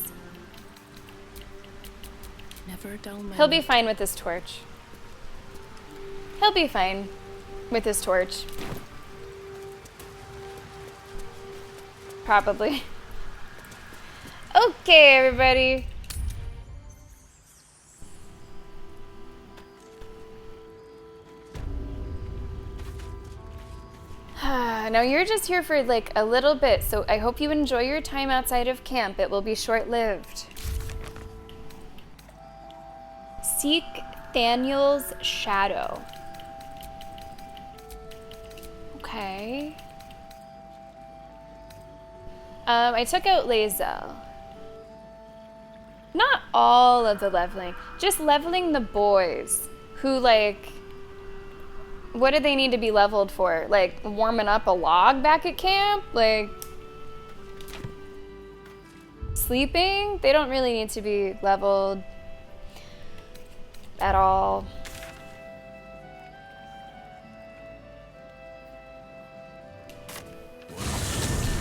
Never a dull moment. He'll be fine with this torch. He'll be fine with this torch. Probably. Okay, everybody. Now you're just here for like a little bit, so I hope you enjoy your time outside of camp. It will be short-lived. Seek Thaniel's shadow. Okay. I took out Lae'zel. Not all of the leveling, just leveling the boys who, like, what do they need to be leveled for? Like, warming up a log back at camp? Like, sleeping? They don't really need to be leveled at all.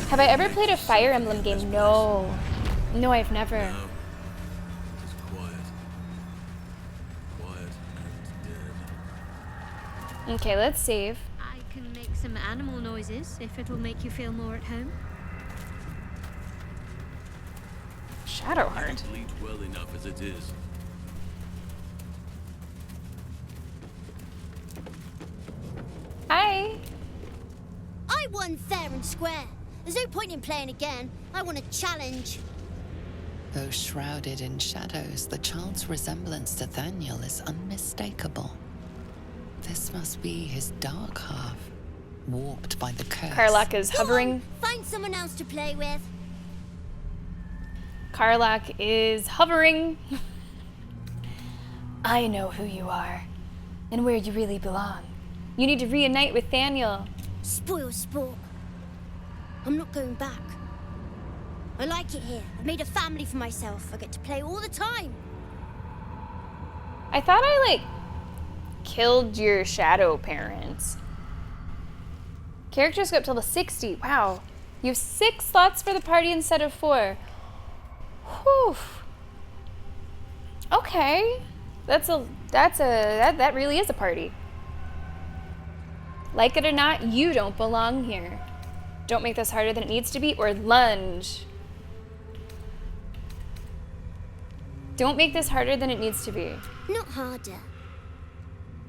Have I ever played a Fire Emblem game? No. No, I've never. No. Just quiet. Quiet and dead. Okay, let's save. I can make some animal noises if it'll make you feel more at home. Shadowheart. You bleed well enough as it is. Hi. I won fair and square. There's no point in playing again. I want a challenge. Though shrouded in shadows, the child's resemblance to Thaniel is unmistakable. This must be his dark half, warped by the curse. Karlach is hovering. Find someone else to play with. Karlach is hovering. I know who you are and where you really belong. You need to reunite with Thaniel. Spoil sport. I'm not going back. I like it here. I've made a family for myself. I get to play all the time. I thought I, like, killed your shadow parents. Characters go up till the 60. Wow. You have 6 slots for the party instead of 4. Whew. Okay. That really is a party. Like it or not, you don't belong here. Don't make this harder than it needs to be, or lunge. Don't make this harder than it needs to be. Not harder.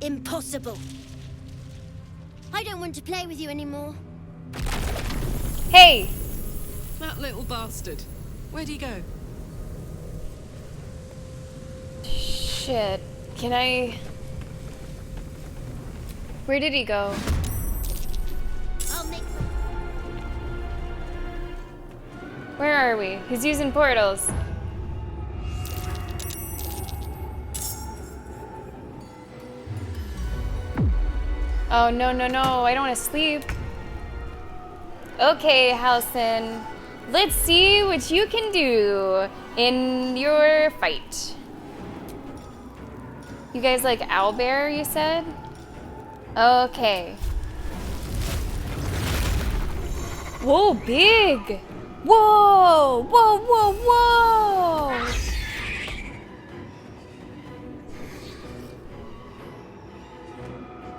Impossible. I don't want to play with you anymore. Hey! That little bastard. Where'd he go? Shit. Can I... Where did he go? I'll make... Where are we? He's using portals. Oh, no, no, no. I don't want to sleep. Okay, Halsin. Let's see what you can do in your fight. You guys like owlbear, you said? Okay. Whoa, big! Whoa! Whoa, whoa, whoa!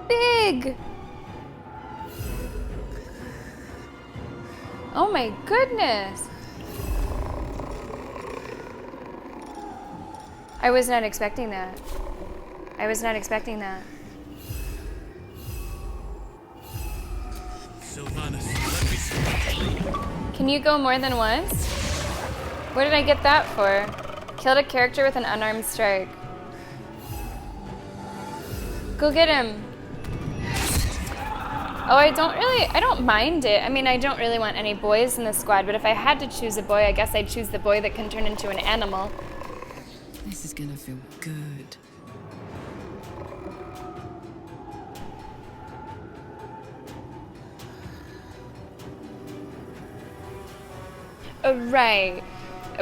Big! Oh my goodness! I was not expecting that. I was not expecting that. Sylvanas, let me see. Can you go more than once? What did I get that for? Killed a character with an unarmed strike. Go get him. Oh, I don't mind it. I mean, I don't really want any boys in the squad, but if I had to choose a boy, I guess I'd choose the boy that can turn into an animal. This is gonna feel good. Right.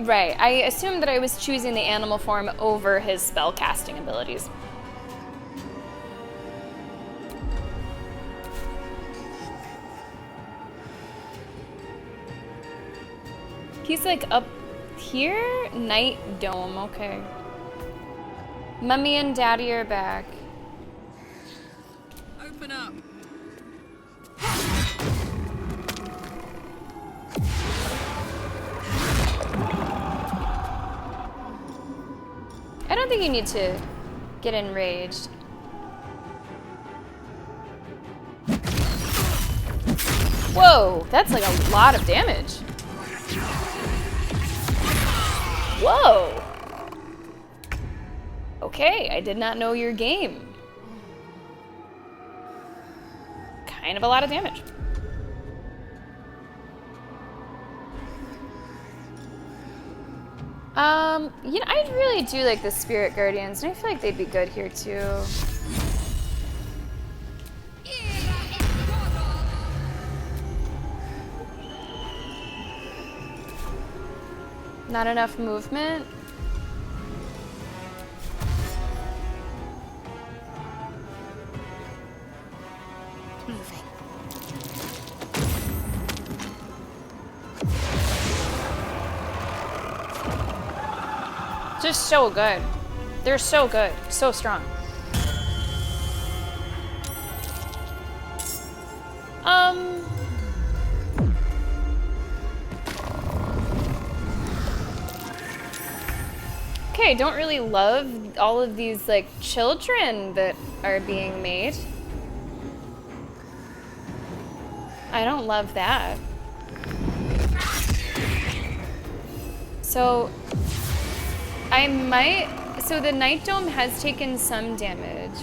Right. I assumed that I was choosing the animal form over his spellcasting abilities. He's like up here? Night Dome, okay. Mummy and Daddy are back. Open up. I don't think you need to get enraged. Whoa, that's like a lot of damage. Whoa. Okay, I did not know your game. Kind of a lot of damage. You know, I really do like the Spirit Guardians, and I feel like they'd be good here too. Not enough movement. Just so good. They're so good. So strong. Okay, I don't really love all of these, like, children that are being made. I don't love that. So, so the Night Dome has taken some damage.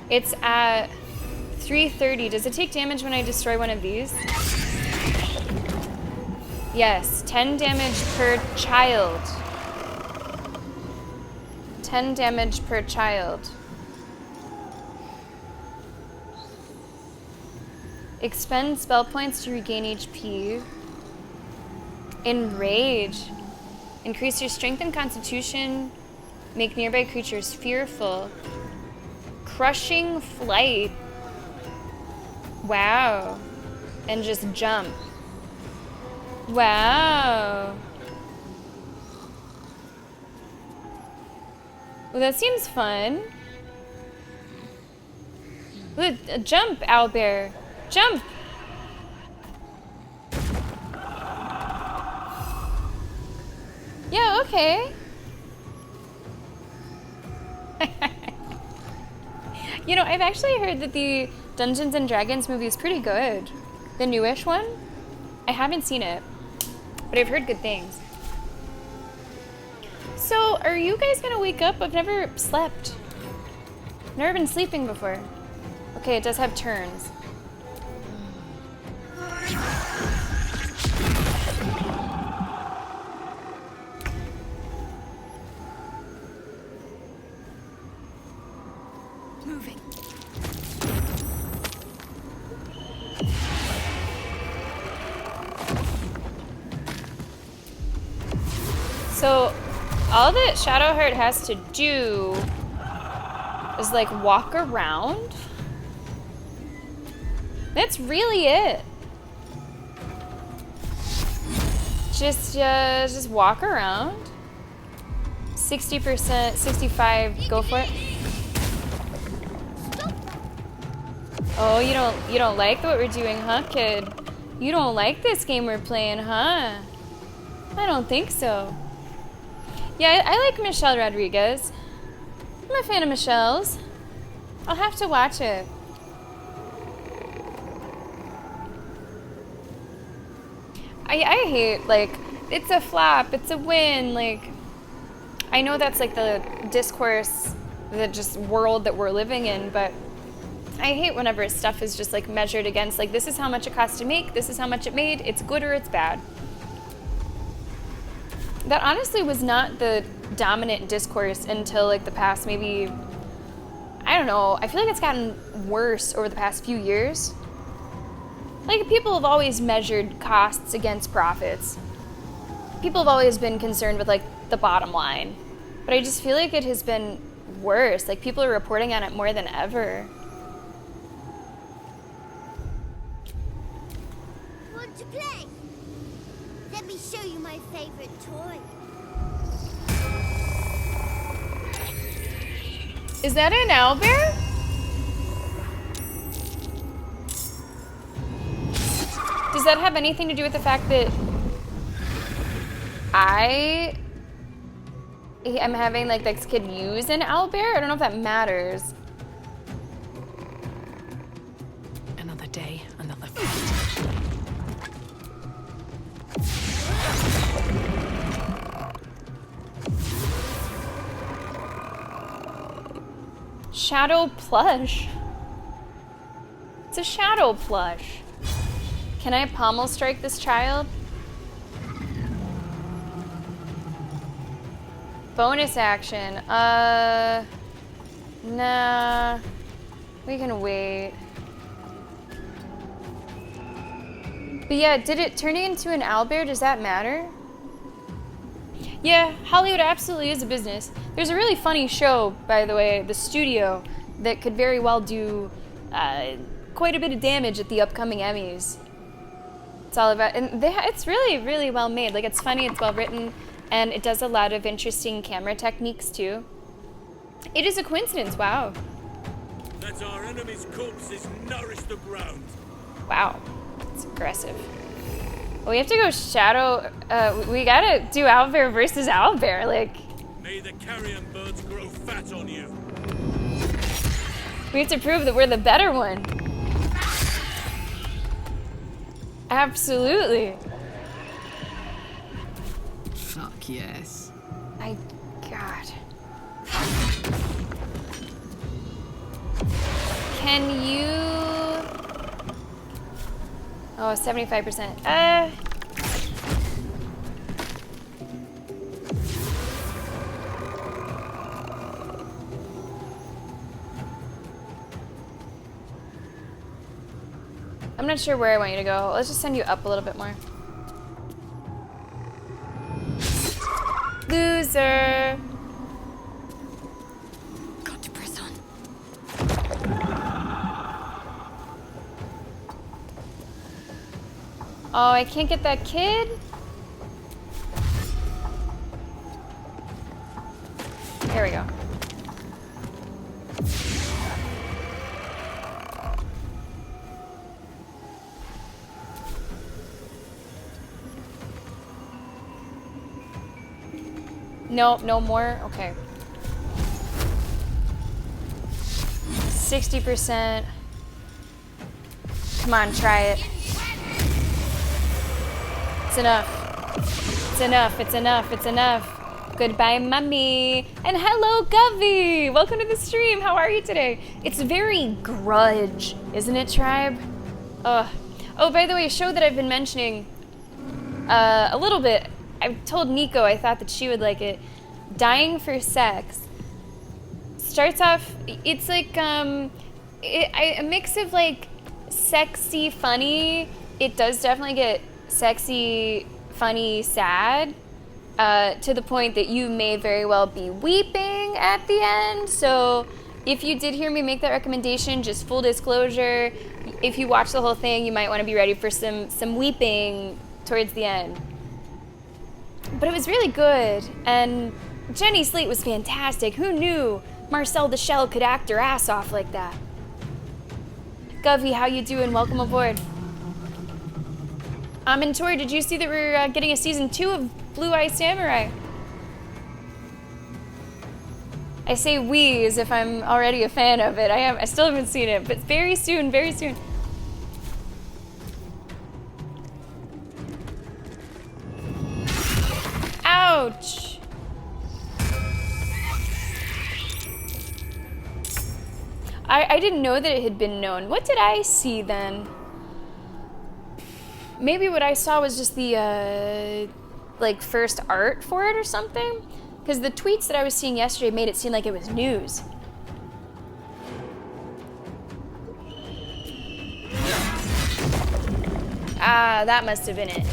It's at 330. Does it take damage when I destroy one of these? Yes, 10 damage per child. 10 damage per child. Expend spell points to regain HP. Enrage. Increase your strength and constitution. Make nearby creatures fearful. Crushing flight. Wow. And just jump. Wow. Well, that seems fun. Look, jump, owlbear. Jump! Yeah, okay. You know, I've actually heard that the Dungeons and Dragons movie is pretty good. The newish one. I haven't seen it, but I've heard good things. So, are you guys gonna wake up? I've never slept. Never been sleeping before. Okay, it does have turns. Moving. So, all that Shadowheart has to do is like walk around. That's really it. Just walk around. 60%, 65, go for it. Oh, you don't like what we're doing, huh, kid? You don't like this game we're playing, huh? I don't think so. Yeah, I like Michelle Rodriguez. I'm a fan of Michelle's. I'll have to watch it. I hate, like, it's a flop, it's a win, like, I know that's like the discourse, the just world that we're living in, but I hate whenever stuff is just like measured against, like, this is how much it cost to make, this is how much it made, it's good or it's bad. That honestly was not the dominant discourse until like the past maybe, I don't know, I feel like it's gotten worse over the past few years. Like, people have always measured costs against profits. People have always been concerned with like the bottom line. But I just feel like it has been worse. Like, people are reporting on it more than ever. Want to play? Let me show you my favorite toy. Is that an owlbear? Does that have anything to do with the fact that I am having like this kid use an owlbear? I don't know if that matters. Another day, another fight. Shadow plush. It's a shadow plush. Can I pommel strike this child? Bonus action. Nah. We can wait. But yeah, did it turn into an owlbear? Does that matter? Yeah, Hollywood absolutely is a business. There's a really funny show, by the way, The Studio, that could very well do quite a bit of damage at the upcoming Emmys. It's all about, and it's really, really well made. Like, it's funny, it's well written, and it does a lot of interesting camera techniques too. It is a coincidence, wow. That our enemy's corpses nourish the ground. Wow, it's aggressive. Well, we have to go shadow, we gotta do owlbear versus owlbear, like. May the carrion birds grow fat on you. We have to prove that we're the better one. Absolutely. Fuck yes. God. Can you... Oh, 75%. I'm not sure where I want you to go. Let's just send you up a little bit more. Loser. Got to press on. Oh, I can't get that kid? There we go. Nope, no more? Okay. 60%. Come on, try it. It's enough. It's enough, it's enough, it's enough. Goodbye, mummy. And hello, Govey. Welcome to the stream. How are you today? It's very grudge, isn't it, tribe? Oh, by the way, a show that I've been mentioning a little bit. I told Nico I thought that she would like it. Dying for Sex. Starts off, it's like a mix of like sexy, funny. It does definitely get sexy, funny, sad. To the point that you may very well be weeping at the end. So if you did hear me make that recommendation, just full disclosure, if you watch the whole thing, you might want to be ready for some weeping towards the end. But it was really good, and Jenny Slate was fantastic. Who knew Marcel the Shell could act her ass off like that? Govey, how you doing? Welcome aboard. And Tori, did you see that we're getting a season 2 of Blue Eye Samurai? I say we as if I'm already a fan of it. I still haven't seen it, but very soon, very soon. Ouch! I didn't know that it had been known. What did I see then? Maybe what I saw was just the, like, first art for it or something? Because the tweets that I was seeing yesterday made it seem like it was news. Ah, that must have been it.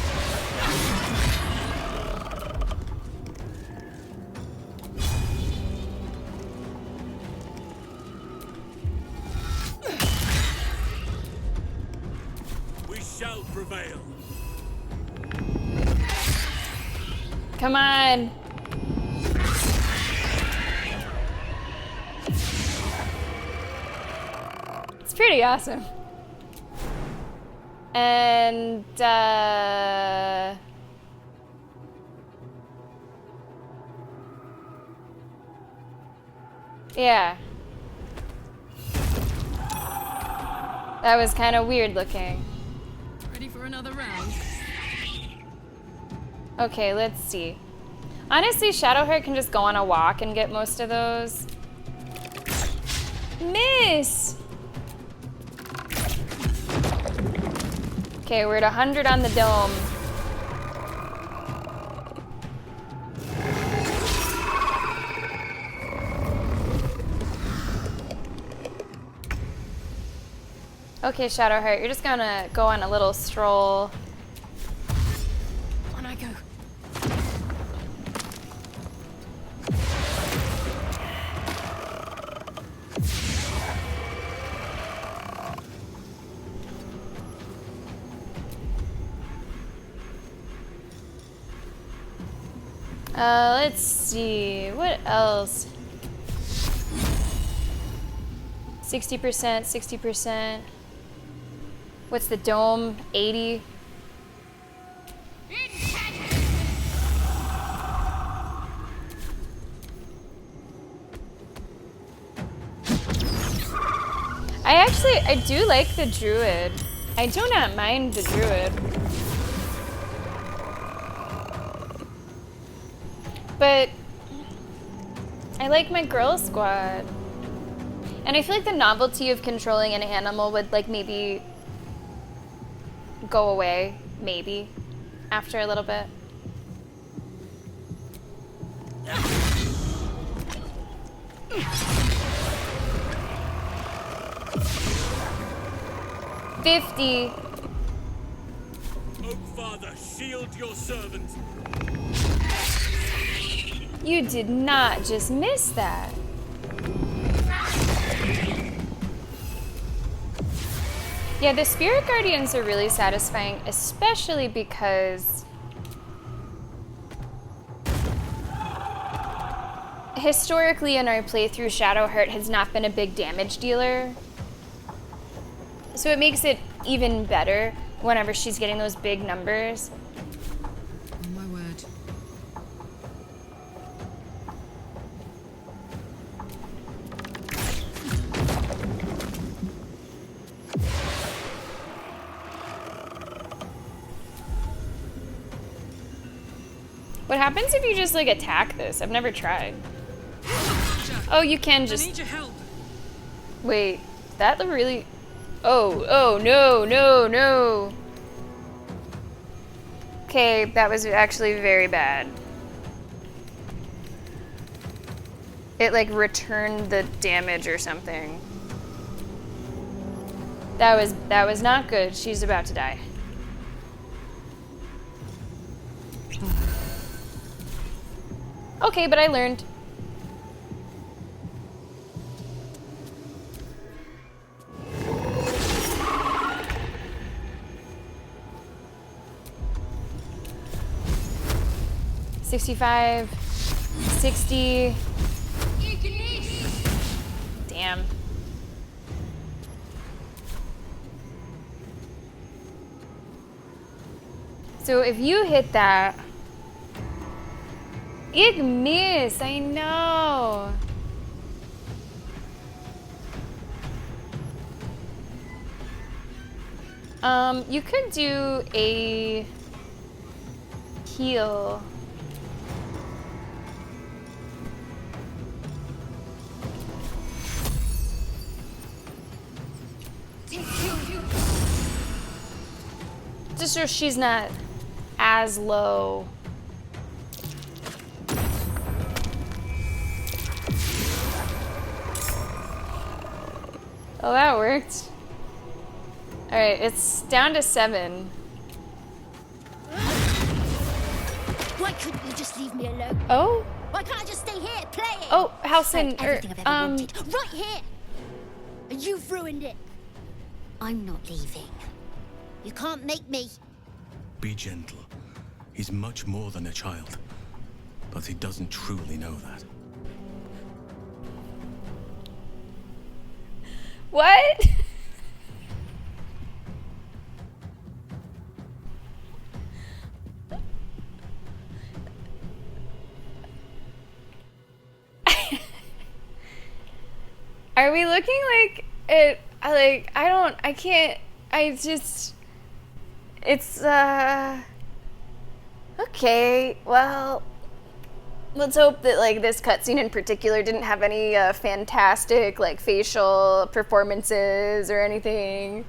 Shall prevail. Come on. It's pretty awesome. And yeah. That was kind of weird looking. Ready for another round? Okay, let's see. Honestly, Shadowheart can just go on a walk and get most of those. Miss! Okay, we're at 100 on the dome. Okay, Shadowheart, you're just gonna go on a little stroll. On I go. Let's see, what else? 60%, 60%. What's the dome? 80. I do like the druid. I do not mind the druid. But I like my girl squad. And I feel like the novelty of controlling an animal would like maybe go away, maybe, after a little bit. 50. Oak Father, shield your servant. You did not just miss that. Yeah, the Spirit Guardians are really satisfying, especially because historically in our playthrough, Shadowheart has not been a big damage dealer. So it makes it even better whenever she's getting those big numbers. Oh my word. What happens if you just like attack this? I've never tried. Oh, you can just. I need your help. Wait, that really. Oh, no, no, no. Okay, that was actually very bad. It like returned the damage or something. That was not good. She's about to die. Okay, but I learned. $65, $60. Damn. So if you hit that, it missed, I know. You could do a heal. Just so she's not as low. Oh, that worked. All right, it's down to 7. Why couldn't you just leave me alone? Oh? Why can't I just stay here playing? Oh, Halsin', Everything I've ever wanted, right here. And you've ruined it. I'm not leaving. You can't make me. Be gentle. He's much more than a child. But he doesn't truly know that. What? Are we looking like it? Like, I can't, it's, okay, well, let's hope that, like, this cutscene in particular didn't have any fantastic, like, facial performances or anything.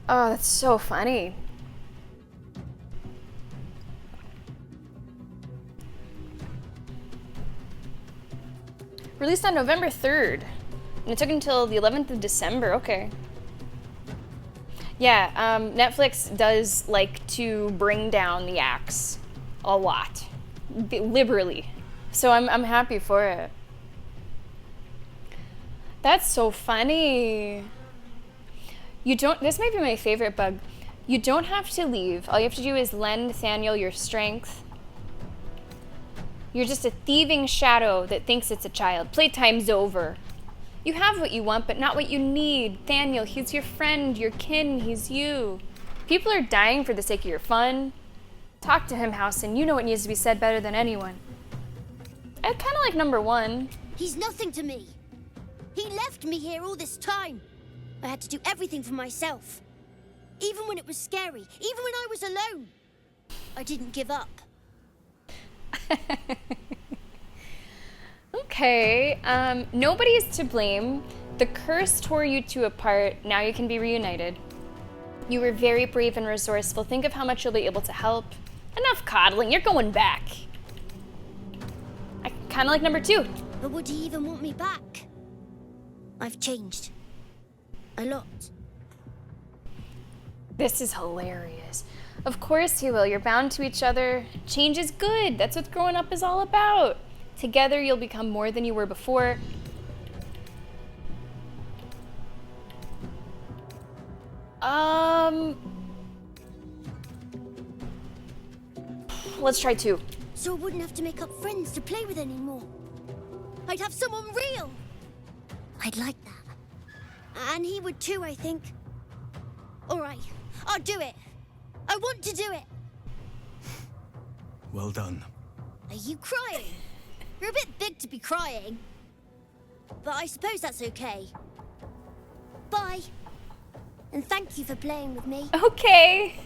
Oh, that's so funny. Released on November 3rd, and it took until the 11th of December, okay. Yeah, Netflix does like to bring down the axe a lot, liberally. So I'm happy for it. That's so funny. This might be my favorite bug. You don't have to leave. All you have to do is lend Nathaniel your strength. You're just a thieving shadow that thinks it's a child. Playtime's over. You have what you want, but not what you need. Nathaniel, he's your friend, your kin, he's you. People are dying for the sake of your fun. Talk to him, Halsin'. You know what needs to be said better than anyone. I kind of like number 1. He's nothing to me. He left me here all this time. I had to do everything for myself. Even when it was scary, even when I was alone. I didn't give up. Okay, nobody's to blame. The curse tore you two apart. Now you can be reunited. You were very brave and resourceful. Think of how much you'll be able to help. Enough coddling, you're going back. I kind of like number 2. But would he even want me back? I've changed. A lot. This is hilarious. Of course you will. You're bound to each other. Change is good. That's what growing up is all about. Together you'll become more than you were before. Let's try 2. So I wouldn't have to make up friends to play with anymore. I'd have someone real. I'd like that. And he would too, I think. All right, I'll do it. I want to do it. Well done. Are you crying? You're a bit big to be crying. But I suppose that's okay. Bye. And thank you for playing with me. Okay.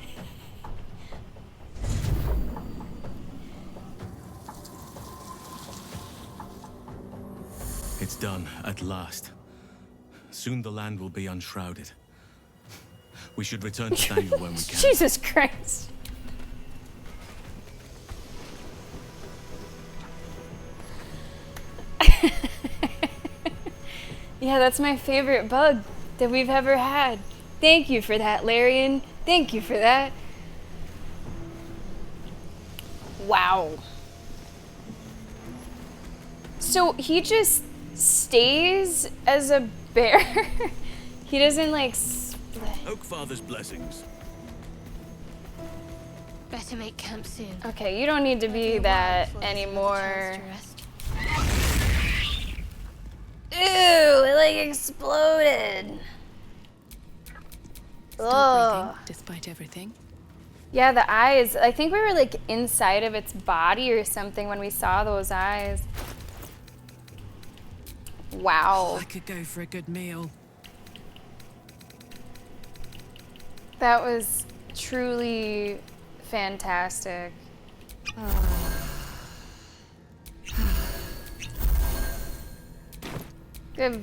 It's done, at last. Soon the land will be unshrouded. We should return to Daniel when we can. Jesus Christ. Yeah, that's my favorite bug that we've ever had. Thank you for that, Larian. Thank you for that. Wow. So he just stays as a bear? He doesn't like split. Oakfather's blessings. Better make camp soon. Okay, you don't need to be that anymore. Ew, it like exploded. Still breathing, despite everything. Yeah, the eyes. I think we were like inside of its body or something when we saw those eyes. Wow. I could go for a good meal. That was truly fantastic. Give,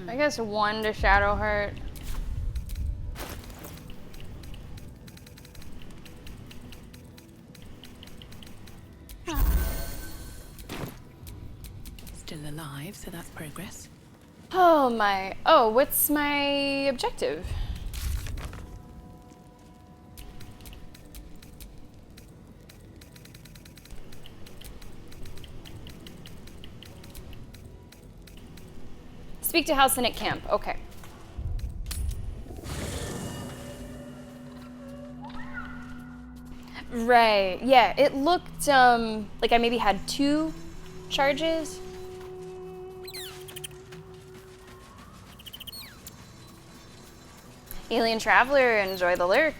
I guess, 1 to Shadowheart. Still alive, so that's progress. Oh my. Oh, what's my objective? Speak to Halsin at camp. Okay. Right. Yeah, it looked like I maybe had 2 charges. Alien Traveler, enjoy the lurk.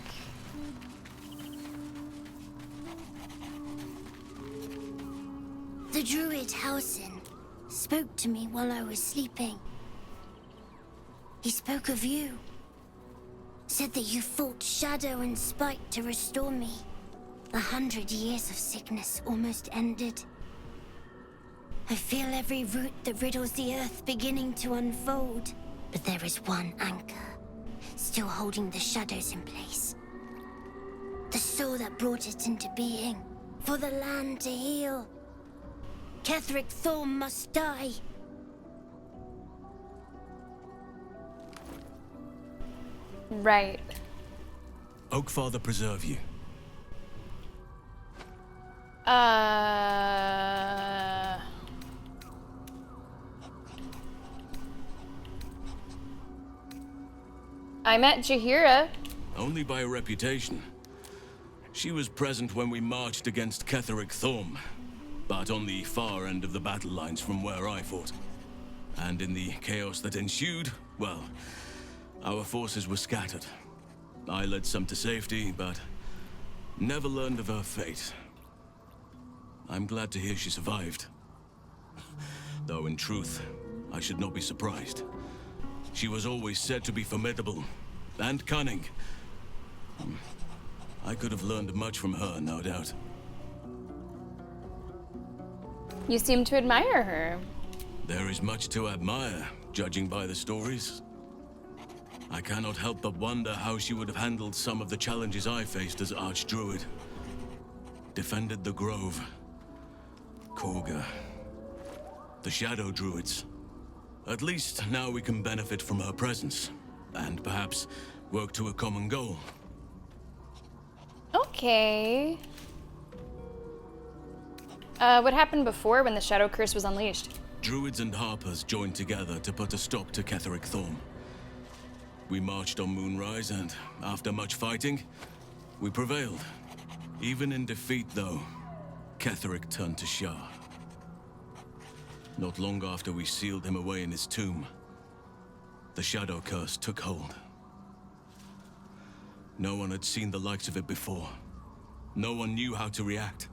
The druid Halsin spoke to me while I was sleeping. He spoke of you. Said that you fought shadow and spite to restore me. 100 years of sickness almost ended. I feel every root that riddles the earth beginning to unfold. But there is one anchor, still holding the shadows in place. The soul that brought it into being, for the land to heal. Ketheric Thorm must die. Right. Oakfather preserve you. I met Jaheira. Only by reputation. She was present when we marched against Ketheric Thorm, but on the far end of the battle lines from where I fought. And in the chaos that ensued, well, our forces were scattered. I led some to safety, but never learned of her fate. I'm glad to hear she survived. Though in truth, I should not be surprised. She was always said to be formidable and cunning. I could have learned much from her, no doubt. You seem to admire her. There is much to admire, judging by the stories. I cannot help but wonder how she would have handled some of the challenges I faced as Archdruid. Defended the Grove, Korga, the Shadow Druids. At least now we can benefit from her presence. and perhaps work to a common goal. Okay. What happened before when the Shadow Curse was unleashed? Druids and Harpers joined together to put a stop to Ketheric Thorm. We marched on Moonrise, and after much fighting, we prevailed. Even in defeat, though, Ketheric turned to Shah. Not long after we sealed him away in his tomb, the Shadow Curse took hold. No one had seen the likes of it before. No one knew how to react.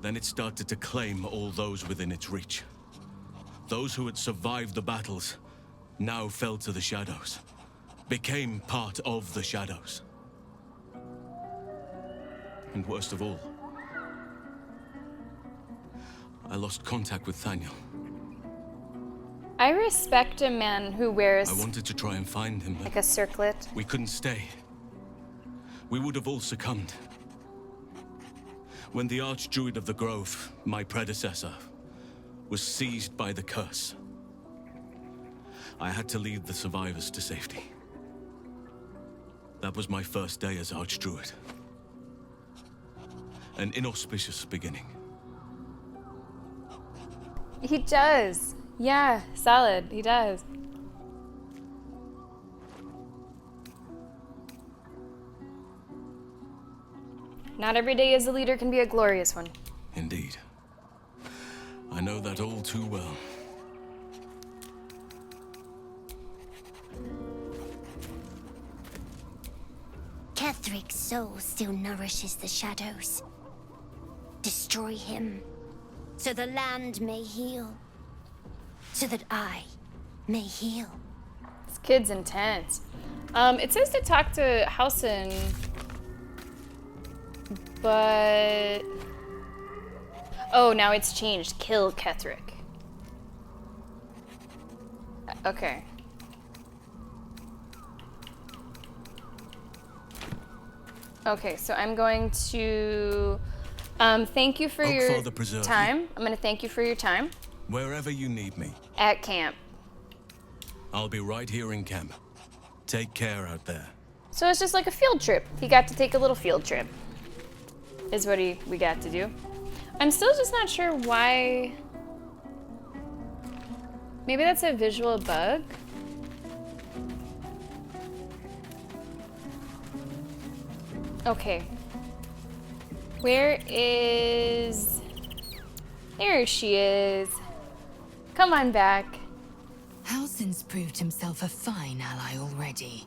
Then it started to claim all those within its reach. Those who had survived the battles now fell to the shadows, became part of the shadows. And worst of all, I lost contact with Thaniel. I respect a man who wears I wanted to try and find him, but like a circlet. we couldn't stay. We would have all succumbed. When the Archdruid of the Grove, my predecessor, was seized by the curse, I had to lead the survivors to safety. That was my first day as Archdruid. An inauspicious beginning. He does. Yeah, solid. He does. Not every day as a leader can be a glorious one. Indeed. I know that all too well. Ketheric's soul still nourishes the shadows. Destroy him, so the land may heal. So that I may heal. This kid's intense. It says to talk to Halsin, but... Oh, now it's changed. Kill Ketheric. Okay. Okay, so I'm going to thank you for your time. I'm going to thank you for your time. Wherever you need me. At camp. I'll be right here in camp. Take care out there. So it's just like a field trip. He got to take a little field trip. Is what we got to do. I'm still just not sure why. Maybe that's a visual bug. Okay. Where is... There she is. Come on back. Halsin's proved himself a fine ally already.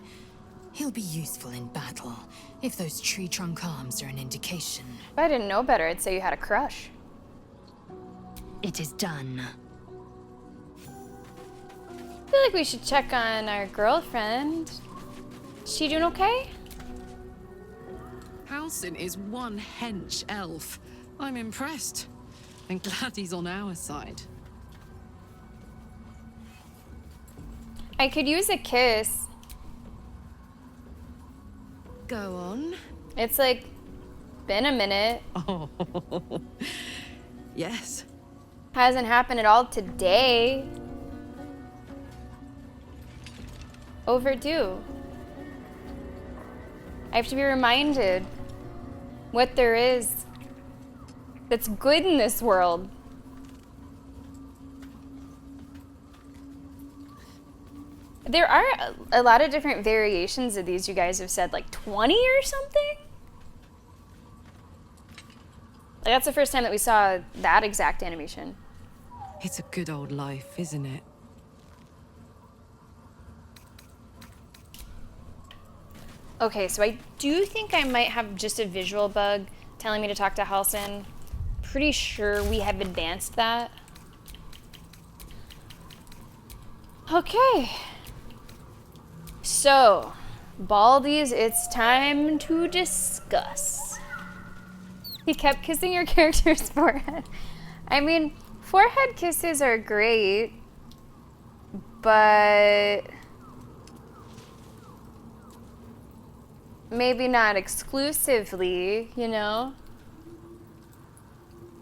He'll be useful in battle, if those tree trunk arms are an indication. If I didn't know better, I'd say you had a crush. It is done. I feel like we should check on our girlfriend. Is she doing okay? Halsin is one hench elf. I'm impressed. And glad he's on our side. I could use a kiss. Go on. It's like been a minute. Oh, yes. Hasn't happened at all today. Overdue. I have to be reminded what there is that's good in this world. There are a lot of different variations of these. You guys have said like 20 or something? Like, that's the first time that we saw that exact animation. It's a good old life, isn't it? Okay, so I do think I might have just a visual bug telling me to talk to Halsin. Pretty sure we have advanced that. Okay. So, Baldur'S, it's time to discuss. He kept kissing your character's forehead. I mean, forehead kisses are great, but maybe not exclusively, you know?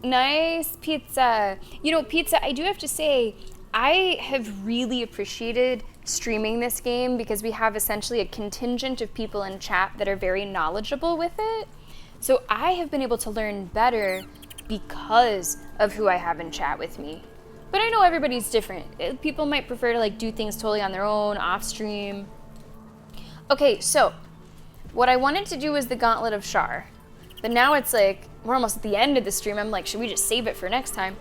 Nice pizza. You know, pizza, I do have to say, I have really appreciated streaming this game because we have essentially a contingent of people in chat that are very knowledgeable with it. So I have been able to learn better because of who I have in chat with me. But I know everybody's different. People might prefer to like do things totally on their own, off stream. Okay, so what I wanted to do was the Gauntlet of Shar. But now it's like, we're almost at the end of the stream. I'm like, should we just save it for next time?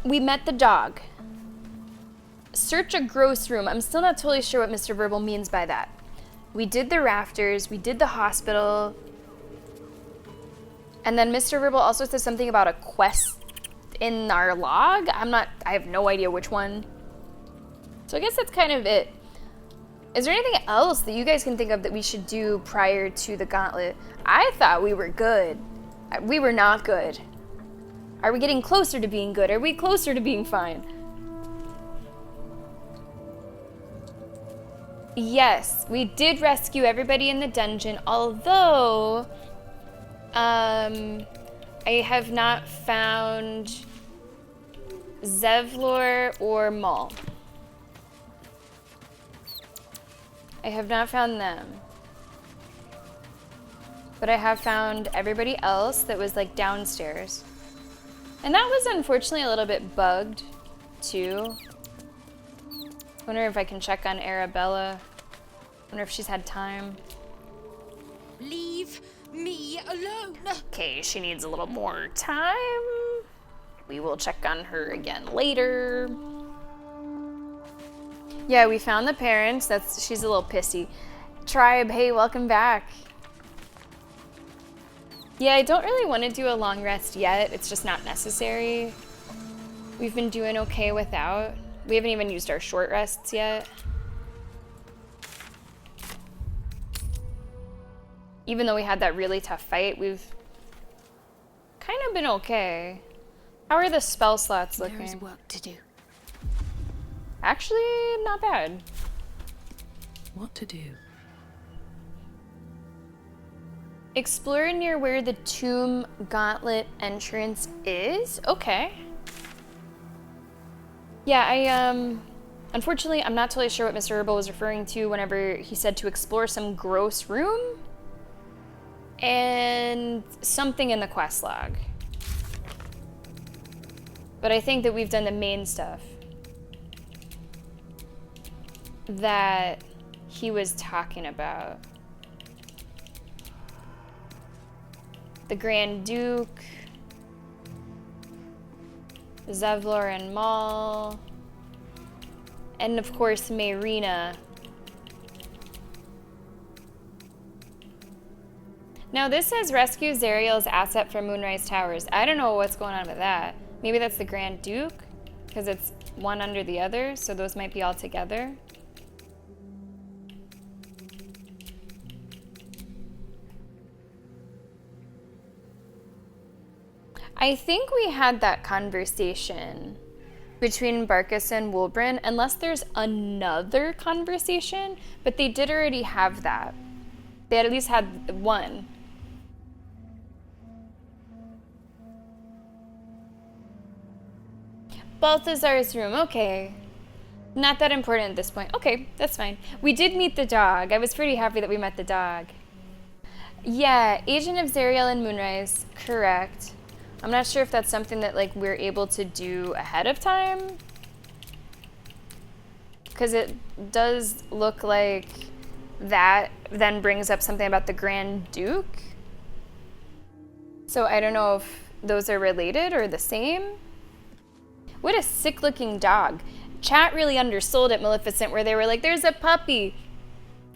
We met the dog. Search a gross room. I'm still not totally sure what Mr. Verbal means by that. We did the rafters. We did the hospital. And then Mr. Verbal also says something about a quest in our log. I have no idea which one. So I guess that's kind of it. Is there anything else that you guys can think of that we should do prior to the gauntlet? I thought we were good. We were not good. Are we getting closer to being good? Are we closer to being fine? Yes, we did rescue everybody in the dungeon, although I have not found Zevlor or Maul. I have not found them. But I have found everybody else that was like downstairs. And that was unfortunately a little bit bugged too. Wonder if I can check on Arabella. Wonder if she's had time. Leave me alone. Okay, she needs a little more time. We will check on her again later. Yeah, we found the parents. She's a little pissy. Tribe, hey, welcome back. Yeah, I don't really want to do a long rest yet. It's just not necessary. We've been doing okay without. We haven't even used our short rests yet. Even though we had that really tough fight, we've kind of been okay. How are the spell slots looking? There's work to do. Actually, not bad. What to do? Explore near where the tomb gauntlet entrance is? Okay. Yeah, unfortunately, I'm not totally sure what Mr. Herbal was referring to whenever he said to explore some gross room and something in the quest log. But I think that we've done the main stuff that he was talking about. The Grand Duke, Zevlor and Maul, and of course Mayrina. Now this says rescue Zariel's asset from Moonrise Towers. I don't know what's going on with that. Maybe that's the Grand Duke, because it's one under the other, so those might be all together. I think we had that conversation between Barkus and Wulbren, unless there's another conversation, but they did already have that. They at least had one. Balthazar's room, okay. Not that important at this point. Okay, that's fine. We did meet the dog. I was pretty happy that we met the dog. Yeah, Agent of Zariel and Moonrise, correct. I'm not sure if that's something that like we're able to do ahead of time. Because it does look like that then brings up something about the Grand Duke. So I don't know if those are related or the same. What a sick looking dog. Chat really undersold it, Maleficent, where they were like, there's a puppy.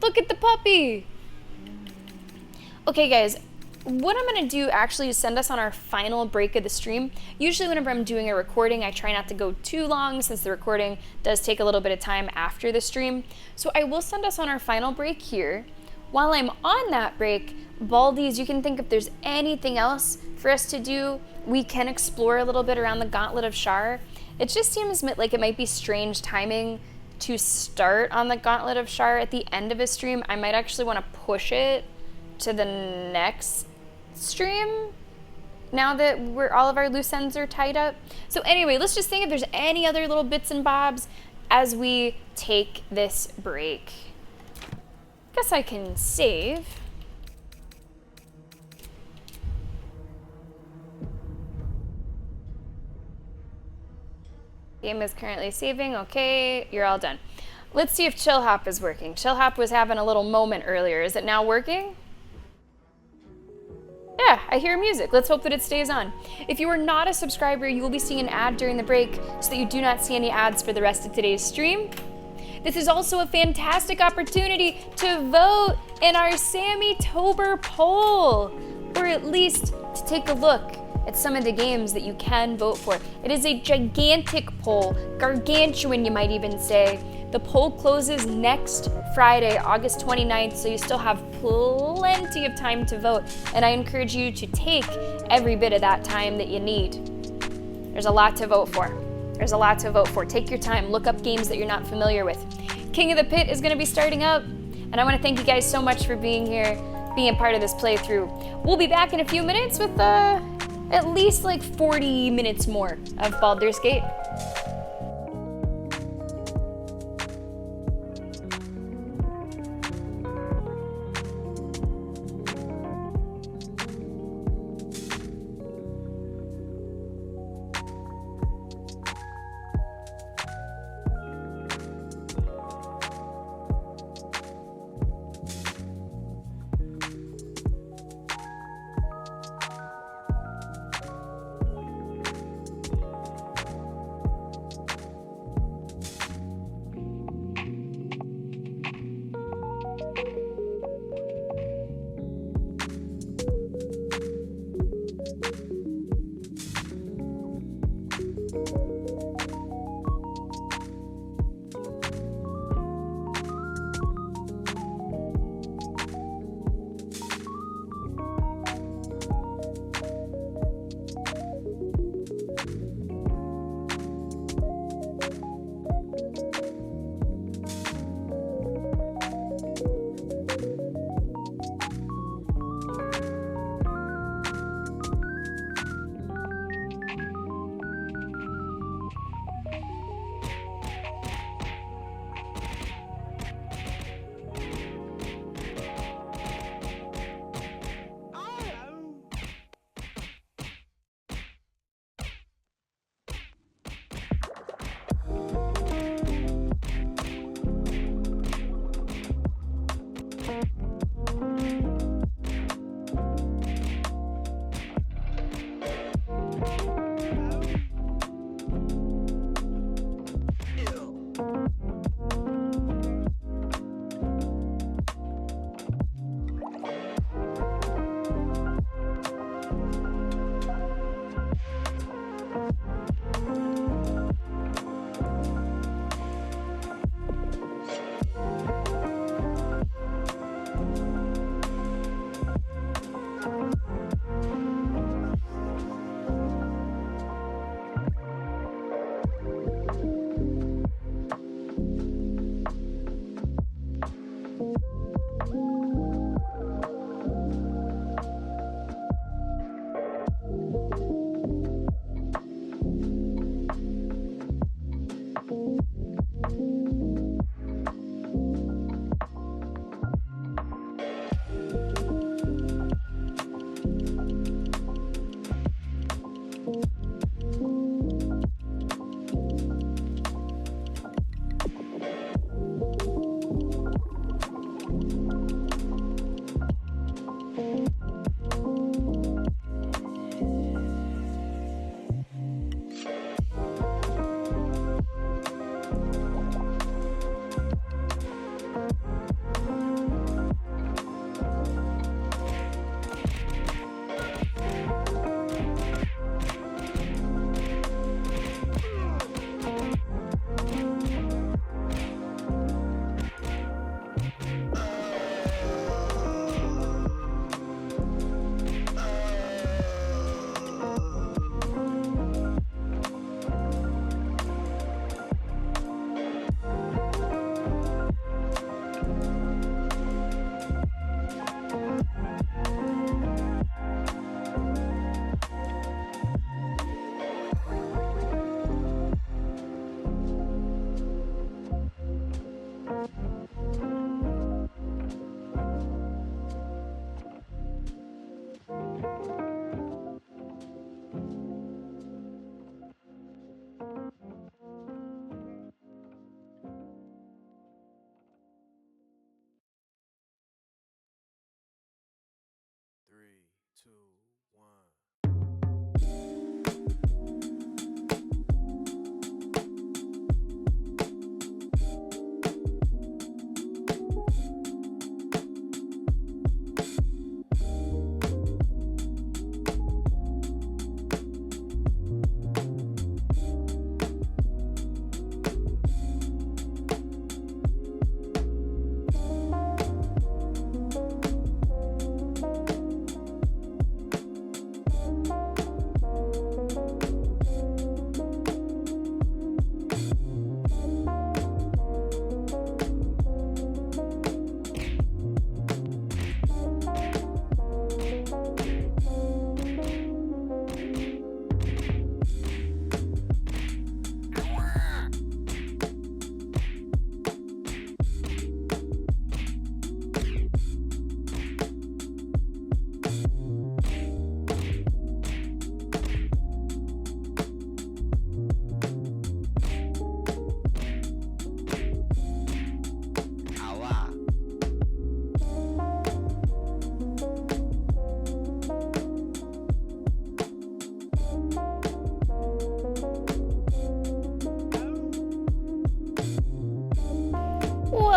Look at the puppy. Okay, guys. What I'm going to do actually is send us on our final break of the stream. Usually whenever I'm doing a recording, I try not to go too long since the recording does take a little bit of time after the stream. So I will send us on our final break here. While I'm on that break, Baldi's, you can think if there's anything else for us to do. We can explore a little bit around the Gauntlet of Shar. It just seems like it might be strange timing to start on the Gauntlet of Shar at the end of a stream. I might actually want to push it to the next stream now that all of our loose ends are tied up. So anyway, let's just think if there's any other little bits and bobs as we take this break. Guess I can save. Game is currently saving. Okay, you're all done. Let's see if Chill Hop is working. Chill Hop was having a little moment earlier. Is it now working? Yeah, I hear music. Let's hope that it stays on. If you are not a subscriber, you will be seeing an ad during the break so that you do not see any ads for the rest of today's stream. This is also a fantastic opportunity to vote in our Sammy-tober poll, or at least to take a look at some of the games that you can vote for. It is a gigantic poll, gargantuan you might even say. The poll closes next Friday, August 29th, so you still have plenty of time to vote, and I encourage you to take every bit of that time that you need. There's a lot to vote for. There's a lot to vote for. Take your time, look up games that you're not familiar with. King of the Pit is gonna be starting up, and I wanna thank you guys so much for being here, being a part of this playthrough. We'll be back in a few minutes with at least like 40 minutes more of Baldur's Gate.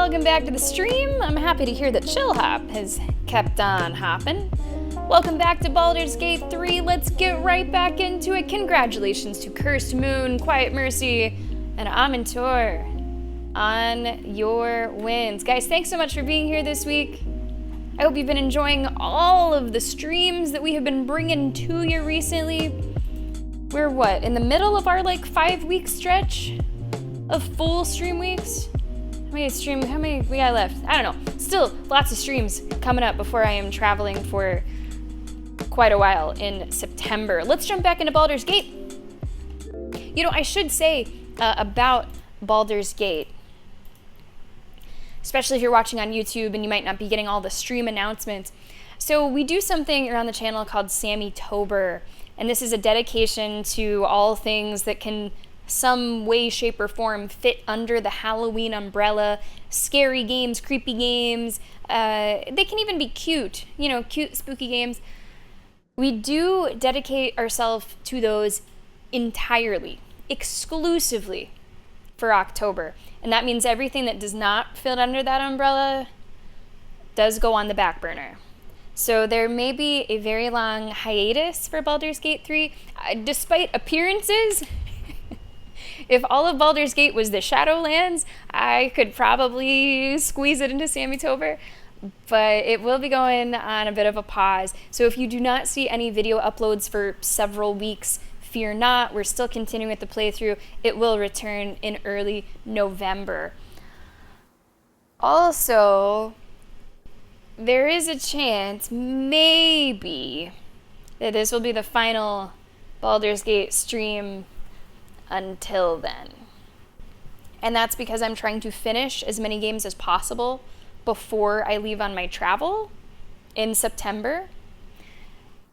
welcome back to the stream. I'm happy to hear that Chill Hop has kept on hopping. Welcome back to Baldur's Gate 3. Let's get right back into it. Congratulations to Cursed Moon, Quiet Mercy, and Amintor on your wins. Guys, thanks so much for being here this week. I hope you've been enjoying all of the streams that we have been bringing to you recently. We're what, in the middle of our like 5-week stretch of full stream weeks? How many we got left? I don't know. Still lots of streams coming up before I am traveling for quite a while in September. Let's jump back into Baldur's Gate. You know, I should say about Baldur's Gate, especially if you're watching on YouTube and you might not be getting all the stream announcements. So we do something around the channel called Sammy-tober, and this is a dedication to all things that can some way, shape, or form fit under the Halloween umbrella. Scary games, creepy games, they can even be cute, you know, cute, spooky games. We do dedicate ourselves to those entirely, exclusively for October. And that means everything that does not fit under that umbrella does go on the back burner. So there may be a very long hiatus for Baldur's Gate 3, despite appearances. If all of Baldur's Gate was the Shadowlands, I could probably squeeze it into Sammy-tober, but it will be going on a bit of a pause. So if you do not see any video uploads for several weeks, fear not, we're still continuing with the playthrough. It will return in early November. Also, there is a chance, maybe, that this will be the final Baldur's Gate stream until then. And that's because I'm trying to finish as many games as possible before I leave on my travel in September.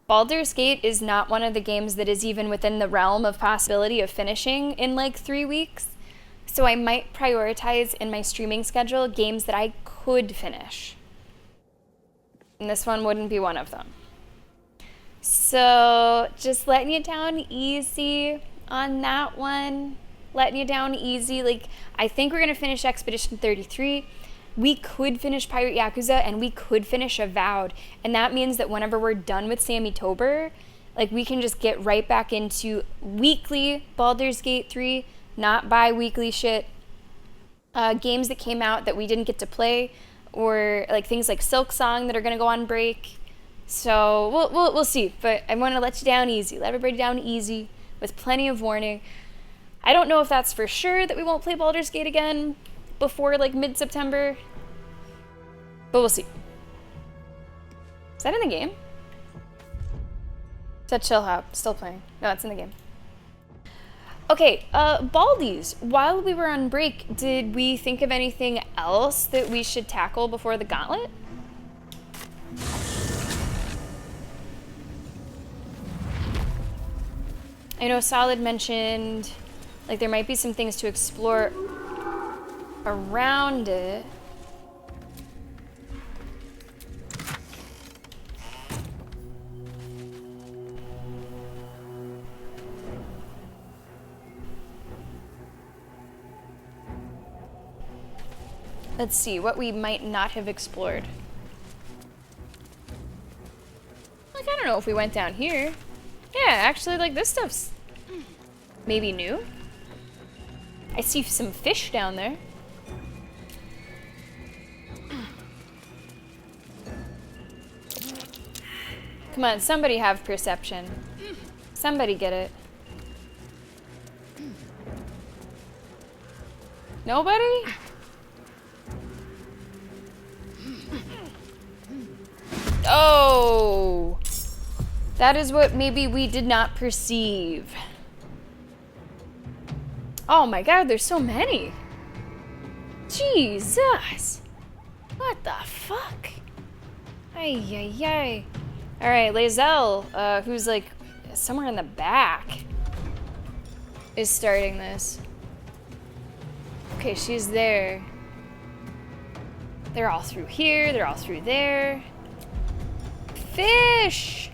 Baldur's Gate is not one of the games that is even within the realm of possibility of finishing in like 3 weeks. So I might prioritize in my streaming schedule games that I could finish. And this one wouldn't be one of them. So just letting you down easy on that one. Letting you down easy. Like, I think we're gonna finish Expedition 33. We could finish Pirate Yakuza, and we could finish Avowed. And that means that whenever we're done with Sammy-tober, like, we can just get right back into weekly Baldur's Gate 3, not bi-weekly shit. Games that came out that we didn't get to play, or like things like Silk Song that are gonna go on break. So we'll see. But I want to let you down easy. Let everybody down easy with plenty of warning. I don't know if that's for sure that we won't play Baldur's Gate again before like mid-September, but we'll see. Is that in the game? Is that Chill Hop still playing? No, it's in the game. Okay, Baldi's, while we were on break, did we think of anything else that we should tackle before the gauntlet? I know Solid mentioned like there might be some things to explore around it. Let's see what we might not have explored. Like, I don't know if we went down here. Yeah, actually, like, this stuff's maybe new. I see some fish down there. Come on, somebody have perception. Somebody get it. Nobody? Oh! That is what maybe we did not perceive. Oh my god, there's so many. Jesus! What the fuck? Ay, ay, ay. Alright, Lae'zel, who's like somewhere in the back, is starting this. Okay, she's there. They're all through here, they're all through there. Fish!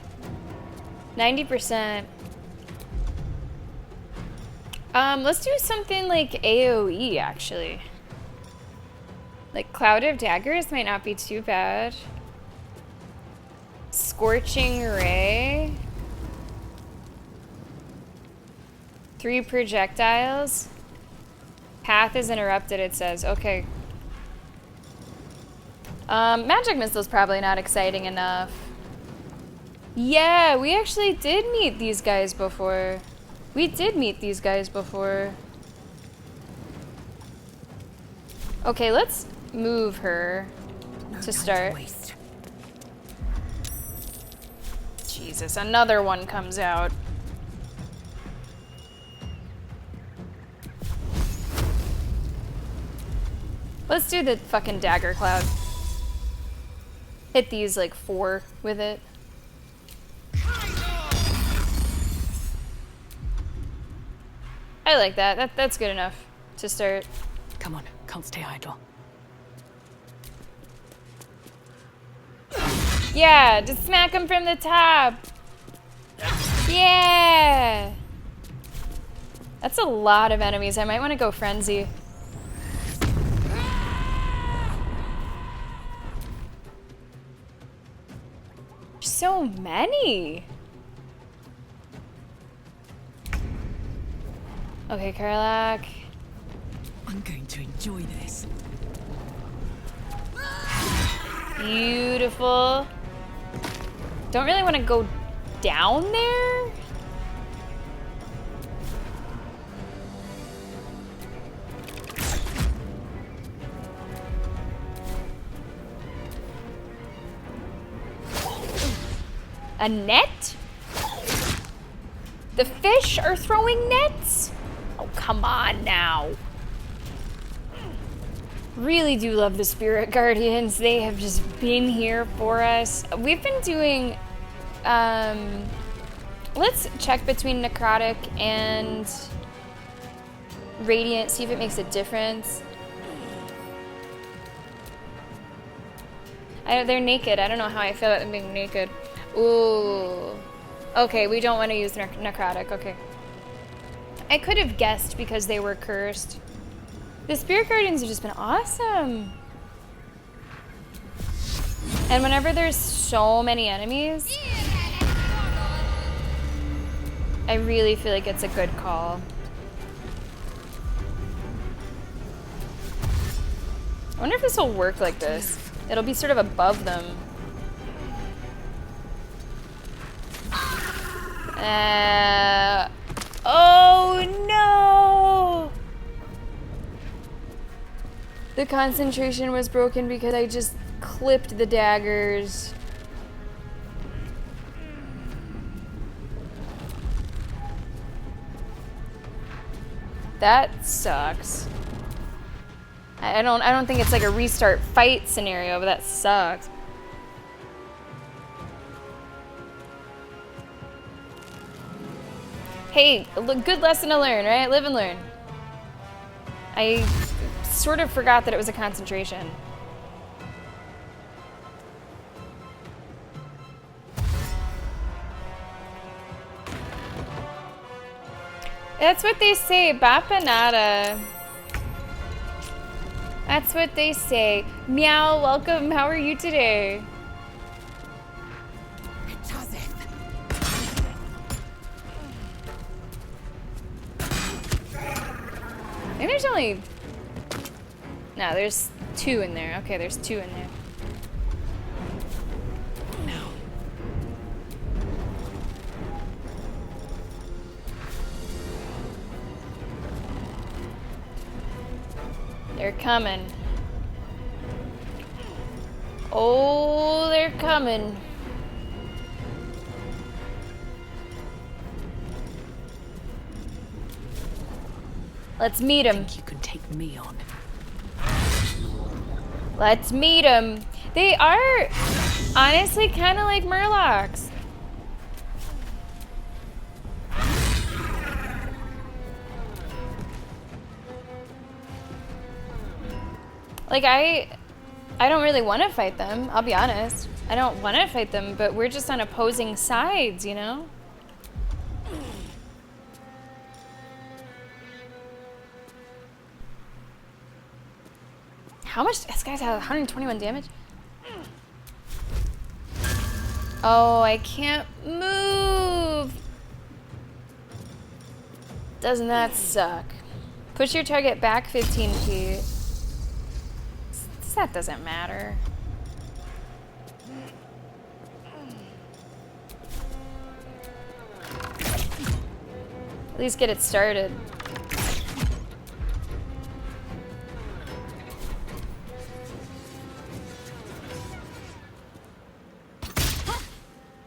90%. Let's do something like AoE, actually. Like, Cloud of Daggers might not be too bad. Scorching Ray. 3 projectiles. Path is interrupted, it says. Okay. Magic Missile's probably not exciting enough. Yeah, we actually did meet these guys before. We did meet these guys before. Okay, let's move her to start. Jesus, another one comes out. Let's do the fucking dagger cloud. Hit these like 4 with it. I like that. That's good enough to start. Come on, can't stay idle. Yeah, just smack him from the top. Yeah. That's a lot of enemies. I might want to go frenzy. So many. Okay, Karlak. I'm going to enjoy this. Beautiful. Don't really want to go down there. A net? The fish are throwing nets? Oh, come on now. Really do love the Spirit Guardians. They have just been here for us. We've been doing, let's check between Necrotic and Radiant, see if it makes a difference. They're naked. I don't know how I feel about them being naked. Ooh. Okay, we don't want to use Necrotic. Okay. I could have guessed because they were cursed. The Spirit Guardians have just been awesome. And whenever there's so many enemies, I really feel like it's a good call. I wonder if this will work like this. It'll be sort of above them. Oh no! The concentration was broken because I just clipped the daggers. That sucks. I don't think it's like a restart fight scenario, but that sucks. Hey, good lesson to learn, right? Live and learn. I sort of forgot that it was a concentration. That's what they say, Bapanada. That's what they say. Meow, welcome. How are you today? I think there's only... No, there's 2 in there. Okay, there's 2 in there. No. They're coming. Oh, they're coming. Let's meet him. Think you can take me on? Let's meet him. They are honestly kind of like Murlocs. Like I don't really want to fight them, I'll be honest. I don't want to fight them, but we're just on opposing sides, you know? How much? This guy's had 121 damage. Oh, I can't move. Doesn't that suck? Push your target back 15 feet. That doesn't matter. At least get it started.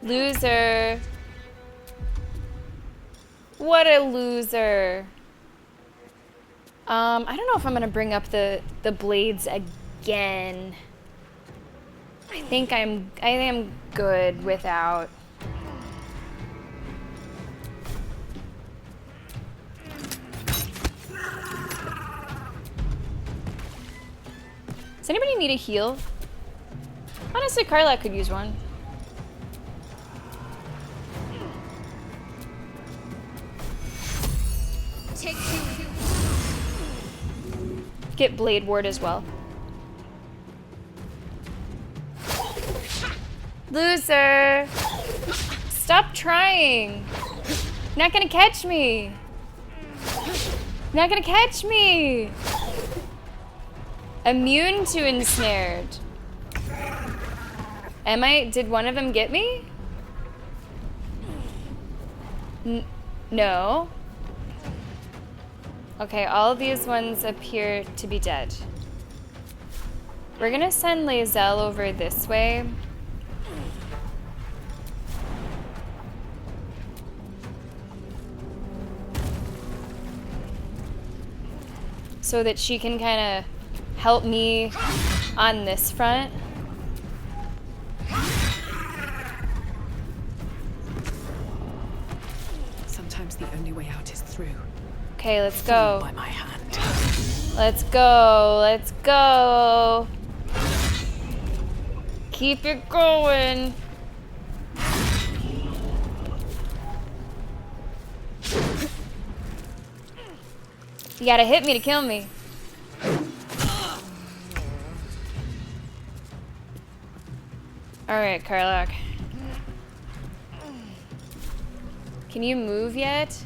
Loser. What a loser. I don't know if I'm gonna bring up the blades again. I think I'm good without. Does anybody need a heal? Honestly, Carla could use one. Take two. Get Blade Ward as well. Loser! Stop trying! You're not gonna catch me! You're not gonna catch me! Immune to ensnared. Did one of them get me? No. Okay, all of these ones appear to be dead. We're gonna send Lae'zel over this way. So that she can kind of help me on this front. Sometimes the only way out is through. Okay, let's go. By my hand. Let's go. Let's go. Keep it going. You gotta hit me to kill me. Alright, Karlach. Can you move yet?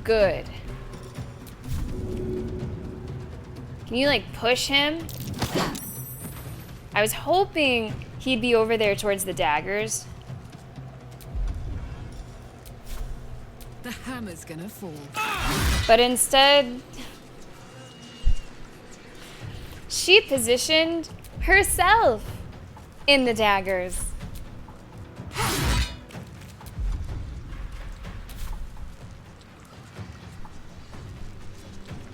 Good. Can you, like, push him? I was hoping he'd be over there towards the daggers. The hammer's gonna fall. But instead, she positioned herself in the daggers.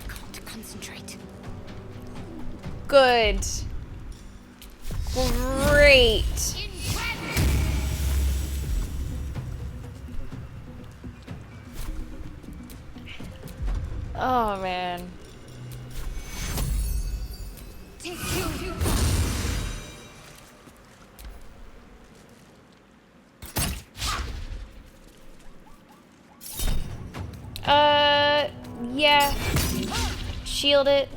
Can't concentrate. Good. Great. Oh, man. Take two. Yeah. Shield it.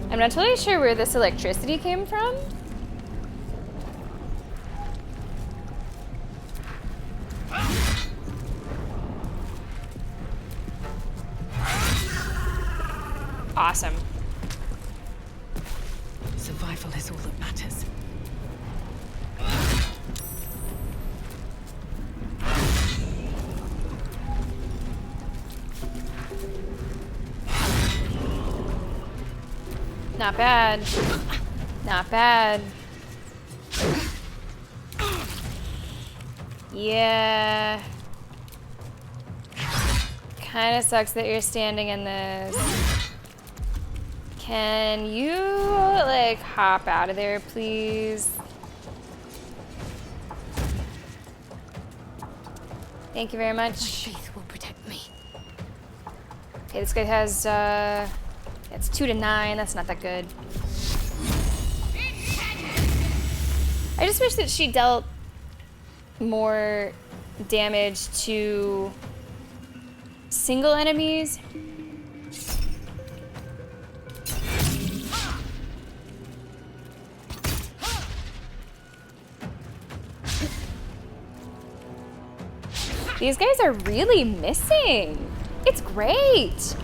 I'm not totally sure where this electricity came from. Awesome. Survival is all that matters. Not bad. Not bad. Yeah. Kinda sucks that you're standing in this. Can you, like, hop out of there, please? Thank you very much. My faith will protect me. Okay, this guy has, it's 2 to 9. That's not that good. I just wish that she dealt more damage to single enemies. These guys are really missing. It's great.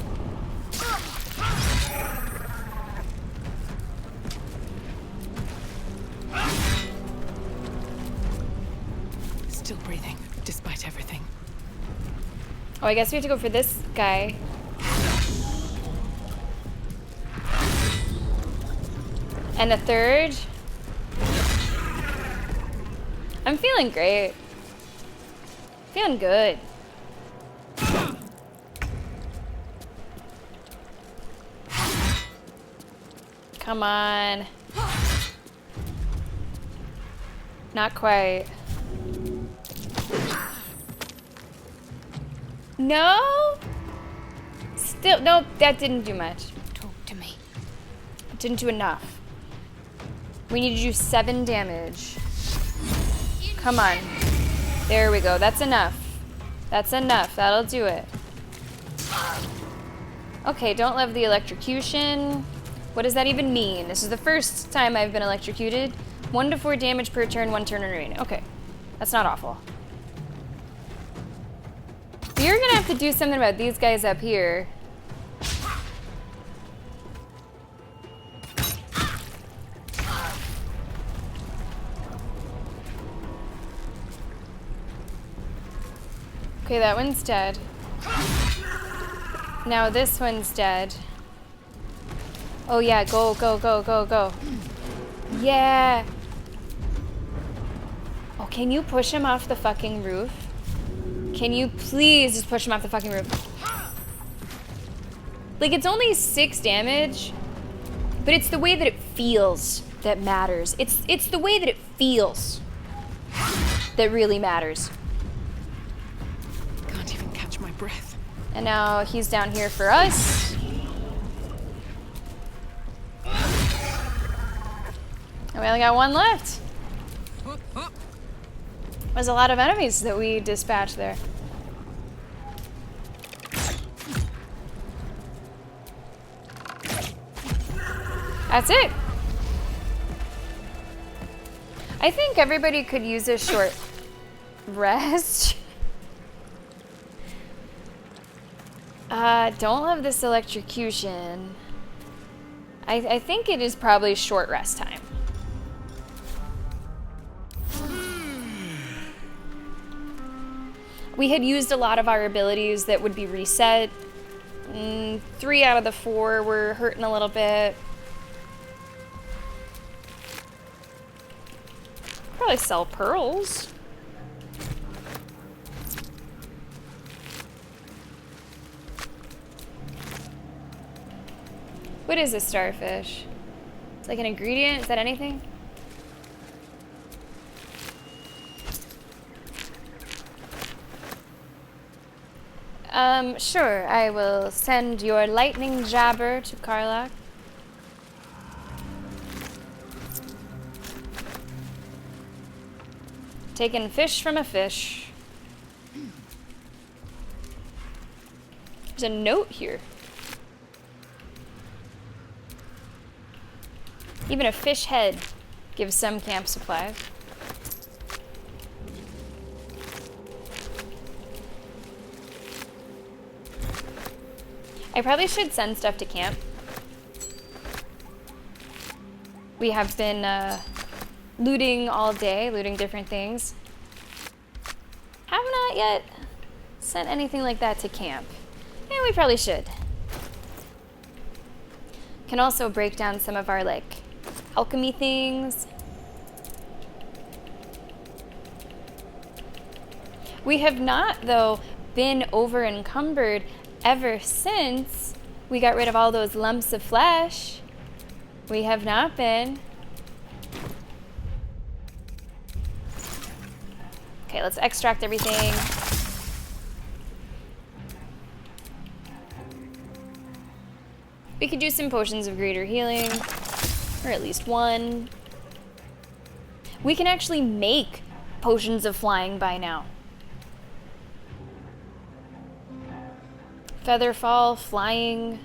Still breathing, despite everything. Oh, I guess we have to go for this guy. And a third. I'm feeling great. Feeling good. Come on. Not quite. No? Still, nope, that didn't do much. Talk to me. It didn't do enough. We need to do 7 damage. Come on. There we go. That's enough. That's enough. That'll do it. Okay, don't love the electrocution. What does that even mean? This is the first time I've been electrocuted. 1 to 4 damage per turn, 1 turn remaining. Okay, that's not awful. But you're gonna have to do something about these guys up here. Okay, that one's dead. Now this one's dead. Oh yeah, go, go, go, go, go. Yeah. Oh, can you push him off the fucking roof? Can you please just push him off the fucking roof? Like, it's only 6 damage, but it's the way that it feels that matters. It's the way that it feels that really matters. Can't even catch my breath. And now he's down here for us. And we only got 1 left. There's a lot of enemies that we dispatched there. That's it. I think everybody could use a short rest. Don't love this electrocution. I think it is probably short rest time. We had used a lot of our abilities that would be reset. 3 out of the 4 were hurting a little bit. Probably sell pearls. What is a starfish? It's like an ingredient? Is that anything? Sure. I will send your lightning jabber to Karlach. Taking fish from a fish. There's a note here. Even a fish head gives some camp supplies. I probably should send stuff to camp. We have been looting all day, looting different things. Have not yet sent anything like that to camp. Yeah, we probably should. Can also break down some of our, like, alchemy things. We have not, though, been over encumbered ever since we got rid of all those lumps of flesh. We have not been. Okay, let's extract everything. We could do some potions of greater healing, or at least 1. We can actually make potions of flying by now. Featherfall, flying.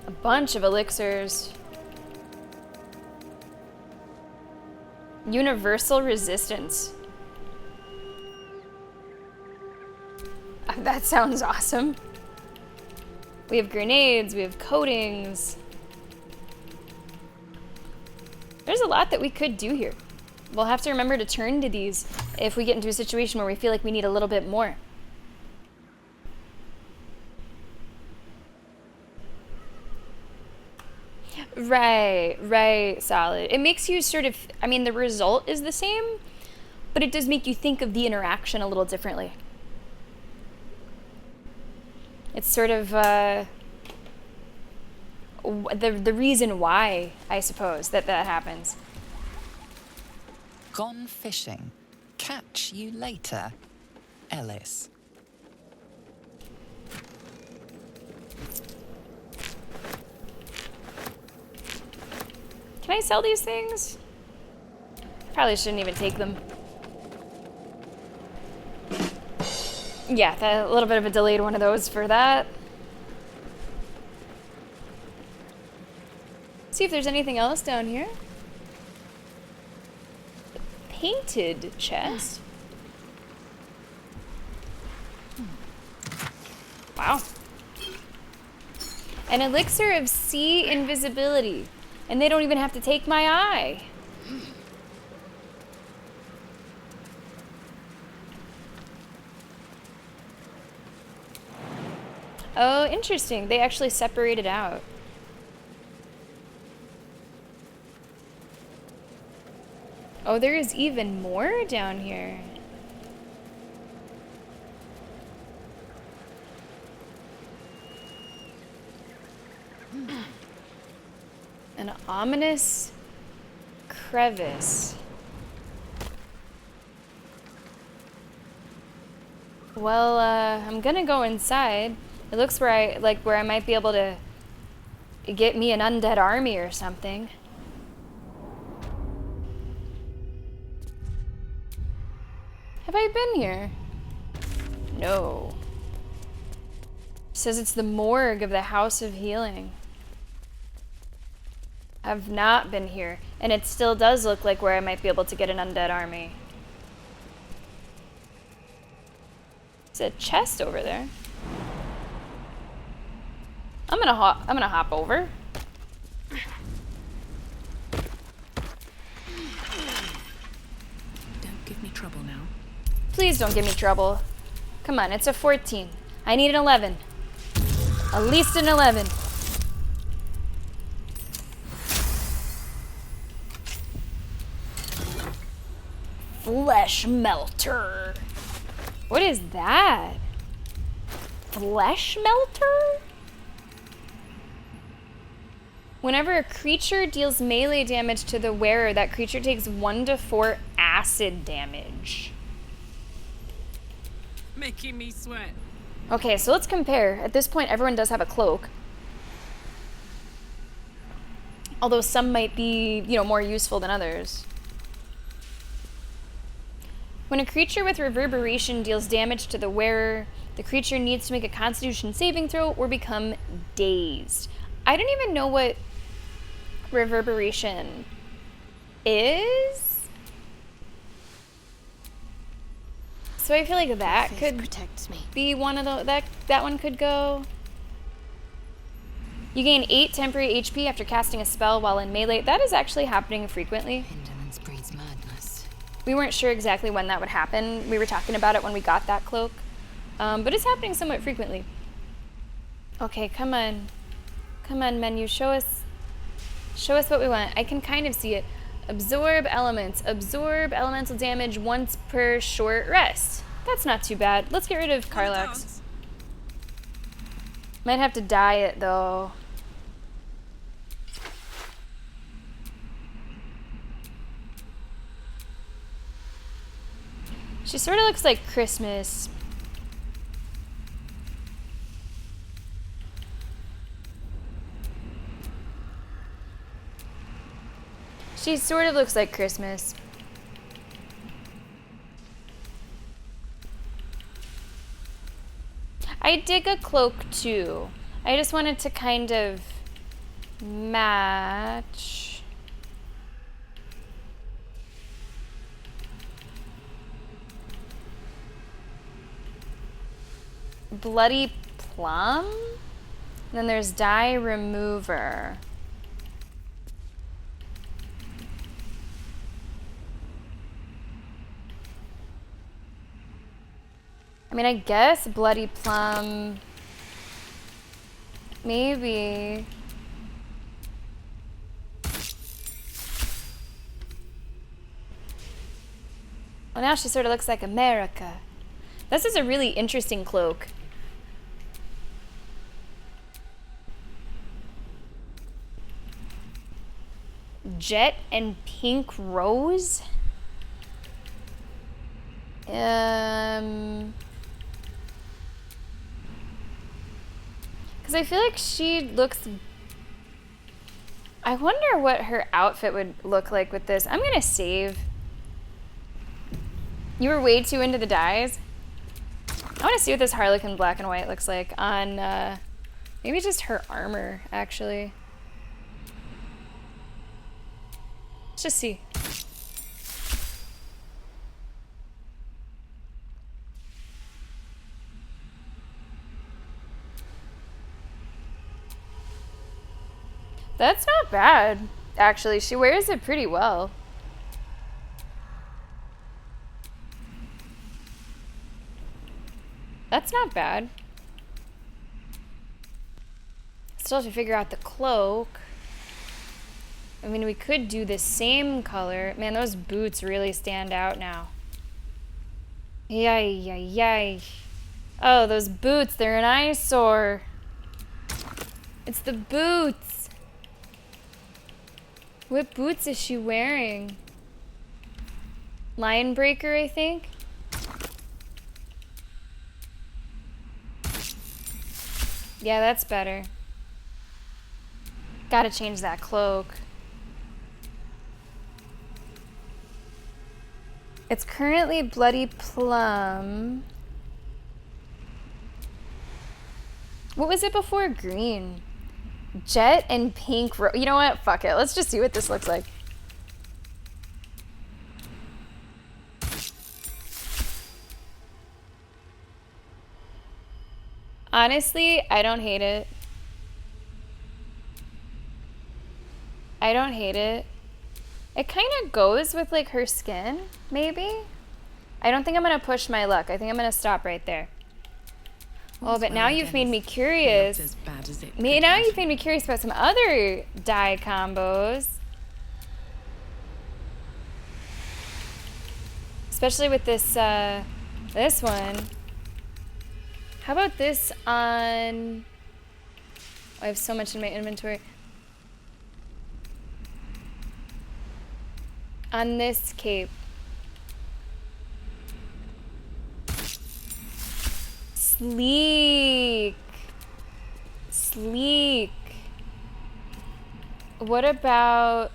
A bunch of elixirs. Universal resistance. That sounds awesome. We have grenades, we have coatings. There's a lot that we could do here. We'll have to remember to turn to these if we get into a situation where we feel like we need a little bit more. Right, solid. It makes you sort of, I mean, the result is the same, but it does make you think of the interaction a little differently. It's sort of the reason why, I suppose, that happens. Gone fishing. Catch you later, Ellis. Can I sell these things? Probably shouldn't even take them. Yeah, a little bit of a delayed one of those for that. See if there's anything else down here. Painted chest. Wow. An elixir of sea invisibility. And they don't even have to take my eye. Oh, interesting. They actually separate it out. Oh, there is even more down here. An ominous crevice. Well, I'm gonna go inside. It looks where I might be able to get me an undead army or something. Have I been here? No. It says it's the morgue of the House of Healing. I've not been here, and it still does look like where I might be able to get an undead army. There's a chest over there. I'm gonna hop over. Don't give me trouble now. Please don't give me trouble. Come on, it's a 14. I need an 11. At least an 11. Flesh melter. What is that? Flesh melter? Whenever a creature deals melee damage to the wearer, that creature takes 1 to 4 acid damage. Making me sweat. Okay, so let's compare. At this point, everyone does have a cloak. Although some might be, more useful than others. When a creature with reverberation deals damage to the wearer, the creature needs to make a Constitution saving throw or become dazed. I don't even know what reverberation is. So I feel like that could protects me. Be one of the that one could go. You gain 8 temporary HP after casting a spell while in melee. That is actually happening frequently. Indolence breeds madness. We weren't sure exactly when that would happen. We were talking about it when we got that cloak. But it's happening somewhat frequently. Okay, come on. Come on, menu. Show us what we want. I can kind of see it. Absorb elements. Absorb elemental damage once per short rest. That's not too bad. Let's get rid of Karlax. Might have to dye it, though. She sort of looks like Christmas. She sort of looks like Christmas. I dig a cloak too. I just wanted to kind of match. Bloody Plum? And then there's Dye Remover. I mean, I guess Bloody Plum. Maybe. Well, now she sort of looks like America. This is a really interesting cloak. Jet and Pink Rose? Because I feel like she looks... I wonder what her outfit would look like with this. I'm going to save. You were way too into the dyes. I want to see what this Harlequin black and white looks like on maybe just her armor, actually. Let's just see. That's not bad, actually. She wears it pretty well. That's not bad. Still have to figure out the cloak. I mean, we could do the same color. Man, those boots really stand out now. Yay, yay, yay. Oh, those boots, they're an eyesore. It's the boots. What boots is she wearing? Linebreaker, I think. Yeah, that's better. Gotta change that cloak. It's currently Bloody Plum. What was it before green? Jet and Pink Rose. You know what? Fuck it. Let's just see what this looks like. Honestly, I don't hate it. I don't hate it. It kind of goes with like her skin, maybe? I don't think I'm gonna push my luck. I think I'm gonna stop right there. Oh, but now you've made me curious. Now you've made me curious about some other dye combos. Especially with this, this one. How about this on... Oh, I have so much in my inventory. On this cape. Sleek. Sleek. What about...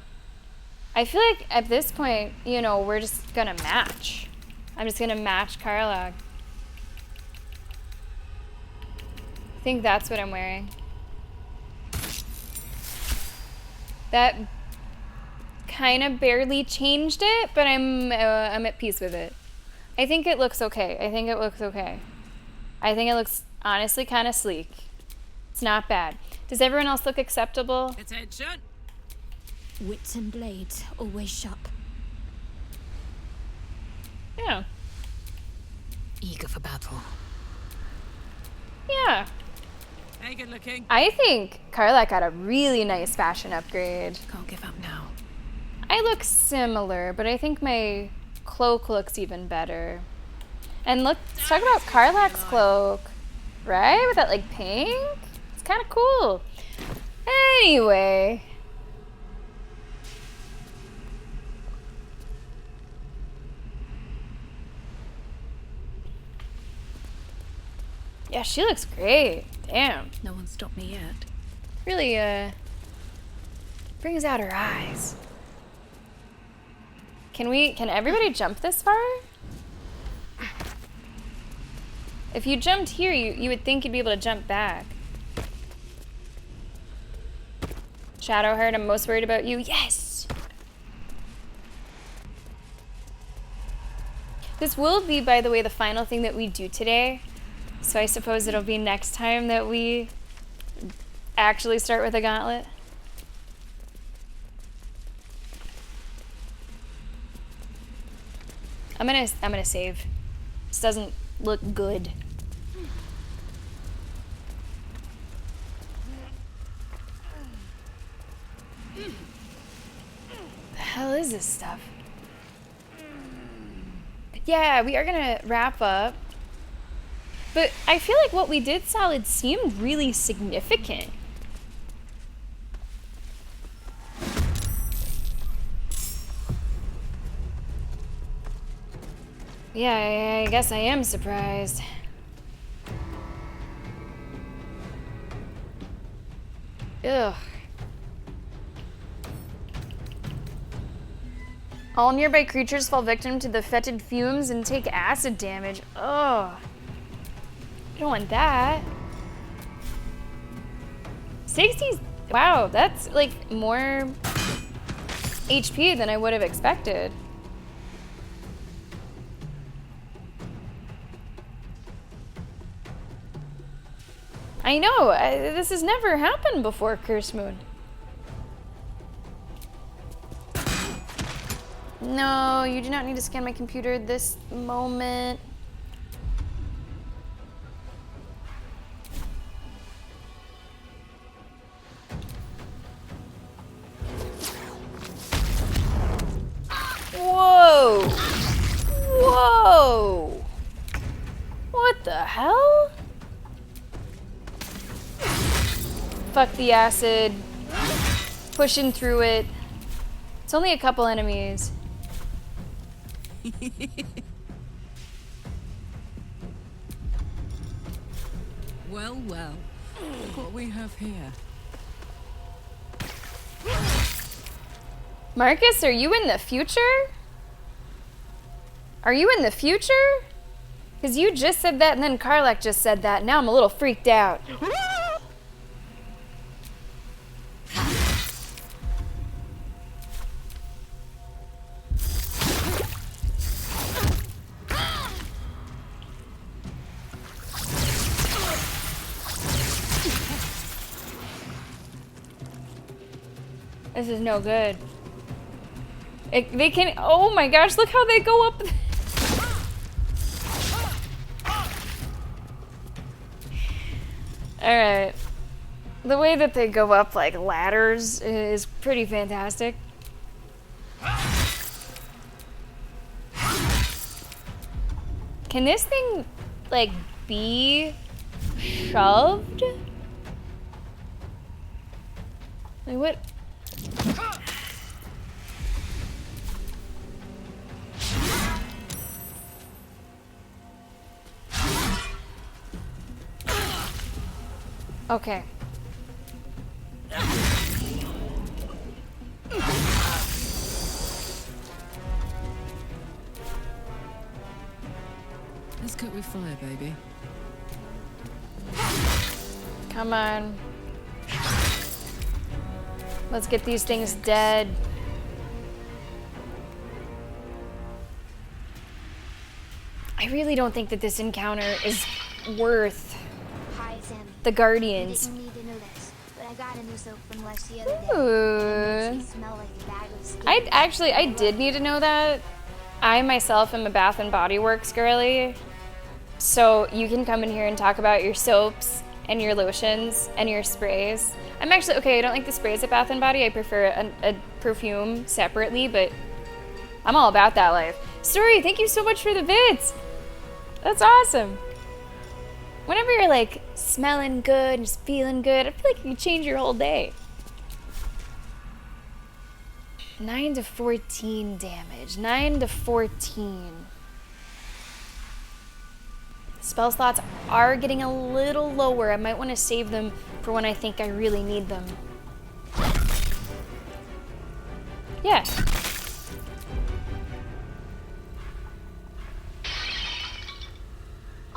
I feel like at this point, you know, we're just gonna match. I'm just gonna match Karlach. I think that's what I'm wearing. That kind of barely changed it, but I'm at peace with it. I think it looks okay. I think it looks okay. I think it looks honestly kind of sleek. It's not bad. Does everyone else look acceptable? Attention! Wits and blades, always sharp. Yeah. Eager for battle. Yeah. Hey, good looking. I think Karlach got a really nice fashion upgrade. Can't give up now. I look similar, but I think my cloak looks even better. And let's talk about Karlach's cloak, right? With that like pink? It's kind of cool. Anyway. Yeah, she looks great. Damn. No one stopped me yet. Really, brings out her eyes. Can everybody jump this far? If you jumped here, you would think you'd be able to jump back. Shadowheart, I'm most worried about you. Yes! This will be, by the way, the final thing that we do today. So I suppose it'll be next time that we actually start with a gauntlet. I'm gonna save. This doesn't look good. The hell is this stuff? Yeah, we are gonna wrap up. But I feel like what we did, Solid, seemed really significant. Yeah, I guess I am surprised. Ugh. All nearby creatures fall victim to the fetid fumes and take acid damage. Ugh. I don't want that. 60s. Wow, that's like more HP than I would have expected. I know, this has never happened before, Curse Moon. No, you do not need to scan my computer at this moment. Whoa! Whoa! What the hell? Fuck the acid. Pushing through it. It's only a couple enemies. Well, well. Look what we have here. Marcus, are you in the future? Are you in the future? Because you just said that and then Karlach just said that. Now I'm a little freaked out. This is no good. They can, oh my gosh, look how they go up. Alright. The way that they go up like ladders is pretty fantastic. Can this thing like be shoved? Like what? Okay. Let's cook with fire, baby. Come on. Let's get these things dead. I really don't think that this encounter is worth the Guardians. I didn't need to know this, but I got a new soap from Lesh the other day. Ooh. It makes me smell like a bag of skin. I did need to know that. I myself am a Bath and Body Works girly. So you can come in here and talk about your soaps and your lotions and your sprays. I'm actually, okay, I don't like the sprays at Bath and Body. I prefer a perfume separately, but I'm all about that life. Story, thank you so much for the bits. That's awesome. Whenever you're like smelling good and just feeling good, I feel like you can change your whole day. 9 to 14 damage. 9 to 14. Spell slots are getting a little lower. I might want to save them for when I think I really need them.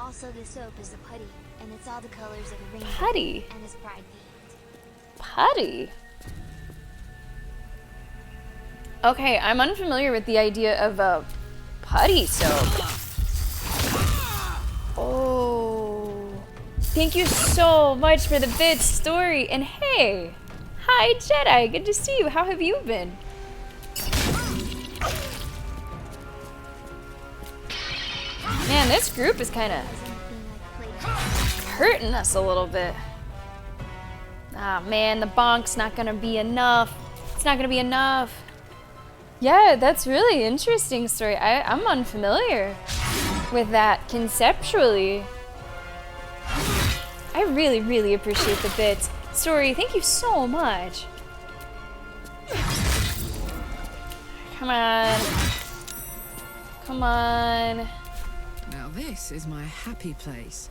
Also, the soap is the putty, and it's all the colors of the rainbow. Putty? And his pride paint. Putty? Okay, I'm unfamiliar with the idea of a putty soap. Oh. Thank you so much for the bit story. And hey, hi Jedi, good to see you. How have you been? Man, this group is kind of hurting us a little bit. Ah, man, the bonk's not gonna be enough. It's not gonna be enough. Yeah, that's really interesting story. I'm unfamiliar with that conceptually. I really, really appreciate the bits. Story, thank you so much. Come on. Come on. Now this is my happy place.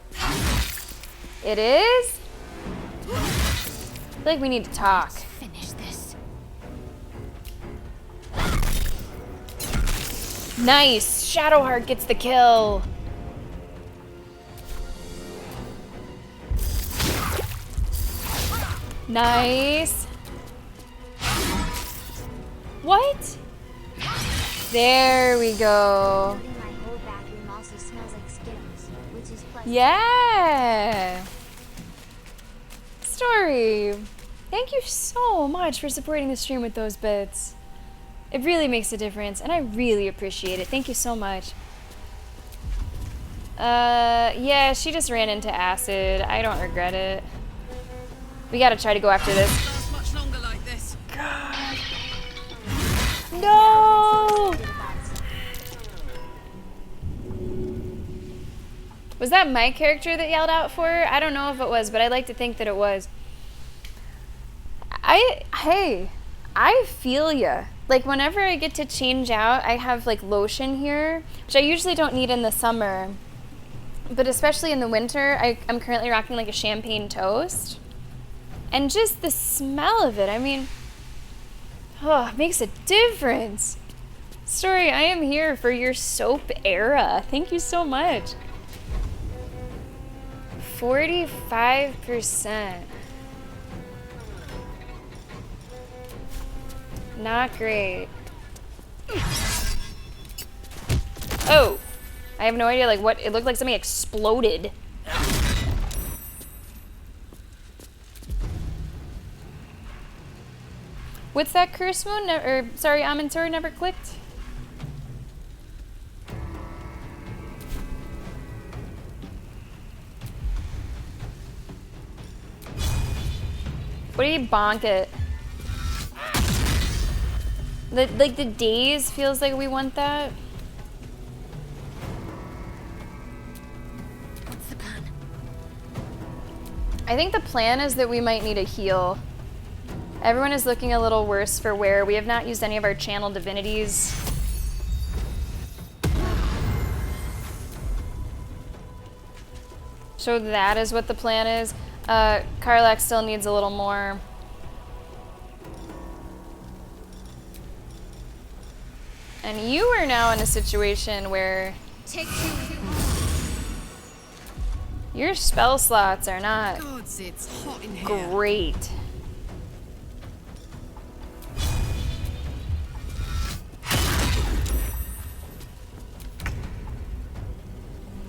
It is? I feel like we need to talk. Let's finish this. Nice! Shadowheart gets the kill. Nice. What? There we go. My whole bathroom also smells like Skittles, which is pleasant. Yeah. Story. Thank you so much for supporting the stream with those bits. It really makes a difference, and I really appreciate it. Thank you so much. Yeah, she just ran into acid. I don't regret it. We gotta try to go after this. Much longer like this. God. No! Was that my character that yelled out for her? I don't know if it was, but I'd like to think that it was. Hey, I feel ya. Like, whenever I get to change out, I have, like, lotion here, which I usually don't need in the summer. But especially in the winter, I'm currently rocking, like, a champagne toast. And just the smell of it, I mean, oh, it makes a difference. Story, I am here for your soap era. Thank you so much. 45%. Not great. Oh, I have no idea, like, what, it looked like something exploded. What's that curse moon? Or, sorry, Amantor never clicked? What do you bonk it? Like the days feels like we want that. What's the plan? I think the plan is that we might need a heal. Everyone is looking a little worse for wear. We have not used any of our channel divinities. So that is what the plan is. Karlak still needs a little more. And you are now in a situation where your spell slots are not Gods, it's hot in here. great.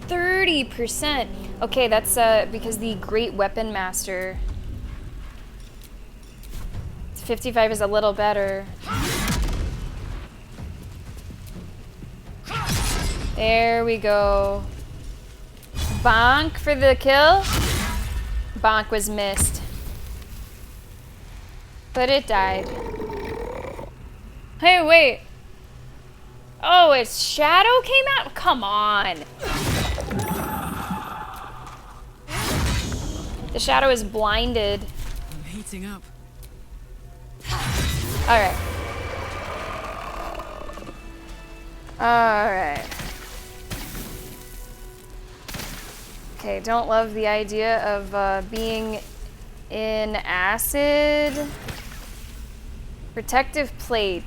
%. Okay, that's because the Great Weapon Master 55 is a little better. There we go. Bonk for the kill. Bonk was missed. But it died. Hey, wait. Oh, its shadow came out? Come on. The shadow is blinded. I'm heating up. Alright. Alright. Okay, don't love the idea of being in acid. Protective plate.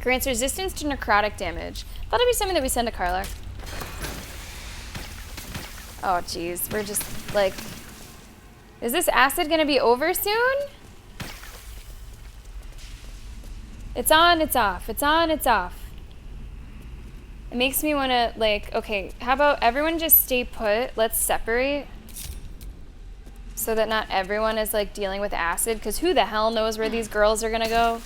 Grants resistance to necrotic damage. That'll be something that we send to Karlak. Oh, jeez. We're just, like... Is this acid gonna be over soon? It's on, it's off. It's on, it's off. It makes me want to, like... Okay, how about everyone just stay put? Let's separate. So that not everyone is, like, dealing with acid. Because who the hell knows where these girls are gonna go?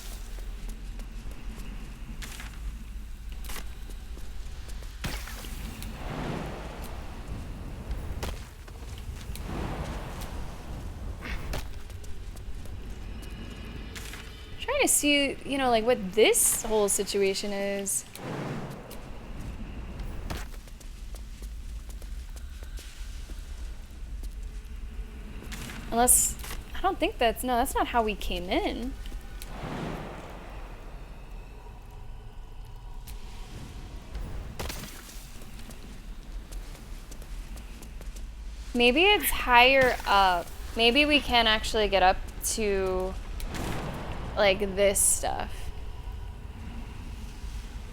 Trying to see, you know, like, what this whole situation is. Unless, I don't think that's, no, that's not how we came in. Maybe it's higher up. Maybe we can actually get up to, like, this stuff.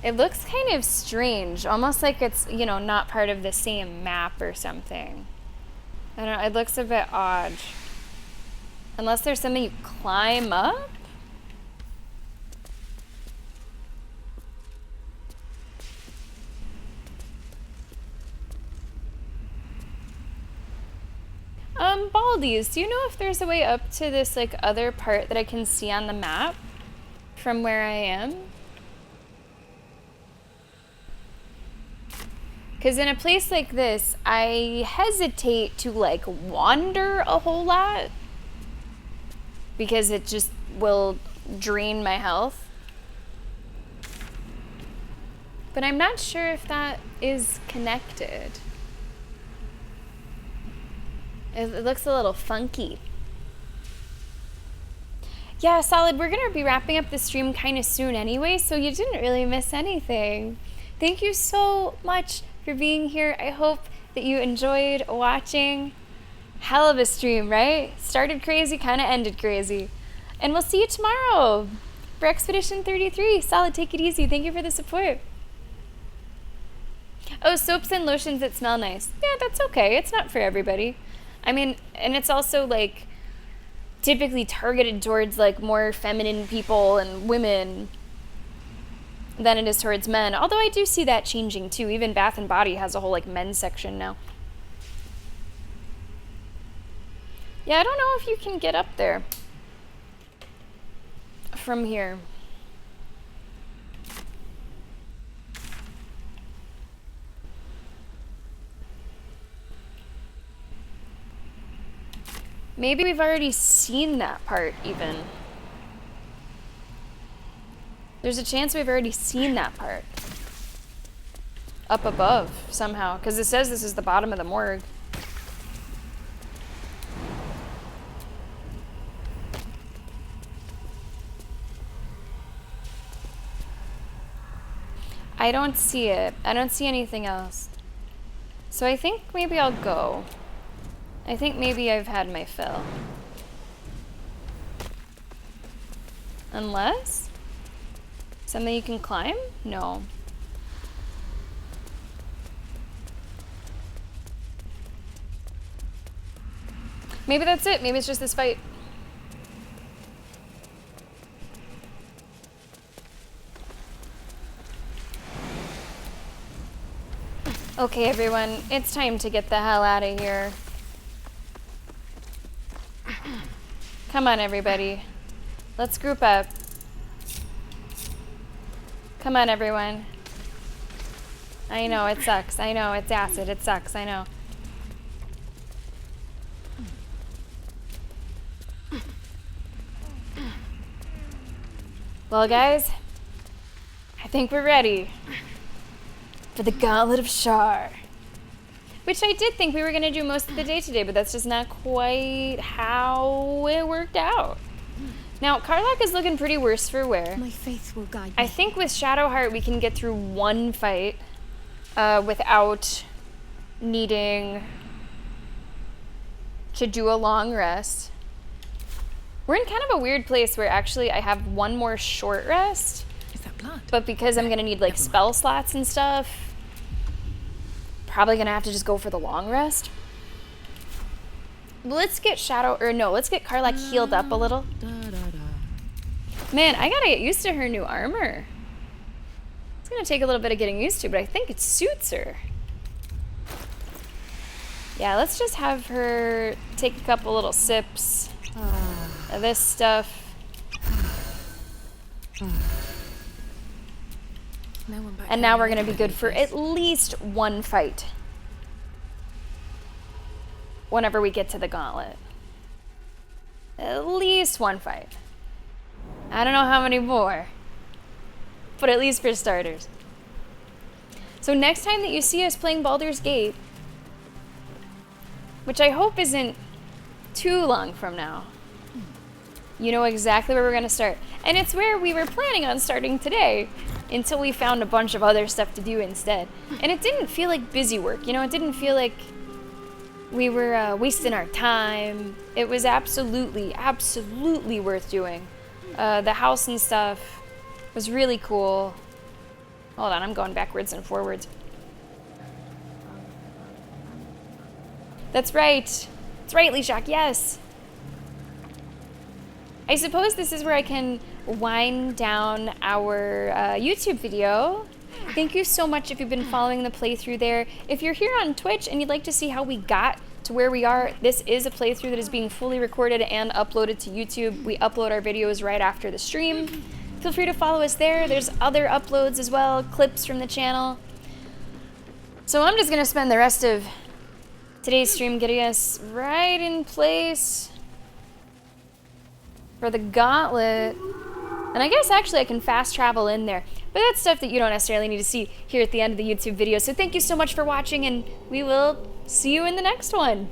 It looks kind of strange, almost like it's, you know, not part of the same map or something. I don't know, it looks a bit odd. Unless there's something you climb up? Baldur'S, do you know if there's a way up to this, like, other part that I can see on the map from where I am? Because in a place like this, I hesitate to, like, wander a whole lot. Because it just will drain my health. But I'm not sure if that is connected. It looks a little funky. Yeah, Solid, we're going to be wrapping up the stream kind of soon anyway, so you didn't really miss anything. Thank you so much for being here. I hope that you enjoyed watching. Hell of a stream, right? Started crazy, kind of ended crazy. And we'll see you tomorrow for Expedition 33. Solid, take it easy. Thank you for the support. Oh, soaps and lotions that smell nice. Yeah, that's okay. It's not for everybody. I mean, and it's also, like, typically targeted towards, like, more feminine people and women than it is towards men. Although I do see that changing, too. Even Bath & Body has a whole, like, men's section now. Yeah, I don't know if you can get up there from here. Maybe we've already seen that part, even. There's a chance we've already seen that part. Up above, somehow. Because it says this is the bottom of the morgue. I don't see it. I don't see anything else. So I think maybe I'll go. I think maybe I've had my fill. Unless? Something you can climb? No. Maybe that's it. Maybe it's just this fight. Okay, everyone. It's time to get the hell out of here. Come on, everybody. Let's group up. Come on, everyone. I know, it sucks. I know, it's acid. It sucks. I know. Well, guys, I think we're ready for the Gauntlet of Shar. Which I did think we were going to do most of the day today, but that's just not quite how it worked out. Now, Karlach is looking pretty worse for wear. My faith will guide me. I think with Shadowheart we can get through one fight without needing to do a long rest. We're in kind of a weird place where actually I have one more short rest. Is that blood? But because I'm going to need like spell slots and stuff, probably gonna have to just go for the long rest. Let's get let's get Karlach healed up a little. Man, I gotta get used to her new armor. It's gonna take a little bit of getting used to, but I think it suits her. Yeah, let's just have her take a couple little sips of this stuff. And now we're gonna be good for at least one fight. Whenever we get to the gauntlet. At least one fight. I don't know how many more. But at least for starters. So next time that you see us playing Baldur's Gate, which I hope isn't too long from now, you know exactly where we're gonna start. And it's where we were planning on starting today, until we found a bunch of other stuff to do instead. And it didn't feel like busy work, you know, it didn't feel like we were wasting our time. It was absolutely, absolutely worth doing. The Halsin'S stuff was really cool. Hold on, I'm going backwards and forwards. That's right. That's right, Lishak, yes. I suppose this is where I can wind down our YouTube video. Thank you so much if you've been following the playthrough there. If you're here on Twitch and you'd like to see how we got to where we are, this is a playthrough that is being fully recorded and uploaded to YouTube. We upload our videos right after the stream. Feel free to follow us there. There's other uploads as well, clips from the channel. So I'm just gonna spend the rest of today's stream getting us right in place for the gauntlet. And I guess actually I can fast travel in there. But that's stuff that you don't necessarily need to see here at the end of the YouTube video. So thank you so much for watching, and we will see you in the next one.